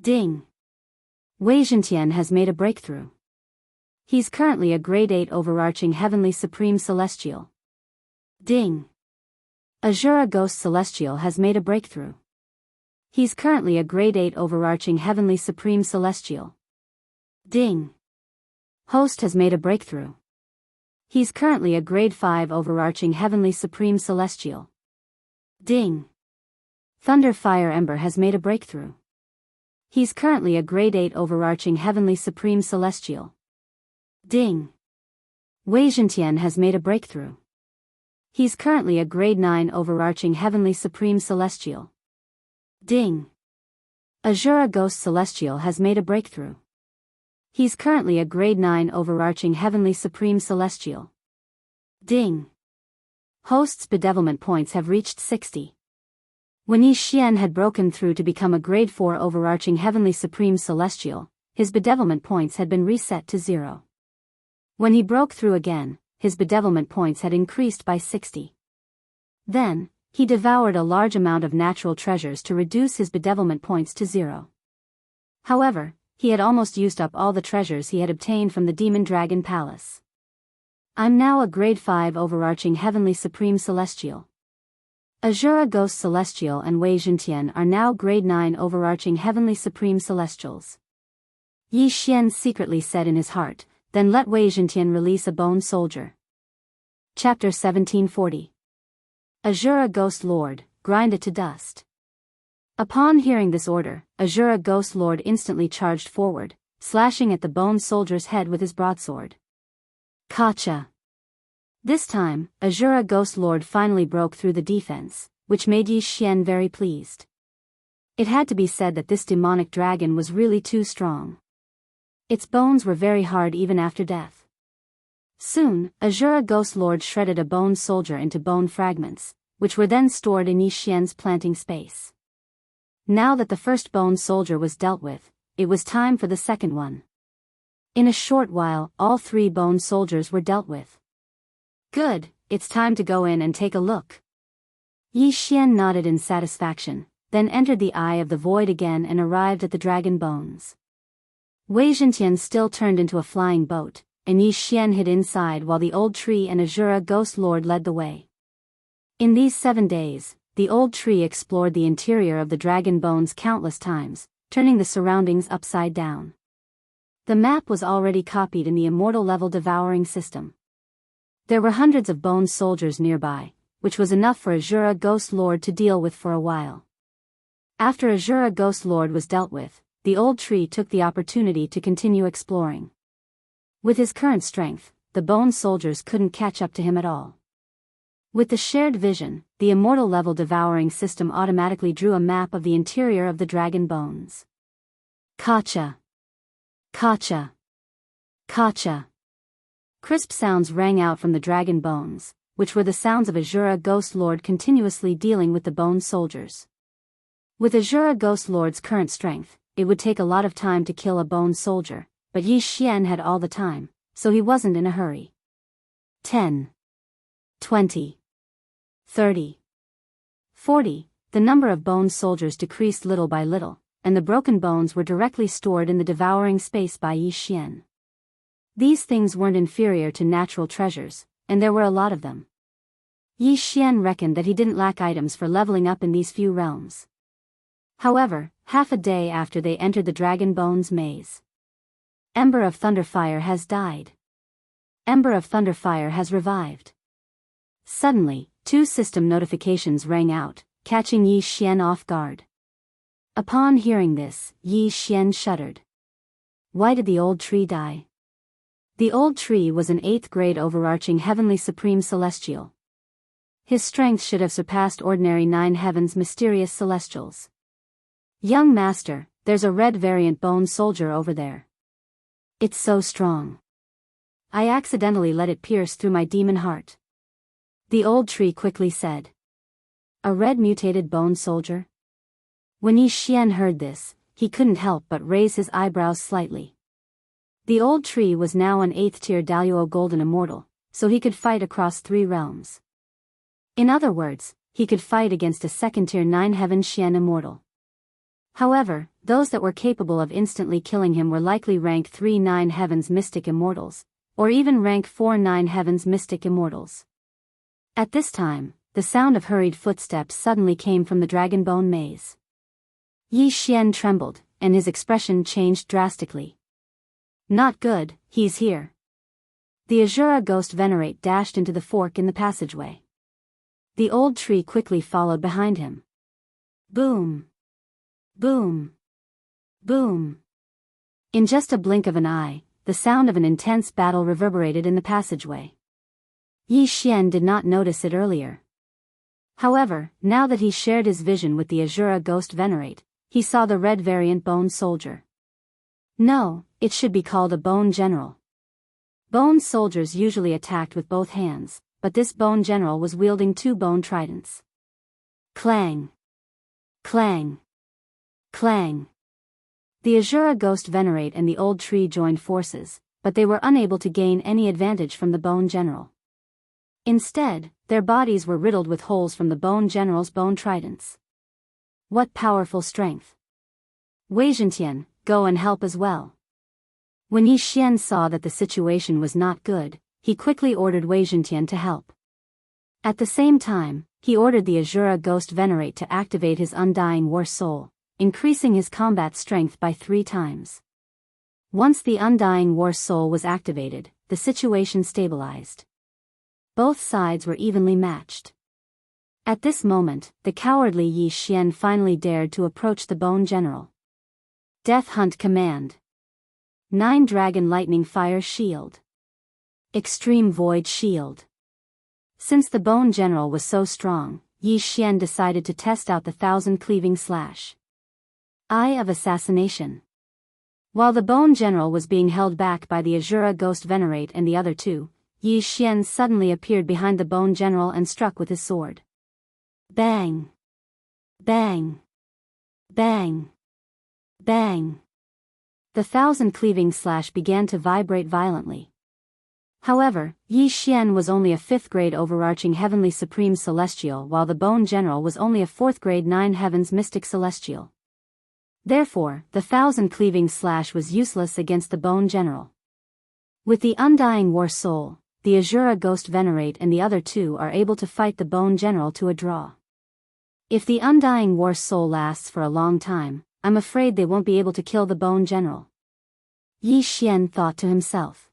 Ding! Wei Zhentian has made a breakthrough. He's currently a grade 8 overarching heavenly supreme celestial. Ding. Azura Ghost Celestial has made a breakthrough. He's currently a grade 8 overarching heavenly supreme celestial. Ding. Host has made a breakthrough. He's currently a grade 5 overarching heavenly supreme celestial. Ding. Thunder Fire Ember has made a breakthrough. He's currently a grade 8 overarching heavenly supreme celestial. Ding. Wei Zhentian has made a breakthrough. He's currently a grade 9 overarching heavenly supreme celestial. Ding. Azura Ghost Celestial has made a breakthrough. He's currently a grade 9 overarching heavenly supreme celestial. Ding. Host's bedevilment points have reached 60. When Yi Xian had broken through to become a grade 4 overarching heavenly supreme celestial, his bedevilment points had been reset to 0. When he broke through again, his bedevilment points had increased by 60. Then, he devoured a large amount of natural treasures to reduce his bedevilment points to 0. However, he had almost used up all the treasures he had obtained from the Demon Dragon Palace. I'm now a grade 5 overarching heavenly supreme celestial. Azura Ghost Celestial and Wei Zhentian are now grade 9 overarching heavenly supreme celestials. Yi Xian secretly said in his heart, then let Wei Zhentian release a bone soldier. Chapter 1740. Azura Ghost Lord, grind it to dust. Upon hearing this order, Azura Ghost Lord instantly charged forward, slashing at the bone soldier's head with his broadsword. Kacha! This time, Azura Ghost Lord finally broke through the defense, which made Yi Xian very pleased. It had to be said that this demonic dragon was really too strong. Its bones were very hard even after death. Soon, Azura Ghost Lord shredded a bone soldier into bone fragments, which were then stored in Yi Xian's planting space. Now that the first bone soldier was dealt with, it was time for the second one. In a short while, all 3 bone soldiers were dealt with. Good, it's time to go in and take a look. Yi Xian nodded in satisfaction, then entered the Eye of the Void again and arrived at the dragon bones. Wei Zhentian still turned into a flying boat, and Yi Xian hid inside while the old tree and Azura Ghost Lord led the way. In these 7 days, the old tree explored the interior of the dragon bones countless times, turning the surroundings upside down. The map was already copied in the immortal level devouring system. There were hundreds of bone soldiers nearby, which was enough for Azura Ghost Lord to deal with for a while. After Azura Ghost Lord was dealt with, the old tree took the opportunity to continue exploring. With his current strength, the bone soldiers couldn't catch up to him at all. With the shared vision, the immortal level devouring system automatically drew a map of the interior of the dragon bones. Kacha! Kacha! Kacha! Crisp sounds rang out from the dragon bones, which were the sounds of Azura Ghost Lord continuously dealing with the bone soldiers. With Azura Ghost Lord's current strength, it would take a lot of time to kill a bone soldier, but Yi Xian had all the time, so he wasn't in a hurry. 10. 20. 30. 40. The number of bone soldiers decreased little by little, and the broken bones were directly stored in the devouring space by Yi Xian. These things weren't inferior to natural treasures, and there were a lot of them. Yi Xian reckoned that he didn't lack items for leveling up in these few realms. However, half a day after they entered the Dragon Bones maze, Ember of Thunderfire has died. Ember of Thunderfire has revived. Suddenly, 2 system notifications rang out, catching Yi Xian off guard. Upon hearing this, Yi Xian shuddered. Why did the old tree die? The old tree was an 8th grade overarching heavenly supreme celestial. His strength should have surpassed ordinary 9 heavens mysterious celestials. Young master, there's a red variant bone soldier over there. It's so strong. I accidentally let it pierce through my demon heart. The old tree quickly said. A red mutated bone soldier? When Yi Xian heard this, he couldn't help but raise his eyebrows slightly. The old tree was now an 8th tier Daluo Golden Immortal, so he could fight across 3 realms. In other words, he could fight against a 2nd tier 9 Heaven Xian Immortal. However, those that were capable of instantly killing him were likely rank 3 9 Heavens Mystic Immortals, or even rank 4 9 Heavens Mystic Immortals. At this time, the sound of hurried footsteps suddenly came from the Dragonbone maze. Yi Xian trembled, and his expression changed drastically. Not good, he's here. The Azura Ghost Venerate dashed into the fork in the passageway. The old tree quickly followed behind him. Boom! Boom! Boom! In just a blink of an eye, the sound of an intense battle reverberated in the passageway. Yi Xian did not notice it earlier. However, now that he shared his vision with the Azura Ghost Venerate, he saw the red variant Bone Soldier. No, it should be called a Bone General. Bone soldiers usually attacked with both hands, but this Bone General was wielding 2 bone tridents. Clang! Clang! Clang! The Azura Ghost Venerate and the old tree joined forces, but they were unable to gain any advantage from the Bone General. Instead, their bodies were riddled with holes from the Bone General's bone tridents. What powerful strength! Wei Zhentian, go and help as well. When Yi Xian saw that the situation was not good, he quickly ordered Wei Zhentian to help. At the same time, he ordered the Azura Ghost Venerate to activate his Undying War Soul, increasing his combat strength by 3 times. Once the Undying War Soul was activated, the situation stabilized. Both sides were evenly matched. At this moment, the cowardly Yi Xian finally dared to approach the Bone General. Death Hunt Command. 9 Dragon Lightning Fire Shield. Extreme Void Shield. Since the Bone General was so strong, Yi Xian decided to test out the 1,000 Cleaving Slash. Eye of Assassination. While the Bone General was being held back by the Azura Ghost Venerate and the other 2, Yi Xian suddenly appeared behind the Bone General and struck with his sword. Bang! Bang! Bang! Bang! The 1,000 Cleaving Slash began to vibrate violently. However, Yi Xian was only a 5th grade overarching Heavenly Supreme Celestial while the Bone General was only a 4th grade 9 Heavens Mystic Celestial. Therefore, the 1,000 Cleaving Slash was useless against the Bone General. With the Undying War Soul, the Azura Ghost Venerate and the other 2 are able to fight the Bone General to a draw. If the Undying War Soul lasts for a long time, I'm afraid they won't be able to kill the Bone General. Yi Xian thought to himself.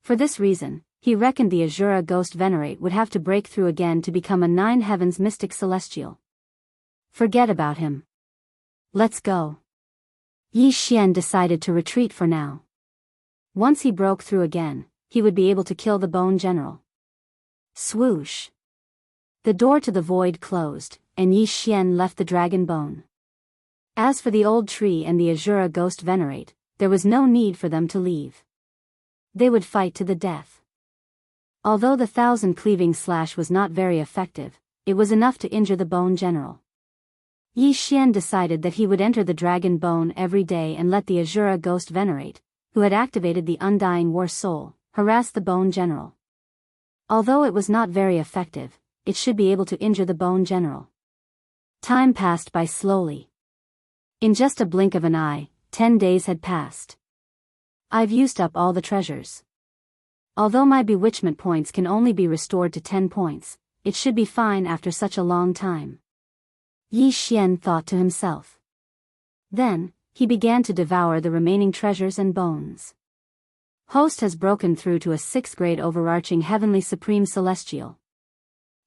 For this reason, he reckoned the Azura Ghost Venerate would have to break through again to become a 9 Heavens Mystic Celestial. Forget about him. Let's go. Yi Xian decided to retreat for now. Once he broke through again, he would be able to kill the Bone General. Swoosh! The door to the void closed, and Yi Xian left the Dragon Bone. As for the old tree and the Azura Ghost Venerate, there was no need for them to leave. They would fight to the death. Although the 1,000 Cleaving Slash was not very effective, it was enough to injure the Bone General. Yi Xian decided that he would enter the Dragon Bone every day and let the Azura Ghost Venerate, who had activated the Undying War Soul, harass the Bone General. Although it was not very effective, it should be able to injure the Bone General. Time passed by slowly. In just a blink of an eye, 10 days had passed. I've used up all the treasures. Although my bewitchment points can only be restored to 10 points, it should be fine after such a long time. Yi Xian thought to himself. Then, he began to devour the remaining treasures and bones. Host has broken through to a 6th grade overarching Heavenly Supreme Celestial.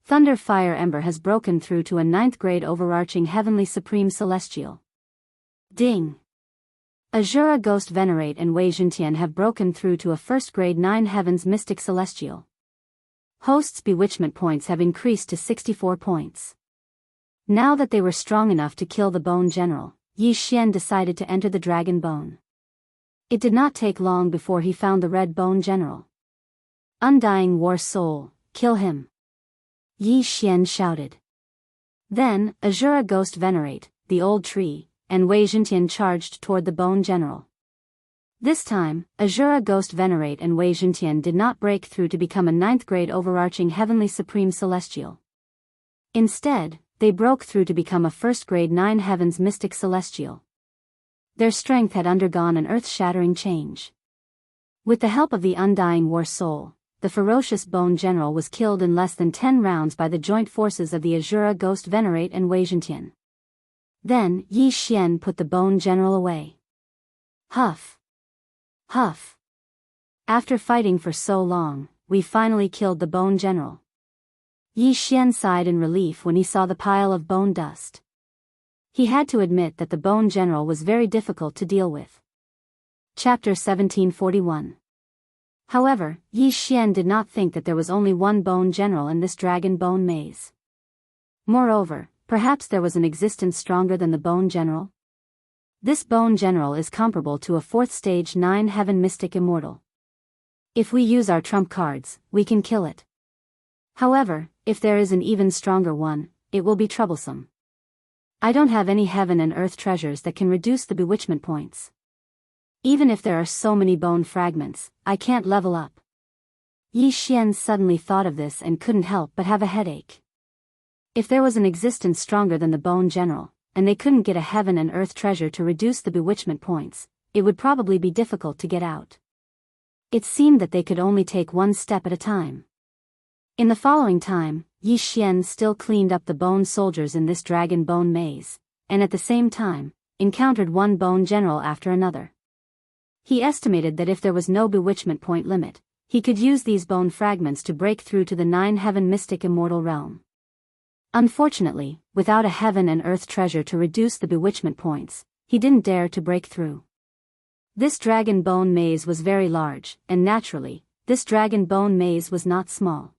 Thunder Fire Ember has broken through to a 9th grade overarching Heavenly Supreme Celestial. Ding! Azura Ghost Venerate and Wei Zhentian have broken through to a 1st grade 9 Heavens Mystic Celestial. Host's bewitchment points have increased to 64 points. Now that they were strong enough to kill the Bone General, Yi Xian decided to enter the Dragon Bone. It did not take long before he found the Red Bone General. Undying War Soul, kill him! Yi Xian shouted. Then, Azura Ghost Venerate, the old tree, and Wei Zhentian charged toward the Bone General. This time, Azura Ghost Venerate and Wei Zhentian did not break through to become a 9th grade overarching Heavenly Supreme Celestial. Instead, they broke through to become a 1st grade 9 Heavens Mystic Celestial. Their strength had undergone an earth-shattering change. With the help of the undying war soul, the ferocious Bone General was killed in less than 10 rounds by the joint forces of the Azura Ghost Venerate and Wei Zhentian. Then, Yi Xian put the Bone General away. Huff. Huff. After fighting for so long, we finally killed the Bone General. Yi Xian sighed in relief when he saw the pile of bone dust. He had to admit that the Bone General was very difficult to deal with. Chapter 1741. However, Yi Xian did not think that there was only one Bone General in this Dragon Bone Maze. Moreover, perhaps there was an existence stronger than the Bone General? This Bone General is comparable to a 4th stage 9 heaven mystic immortal. If we use our trump cards, we can kill it. However, if there is an even stronger one, it will be troublesome. I don't have any heaven and earth treasures that can reduce the bewitchment points. Even if there are so many bone fragments, I can't level up. Yi Xian suddenly thought of this and couldn't help but have a headache. If there was an existence stronger than the Bone General, and they couldn't get a heaven and earth treasure to reduce the bewitchment points, it would probably be difficult to get out. It seemed that they could only take one step at a time. In the following time, Yi Xian still cleaned up the bone soldiers in this Dragon Bone Maze, and at the same time, encountered one Bone General after another. He estimated that if there was no bewitchment point limit, he could use these bone fragments to break through to the 9 heaven mystic immortal realm. Unfortunately, without a heaven and earth treasure to reduce the bewitchment points, he didn't dare to break through. This Dragon Bone Maze was very large, and naturally, this Dragon Bone Maze was not small.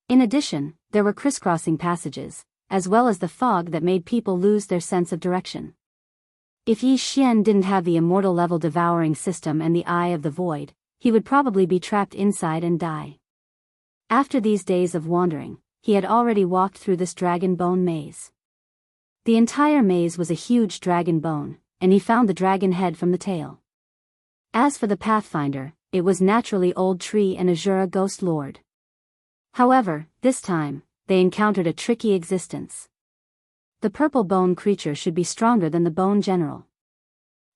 In addition, there were crisscrossing passages, as well as the fog that made people lose their sense of direction. If Yi Xian didn't have the immortal level devouring system and the Eye of the Void, he would probably be trapped inside and die. After these days of wandering, he had already walked through this Dragon Bone Maze. The entire maze was a huge dragon bone, and he found the dragon head from the tail. As for the Pathfinder, it was naturally Old Tree and Azura Ghost Lord. However, this time, they encountered a tricky existence. The purple bone creature should be stronger than the Bone General.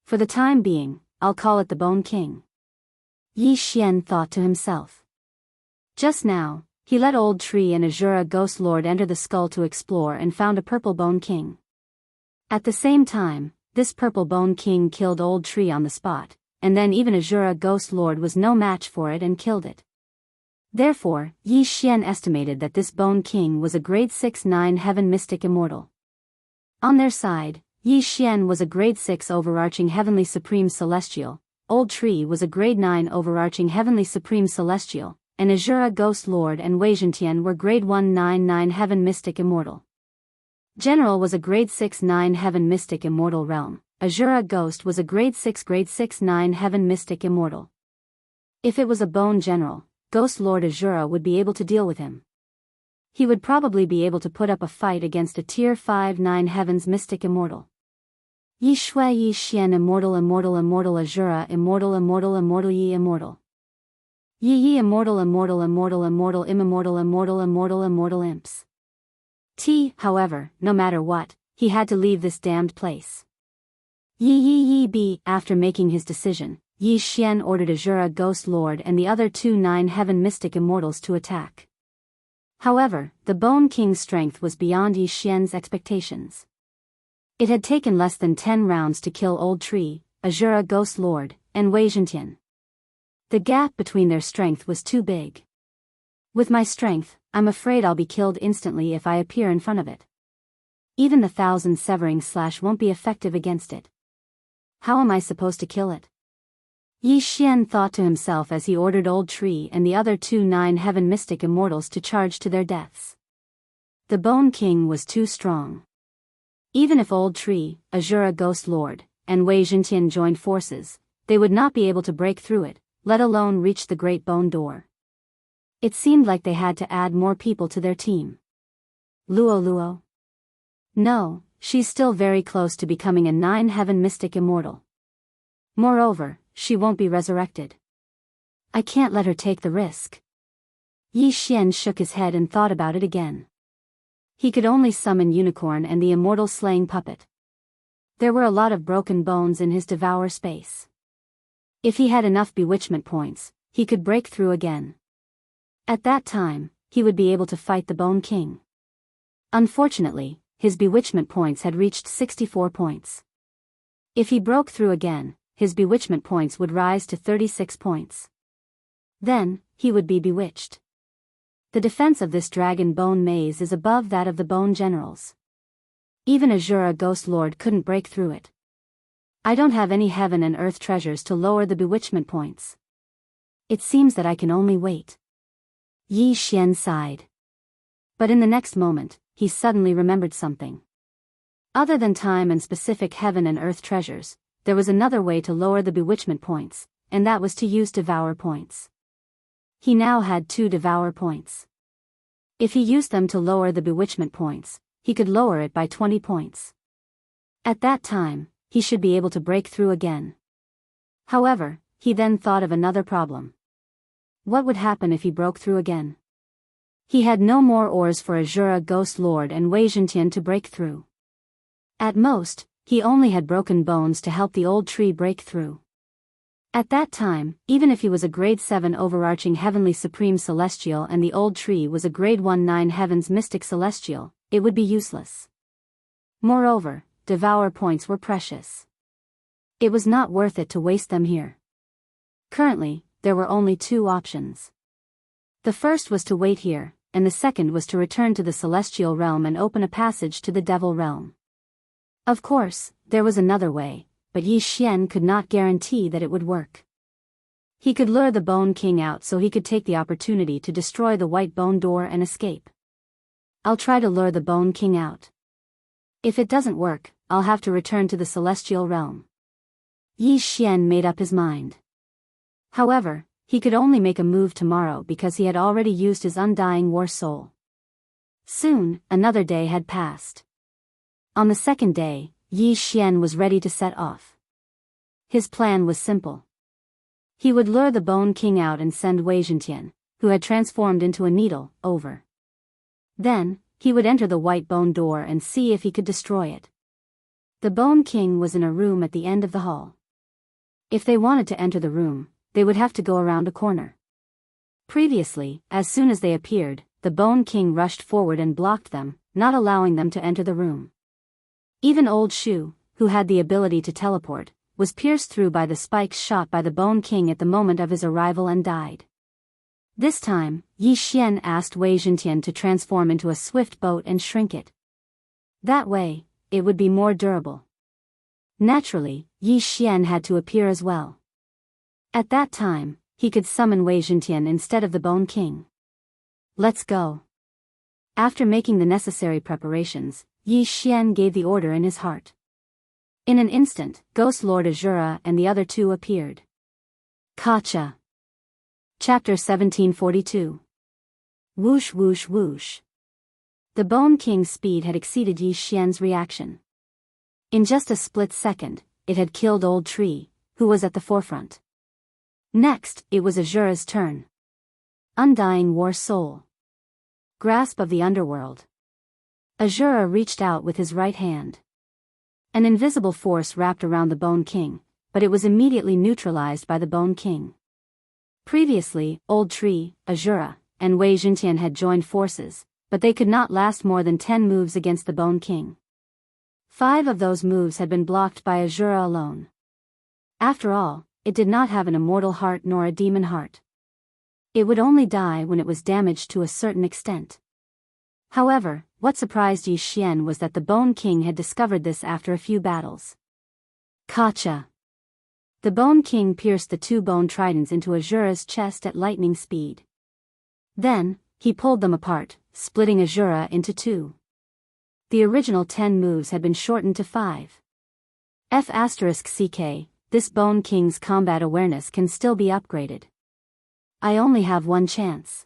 For the time being, I'll call it the Bone King. Yi Xian thought to himself. Just now, he let Old Tree and Azura Ghost Lord enter the skull to explore and found a purple Bone King. At the same time, this purple Bone King killed Old Tree on the spot, and then even Azura Ghost Lord was no match for it and killed it. Therefore, Yi Xian estimated that this Bone King was a grade 6-9 heaven mystic immortal. On their side, Yi Xian was a grade 6 overarching heavenly supreme celestial, Old Tree was a grade 9 overarching heavenly supreme celestial, and Azura Ghost Lord and Wei Zhentian were grade 1-9-9 heaven mystic immortal. General was a grade 6-9 heaven mystic immortal realm, Azura Ghost was a grade 6-9 heaven mystic immortal. If it was a Bone General, Ghost Lord Azura would be able to deal with him. He would probably be able to put up a fight against a tier 5-9 heavens mystic immortal. Yi Shui Yi Xian immortal Azura immortal Yi immortal. Yi immortal imps. However, no matter what, he had to leave this damned place. Yi be. After making his decision, Yi Xian ordered Azura Ghost Lord and the other 2 9 heaven mystic immortals to attack. However, the Bone King's strength was beyond Yi Xian's expectations. It had taken less than 10 rounds to kill Old Tree, Azura Ghost Lord, and Wei Zhentian. The gap between their strength was too big. With my strength, I'm afraid I'll be killed instantly if I appear in front of it. Even the 1000 severing slash won't be effective against it. How am I supposed to kill it? Yi Xian thought to himself as he ordered Old Tree and the other 2 9 heaven mystic immortals to charge to their deaths. The Bone King was too strong. Even if Old Tree, Azura Ghost Lord, and Wei Zhentian joined forces, they would not be able to break through it, let alone reach the Great Bone Door. It seemed like they had to add more people to their team. Luo? No, she's still very close to becoming a 9 heaven mystic immortal. Moreover, she won't be resurrected. I can't let her take the risk. Yi Xian shook his head and thought about it again. He could only summon Unicorn and the immortal slaying puppet. There were a lot of broken bones in his devour space. If he had enough bewitchment points, he could break through again. At that time, he would be able to fight the Bone King. Unfortunately, his bewitchment points had reached 64 points. If he broke through again, his bewitchment points would rise to 36 points. Then, he would be bewitched. The defense of this dragon bone maze is above that of the bone generals. Even Azura Ghost Lord couldn't break through it. I don't have any heaven and earth treasures to lower the bewitchment points. It seems that I can only wait. Yi Xian sighed. But in the next moment, he suddenly remembered something. Other than time and specific heaven and earth treasures, there was another way to lower the bewitchment points, and that was to use devour points. He now had 2 devour points. If he used them to lower the bewitchment points, he could lower it by 20 points. At that time, he should be able to break through again. However, he then thought of another problem. What would happen if he broke through again? He had no more ores for Azura Ghost Lord and Wei Zhentian to break through. At most, he only had broken bones to help the old tree break through. At that time, even if he was a grade 7 overarching heavenly supreme celestial and the old tree was a grade 1/9 heavens mystic celestial, it would be useless. Moreover, devour points were precious. It was not worth it to waste them here. Currently, there were only 2 options. The first was to wait here, and the second was to return to the celestial realm and open a passage to the devil realm. Of course, there was another way, but Yi Xian could not guarantee that it would work. He could lure the Bone King out so he could take the opportunity to destroy the white bone door and escape. I'll try to lure the Bone King out. If it doesn't work, I'll have to return to the celestial realm. Yi Xian made up his mind. However, he could only make a move tomorrow because he had already used his undying war soul. Soon, another day had passed. On the second day, Yi Xian was ready to set off. His plan was simple. He would lure the Bone King out and send Wei Zhentian, who had transformed into a needle, over. Then, he would enter the white bone door and see if he could destroy it. The Bone King was in a room at the end of the hall. If they wanted to enter the room, they would have to go around a corner. Previously, as soon as they appeared, the Bone King rushed forward and blocked them, not allowing them to enter the room. Even Old Shu, who had the ability to teleport, was pierced through by the spikes shot by the Bone King at the moment of his arrival and died. This time, Yi Xian asked Wei Zhentian to transform into a swift boat and shrink it. That way, it would be more durable. Naturally, Yi Xian had to appear as well. At that time, he could summon Wei Zhentian instead of the Bone King. Let's go. After making the necessary preparations, Yi Xian gave the order in his heart. In an instant, Ghost Lord Azura and the other 2 appeared. Kacha. Chapter 1742. Whoosh whoosh whoosh. The Bone King's speed had exceeded Yi Xian's reaction. In just a split second, it had killed Old Tree, who was at the forefront. Next, it was Azura's turn. Undying War Soul. Grasp of the Underworld. Azura reached out with his right hand. An invisible force wrapped around the Bone King, but it was immediately neutralized by the Bone King. Previously, Old Tree, Azura, and Wei Zhentian had joined forces, but they could not last more than 10 moves against the Bone King. 5 of those moves had been blocked by Azura alone. After all, it did not have an immortal heart nor a demon heart. It would only die when it was damaged to a certain extent. However, what surprised Yi Xian was that the Bone King had discovered this after a few battles. Kacha. The Bone King pierced the 2 bone tridents into Azura's chest at lightning speed. Then, he pulled them apart, splitting Azura into 2. The original 10 moves had been shortened to 5. F***CK, this Bone King's combat awareness can still be upgraded. I only have one chance.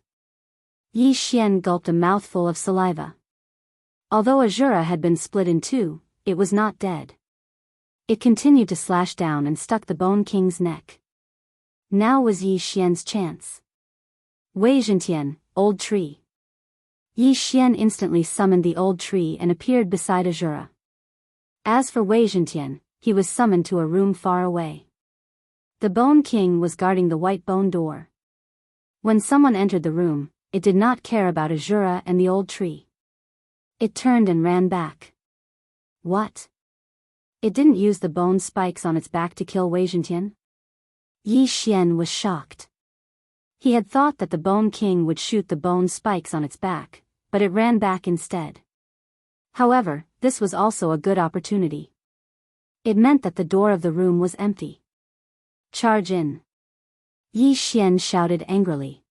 Yi Xian gulped a mouthful of saliva. Although Azura had been split in 2, it was not dead. It continued to slash down and stuck the Bone King's neck. Now was Yi Xian's chance. Wei Zhentian, Old Tree. Yi Xian instantly summoned the Old Tree and appeared beside Azura. As for Wei Zhentian, he was summoned to a room far away. The Bone King was guarding the white bone door. When someone entered the room, it did not care about Azura and the old tree. It turned and ran back. What? It didn't use the bone spikes on its back to kill Wei Zhentian? Yi Xian was shocked. He had thought that the Bone King would shoot the bone spikes on its back, but it ran back instead. However, this was also a good opportunity. It meant that the door of the room was empty. Charge in! Yi Xian shouted angrily.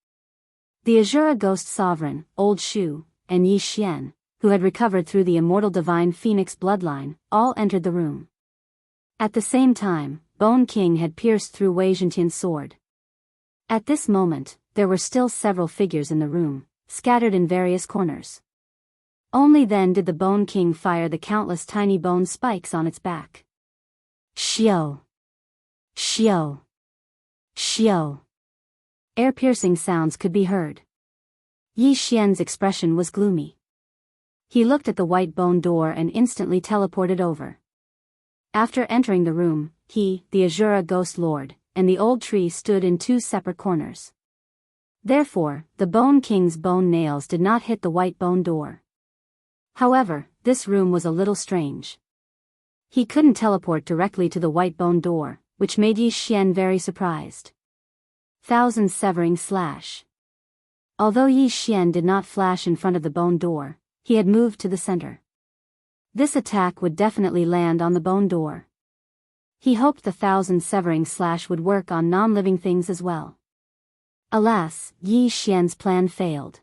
The Azura Ghost Sovereign, Old Shu, and Yi Xian, who had recovered through the immortal divine phoenix bloodline, all entered the room. At the same time, Bone King had pierced through Wei Zhentian's sword. At this moment, there were still several figures in the room, scattered in various corners. Only then did the Bone King fire the countless tiny bone spikes on its back. Xiao! Xiao! Xiao! Air-piercing sounds could be heard. Yi Xian's expression was gloomy. He looked at the white bone door and instantly teleported over. After entering the room, he, the Azura Ghost Lord, and the old tree stood in two separate corners. Therefore, the Bone King's bone nails did not hit the white bone door. However, this room was a little strange. He couldn't teleport directly to the white bone door, which made Yi Xian very surprised. Thousand Severing Slash. Although Yi Xian did not flash in front of the bone door, he had moved to the center. This attack would definitely land on the bone door. He hoped the Thousand Severing Slash would work on non-living things as well. Alas, Yi Xian's plan failed.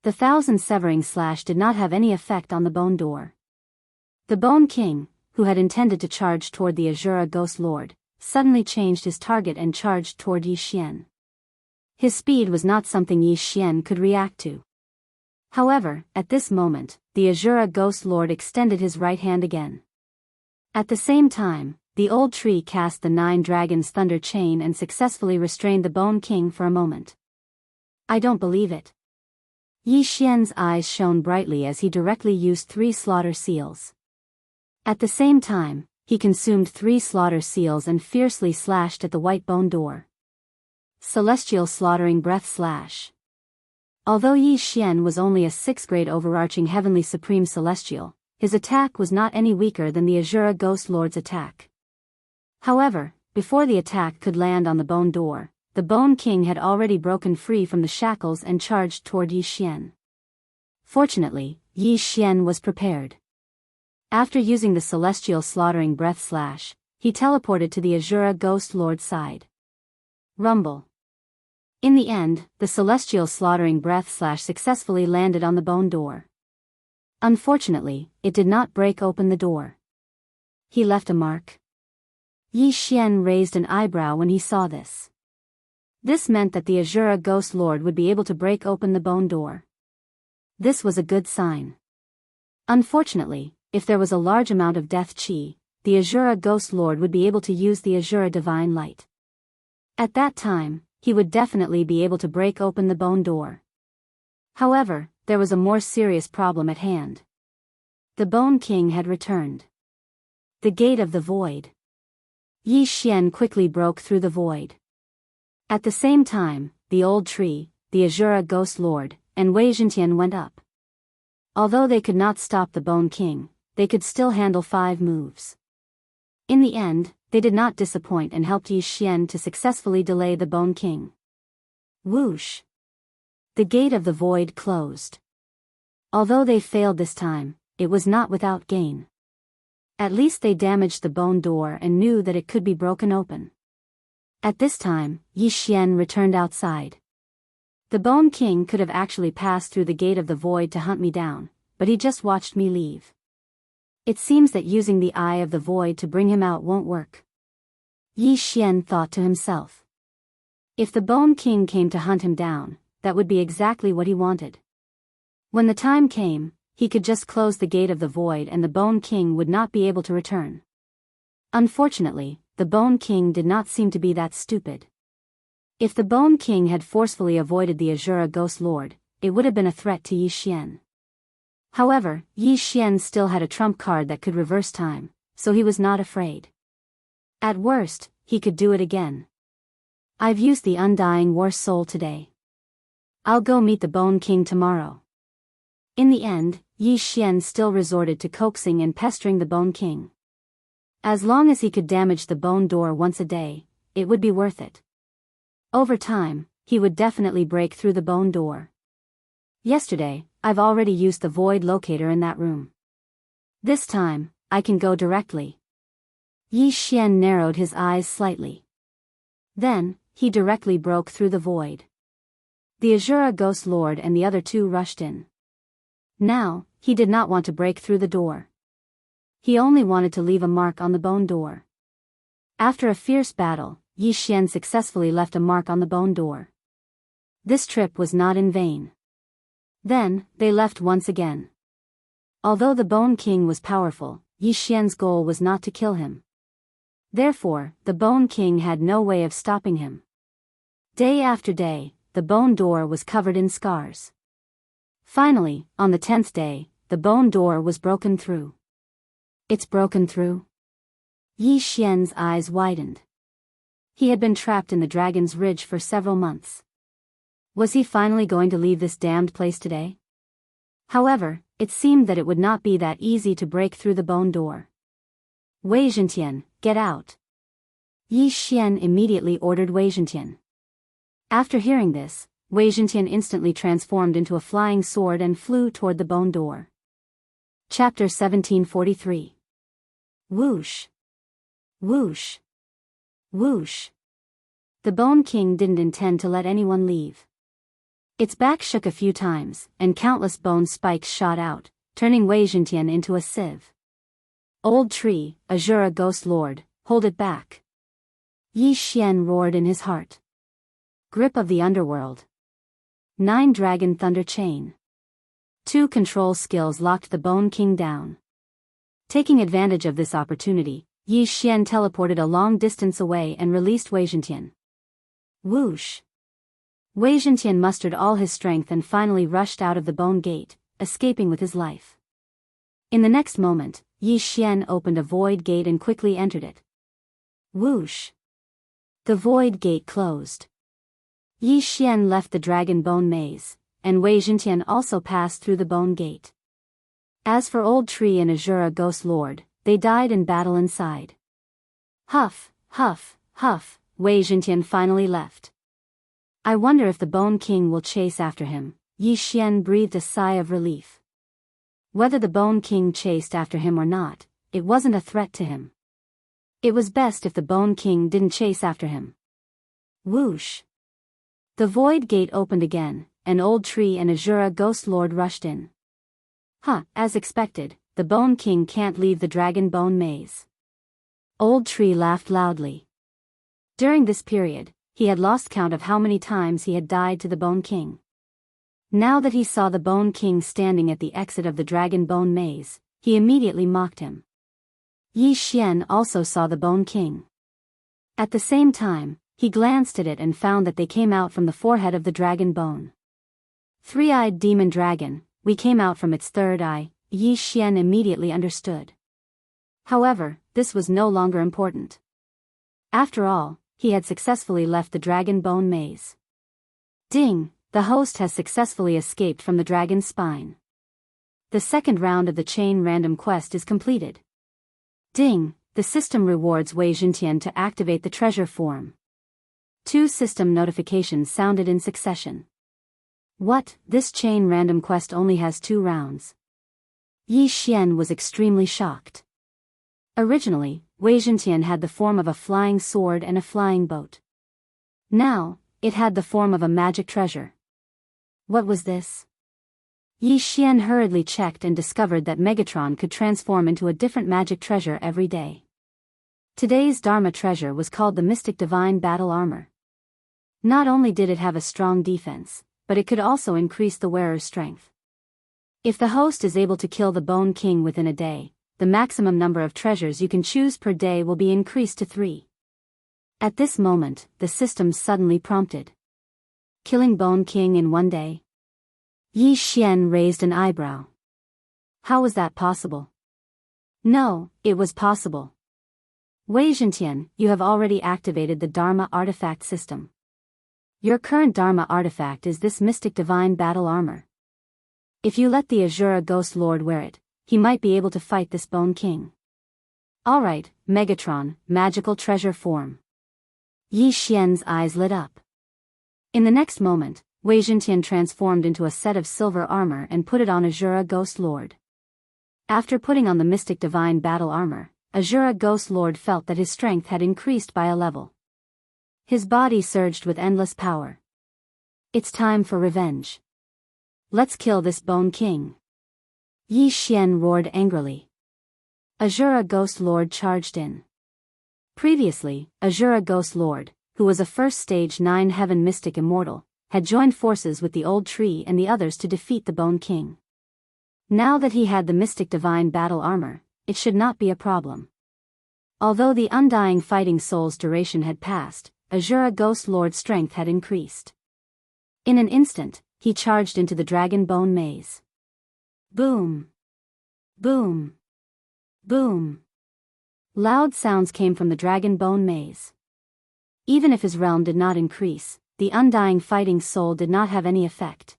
The Thousand Severing Slash did not have any effect on the bone door. The Bone King, who had intended to charge toward the Azura Ghost Lord, suddenly changed his target and charged toward Yi Xian. His speed was not something Yi Xian could react to. However, at this moment, the Azura Ghost Lord extended his right hand again. At the same time, the old tree cast the 9 Dragons Thunder Chain and successfully restrained the Bone King for a moment. I don't believe it. Yi Xian's eyes shone brightly as he directly used 3 slaughter seals. At the same time, he consumed 3 slaughter seals and fiercely slashed at the white bone door. Celestial Slaughtering Breath Slash. Although Yi Xian was only a 6th grade overarching heavenly supreme celestial, his attack was not any weaker than the Azura Ghost Lord's attack. However, before the attack could land on the bone door, the Bone King had already broken free from the shackles and charged toward Yi Xian. Fortunately, Yi Xian was prepared. After using the Celestial Slaughtering Breath Slash, he teleported to the Azura Ghost Lord's side. Rumble. In the end, the Celestial Slaughtering Breath Slash successfully landed on the bone door. Unfortunately, it did not break open the door. He left a mark. Yi Xian raised an eyebrow when he saw this. This meant that the Azura Ghost Lord would be able to break open the bone door. This was a good sign. Unfortunately, if there was a large amount of death chi, the Azura Ghost Lord would be able to use the Azura Divine Light. At that time, he would definitely be able to break open the bone door. However, there was a more serious problem at hand. The Bone King had returned. The Gate of the Void. Yi Xian quickly broke through the void. At the same time, the old tree, the Azura Ghost Lord, and Wei Zhentian went up. Although they could not stop the Bone King, they could still handle 5 moves. In the end, they did not disappoint and helped Yi Xian to successfully delay the Bone King. Whoosh! The Gate of the Void closed. Although they failed this time, it was not without gain. At least they damaged the bone door and knew that it could be broken open. At this time, Yi Xian returned outside. The Bone King could have actually passed through the Gate of the Void to hunt me down, but he just watched me leave. It seems that using the Eye of the Void to bring him out won't work. Yi Xian thought to himself. If the Bone King came to hunt him down, that would be exactly what he wanted. When the time came, he could just close the Gate of the Void and the Bone King would not be able to return. Unfortunately, the Bone King did not seem to be that stupid. If the Bone King had forcefully avoided the Azura Ghost Lord, it would have been a threat to Yi Xian. However, Yi Xian still had a trump card that could reverse time, so he was not afraid. At worst, he could do it again. I've used the undying war soul today. I'll go meet the Bone King tomorrow. In the end, Yi Xian still resorted to coaxing and pestering the Bone King. As long as he could damage the bone door once a day, it would be worth it. Over time, he would definitely break through the bone door. Yesterday, I've already used the void locator in that room. This time, I can go directly. Yi Xian narrowed his eyes slightly. Then, he directly broke through the void. The Azura Ghost Lord and the other two rushed in. Now, he did not want to break through the door. He only wanted to leave a mark on the bone door. After a fierce battle, Yi Xian successfully left a mark on the bone door. This trip was not in vain. Then, they left once again. Although the Bone King was powerful, Yi Xian's goal was not to kill him. Therefore, the Bone King had no way of stopping him. Day after day, the bone door was covered in scars. Finally, on the 10th day, the bone door was broken through. It's broken through? Yi Xian's eyes widened. He had been trapped in the Dragon's Ridge for several months. Was he finally going to leave this damned place today? However, it seemed that it would not be that easy to break through the bone door. Wei Zhentian, get out. Yi Xian immediately ordered Wei Zhentian. After hearing this, Wei Zhentian instantly transformed into a flying sword and flew toward the bone door. Chapter 1743. Whoosh. Whoosh. Whoosh. The Bone King didn't intend to let anyone leave. Its back shook a few times, and countless bone spikes shot out, turning Wei Zhentian into a sieve. Old tree, Azura Ghost Lord, hold it back. Yi Xian roared in his heart. Grip of the Underworld. 9 Dragon Thunder Chain. 2 control skills locked the Bone King down. Taking advantage of this opportunity, Yi Xian teleported a long distance away and released Wei Zhentian. Whoosh. Wei Zhentian mustered all his strength and finally rushed out of the bone gate, escaping with his life. In the next moment, Yi Xian opened a void gate and quickly entered it. Whoosh. The void gate closed. Yi Xian left the Dragon Bone Maze, and Wei Zhentian also passed through the bone gate. As for Old Tree and Azura Ghost Lord, they died in battle inside. Huff, huff, huff, Wei Zhentian finally left. I wonder if the Bone King will chase after him. Yi Xian breathed a sigh of relief. Whether the Bone King chased after him or not, it wasn't a threat to him. It was best if the Bone King didn't chase after him. Whoosh. The void gate opened again, and Old Tree and Azura Ghost Lord rushed in. As expected, the Bone King can't leave the Dragon Bone Maze. Old Tree laughed loudly. During this period, he had lost count of how many times he had died to the Bone King. Now that he saw the Bone King standing at the exit of the Dragon Bone Maze, he immediately mocked him. Yi Xian also saw the Bone King. At the same time, he glanced at it and found that they came out from the forehead of the Dragon Bone. 3-eyed demon dragon, we came out from its third eye, Yi Xian immediately understood. However, this was no longer important. After all, he had successfully left the Dragon Bone Maze. Ding, the host has successfully escaped from the dragon's spine. The second round of the chain random quest is completed. Ding, the system rewards Wei Zhentian to activate the treasure form. 2 system notifications sounded in succession. What, this chain random quest only has 2 rounds? Yi Xian was extremely shocked. Originally, Wei Zhentian had the form of a flying sword and a flying boat. Now, it had the form of a magic treasure. What was this? Yi Xian hurriedly checked and discovered that Megatron could transform into a different magic treasure every day. Today's Dharma treasure was called the Mystic Divine Battle Armor. Not only did it have a strong defense, but it could also increase the wearer's strength. If the host is able to kill the Bone King within a day, the maximum number of treasures you can choose per day will be increased to 3. At this moment, the system suddenly prompted. Killing Bone King in one day? Yi Xian raised an eyebrow. How was that possible? No, it was possible. Wei Zhentian, you have already activated the Dharma artifact system. Your current Dharma artifact is this mystic divine battle armor. If you let the Azura Ghost Lord wear it, he might be able to fight this Bone King. Alright, Megatron, magical treasure form. Yi Xian's eyes lit up. In the next moment, Wei Zhentian transformed into a set of silver armor and put it on Azura Ghost Lord. After putting on the mystic divine battle armor, Azura Ghost Lord felt that his strength had increased by a level. His body surged with endless power. It's time for revenge. Let's kill this Bone King. Yi Xian roared angrily. Azura Ghost Lord charged in. Previously, Azura Ghost Lord, who was a first stage 9 heaven mystic immortal, had joined forces with the old tree and the others to defeat the Bone King. Now that he had the mystic divine battle armor, it should not be a problem. Although the undying fighting soul's duration had passed, Azura Ghost Lord's strength had increased. In an instant, he charged into the Dragon Bone Maze. Boom! Boom! Boom! Loud sounds came from the Dragon Bone Maze. Even if his realm did not increase, the undying fighting soul did not have any effect.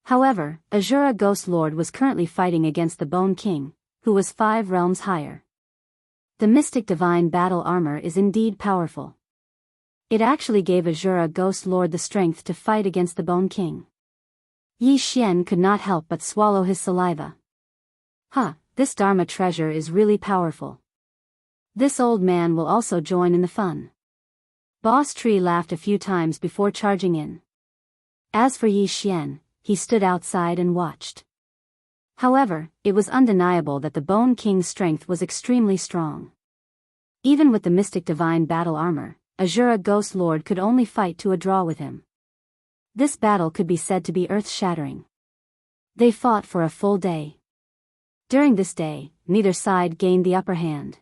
However, Azura Ghost Lord was currently fighting against the Bone King, who was 5 realms higher. The mystic divine battle armor is indeed powerful. It actually gave Azura Ghost Lord the strength to fight against the Bone King. Yi Xian could not help but swallow his saliva. This Dharma treasure is really powerful. This old man will also join in the fun. Boss Tree laughed a few times before charging in. As for Yi Xian, he stood outside and watched. However, it was undeniable that the Bone King's strength was extremely strong. Even with the mystic divine battle armor, Azura Ghost Lord could only fight to a draw with him. This battle could be said to be earth-shattering. They fought for a full day. During this day, neither side gained the upper hand.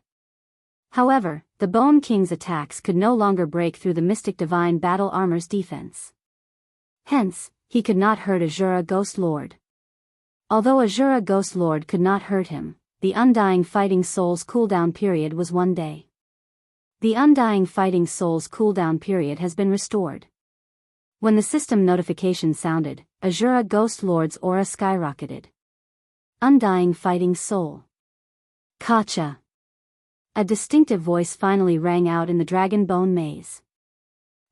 However, the Bone King's attacks could no longer break through the mystic divine battle armor's defense. Hence, he could not hurt Azura Ghost Lord. Although Azura Ghost Lord could not hurt him, the undying fighting soul's cooldown period was 1 day. The undying fighting soul's cooldown period has been restored. When the system notification sounded, Azura Ghost Lord's aura skyrocketed. Undying fighting soul. Kacha. A distinctive voice finally rang out in the Dragon Bone Maze.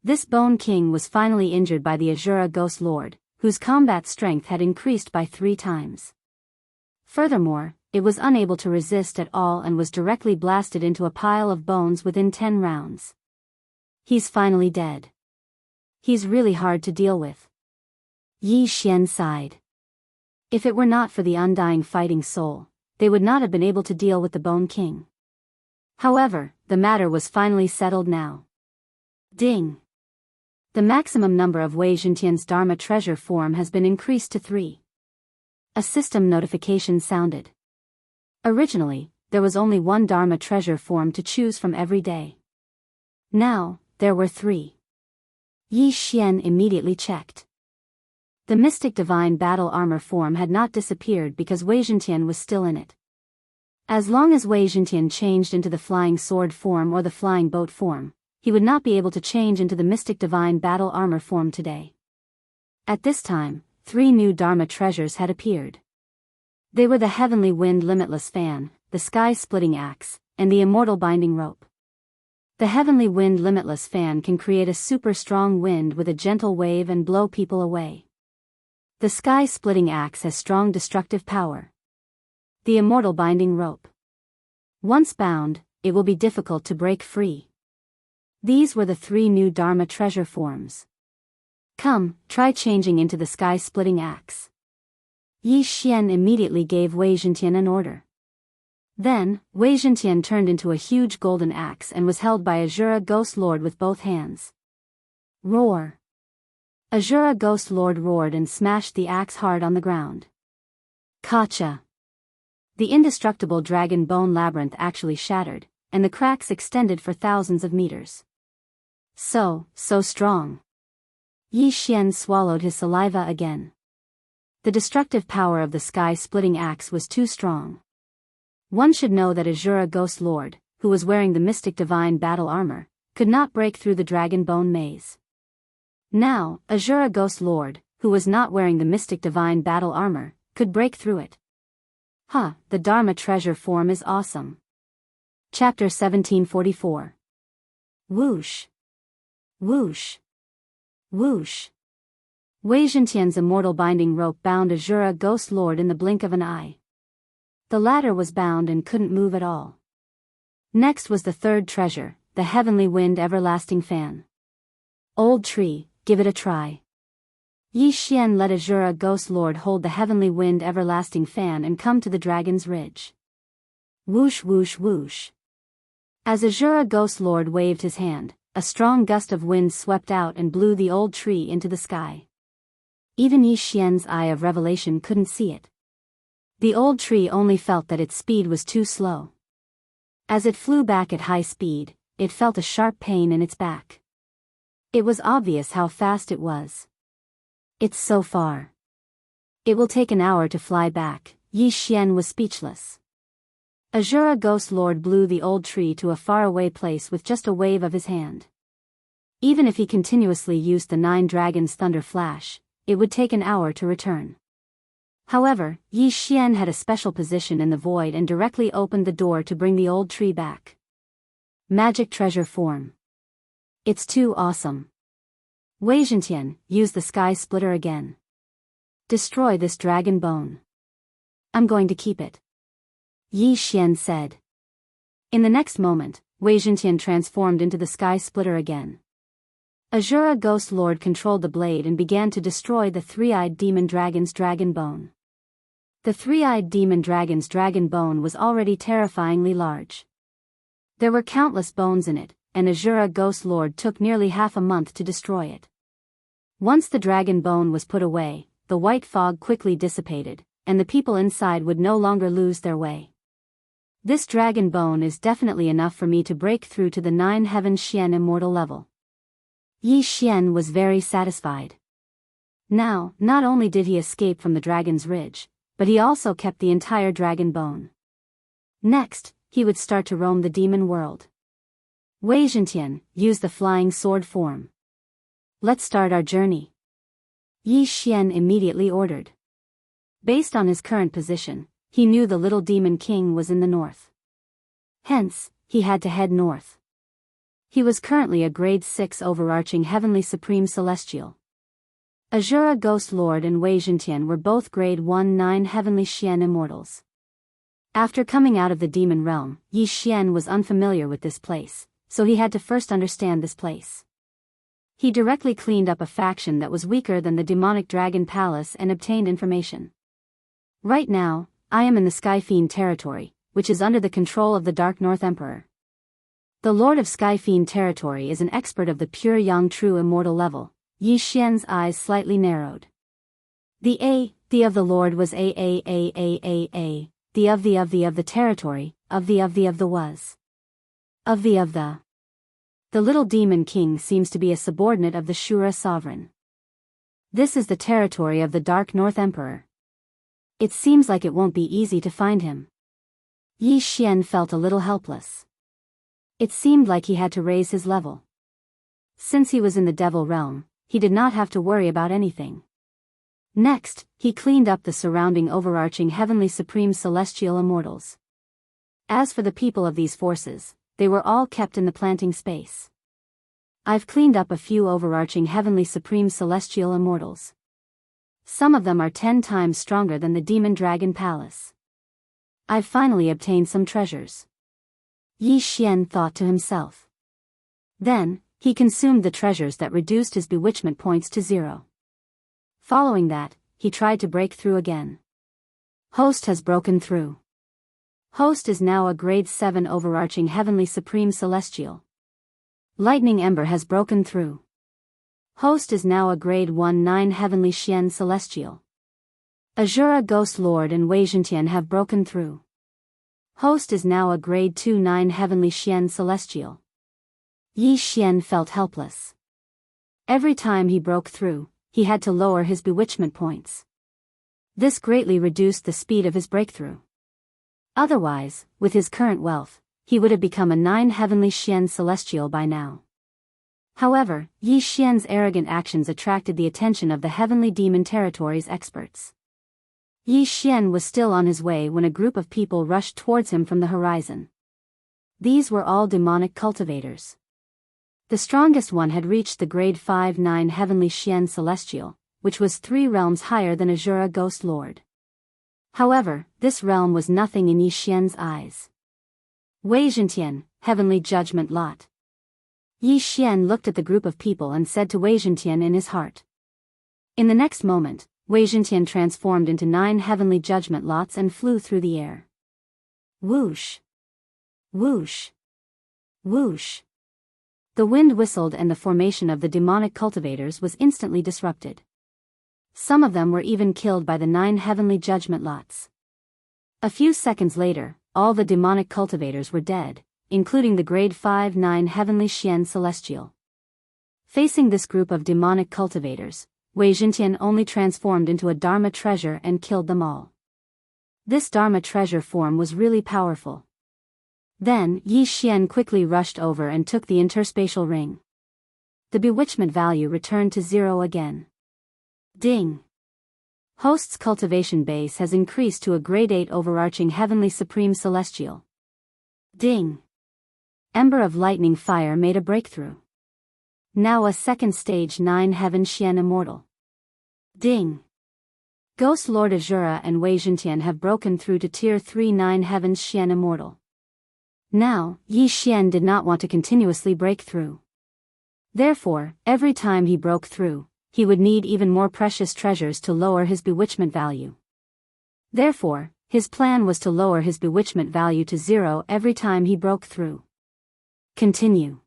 This Bone King was finally injured by the Azura Ghost Lord, whose combat strength had increased by 3 times. Furthermore, it was unable to resist at all and was directly blasted into a pile of bones within 10 rounds. He's finally dead. He's really hard to deal with. Yi Xian sighed. If it were not for the undying fighting soul, they would not have been able to deal with the Bone King. However, the matter was finally settled now. Ding! The maximum number of Wei Zhentian's Dharma treasure form has been increased to 3. A system notification sounded. Originally, there was only 1 Dharma treasure form to choose from every day. Now, there were 3. Yi Xian immediately checked. The mystic divine battle armor form had not disappeared because Wei Zhentian was still in it. As long as Wei Zhentian changed into the flying sword form or the flying boat form, he would not be able to change into the mystic divine battle armor form today. At this time, 3 new Dharma treasures had appeared. They were the Heavenly Wind Limitless Fan, the Sky-Splitting Axe, and the Immortal Binding Rope. The Heavenly Wind Limitless Fan can create a super strong wind with a gentle wave and blow people away. The Sky-Splitting Axe has strong destructive power. The Immortal Binding Rope. Once bound, it will be difficult to break free. These were the 3 new Dharma treasure forms. Come, try changing into the Sky-Splitting Axe. Yi Xian immediately gave Wei Zhentian an order. Then, Wei Zhentian turned into a huge golden axe and was held by Azura Ghost Lord with both hands. Roar! Azura Ghost Lord roared and smashed the axe hard on the ground. Kacha! The indestructible dragon bone labyrinth actually shattered, and the cracks extended for thousands of meters. So strong. Yi Xian swallowed his saliva again. The destructive power of the sky-splitting axe was too strong. One should know that Azura Ghost Lord, who was wearing the mystic divine battle armor, could not break through the dragon bone maze. Now, Azura Ghost Lord, who was not wearing the mystic divine battle armor, could break through it. The Dharma treasure form is awesome. Chapter 1744. Whoosh. Whoosh. Whoosh. Wei Zhentian's immortal binding rope bound Azura Ghost Lord in the blink of an eye. The latter was bound and couldn't move at all. Next was the third treasure, the heavenly wind everlasting fan. Old tree, give it a try. Yi Xian let Azura Ghost Lord hold the heavenly wind everlasting fan and come to the dragon's ridge. Whoosh whoosh whoosh. As Azura Ghost Lord waved his hand, a strong gust of wind swept out and blew the old tree into the sky. Even Yi Xian's eye of revelation couldn't see it. The old tree only felt that its speed was too slow. As it flew back at high speed, it felt a sharp pain in its back. It was obvious how fast it was. It's so far. It will take an hour to fly back. Yi Xian was speechless. Azura Ghost Lord blew the old tree to a faraway place with just a wave of his hand. Even if he continuously used the 9 dragons' thunder flash, it would take an hour to return. However, Yi Xian had a special position in the void and directly opened the door to bring the old tree back. Magic treasure form. It's too awesome. Wei Zhentian, use the sky splitter again. Destroy this dragon bone. I'm going to keep it. Yi Xian said. In the next moment, Wei Zhentian transformed into the sky splitter again. Azura Ghost Lord controlled the blade and began to destroy the three-eyed demon dragon's dragon bone. The three-eyed demon dragon's dragon bone was already terrifyingly large. There were countless bones in it, and Azura Ghost Lord took nearly half a month to destroy it. Once the dragon bone was put away, the white fog quickly dissipated, and the people inside would no longer lose their way. This dragon bone is definitely enough for me to break through to the 9 Heaven Xian immortal level. Yi Xian was very satisfied. Now, not only did he escape from the dragon's ridge, but he also kept the entire dragon bone. Next, he would start to roam the demon world. Wei Zhentian, use the flying sword form. Let's start our journey. Yi Xian immediately ordered. Based on his current position, he knew the little demon king was in the north. Hence, he had to head north. He was currently a grade 6 overarching heavenly supreme celestial. Azura Ghost Lord and Wei Zhentian were both grade 1 9 heavenly Xian immortals. After coming out of the demon realm, Yi Xian was unfamiliar with this place, so he had to first understand this place. He directly cleaned up a faction that was weaker than the demonic dragon palace and obtained information. Right now, I am in the Skyfiend territory, which is under the control of the Dark North Emperor. The Lord of Skyfiend territory is an expert of the pure Yang True immortal level. Yi Xian's eyes slightly narrowed. The of the Lord was the of the territory, of the was. Of the. The little demon king seems to be a subordinate of the Shura sovereign. This is the territory of the Dark North Emperor. It seems like it won't be easy to find him. Yi Xian felt a little helpless. It seemed like he had to raise his level. Since he was in the devil realm, he did not have to worry about anything. Next, he cleaned up the surrounding overarching heavenly supreme celestial immortals. As for the people of these forces, they were all kept in the planting space. I've cleaned up a few overarching heavenly supreme celestial immortals. Some of them are 10 times stronger than the demon dragon palace. I've finally obtained some treasures. Yi Xian thought to himself. Then, he consumed the treasures that reduced his bewitchment points to 0. Following that, he tried to break through again. Host has broken through. Host is now a grade 7 overarching heavenly supreme celestial. Lightning Ember has broken through. Host is now a grade 1 9 heavenly Xian celestial. Azura Ghost Lord and Wei Zhentian have broken through. Host is now a grade 2 9 heavenly Xian celestial. Yi Xian felt helpless. Every time he broke through, he had to lower his bewitchment points. This greatly reduced the speed of his breakthrough. Otherwise, with his current wealth, he would have become a 9 heavenly Xian celestial by now. However, Yi Xian's arrogant actions attracted the attention of the heavenly demon territory's experts. Yi Xian was still on his way when a group of people rushed towards him from the horizon. These were all demonic cultivators. The strongest one had reached the grade 5-9 heavenly Xian celestial, which was 3 realms higher than Azura Ghost Lord. However, this realm was nothing in Yi Xian's eyes. Wei Zhentian, Heavenly Judgment Lot. Yi Xian looked at the group of people and said to Wei Zhentian in his heart. In the next moment, Wei Zhentian transformed into 9 heavenly judgment lots and flew through the air. Whoosh! Whoosh! Whoosh! The wind whistled and the formation of the demonic cultivators was instantly disrupted. Some of them were even killed by the 9 heavenly judgment lots. A few seconds later, all the demonic cultivators were dead, including the grade 5-9 heavenly Xian celestial. Facing this group of demonic cultivators, Wei Zhentian only transformed into a Dharma treasure and killed them all. This Dharma treasure form was really powerful. Then, Yi Xian quickly rushed over and took the interspatial ring. The bewitchment value returned to 0 again. Ding! Host's cultivation base has increased to a grade 8 overarching heavenly supreme celestial. Ding! Ember of lightning fire made a breakthrough. Now a second stage 9 heaven Xian immortal. Ding! Ghost Lord Azura and Wei Zhentian have broken through to tier 3 9 heavens Xian immortal. Now, Yi Xian did not want to continuously break through. Therefore, every time he broke through, he would need even more precious treasures to lower his bewitchment value. Therefore, his plan was to lower his bewitchment value to 0 every time he broke through. Continue.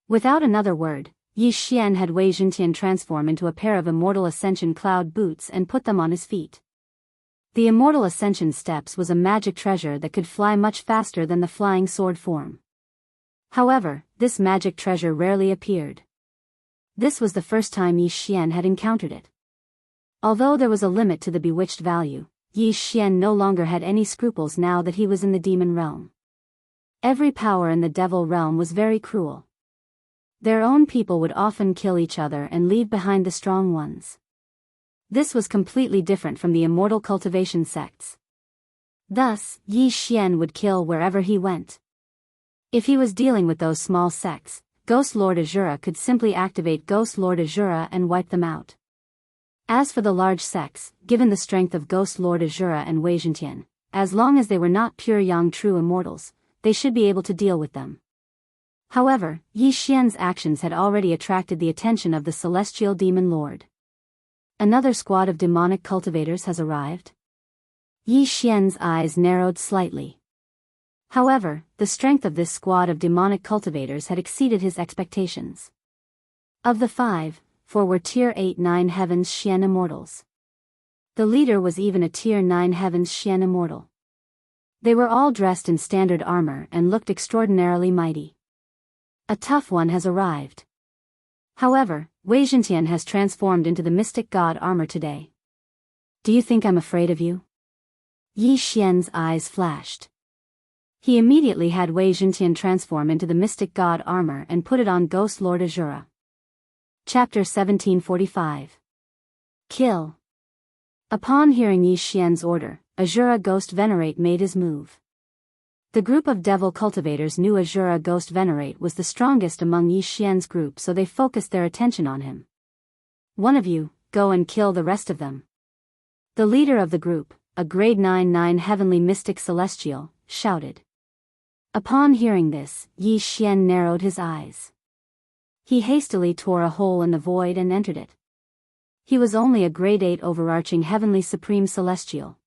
Without another word, Yi Xian had Wei Zhentian transform into a pair of immortal ascension cloud boots and put them on his feet. The immortal ascension steps was a magic treasure that could fly much faster than the flying sword form. However, this magic treasure rarely appeared. This was the first time Yi Xian had encountered it. Although there was a limit to the bewitched value, Yi Xian no longer had any scruples now that he was in the demon realm. Every power in the devil realm was very cruel. Their own people would often kill each other and leave behind the strong ones. This was completely different from the immortal cultivation sects. Thus, Yi Xian would kill wherever he went. If he was dealing with those small sects, Ghost Lord Azura could simply activate Ghost Lord Azura and wipe them out. As for the large sects, given the strength of Ghost Lord Azura and Wei Zhentian, as long as they were not pure Yang true immortals, they should be able to deal with them. However, Yi Xian's actions had already attracted the attention of the Celestial Demon Lord. Another squad of demonic cultivators has arrived? Yi Xian's eyes narrowed slightly. However, the strength of this squad of demonic cultivators had exceeded his expectations. Of the 5, 4 were tier 8-9 heavens Xian immortals. The leader was even a tier 9 heavens Xian immortal. They were all dressed in standard armor and looked extraordinarily mighty. A tough one has arrived. However, Wei Zhentian has transformed into the mystic god armor today. Do you think I'm afraid of you? Yi Xian's eyes flashed. He immediately had Wei Zhentian transform into the mystic god armor and put it on Ghost Lord Azura. Chapter 1745. Kill. Upon hearing Yi Xian's order, Azura Ghost Venerate made his move. The group of devil cultivators knew Azura Ghost Venerate was the strongest among Yi Xian's group, so they focused their attention on him. One of you, go and kill the rest of them. The leader of the group, a grade 9-9 heavenly mystic celestial, shouted. Upon hearing this, Yi Xian narrowed his eyes. He hastily tore a hole in the void and entered it. He was only a grade 8 overarching heavenly supreme celestial.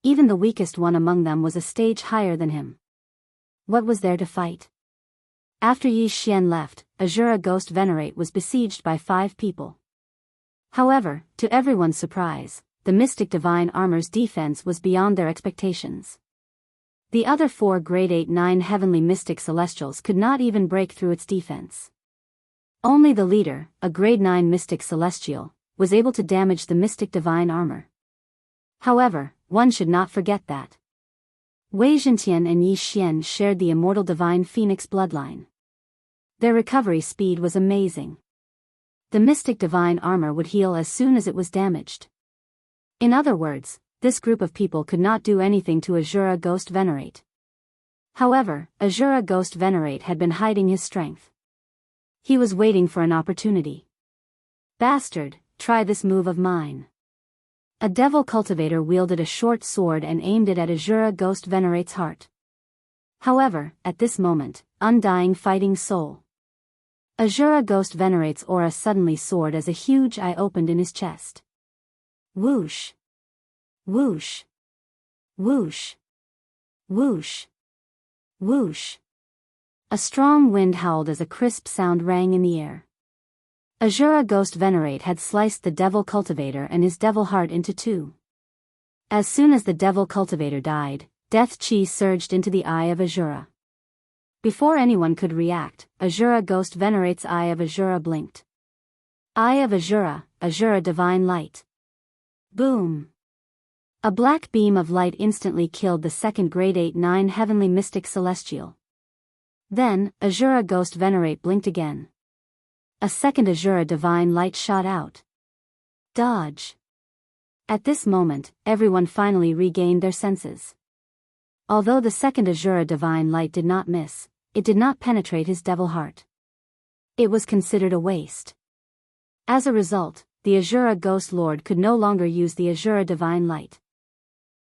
Even the weakest one among them was a stage higher than him. What was there to fight? After Yi Xian left, Azura Ghost Venerate was besieged by 5 people. However, to everyone's surprise, the mystic divine armor's defense was beyond their expectations. The other 4 grade 8-9 heavenly mystic celestials could not even break through its defense. Only the leader, a grade 9 mystic celestial, was able to damage the mystic divine armor. However, one should not forget that Wei Zhentian and Yi Xian shared the immortal divine phoenix bloodline. Their recovery speed was amazing. The mystic divine armor would heal as soon as it was damaged. In other words, this group of people could not do anything to Azura Ghost Venerate. However, Azura Ghost Venerate had been hiding his strength. He was waiting for an opportunity. Bastard, try this move of mine. A devil cultivator wielded a short sword and aimed it at Azura Ghost Venerate's heart. However, at this moment, undying fighting soul. Azura Ghost Venerate's aura suddenly soared as a huge eye opened in his chest. Whoosh! Whoosh! Whoosh! Whoosh! Whoosh! A strong wind howled as a crisp sound rang in the air. Azura Ghost Venerate had sliced the devil cultivator and his devil heart into two. As soon as the devil cultivator died, death chi surged into the eye of Azura. Before anyone could react, Azura Ghost Venerate's eye of Azura blinked. Eye of Azura, Azura Divine Light. Boom! A black beam of light instantly killed the second grade 8-9 heavenly mystic celestial. Then, Azura Ghost Venerate blinked again. A second Azura Divine Light shot out. Dodge! At this moment, everyone finally regained their senses. Although the second Azura Divine Light did not miss, it did not penetrate his devil heart. It was considered a waste. As a result, the Azura Ghost Lord could no longer use the Azura Divine Light.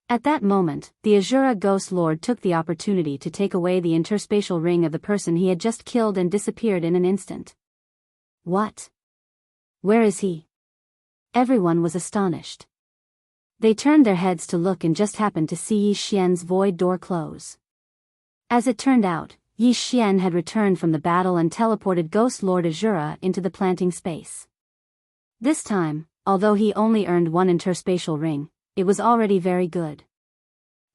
At that moment, the Azura Ghost Lord took the opportunity to take away the interspatial ring of the person he had just killed and disappeared in an instant. What? Where is he? Everyone was astonished. They turned their heads to look and just happened to see Yi Xian's void door close. As it turned out, Yi Xian had returned from the battle and teleported Ghost Lord Azura into the planting space. This time, although he only earned one interspatial ring, it was already very good.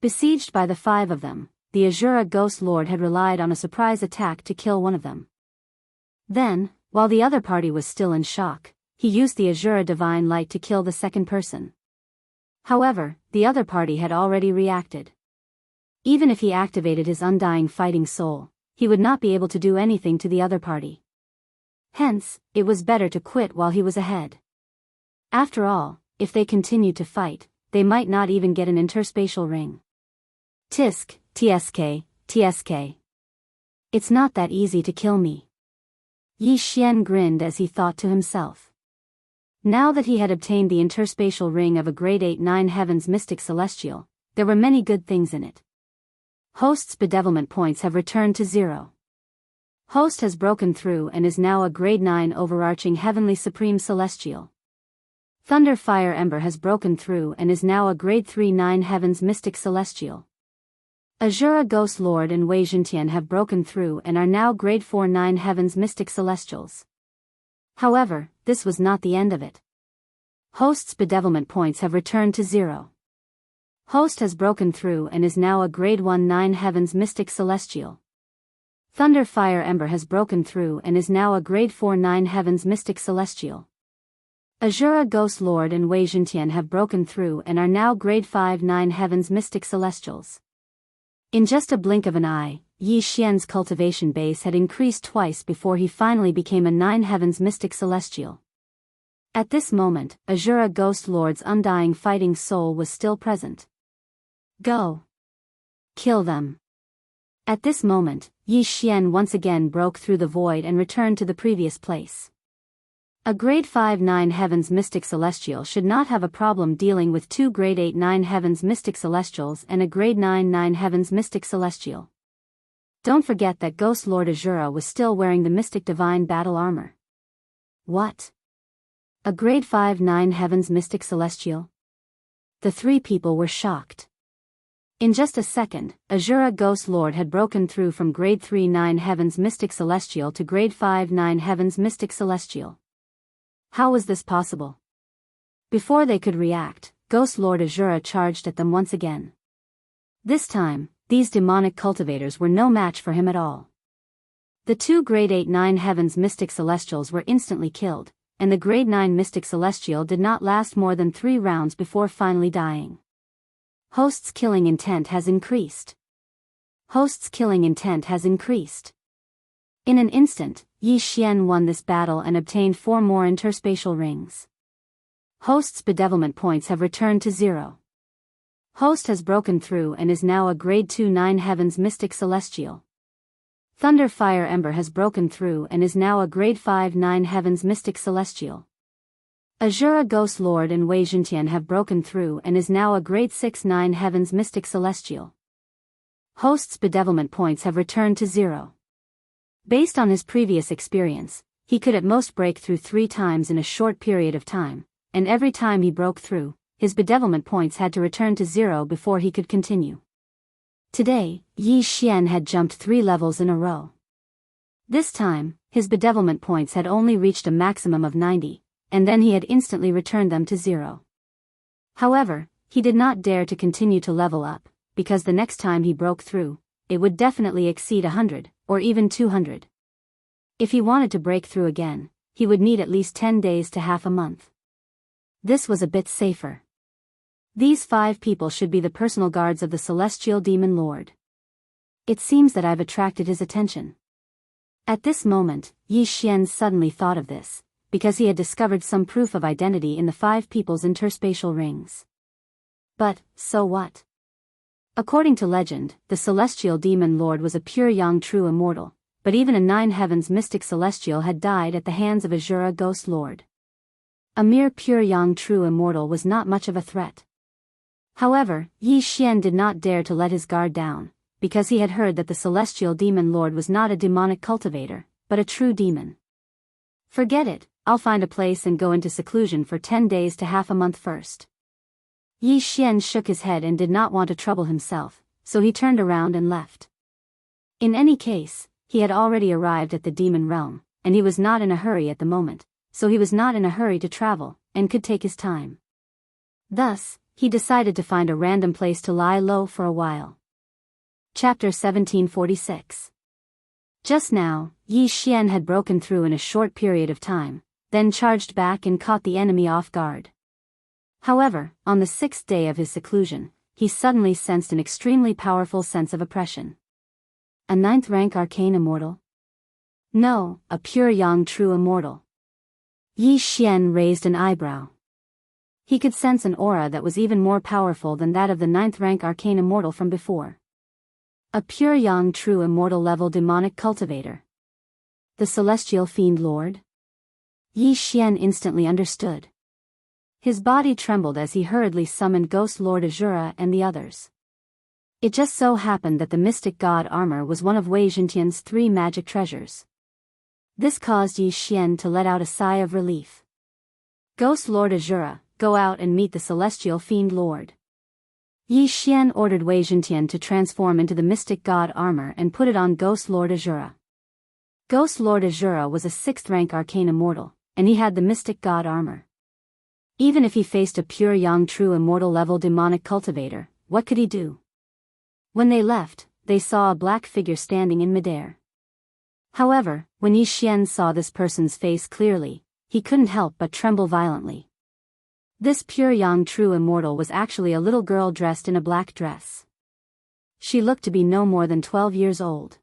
Besieged by the 5 of them, the Azura Ghost Lord had relied on a surprise attack to kill one of them. Then, while the other party was still in shock, he used the Azura Divine Light to kill the second person. However, the other party had already reacted. Even if he activated his undying fighting soul, he would not be able to do anything to the other party. Hence, it was better to quit while he was ahead. After all, if they continued to fight, they might not even get an interspatial ring. Tisk, TSK, TSK. It's not that easy to kill me. Yi Xian grinned as he thought to himself. Now that he had obtained the interspatial ring of a grade 8-9 heavens mystic celestial, there were many good things in it. Host's bedevilment points have returned to 0. Host has broken through and is now a grade 9 overarching heavenly supreme celestial. Thunder Fire Ember has broken through and is now a grade 3-9 heavens mystic celestial. Azura Ghost Lord and Wei Zhentian have broken through and are now grade 4-9 heavens mystic celestials. However, this was not the end of it. Host's bedevilment points have returned to 0. Host has broken through and is now a grade 1-9 heavens mystic celestial. Thunder Fire Ember has broken through and is now a grade 4-9 heavens mystic celestial. Azura Ghost Lord and Wei Zhentian have broken through and are now grade 5-9 heavens mystic celestials. In just a blink of an eye, Yi Xian's cultivation base had increased twice before he finally became a 9 heavens mystic celestial. At this moment, Azura Ghost Lord's undying fighting soul was still present. Go! Kill them! At this moment, Yi Xian once again broke through the void and returned to the previous place. A grade 5-9 heavens mystic celestial should not have a problem dealing with 2 grade 8-9 heavens mystic celestials and a grade 9-9 heavens mystic celestial. Don't forget that Ghost Lord Azura was still wearing the mystic divine battle armor. What? A grade 5-9 heavens mystic celestial? The 3 people were shocked. In just a second, Azura Ghost Lord had broken through from grade 3-9 heavens mystic celestial to grade 5-9 heavens mystic celestial. How was this possible? Before they could react, Ghost Lord Azura charged at them once again. This time, these demonic cultivators were no match for him at all. The 2 grade 8-9 heavens mystic celestials were instantly killed, and the grade 9 mystic celestial did not last more than 3 rounds before finally dying. Host's killing intent has increased. Host's killing intent has increased. In an instant, Yi Xian won this battle and obtained 4 more interspatial rings. Host's bedevilment points have returned to 0. Host has broken through and is now a grade 2 9 heavens mystic celestial. Thunder Fire Ember has broken through and is now a grade 5 9 heavens mystic celestial. Azura Ghost Lord and Wei Zhentian have broken through and is now a grade 6 9 heavens mystic celestial. Host's bedevilment points have returned to 0. Based on his previous experience, he could at most break through 3 times in a short period of time, and every time he broke through, his bedevilment points had to return to 0 before he could continue. Today, Yi Xian had jumped 3 levels in a row. This time, his bedevilment points had only reached a maximum of 90, and then he had instantly returned them to 0. However, he did not dare to continue to level up, because the next time he broke through, it would definitely exceed 100, or even 200. If he wanted to break through again, he would need at least 10 days to half a month. This was a bit safer. These 5 people should be the personal guards of the Celestial Demon Lord. It seems that I've attracted his attention. At this moment, Yi Xian suddenly thought of this, because he had discovered some proof of identity in the 5 people's interspatial rings. But, so what? According to legend, the Celestial Demon Lord was a pure young true immortal, but even a 9 heavens mystic celestial had died at the hands of Azura Ghost Lord. A mere pure young true immortal was not much of a threat. However, Yi Xian did not dare to let his guard down, because he had heard that the Celestial Demon Lord was not a demonic cultivator, but a true demon. Forget it, I'll find a place and go into seclusion for 10 days to half a month first. Yi Xian shook his head and did not want to trouble himself, so he turned around and left. In any case, he had already arrived at the demon realm, and he was not in a hurry at the moment, so he was not in a hurry to travel, and could take his time. Thus, he decided to find a random place to lie low for a while. Chapter 1746. Just now, Yi Xian had broken through in a short period of time, then charged back and caught the enemy off guard. However, on the 6th day of his seclusion, he suddenly sensed an extremely powerful sense of oppression. A 9th rank arcane immortal? No, a pure young true immortal. Yi Xian raised an eyebrow. He could sense an aura that was even more powerful than that of the 9th rank arcane immortal from before. A pure young true immortal level demonic cultivator. The Celestial Fiend Lord? Yi Xian instantly understood. His body trembled as he hurriedly summoned Ghost Lord Azura and the others. It just so happened that the Mystic God armor was one of Wei Zhentian's 3 magic treasures. This caused Yi Xian to let out a sigh of relief. Ghost Lord Azura, go out and meet the Celestial Fiend Lord. Yi Xian ordered Wei Zhentian to transform into the Mystic God armor and put it on Ghost Lord Azura. Ghost Lord Azura was a 6th rank arcane immortal, and he had the Mystic God armor. Even if he faced a pure young true immortal level demonic cultivator, what could he do? When they left, they saw a black figure standing in midair. However, when Yi Xian saw this person's face clearly, he couldn't help but tremble violently. This pure young true immortal was actually a little girl dressed in a black dress. She looked to be no more than 12 years old.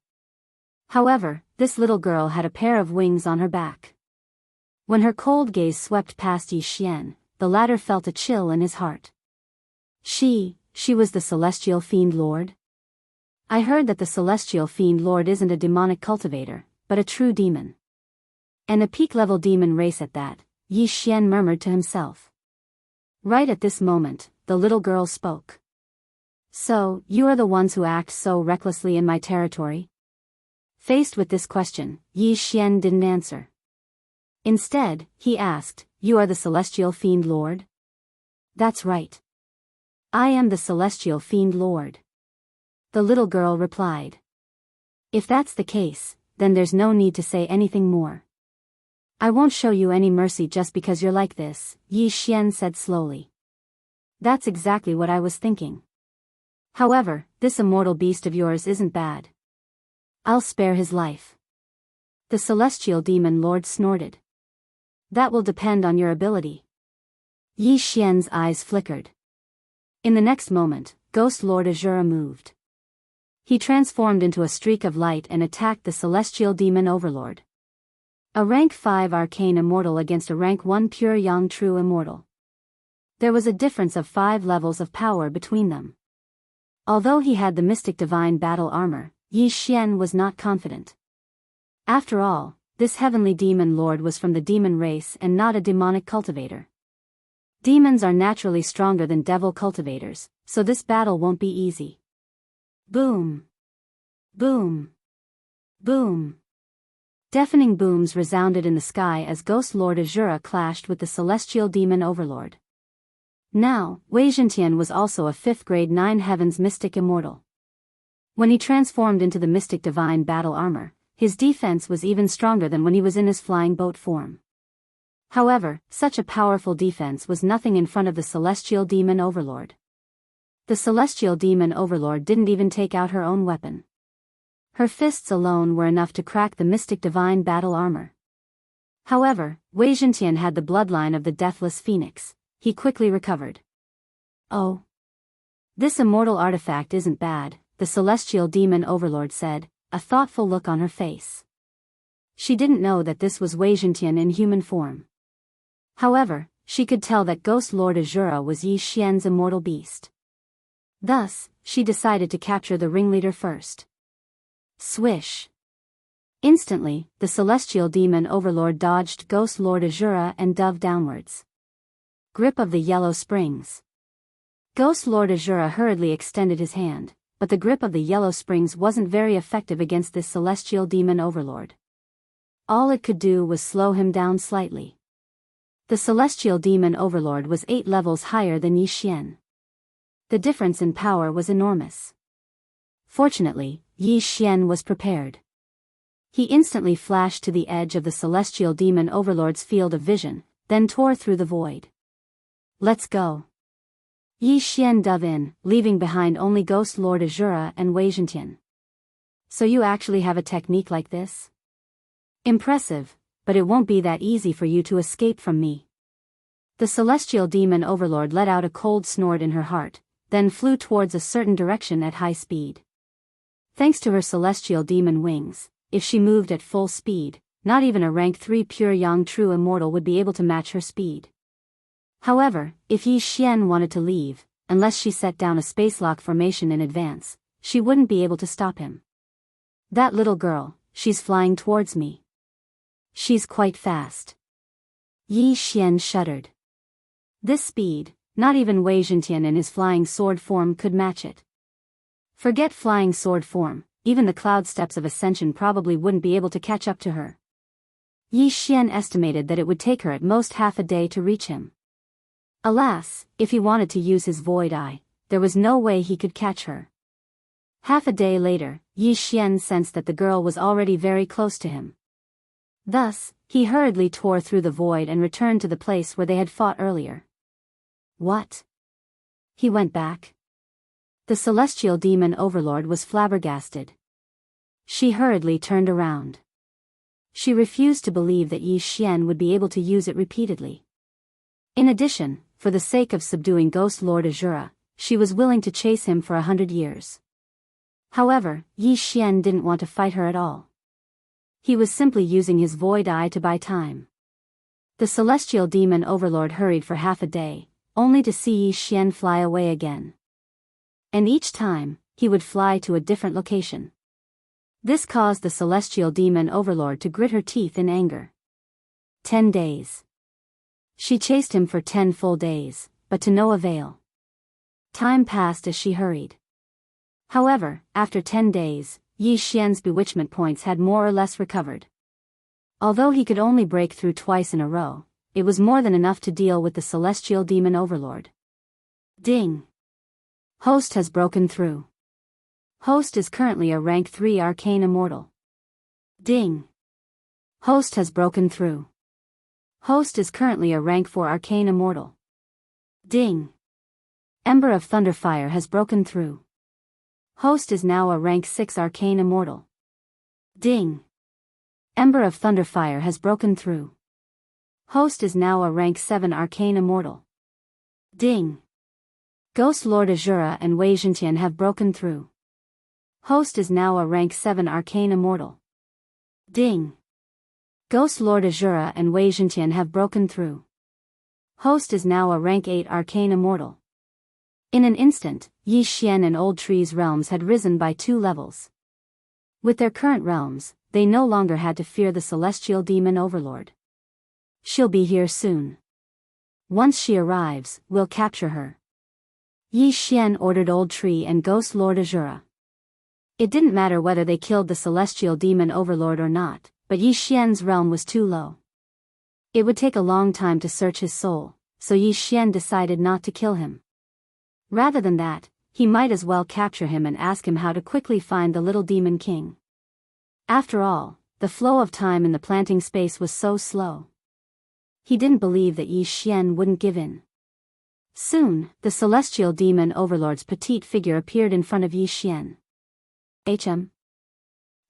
However, this little girl had a pair of wings on her back. When her cold gaze swept past Yi Xian, the latter felt a chill in his heart. She was the Celestial Fiend Lord? I heard that the Celestial Fiend Lord isn't a demonic cultivator, but a true demon. And a peak-level demon race at that, Yi Xian murmured to himself. Right at this moment, the little girl spoke. So, you are the ones who act so recklessly in my territory? Faced with this question, Yi Xian didn't answer. Instead, he asked, you are the Celestial Fiend Lord? That's right. I am the Celestial Fiend Lord. The little girl replied. If that's the case, then there's no need to say anything more. I won't show you any mercy just because you're like this, Yi Xian said slowly. That's exactly what I was thinking. However, this immortal beast of yours isn't bad. I'll spare his life. The Celestial Demon Lord snorted. That will depend on your ability. Yi Xian's eyes flickered. In the next moment, Ghost Lord Azura moved. He transformed into a streak of light and attacked the celestial demon overlord. A rank 5 arcane immortal against a rank 1 pure yang true immortal. There was a difference of 5 levels of power between them. Although he had the mystic divine battle armor, Yi Xian was not confident. After all, this heavenly demon lord was from the demon race and not a demonic cultivator. Demons are naturally stronger than devil cultivators, so this battle won't be easy. Boom! Boom! Boom! Deafening booms resounded in the sky as Ghost Lord Azura clashed with the celestial demon overlord. Now, Wei Zhentian was also a 5th grade 9 heavens mystic immortal. When he transformed into the mystic divine battle armor, his defense was even stronger than when he was in his flying boat form. However, such a powerful defense was nothing in front of the celestial demon overlord. The celestial demon overlord didn't even take out her own weapon. Her fists alone were enough to crack the mystic divine battle armor. However, Wei Zhentian had the bloodline of the deathless phoenix. He quickly recovered. Oh. This immortal artifact isn't bad, the celestial demon overlord said, a thoughtful look on her face. She didn't know that this was Wei Zhentian in human form. However, she could tell that Ghost Lord Azura was Yi Xian's immortal beast. Thus, she decided to capture the ringleader first. Swish! Instantly, the celestial demon overlord dodged Ghost Lord Azura and dove downwards. Grip of the Yellow Springs. Ghost Lord Azura hurriedly extended his hand, but the grip of the Yellow Springs wasn't very effective against this celestial demon overlord. All it could do was slow him down slightly. The celestial demon overlord was 8 levels higher than Yi Xian. The difference in power was enormous. Fortunately, Yi Xian was prepared. He instantly flashed to the edge of the celestial demon overlord's field of vision, then tore through the void. Let's go. Yi Xian dove in, leaving behind only Ghost Lord Azura and Wei Zhentian. So you actually have a technique like this? Impressive, but it won't be that easy for you to escape from me. The celestial demon overlord let out a cold snort in her heart, then flew towards a certain direction at high speed. Thanks to her celestial demon wings, if she moved at full speed, not even a rank 3 pure yang true immortal would be able to match her speed. However, if Yi Xian wanted to leave, unless she set down a spacelock formation in advance, she wouldn't be able to stop him. That little girl, she's flying towards me. She's quite fast. Yi Xian shuddered. This speed, not even Wei Zhentian in his flying sword form could match it. Forget flying sword form, even the cloud steps of ascension probably wouldn't be able to catch up to her. Yi Xian estimated that it would take her at most half a day to reach him. Alas, if he wanted to use his void eye, there was no way he could catch her. Half a day later, Yi Xian sensed that the girl was already very close to him. Thus, he hurriedly tore through the void and returned to the place where they had fought earlier. What? He went back? The celestial demon overlord was flabbergasted. She hurriedly turned around. She refused to believe that Yi Xian would be able to use it repeatedly. In addition, for the sake of subduing Ghost Lord Azura, she was willing to chase him for 100 years. However, Yi Xian didn't want to fight her at all. He was simply using his void eye to buy time. The celestial demon overlord hurried for half a day, only to see Yi Xian fly away again. And each time, he would fly to a different location. This caused the celestial demon overlord to grit her teeth in anger. 10 days. She chased him for 10 full days, but to no avail. Time passed as she hurried. However, after 10 days, Yi Xian's bewitchment points had more or less recovered. Although he could only break through twice in a row, it was more than enough to deal with the celestial demon overlord. Ding! Host has broken through. Host is currently a rank 3 arcane immortal. Ding! Host has broken through. Host is currently a rank 4 arcane immortal. Ding! Ember of Thunderfire has broken through. Host is now a rank 6 arcane immortal. Ding! Ember of Thunderfire has broken through. Host is now a rank 7 arcane immortal. Ding! Ghost Lord Azura and Wei Zhentian have broken through. Host is now a rank 7 arcane immortal. Ding. Ghost Lord Azura and Wei Zhentian have broken through. Host is now a rank 8 arcane immortal. In an instant, Yi Xian and Old Tree's realms had risen by 2 levels. With their current realms, they no longer had to fear the celestial demon overlord. She'll be here soon. Once she arrives, we'll capture her. Yi Xian ordered Old Tree and Ghost Lord Azura. It didn't matter whether they killed the celestial demon overlord or not, but Yi Xian's realm was too low. It would take a long time to search his soul, so Yi Xian decided not to kill him. Rather than that, he might as well capture him and ask him how to quickly find the little demon king. After all, the flow of time in the planting space was so slow. He didn't believe that Yi Xian wouldn't give in. Soon, the celestial demon overlord's petite figure appeared in front of Yi Xian. HM.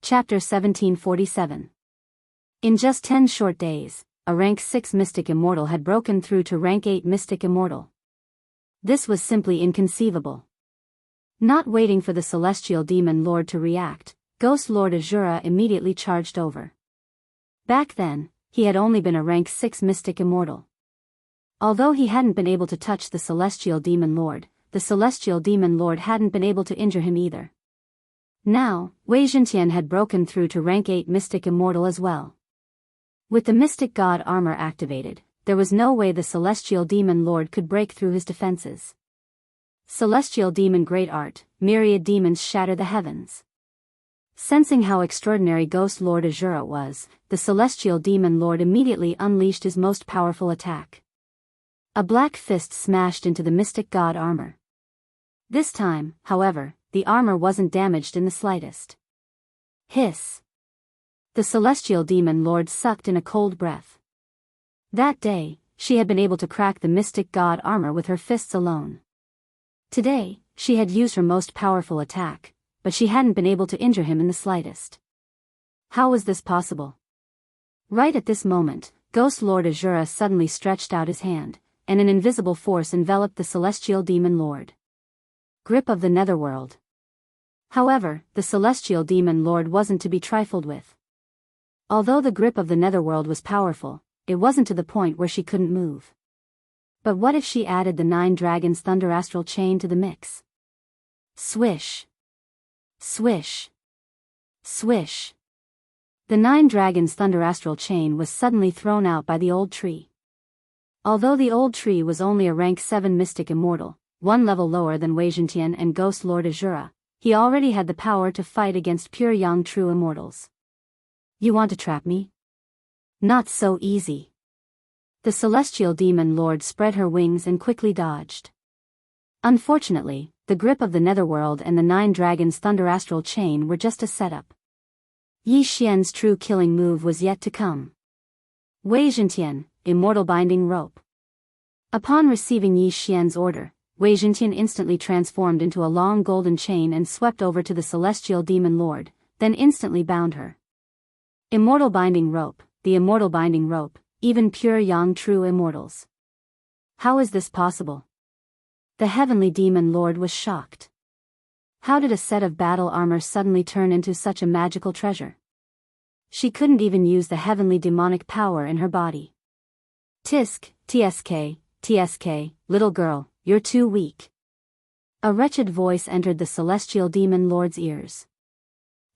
Chapter 1747. In just 10 short days, a rank 6 mystic immortal had broken through to rank 8 mystic immortal. This was simply inconceivable. Not waiting for the celestial demon lord to react, Ghost Lord Azura immediately charged over. Back then, he had only been a rank 6 mystic immortal. Although he hadn't been able to touch the celestial demon lord, the celestial demon lord hadn't been able to injure him either. Now, Wei Zhentian had broken through to rank 8 mystic immortal as well. With the mystic god armor activated, there was no way the celestial demon lord could break through his defenses. Celestial demon great art, myriad demons shatter the heavens. Sensing how extraordinary Ghost Lord Azura was, the celestial demon lord immediately unleashed his most powerful attack. A black fist smashed into the mystic god armor. This time, however, the armor wasn't damaged in the slightest. Hiss. The celestial demon lord sucked in a cold breath. That day, she had been able to crack the mystic god armor with her fists alone. Today, she had used her most powerful attack, but she hadn't been able to injure him in the slightest. How was this possible? Right at this moment, Ghost Lord Azura suddenly stretched out his hand, and an invisible force enveloped the celestial demon lord. Grip of the Netherworld. However, the celestial demon lord wasn't to be trifled with. Although the grip of the Netherworld was powerful, it wasn't to the point where she couldn't move. But what if she added the 9 Dragons Thunder Astral Chain to the mix? Swish. Swish. Swish. The 9 Dragons Thunder Astral Chain was suddenly thrown out by the Old Tree. Although the Old Tree was only a rank 7 mystic immortal, 1 level lower than Wei Zhentian and Ghost Lord Azura, he already had the power to fight against pure young true immortals. You want to trap me? Not so easy. The celestial demon lord spread her wings and quickly dodged. Unfortunately, the grip of the Netherworld and the 9 Dragons Thunder Astral Chain were just a setup. Yi Xian's true killing move was yet to come. Wei Zhentian, Immortal Binding Rope. Upon receiving Yi Xian's order, Wei Zhentian instantly transformed into a long golden chain and swept over to the celestial demon lord, then instantly bound her. Immortal Binding Rope, the Immortal Binding Rope, even pure young true immortals. How is this possible? The heavenly demon lord was shocked. How did a set of battle armor suddenly turn into such a magical treasure? She couldn't even use the heavenly demonic power in her body. Tisk, TSK, TSK, little girl, you're too weak. A wretched voice entered the celestial demon lord's ears.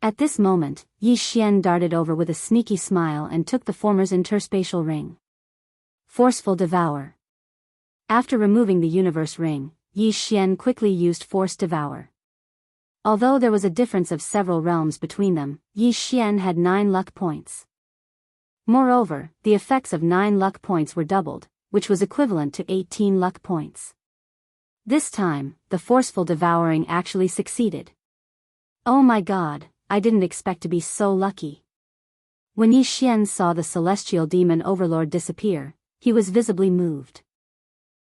At this moment, Yi Xian darted over with a sneaky smile and took the former's interspatial ring. Forceful Devour. After removing the universe ring, Yi Xian quickly used Force Devour. Although there was a difference of several realms between them, Yi Xian had 9 luck points. Moreover, the effects of 9 luck points were doubled, which was equivalent to 18 luck points. This time, the forceful devouring actually succeeded. Oh my god, I didn't expect to be so lucky. When Yi Xian saw the celestial demon overlord disappear, he was visibly moved.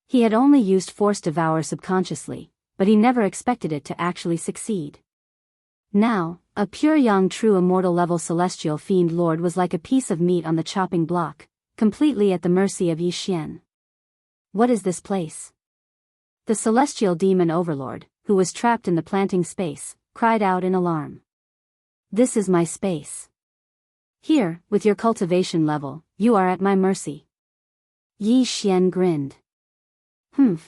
He had only used Force Devour subconsciously, but he never expected it to actually succeed. Now, a pure young true immortal level celestial fiend lord was like a piece of meat on the chopping block, completely at the mercy of Yi Xian. What is this place? The celestial demon overlord, who was trapped in the planting space, cried out in alarm. This is my space. Here, with your cultivation level, you are at my mercy. Yi Xian grinned.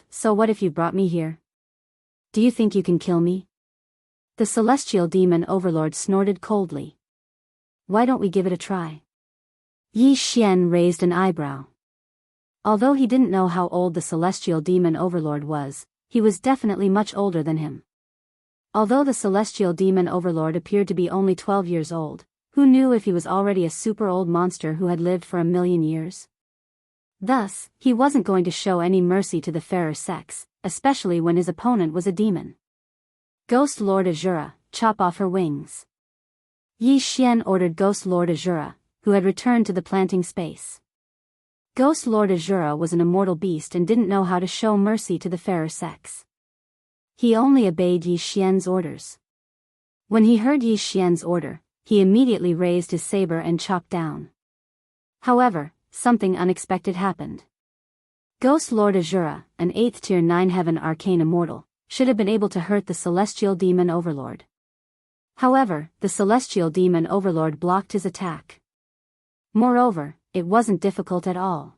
So what if you brought me here? Do you think you can kill me? The celestial demon overlord snorted coldly. Why don't we give it a try? Yi Xian raised an eyebrow. Although he didn't know how old the celestial demon overlord was, he was definitely much older than him. Although the celestial demon overlord appeared to be only 12 years old, who knew if he was already a super old monster who had lived for 1,000,000 years? Thus, he wasn't going to show any mercy to the fairer sex, especially when his opponent was a demon. Ghost Lord Azura, chop off her wings. Yi Xian ordered Ghost Lord Azura, who had returned to the planting space. Ghost Lord Azura was an immortal beast and didn't know how to show mercy to the fairer sex. He only obeyed Yi Xian's orders. When he heard Yi Xian's order, he immediately raised his saber and chopped down. However, something unexpected happened. Ghost Lord Azura, an 8th tier 9 heaven arcane immortal, should have been able to hurt the celestial demon overlord. However, the celestial demon overlord blocked his attack. Moreover, it wasn't difficult at all.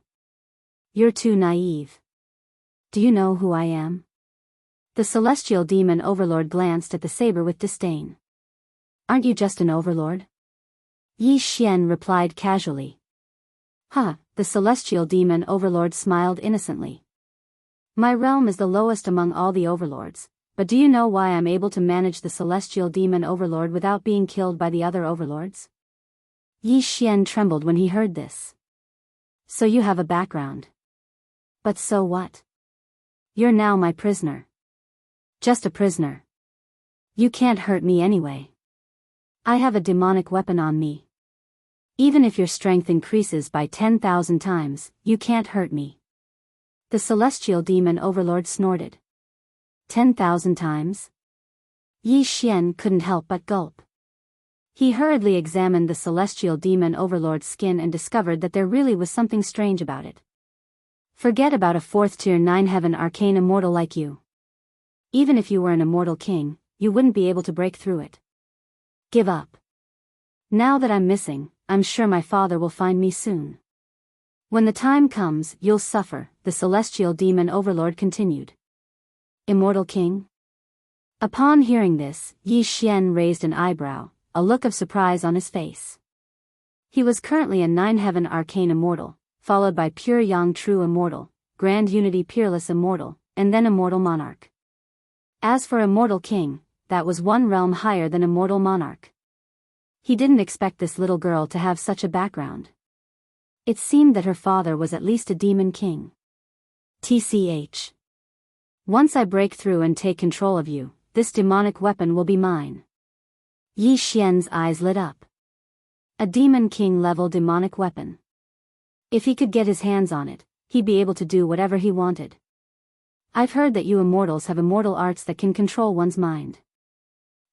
You're too naive. Do you know who I am? The celestial demon overlord glanced at the saber with disdain. Aren't you just an overlord? Yi Xian replied casually. The celestial demon overlord smiled innocently. My realm is the lowest among all the overlords, but do you know why I'm able to manage the celestial demon overlord without being killed by the other overlords? Yi Xian trembled when he heard this. So you have a background. But so what? You're now my prisoner. Just a prisoner. You can't hurt me anyway. I have a demonic weapon on me. Even if your strength increases by 10,000 times, you can't hurt me. The celestial demon overlord snorted. 10,000 times? Yi Xian couldn't help but gulp. He hurriedly examined the celestial demon overlord's skin and discovered that there really was something strange about it. Forget about a 4th tier 9 heaven arcane immortal like you. Even if you were an immortal king, you wouldn't be able to break through it. Give up. Now that I'm missing, I'm sure my father will find me soon. When the time comes, you'll suffer, the celestial demon overlord continued. Immortal king? Upon hearing this, Yi Xian raised an eyebrow, a look of surprise on his face. He was currently a 9 heaven arcane immortal, followed by pure yang true immortal, grand unity peerless immortal, and then immortal monarch. As for immortal king, that was one realm higher than immortal monarch. He didn't expect this little girl to have such a background. It seemed that her father was at least a demon king. TCH. Once I break through and take control of you, this demonic weapon will be mine. Yi Xian's eyes lit up. A demon king level demonic weapon. If he could get his hands on it, he'd be able to do whatever he wanted. I've heard that you immortals have immortal arts that can control one's mind.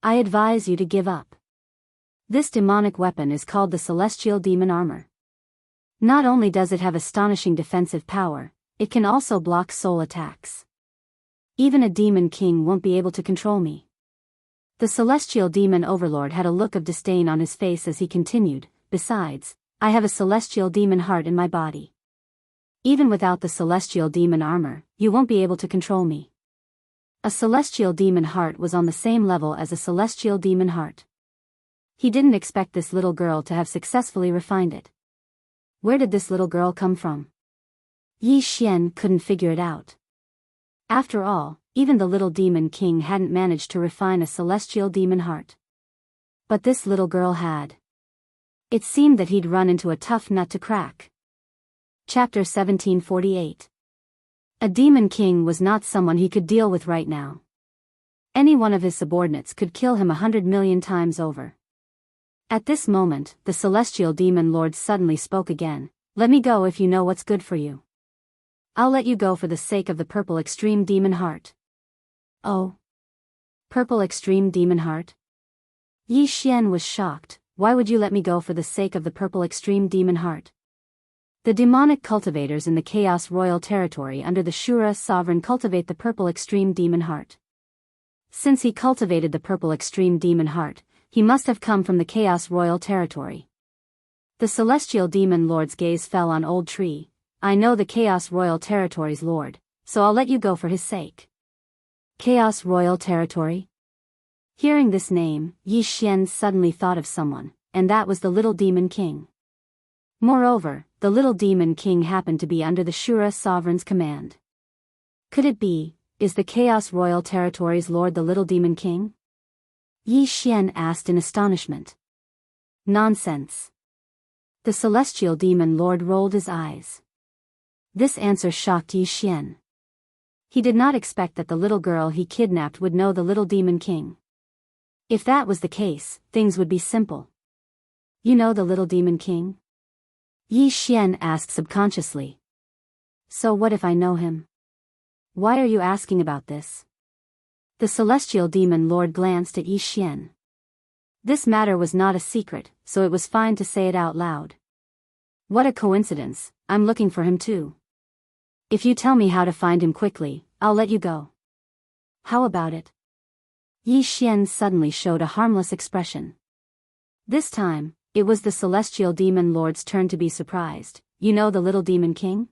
I advise you to give up. This demonic weapon is called the Celestial Demon Armor. Not only does it have astonishing defensive power, it can also block soul attacks. Even a demon king won't be able to control me. The celestial demon overlord had a look of disdain on his face as he continued, besides, I have a celestial demon heart in my body. Even without the celestial demon armor, you won't be able to control me. A celestial demon heart was on the same level as a celestial demon heart. He didn't expect this little girl to have successfully refined it. Where did this little girl come from? Yi Xian couldn't figure it out. After all, even the little demon king hadn't managed to refine a celestial demon heart. But this little girl had. It seemed that he'd run into a tough nut to crack. Chapter 1748. A demon king was not someone he could deal with right now. Any one of his subordinates could kill him 100 million times over. At this moment, the celestial demon lord suddenly spoke again. Let me go if you know what's good for you. I'll let you go for the sake of the purple extreme demon heart. Oh. Purple extreme demon heart? Yi Xian was shocked. Why would you let me go for the sake of the purple extreme demon heart? The demonic cultivators in the Chaos Royal Territory under the Shura sovereign cultivate the purple extreme demon heart. Since he cultivated the purple extreme demon heart, he must have come from the Chaos Royal Territory. The celestial demon lord's gaze fell on Old Tree. I know the Chaos Royal Territory's lord, so I'll let you go for his sake. Chaos Royal Territory? Hearing this name, Yi Xian suddenly thought of someone, and that was the little demon king. Moreover, the little demon king happened to be under the Shura sovereign's command. Could it be, is the Chaos Royal Territory's lord the little demon king? Yi Xian asked in astonishment. Nonsense. The celestial demon lord rolled his eyes. This answer shocked Yi Xian. He did not expect that the little girl he kidnapped would know the little demon king. If that was the case, things would be simple. You know the little demon king? Yi Xian asked subconsciously. So what if I know him? Why are you asking about this? The celestial demon lord glanced at Yi Xian. This matter was not a secret, so it was fine to say it out loud. What a coincidence, I'm looking for him too. If you tell me how to find him quickly, I'll let you go. How about it? Yi Xian suddenly showed a harmless expression. This time, it was the celestial demon lord's turn to be surprised. You know the little demon king?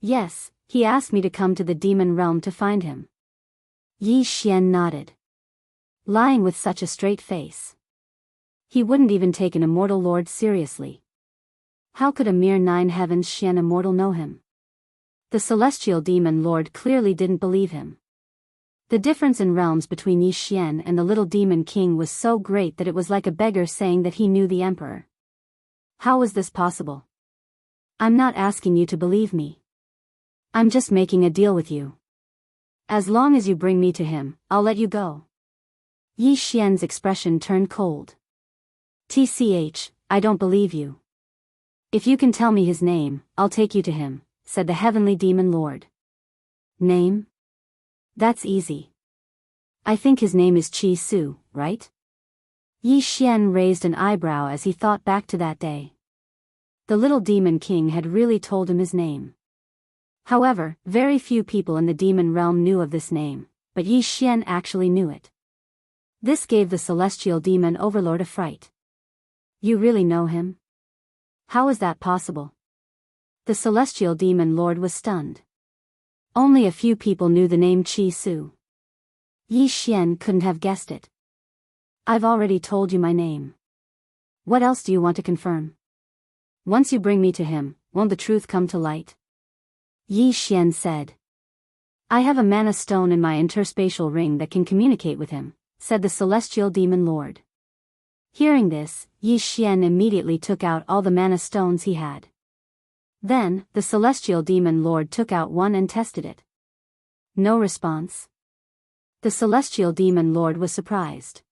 Yes, he asked me to come to the demon realm to find him. Yi Xian nodded. Lying with such a straight face. He wouldn't even take an immortal lord seriously. How could a mere 9 heavens Xian immortal know him? The celestial demon lord clearly didn't believe him. The difference in realms between Yi Xian and the little demon king was so great that it was like a beggar saying that he knew the emperor. How was this possible? I'm not asking you to believe me. I'm just making a deal with you. As long as you bring me to him, I'll let you go. Yi Xian's expression turned cold. TCH, I don't believe you. If you can tell me his name, I'll take you to him, said the heavenly demon lord. Name? That's easy. I think his name is Chi Su, right? Yi Xian raised an eyebrow as he thought back to that day. The little demon king had really told him his name. However, very few people in the demon realm knew of this name, but Yi Xian actually knew it. This gave the celestial demon overlord a fright. You really know him? How is that possible? The celestial demon lord was stunned. Only a few people knew the name Chi Su. Yi Xian couldn't have guessed it. I've already told you my name. What else do you want to confirm? Once you bring me to him, won't the truth come to light? Yi Xian said. I have a mana stone in my interspatial ring that can communicate with him, said the celestial demon lord. Hearing this, Yi Xian immediately took out all the mana stones he had. Then, the celestial demon lord took out one and tested it. No response. The celestial demon lord was surprised.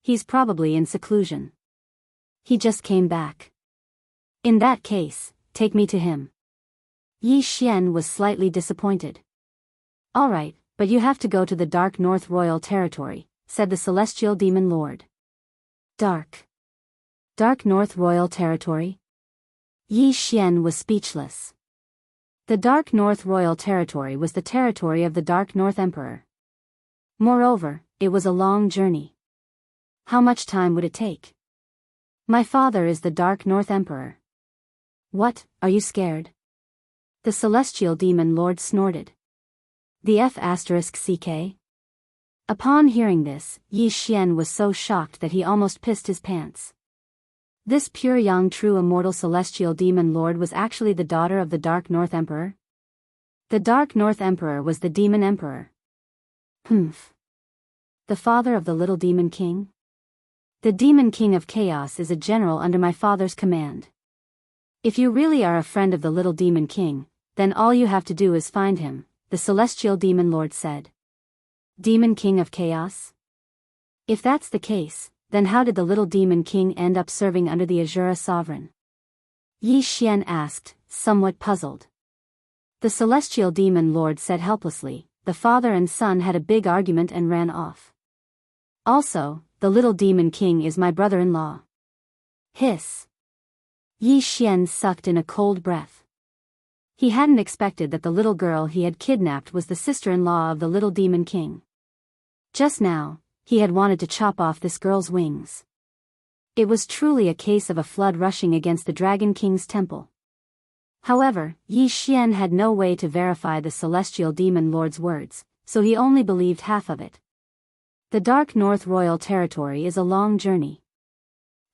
He's probably in seclusion. He just came back. In that case, take me to him. Yi Xian was slightly disappointed. Alright, but you have to go to the Dark North Royal Territory, said the celestial demon lord. Dark North Royal Territory? Yi Xian was speechless. The Dark North Royal Territory was the territory of the Dark North Emperor. Moreover, it was a long journey. How much time would it take? My father is the Dark North Emperor. What, are you scared? The celestial demon lord snorted. The F***CK? Upon hearing this, Yi Xian was so shocked that he almost pissed his pants. This pure young true immortal celestial demon lord was actually the daughter of the Dark North Emperor? The Dark North Emperor was the demon emperor. Humph. The father of the little demon king? The demon king of chaos is a general under my father's command. If you really are a friend of the little demon king, then all you have to do is find him, the celestial demon lord said. Demon king of chaos? If that's the case, then how did the little demon king end up serving under the Azura sovereign? Yi Xian asked, somewhat puzzled. The celestial demon lord said helplessly, the father and son had a big argument and ran off. Also, the little demon king is my brother-in-law. Hiss. Yi Xian sucked in a cold breath. He hadn't expected that the little girl he had kidnapped was the sister-in-law of the little demon king. Just now, he had wanted to chop off this girl's wings. It was truly a case of a flood rushing against the Dragon King's temple. However, Yi Xian had no way to verify the celestial demon lord's words, so he only believed half of it. The Dark North Royal Territory is a long journey.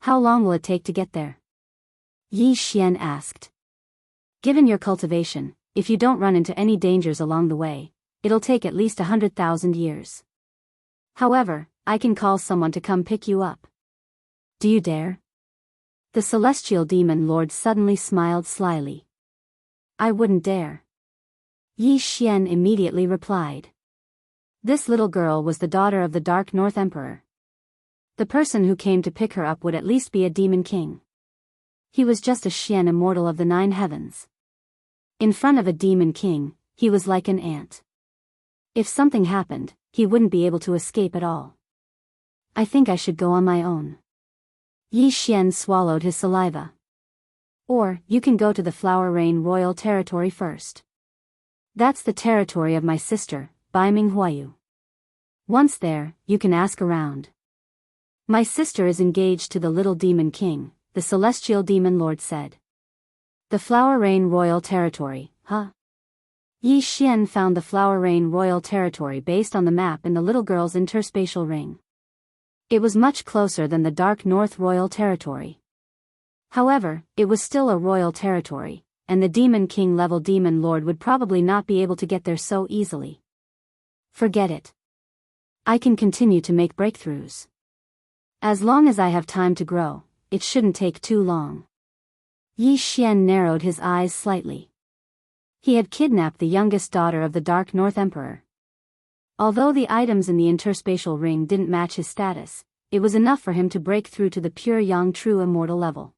How long will it take to get there? Yi Xian asked. Given your cultivation, if you don't run into any dangers along the way, it'll take at least 100,000 years. However, I can call someone to come pick you up. Do you dare? The celestial demon lord suddenly smiled slyly. I wouldn't dare. Yi Xian immediately replied. This little girl was the daughter of the Dark North Emperor. The person who came to pick her up would at least be a demon king. He was just a Xian immortal of the 9 heavens. In front of a demon king, he was like an ant. If something happened, he wouldn't be able to escape at all. I think I should go on my own. Yi Xian swallowed his saliva. Or, you can go to the Flower Rain Royal Territory first. That's the territory of my sister, Baiming Huayu. Once there, you can ask around. My sister is engaged to the little demon king, the celestial demon lord said. The Flower Rain Royal Territory, huh? Yi Xian found the Flower Rain Royal Territory based on the map in the little girl's interspatial ring. It was much closer than the Dark North Royal Territory. However, it was still a royal territory, and the Demon King level Demon Lord would probably not be able to get there so easily. Forget it. I can continue to make breakthroughs. As long as I have time to grow, it shouldn't take too long. Yi Xian narrowed his eyes slightly. He had kidnapped the youngest daughter of the Dark North Emperor. Although the items in the interspatial ring didn't match his status, it was enough for him to break through to the pure Yang True Immortal level.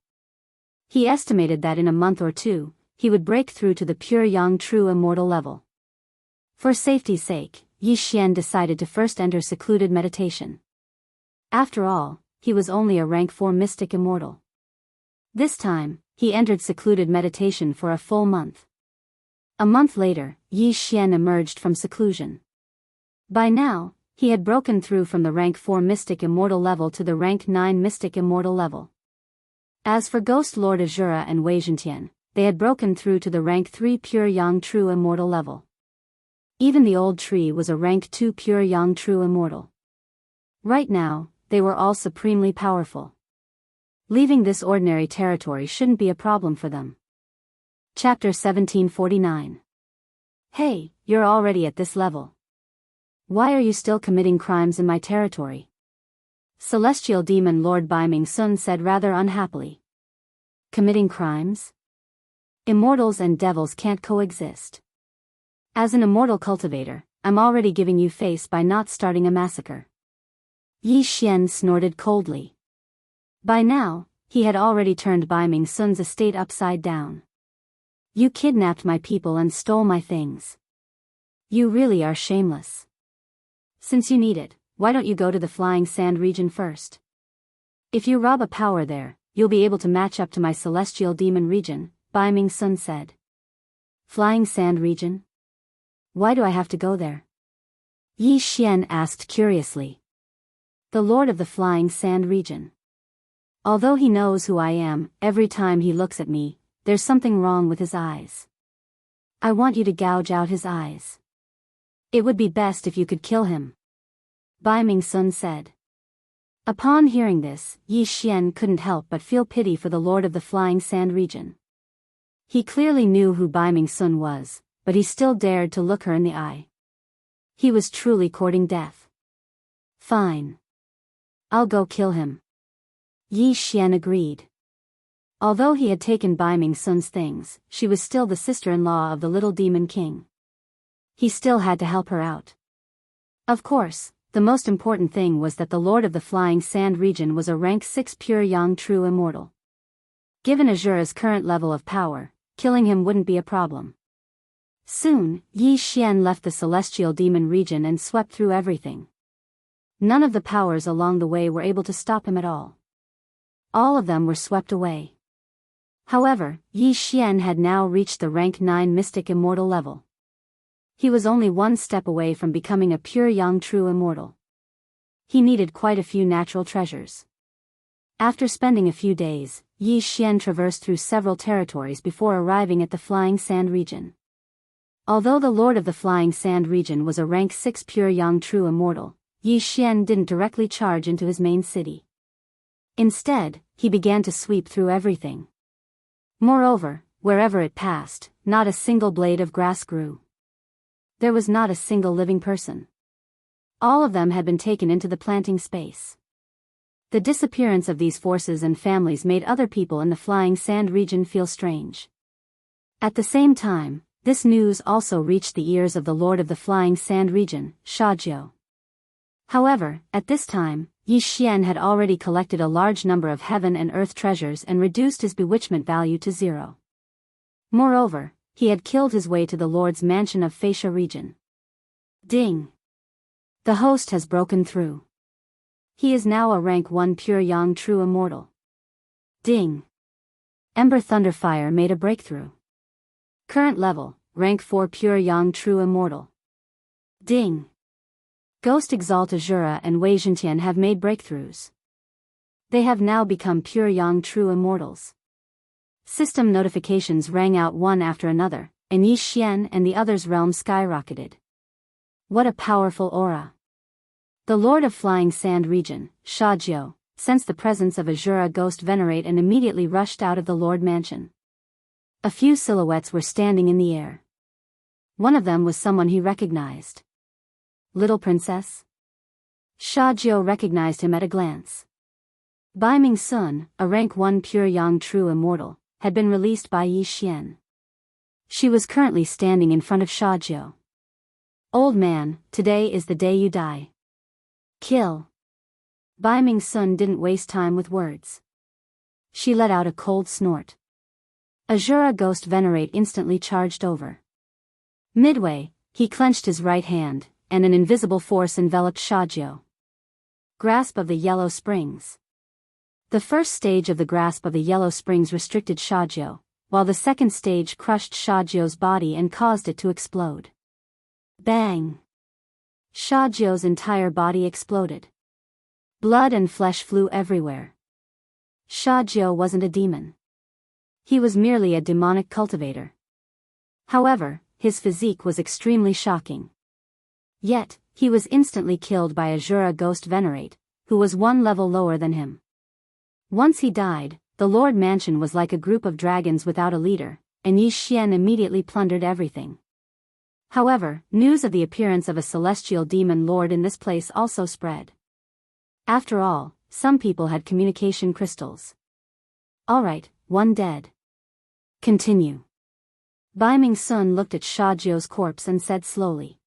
He estimated that in a month or two, he would break through to the pure Yang True Immortal level. For safety's sake, Yi Xian decided to first enter secluded meditation. After all, he was only a rank 4 mystic immortal. This time, he entered secluded meditation for a full month. A month later, Yi Xian emerged from seclusion. By now, he had broken through from the rank 4 mystic immortal level to the rank 9 mystic immortal level. As for Ghost Lord Azura and Wei Zhentian, they had broken through to the rank 3 pure Yang True Immortal level. Even the old tree was a rank 2 pure Yang True Immortal. Right now, they were all supremely powerful. Leaving this ordinary territory shouldn't be a problem for them. Chapter 1749. Hey, you're already at this level. Why are you still committing crimes in my territory? Celestial Demon Lord Baiming Sun said rather unhappily. Committing crimes? Immortals and devils can't coexist. As an immortal cultivator, I'm already giving you face by not starting a massacre. Yi Xian snorted coldly. By now, he had already turned Baiming Sun's estate upside down. You kidnapped my people and stole my things. You really are shameless. Since you need it, why don't you go to the Flying Sand region first? If you rob a power there, you'll be able to match up to my celestial demon region, Baiming Sun said. Flying Sand region? Why do I have to go there? Yi Xian asked curiously. The Lord of the Flying Sand region. Although he knows who I am, every time he looks at me, there's something wrong with his eyes. I want you to gouge out his eyes. It would be best if you could kill him. Baiming Sun said. Upon hearing this, Yi Xian couldn't help but feel pity for the Lord of the Flying Sand region. He clearly knew who Baiming Sun was, but he still dared to look her in the eye. He was truly courting death. Fine. I'll go kill him. Yi Xian agreed. Although he had taken Baiming Sun's things, she was still the sister-in-law of the little demon king. He still had to help her out. Of course, the most important thing was that the Lord of the Flying Sand region was a rank 6 pure Yang True Immortal. Given Azura's current level of power, killing him wouldn't be a problem. Soon, Yi Xian left the celestial demon region and swept through everything. None of the powers along the way were able to stop him at all. All of them were swept away. However, Yi Xian had now reached the rank 9 mystic immortal level. He was only one step away from becoming a pure young true immortal. He needed quite a few natural treasures. After spending a few days, Yi Xian traversed through several territories before arriving at the Flying Sand region. Although the Lord of the Flying Sand region was a rank 6 pure young true immortal, Yi Xian didn't directly charge into his main city. Instead, he began to sweep through everything. Moreover, wherever it passed, not a single blade of grass grew. There was not a single living person. All of them had been taken into the planting space. The disappearance of these forces and families made other people in the Flying Sand region feel strange. At the same time, this news also reached the ears of the Lord of the Flying Sand region, Shajiu. However, at this time, Yi Xian had already collected a large number of heaven and earth treasures and reduced his bewitchment value to 0. Moreover, he had killed his way to the Lord's mansion of Facia region. Ding! The host has broken through. He is now a rank 1 pure yang true immortal. Ding! Ember Thunderfire made a breakthrough. Current level, rank 4 pure yang true immortal. Ding! Ghost Exalt Azura and Wei Zhentian have made breakthroughs. They have now become pure yang true immortals. System notifications rang out one after another, and Yi Xian and the others' realm skyrocketed. What a powerful aura! The Lord of Flying Sand region, Shajiu, sensed the presence of Azura Ghost Venerate and immediately rushed out of the Lord Mansion. A few silhouettes were standing in the air. One of them was someone he recognized. Little Princess? Shajiu recognized him at a glance. Bai Ming Sun, a rank 1 pure yang true immortal, had been released by Yi Xian. She was currently standing in front of Shajiu. Old man, today is the day you die. Kill. Bai Ming Sun didn't waste time with words. She let out a cold snort. Azura Ghost Venerate instantly charged over. Midway, he clenched his right hand, and an invisible force enveloped Shajiu. Grasp of the Yellow Springs. The first stage of the Grasp of the Yellow Springs restricted Shajiu, while the second stage crushed Shajiu's body and caused it to explode. Bang! Shajiu's entire body exploded. Blood and flesh flew everywhere. Shajiu wasn't a demon. He was merely a demonic cultivator. However, his physique was extremely shocking. Yet, he was instantly killed by Azura Ghost Venerate, who was one level lower than him. Once he died, the Lord Mansion was like a group of dragons without a leader, and Yi Xian immediately plundered everything. However, news of the appearance of a celestial demon lord in this place also spread. After all, some people had communication crystals. Alright, one dead. Continue. Bai Ming Sun looked at Shajiu's corpse and said slowly.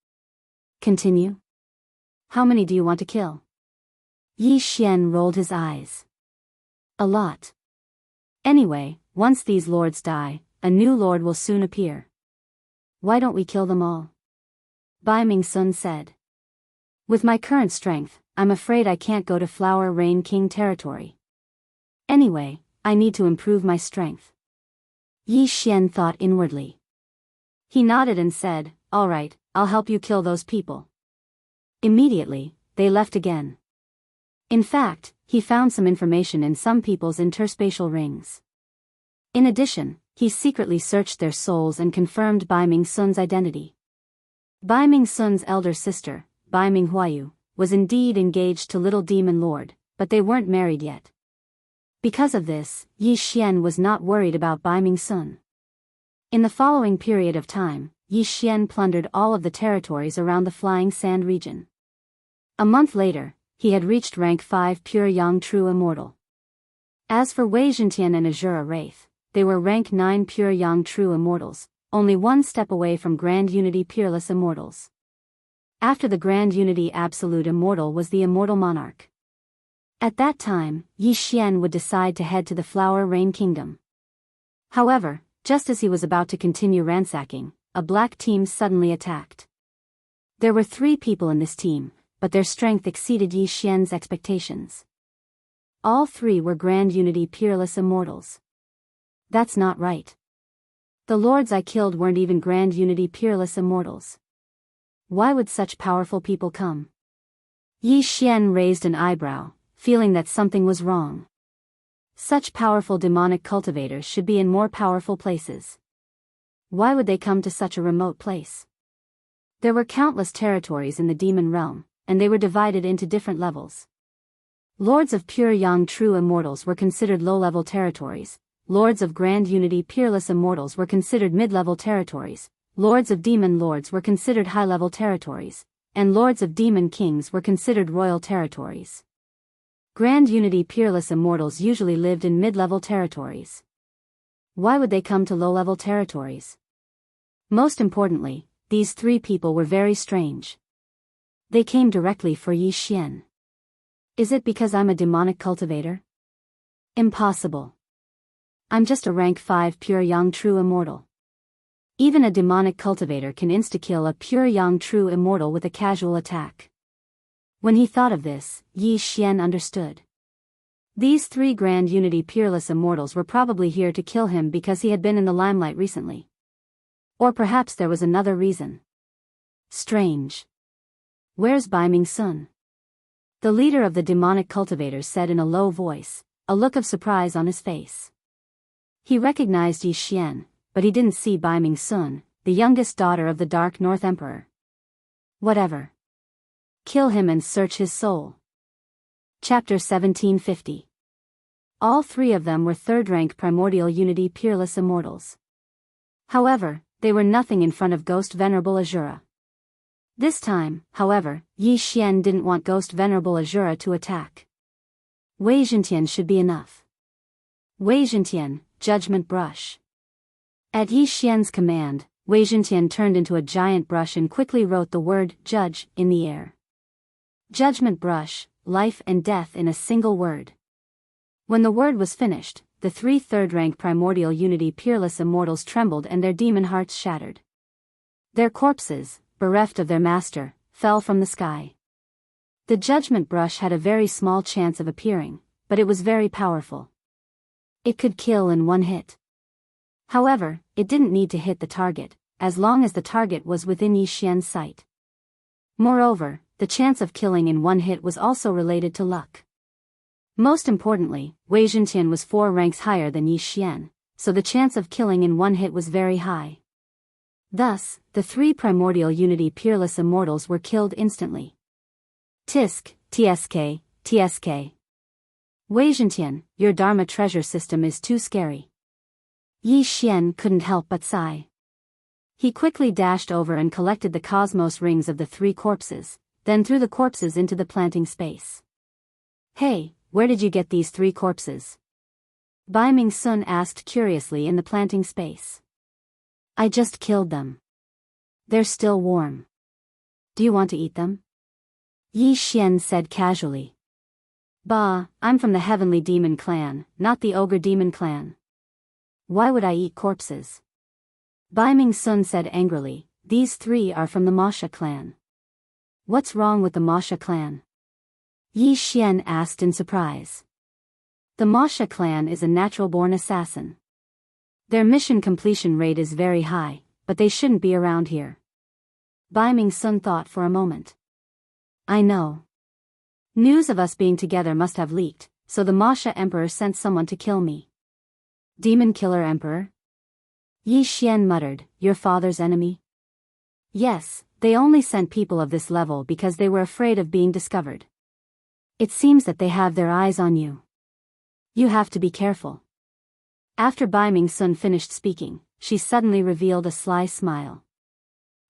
Continue? How many do you want to kill? Yi Xian rolled his eyes. A lot. Anyway, once these lords die, a new lord will soon appear. Why don't we kill them all? Bai Ming Sun said. With my current strength, I'm afraid I can't go to Flower Rain King territory. Anyway, I need to improve my strength. Yi Xian thought inwardly. He nodded and said, Alright, I'll help you kill those people. Immediately, they left again. In fact, he found some information in some people's interspatial rings. In addition, he secretly searched their souls and confirmed Bai Ming Sun's identity. Bai Ming Sun's elder sister, Bai Ming Huayu, was indeed engaged to Little Demon Lord, but they weren't married yet. Because of this, Yi Xian was not worried about Bai Ming Sun. In the following period of time, Yi Xian plundered all of the territories around the Flying Sand region. A month later, he had reached rank 5 pure yang true immortal. As for Wei Zhentian and Azura Wraith, they were rank 9 pure yang true immortals, only one step away from Grand Unity peerless immortals. After the Grand Unity absolute immortal was the immortal monarch. At that time, Yi Xian would decide to head to the Flower Rain Kingdom. However, just as he was about to continue ransacking, a black team suddenly attacked. There were 3 people in this team, but their strength exceeded Yi Xian's expectations. All 3 were Grand Unity peerless immortals. That's not right. The lords I killed weren't even grand unity peerless immortals. Why would such powerful people come? Yi Xian raised an eyebrow, feeling that something was wrong. Such powerful demonic cultivators should be in more powerful places. Why would they come to such a remote place? There were countless territories in the demon realm, and they were divided into different levels. Lords of pure yang true immortals were considered low-level territories, lords of grand unity peerless immortals were considered mid-level territories, lords of demon lords were considered high-level territories, and lords of demon kings were considered royal territories. Grand unity peerless immortals usually lived in mid-level territories. Why would they come to low-level territories? Most importantly, these three people were very strange. They came directly for Yi Xian. Is it because I'm a demonic cultivator? Impossible. I'm just a rank 5 pure yang true immortal. Even a demonic cultivator can insta-kill a pure yang true immortal with a casual attack. When he thought of this, Yi Xian understood. These three grand unity peerless immortals were probably here to kill him because he had been in the limelight recently. Or perhaps there was another reason. Strange. Where's Bai Ming Sun? The leader of the demonic cultivators said in a low voice, a look of surprise on his face. He recognized Yi Xian, but he didn't see Bai Ming Sun, the youngest daughter of the Dark North Emperor. Whatever. Kill him and search his soul. Chapter 1750. All three of them were third-rank primordial unity peerless immortals. However, they were nothing in front of Ghost Venerable Azura. This time, however, Yi Xian didn't want Ghost Venerable Azura to attack. Wei Zhentian should be enough. Wei Zhentian, Judgment Brush. At Yi Xian's command, Wei Zhentian turned into a giant brush and quickly wrote the word, Judge, in the air. Judgment Brush, life and death in a single word. When the word was finished, the three third-rank primordial unity peerless immortals trembled and their demon hearts shattered. Their corpses, bereft of their master, fell from the sky. The Judgment Brush had a very small chance of appearing, but it was very powerful. It could kill in one hit. However, it didn't need to hit the target, as long as the target was within Yi Xian's sight. Moreover, the chance of killing in one hit was also related to luck. Most importantly, Wei Zhentian was 4 ranks higher than Yi Xian, so the chance of killing in one hit was very high. Thus, the three primordial unity peerless immortals were killed instantly. Tisk, TSK, TSK. Wei Zhentian, your Dharma treasure system is too scary. Yi Xian couldn't help but sigh. He quickly dashed over and collected the cosmos rings of the three corpses, then threw the corpses into the planting space. Hey, where did you get these 3 corpses? Bai Ming Sun asked curiously in the planting space. I just killed them. They're still warm. Do you want to eat them? Yi Xian said casually. Bah, I'm from the Heavenly Demon Clan, not the Ogre Demon Clan. Why would I eat corpses? Bai Ming Sun said angrily, these 3 are from the Masha clan. What's wrong with the Masha clan? Yi Xian asked in surprise. The Masha clan is a natural-born assassin. Their mission completion rate is very high, but they shouldn't be around here. Bai Ming Sun thought for a moment. I know. News of us being together must have leaked, so the Masha Emperor sent someone to kill me. Demon Killer Emperor? Yi Xian muttered, your father's enemy? Yes, they only sent people of this level because they were afraid of being discovered. It seems that they have their eyes on you. You have to be careful. After Bai Ming Sun finished speaking, she suddenly revealed a sly smile.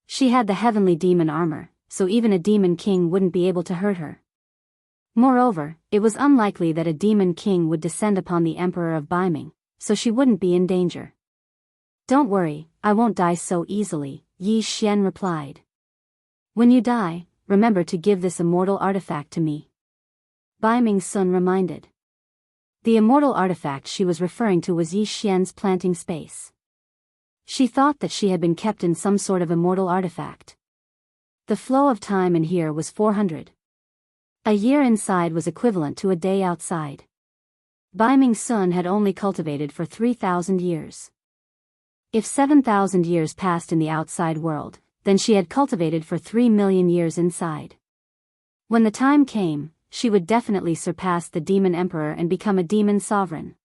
She had the heavenly demon armor, so even a demon king wouldn't be able to hurt her. Moreover, it was unlikely that a demon king would descend upon the emperor of Bai Ming, so she wouldn't be in danger. Don't worry, I won't die so easily, Yi Xian replied. When you die, remember to give this immortal artifact to me. Bai Ming Sun reminded. The immortal artifact she was referring to was Yi Xian's planting space. She thought that she had been kept in some sort of immortal artifact. The flow of time in here was 400. A year inside was equivalent to a day outside. Bai Ming Sun had only cultivated for 3,000 years. If 7,000 years passed in the outside world, then she had cultivated for 3 million years inside. When the time came, she would definitely surpass the demon emperor and become a demon sovereign.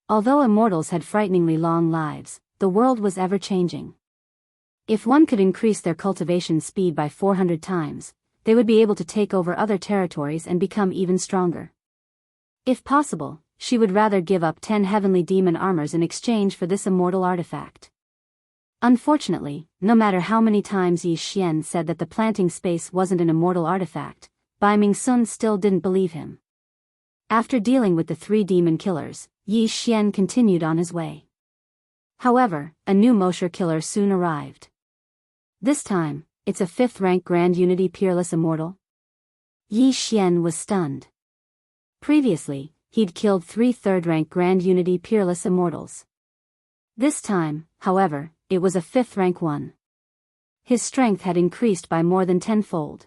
Although immortals had frighteningly long lives, the world was ever-changing. If one could increase their cultivation speed by 400 times, they would be able to take over other territories and become even stronger. If possible, she would rather give up 10 heavenly demon armors in exchange for this immortal artifact. Unfortunately, no matter how many times Yi Xian said that the planting space wasn't an immortal artifact, Bai Ming Sun still didn't believe him. After dealing with the 3 demon killers, Yi Xian continued on his way. However, a new Mosher killer soon arrived. This time, it's a 5th rank Grand Unity Peerless Immortal. Yi Xian was stunned. Previously, he'd killed 3 3rd rank Grand Unity Peerless Immortals. This time, however, it was a 5th rank one. His strength had increased by more than 10-fold.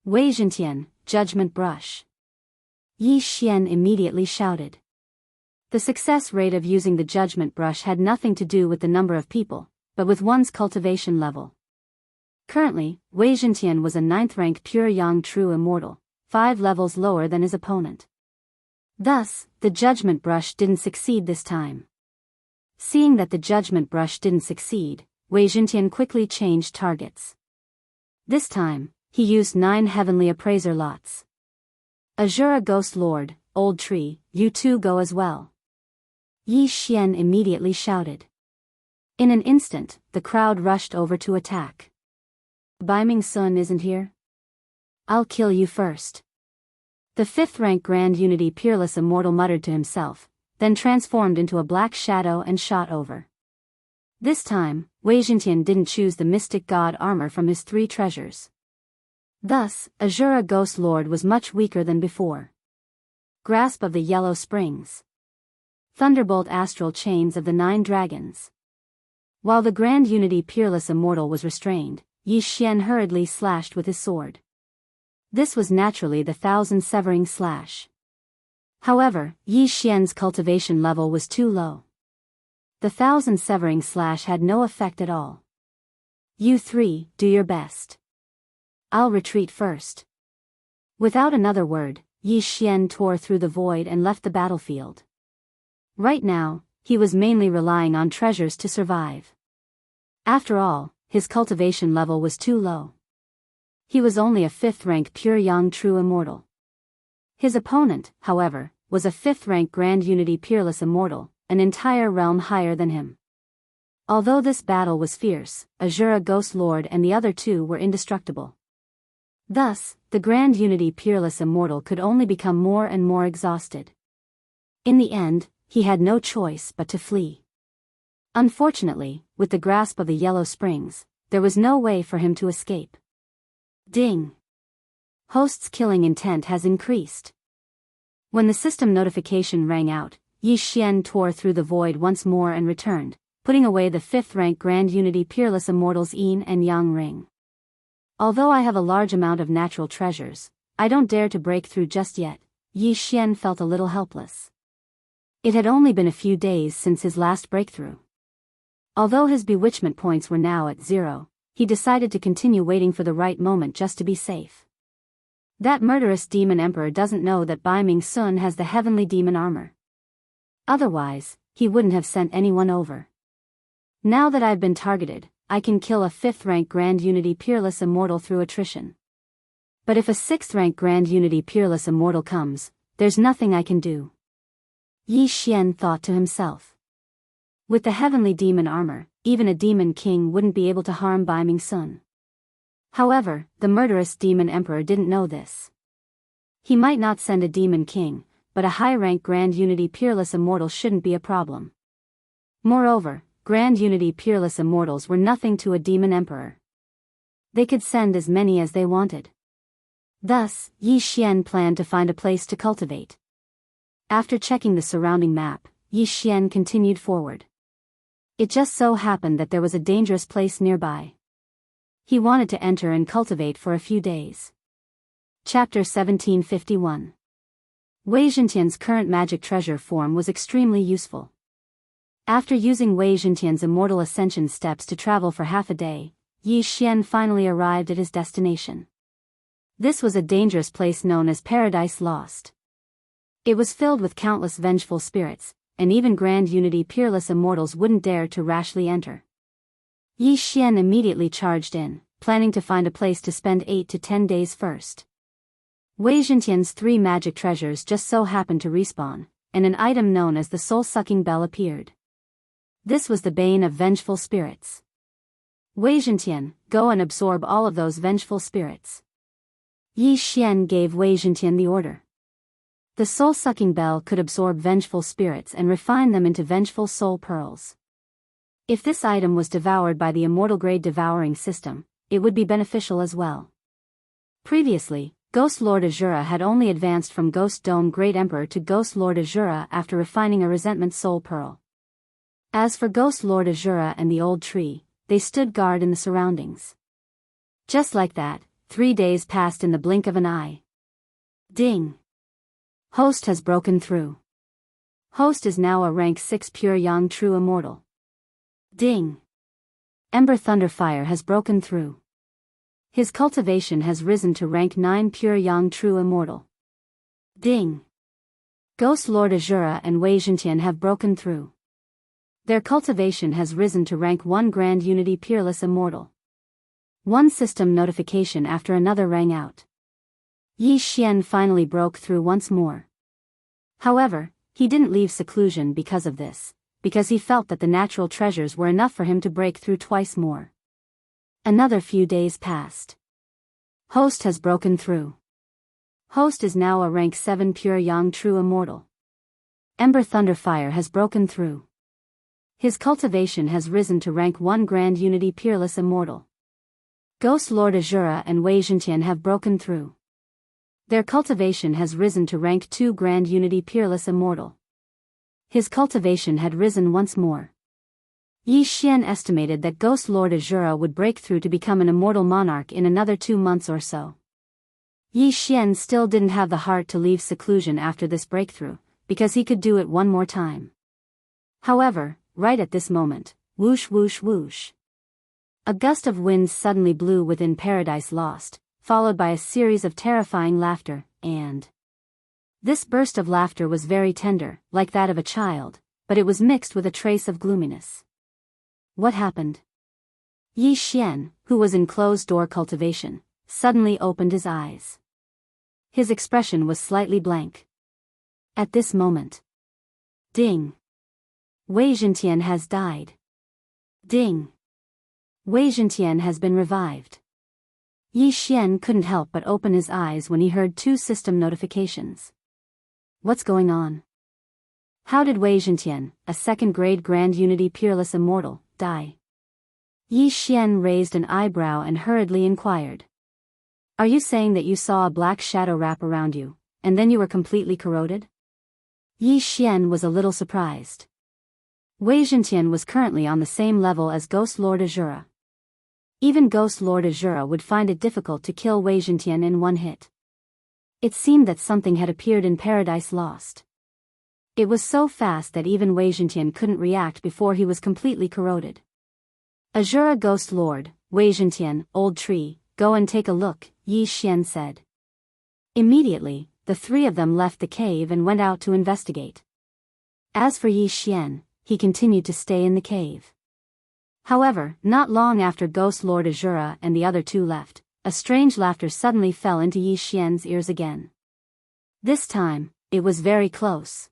Wei Zhentian, Judgment Brush. Yi Xian immediately shouted. The success rate of using the Judgment Brush had nothing to do with the number of people, but with one's cultivation level. Currently, Wei Zhentian was a 9th rank Pure Yang True Immortal, 5 levels lower than his opponent. Thus, the Judgment Brush didn't succeed this time. Seeing that the Judgment Brush didn't succeed, Wei Zhentian quickly changed targets. This time, he used 9 Heavenly Appraiser lots. Azura Ghost Lord, Old Tree, you too go as well. Yi Xian immediately shouted. In an instant, the crowd rushed over to attack. Bai Ming Sun isn't here? I'll kill you first. The 5th rank Grand Unity Peerless Immortal muttered to himself, then transformed into a black shadow and shot over. This time, Wei Zhentian didn't choose the Mystic God armor from his 3 treasures. Thus, Azura Ghost Lord was much weaker than before. Grasp of the Yellow Springs. Thunderbolt Astral Chains of the 9 Dragons. While the Grand Unity Peerless Immortal was restrained, Yi Xian hurriedly slashed with his sword. This was naturally the 1,000 Severing Slash. However, Yi Xian's cultivation level was too low. The 1,000 Severing Slash had no effect at all. You 3, do your best. I'll retreat first. Without another word, Yi Xian tore through the void and left the battlefield. Right now, he was mainly relying on treasures to survive. After all, his cultivation level was too low. He was only a 5th rank Pure Yang True Immortal. His opponent, however, was a 5th rank Grand Unity Peerless Immortal, an entire realm higher than him. Although this battle was fierce, Azura Ghost Lord and the other 2 were indestructible. Thus, the Grand Unity Peerless Immortal could only become more and more exhausted. In the end, he had no choice but to flee. Unfortunately, with the grasp of the Yellow Springs, there was no way for him to escape. Ding! Host's killing intent has increased. When the system notification rang out, Yi Xian tore through the void once more and returned, putting away the 5th rank Grand Unity Peerless Immortals Yin and Yang ring. Although I have a large amount of natural treasures, I don't dare to break through just yet. Yi Xian felt a little helpless. It had only been a few days since his last breakthrough. Although his bewitchment points were now at 0, he decided to continue waiting for the right moment just to be safe. That murderous demon emperor doesn't know that Bai Ming Sun has the heavenly demon armor. Otherwise, he wouldn't have sent anyone over. Now that I've been targeted, I can kill a 5th rank Grand Unity Peerless Immortal through attrition. But if a 6th rank Grand Unity Peerless Immortal comes, there's nothing I can do. Yi Xian thought to himself. With the heavenly demon armor, even a demon king wouldn't be able to harm Bai Ming Sun. However, the murderous demon emperor didn't know this. He might not send a demon king, but a high-rank Grand Unity Peerless Immortal shouldn't be a problem. Moreover, Grand Unity Peerless Immortals were nothing to a demon emperor. They could send as many as they wanted. Thus, Yi Xian planned to find a place to cultivate. After checking the surrounding map, Yi Xian continued forward. It just so happened that there was a dangerous place nearby. He wanted to enter and cultivate for a few days. Chapter 1751. Wei Zhentian's current magic treasure form was extremely useful. After using Wei Zhentian's immortal ascension steps to travel for half a day, Yi Xian finally arrived at his destination. This was a dangerous place known as Paradise Lost. It was filled with countless vengeful spirits, and even Grand Unity peerless immortals wouldn't dare to rashly enter. Yi Xian immediately charged in, planning to find a place to spend 8 to 10 days first. Wei Zhentian's 3 magic treasures just so happened to respawn, and an item known as the soul-sucking bell appeared. This was the bane of vengeful spirits. Wei Zhentian, go and absorb all of those vengeful spirits. Yi Xian gave Wei Zhentian the order. The soul-sucking bell could absorb vengeful spirits and refine them into vengeful soul pearls. If this item was devoured by the immortal grade devouring system, it would be beneficial as well. Previously, Ghost Lord Azura had only advanced from Ghost Dome Great Emperor to Ghost Lord Azura after refining a resentment soul pearl. As for Ghost Lord Azura and the old tree, they stood guard in the surroundings. Just like that, 3 days passed in the blink of an eye. Ding! Host has broken through. Host is now a rank 6 pure yang true immortal. Ding! Ember Thunderfire has broken through. His cultivation has risen to rank 9 pure yang true immortal. Ding! Ghost Lord Azura and Wei Zhentian have broken through. Their cultivation has risen to rank 1 Grand Unity peerless immortal. One system notification after another rang out. Yi Xian finally broke through once more. However, he didn't leave seclusion because of this, because he felt that the natural treasures were enough for him to break through twice more. Another few days passed. Host has broken through. Host is now a rank 7 pure yang true immortal. Ember Thunderfire has broken through. His cultivation has risen to rank 1 Grand Unity peerless immortal. Ghost Lord Azura and Wei Zhentian have broken through. Their cultivation has risen to rank 2 Grand Unity peerless immortal. His cultivation had risen once more. Yi Xian estimated that Ghost Lord Azura would break through to become an immortal monarch in another 2 months or so. Yi Xian still didn't have the heart to leave seclusion after this breakthrough, because he could do it one more time. However, right at this moment, whoosh whoosh whoosh. A gust of wind suddenly blew within Paradise Lost, followed by a series of terrifying laughter, and this burst of laughter was very tender, like that of a child, but it was mixed with a trace of gloominess. What happened? Yi Xian, who was in closed-door cultivation, suddenly opened his eyes. His expression was slightly blank. At this moment. Ding! Wei Zhentian has died. Ding! Wei Zhentian has been revived. Yi Xian couldn't help but open his eyes when he heard 2 system notifications. What's going on? How did Wei Zhentian, a 2nd grade Grand Unity peerless immortal, die? Yi Xian raised an eyebrow and hurriedly inquired. Are you saying that you saw a black shadow wrap around you, and then you were completely corroded? Yi Xian was a little surprised. Wei Zhentian was currently on the same level as Ghost Lord Azura. Even Ghost Lord Azura would find it difficult to kill Wei Zhentian in one hit. It seemed that something had appeared in Paradise Lost. It was so fast that even Wei Zhentian couldn't react before he was completely corroded. Azura Ghost Lord, Wei Zhentian, old tree, go and take a look, Yi Xian said. Immediately, the 3 of them left the cave and went out to investigate. As for Yi Xian, he continued to stay in the cave. However, not long after Ghost Lord Azura and the other 2 left, a strange laughter suddenly fell into Yi Xian's ears again. This time, it was very close.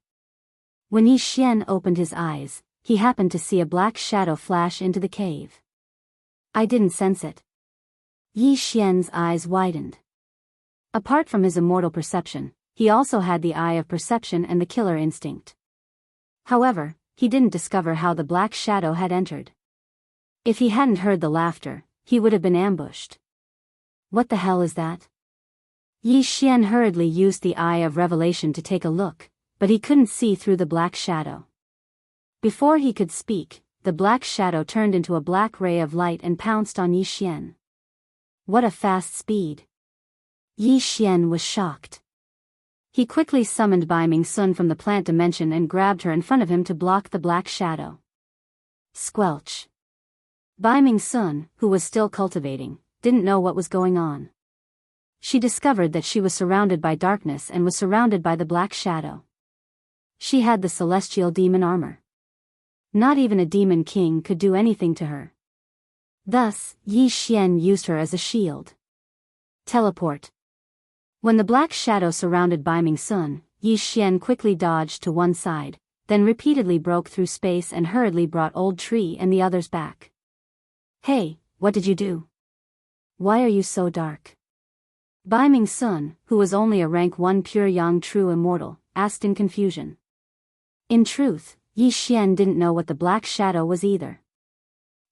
When Yi Xian opened his eyes, he happened to see a black shadow flash into the cave. I didn't sense it. Yi Xian's eyes widened. Apart from his immortal perception, he also had the eye of perception and the killer instinct. However, he didn't discover how the black shadow had entered. If he hadn't heard the laughter, he would have been ambushed. What the hell is that? Yi Xian hurriedly used the eye of revelation to take a look, but he couldn't see through the black shadow. Before he could speak, the black shadow turned into a black ray of light and pounced on Yi Xian. What a fast speed! Yi Xian was shocked. He quickly summoned Bai Ming Sun from the plant dimension and grabbed her in front of him to block the black shadow. Squelch. Bai Ming Sun, who was still cultivating, didn't know what was going on. She discovered that she was surrounded by darkness and was surrounded by the black shadow. She had the celestial demon armor. Not even a demon king could do anything to her. Thus, Yi Xian used her as a shield. Teleport. When the black shadow surrounded Bai Ming Sun, Yi Xian quickly dodged to one side, then repeatedly broke through space and hurriedly brought Old Tree and the others back. Hey, what did you do? Why are you so dark? Bai Ming Sun, who was only a rank 1 pure yang true immortal, asked in confusion. In truth, Yi Xian didn't know what the black shadow was either.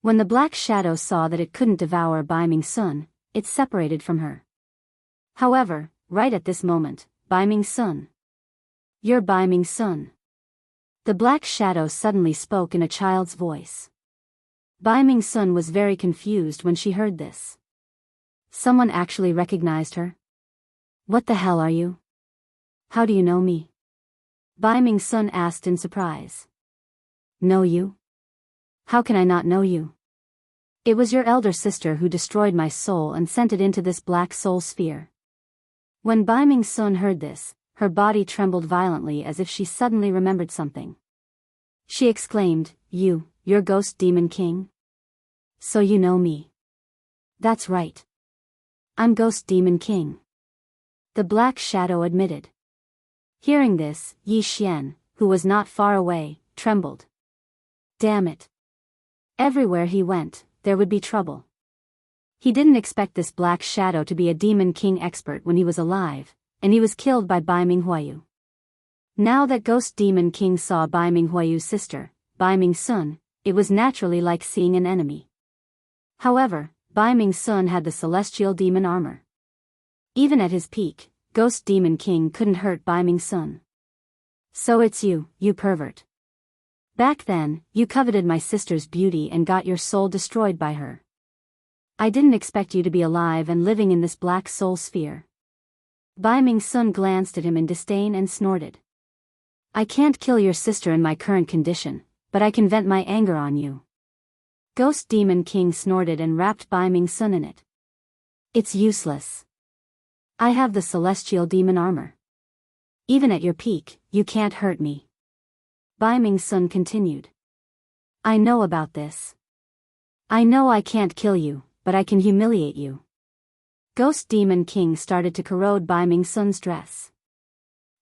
When the black shadow saw that it couldn't devour Bai Ming Sun, it separated from her. However, right at this moment, Bai Ming Sun. You're Bai Ming Sun. The black shadow suddenly spoke in a child's voice. Bai Ming Sun was very confused when she heard this. Someone actually recognized her? What the hell are you? How do you know me? Bai Ming Sun asked in surprise. Know you? How can I not know you? It was your elder sister who destroyed my soul and sent it into this black soul sphere. When Bai Ming Sun heard this, her body trembled violently as if she suddenly remembered something. She exclaimed, You're Ghost Demon King? So you know me. That's right. I'm Ghost Demon King. The black shadow admitted. Hearing this, Yi Xian, who was not far away, trembled. Damn it. Everywhere he went, there would be trouble. He didn't expect this black shadow to be a demon king expert when he was alive, and he was killed by Bai Ming Huayu. Now that Ghost Demon King saw Bai Ming Huayu's sister, Bai Ming Sun, it was naturally like seeing an enemy. However, Bai Ming Sun had the celestial demon armor. Even at his peak, Ghost Demon King couldn't hurt Bai Ming Sun. So it's you, you pervert. Back then, you coveted my sister's beauty and got your soul destroyed by her. I didn't expect you to be alive and living in this black soul sphere. Bai Ming Sun glanced at him in disdain and snorted. I can't kill your sister in my current condition, but I can vent my anger on you. Ghost Demon King snorted and wrapped Bai Ming Sun in it. It's useless. I have the celestial demon armor. Even at your peak, you can't hurt me. Bai Ming Sun continued. I know about this. I know I can't kill you, but I can humiliate you. Ghost Demon King started to corrode Bai Ming Sun's dress.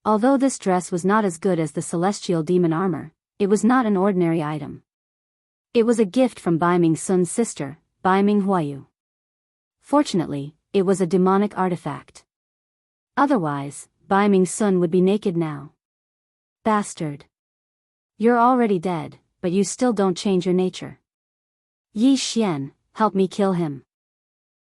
Although this dress was not as good as the celestial demon armor, it was not an ordinary item. It was a gift from Bai Ming Sun's sister, Bai Ming Huayu. Fortunately, it was a demonic artifact. Otherwise, Bai Ming Sun would be naked now. Bastard. You're already dead, but you still don't change your nature. Yi Xian, help me kill him.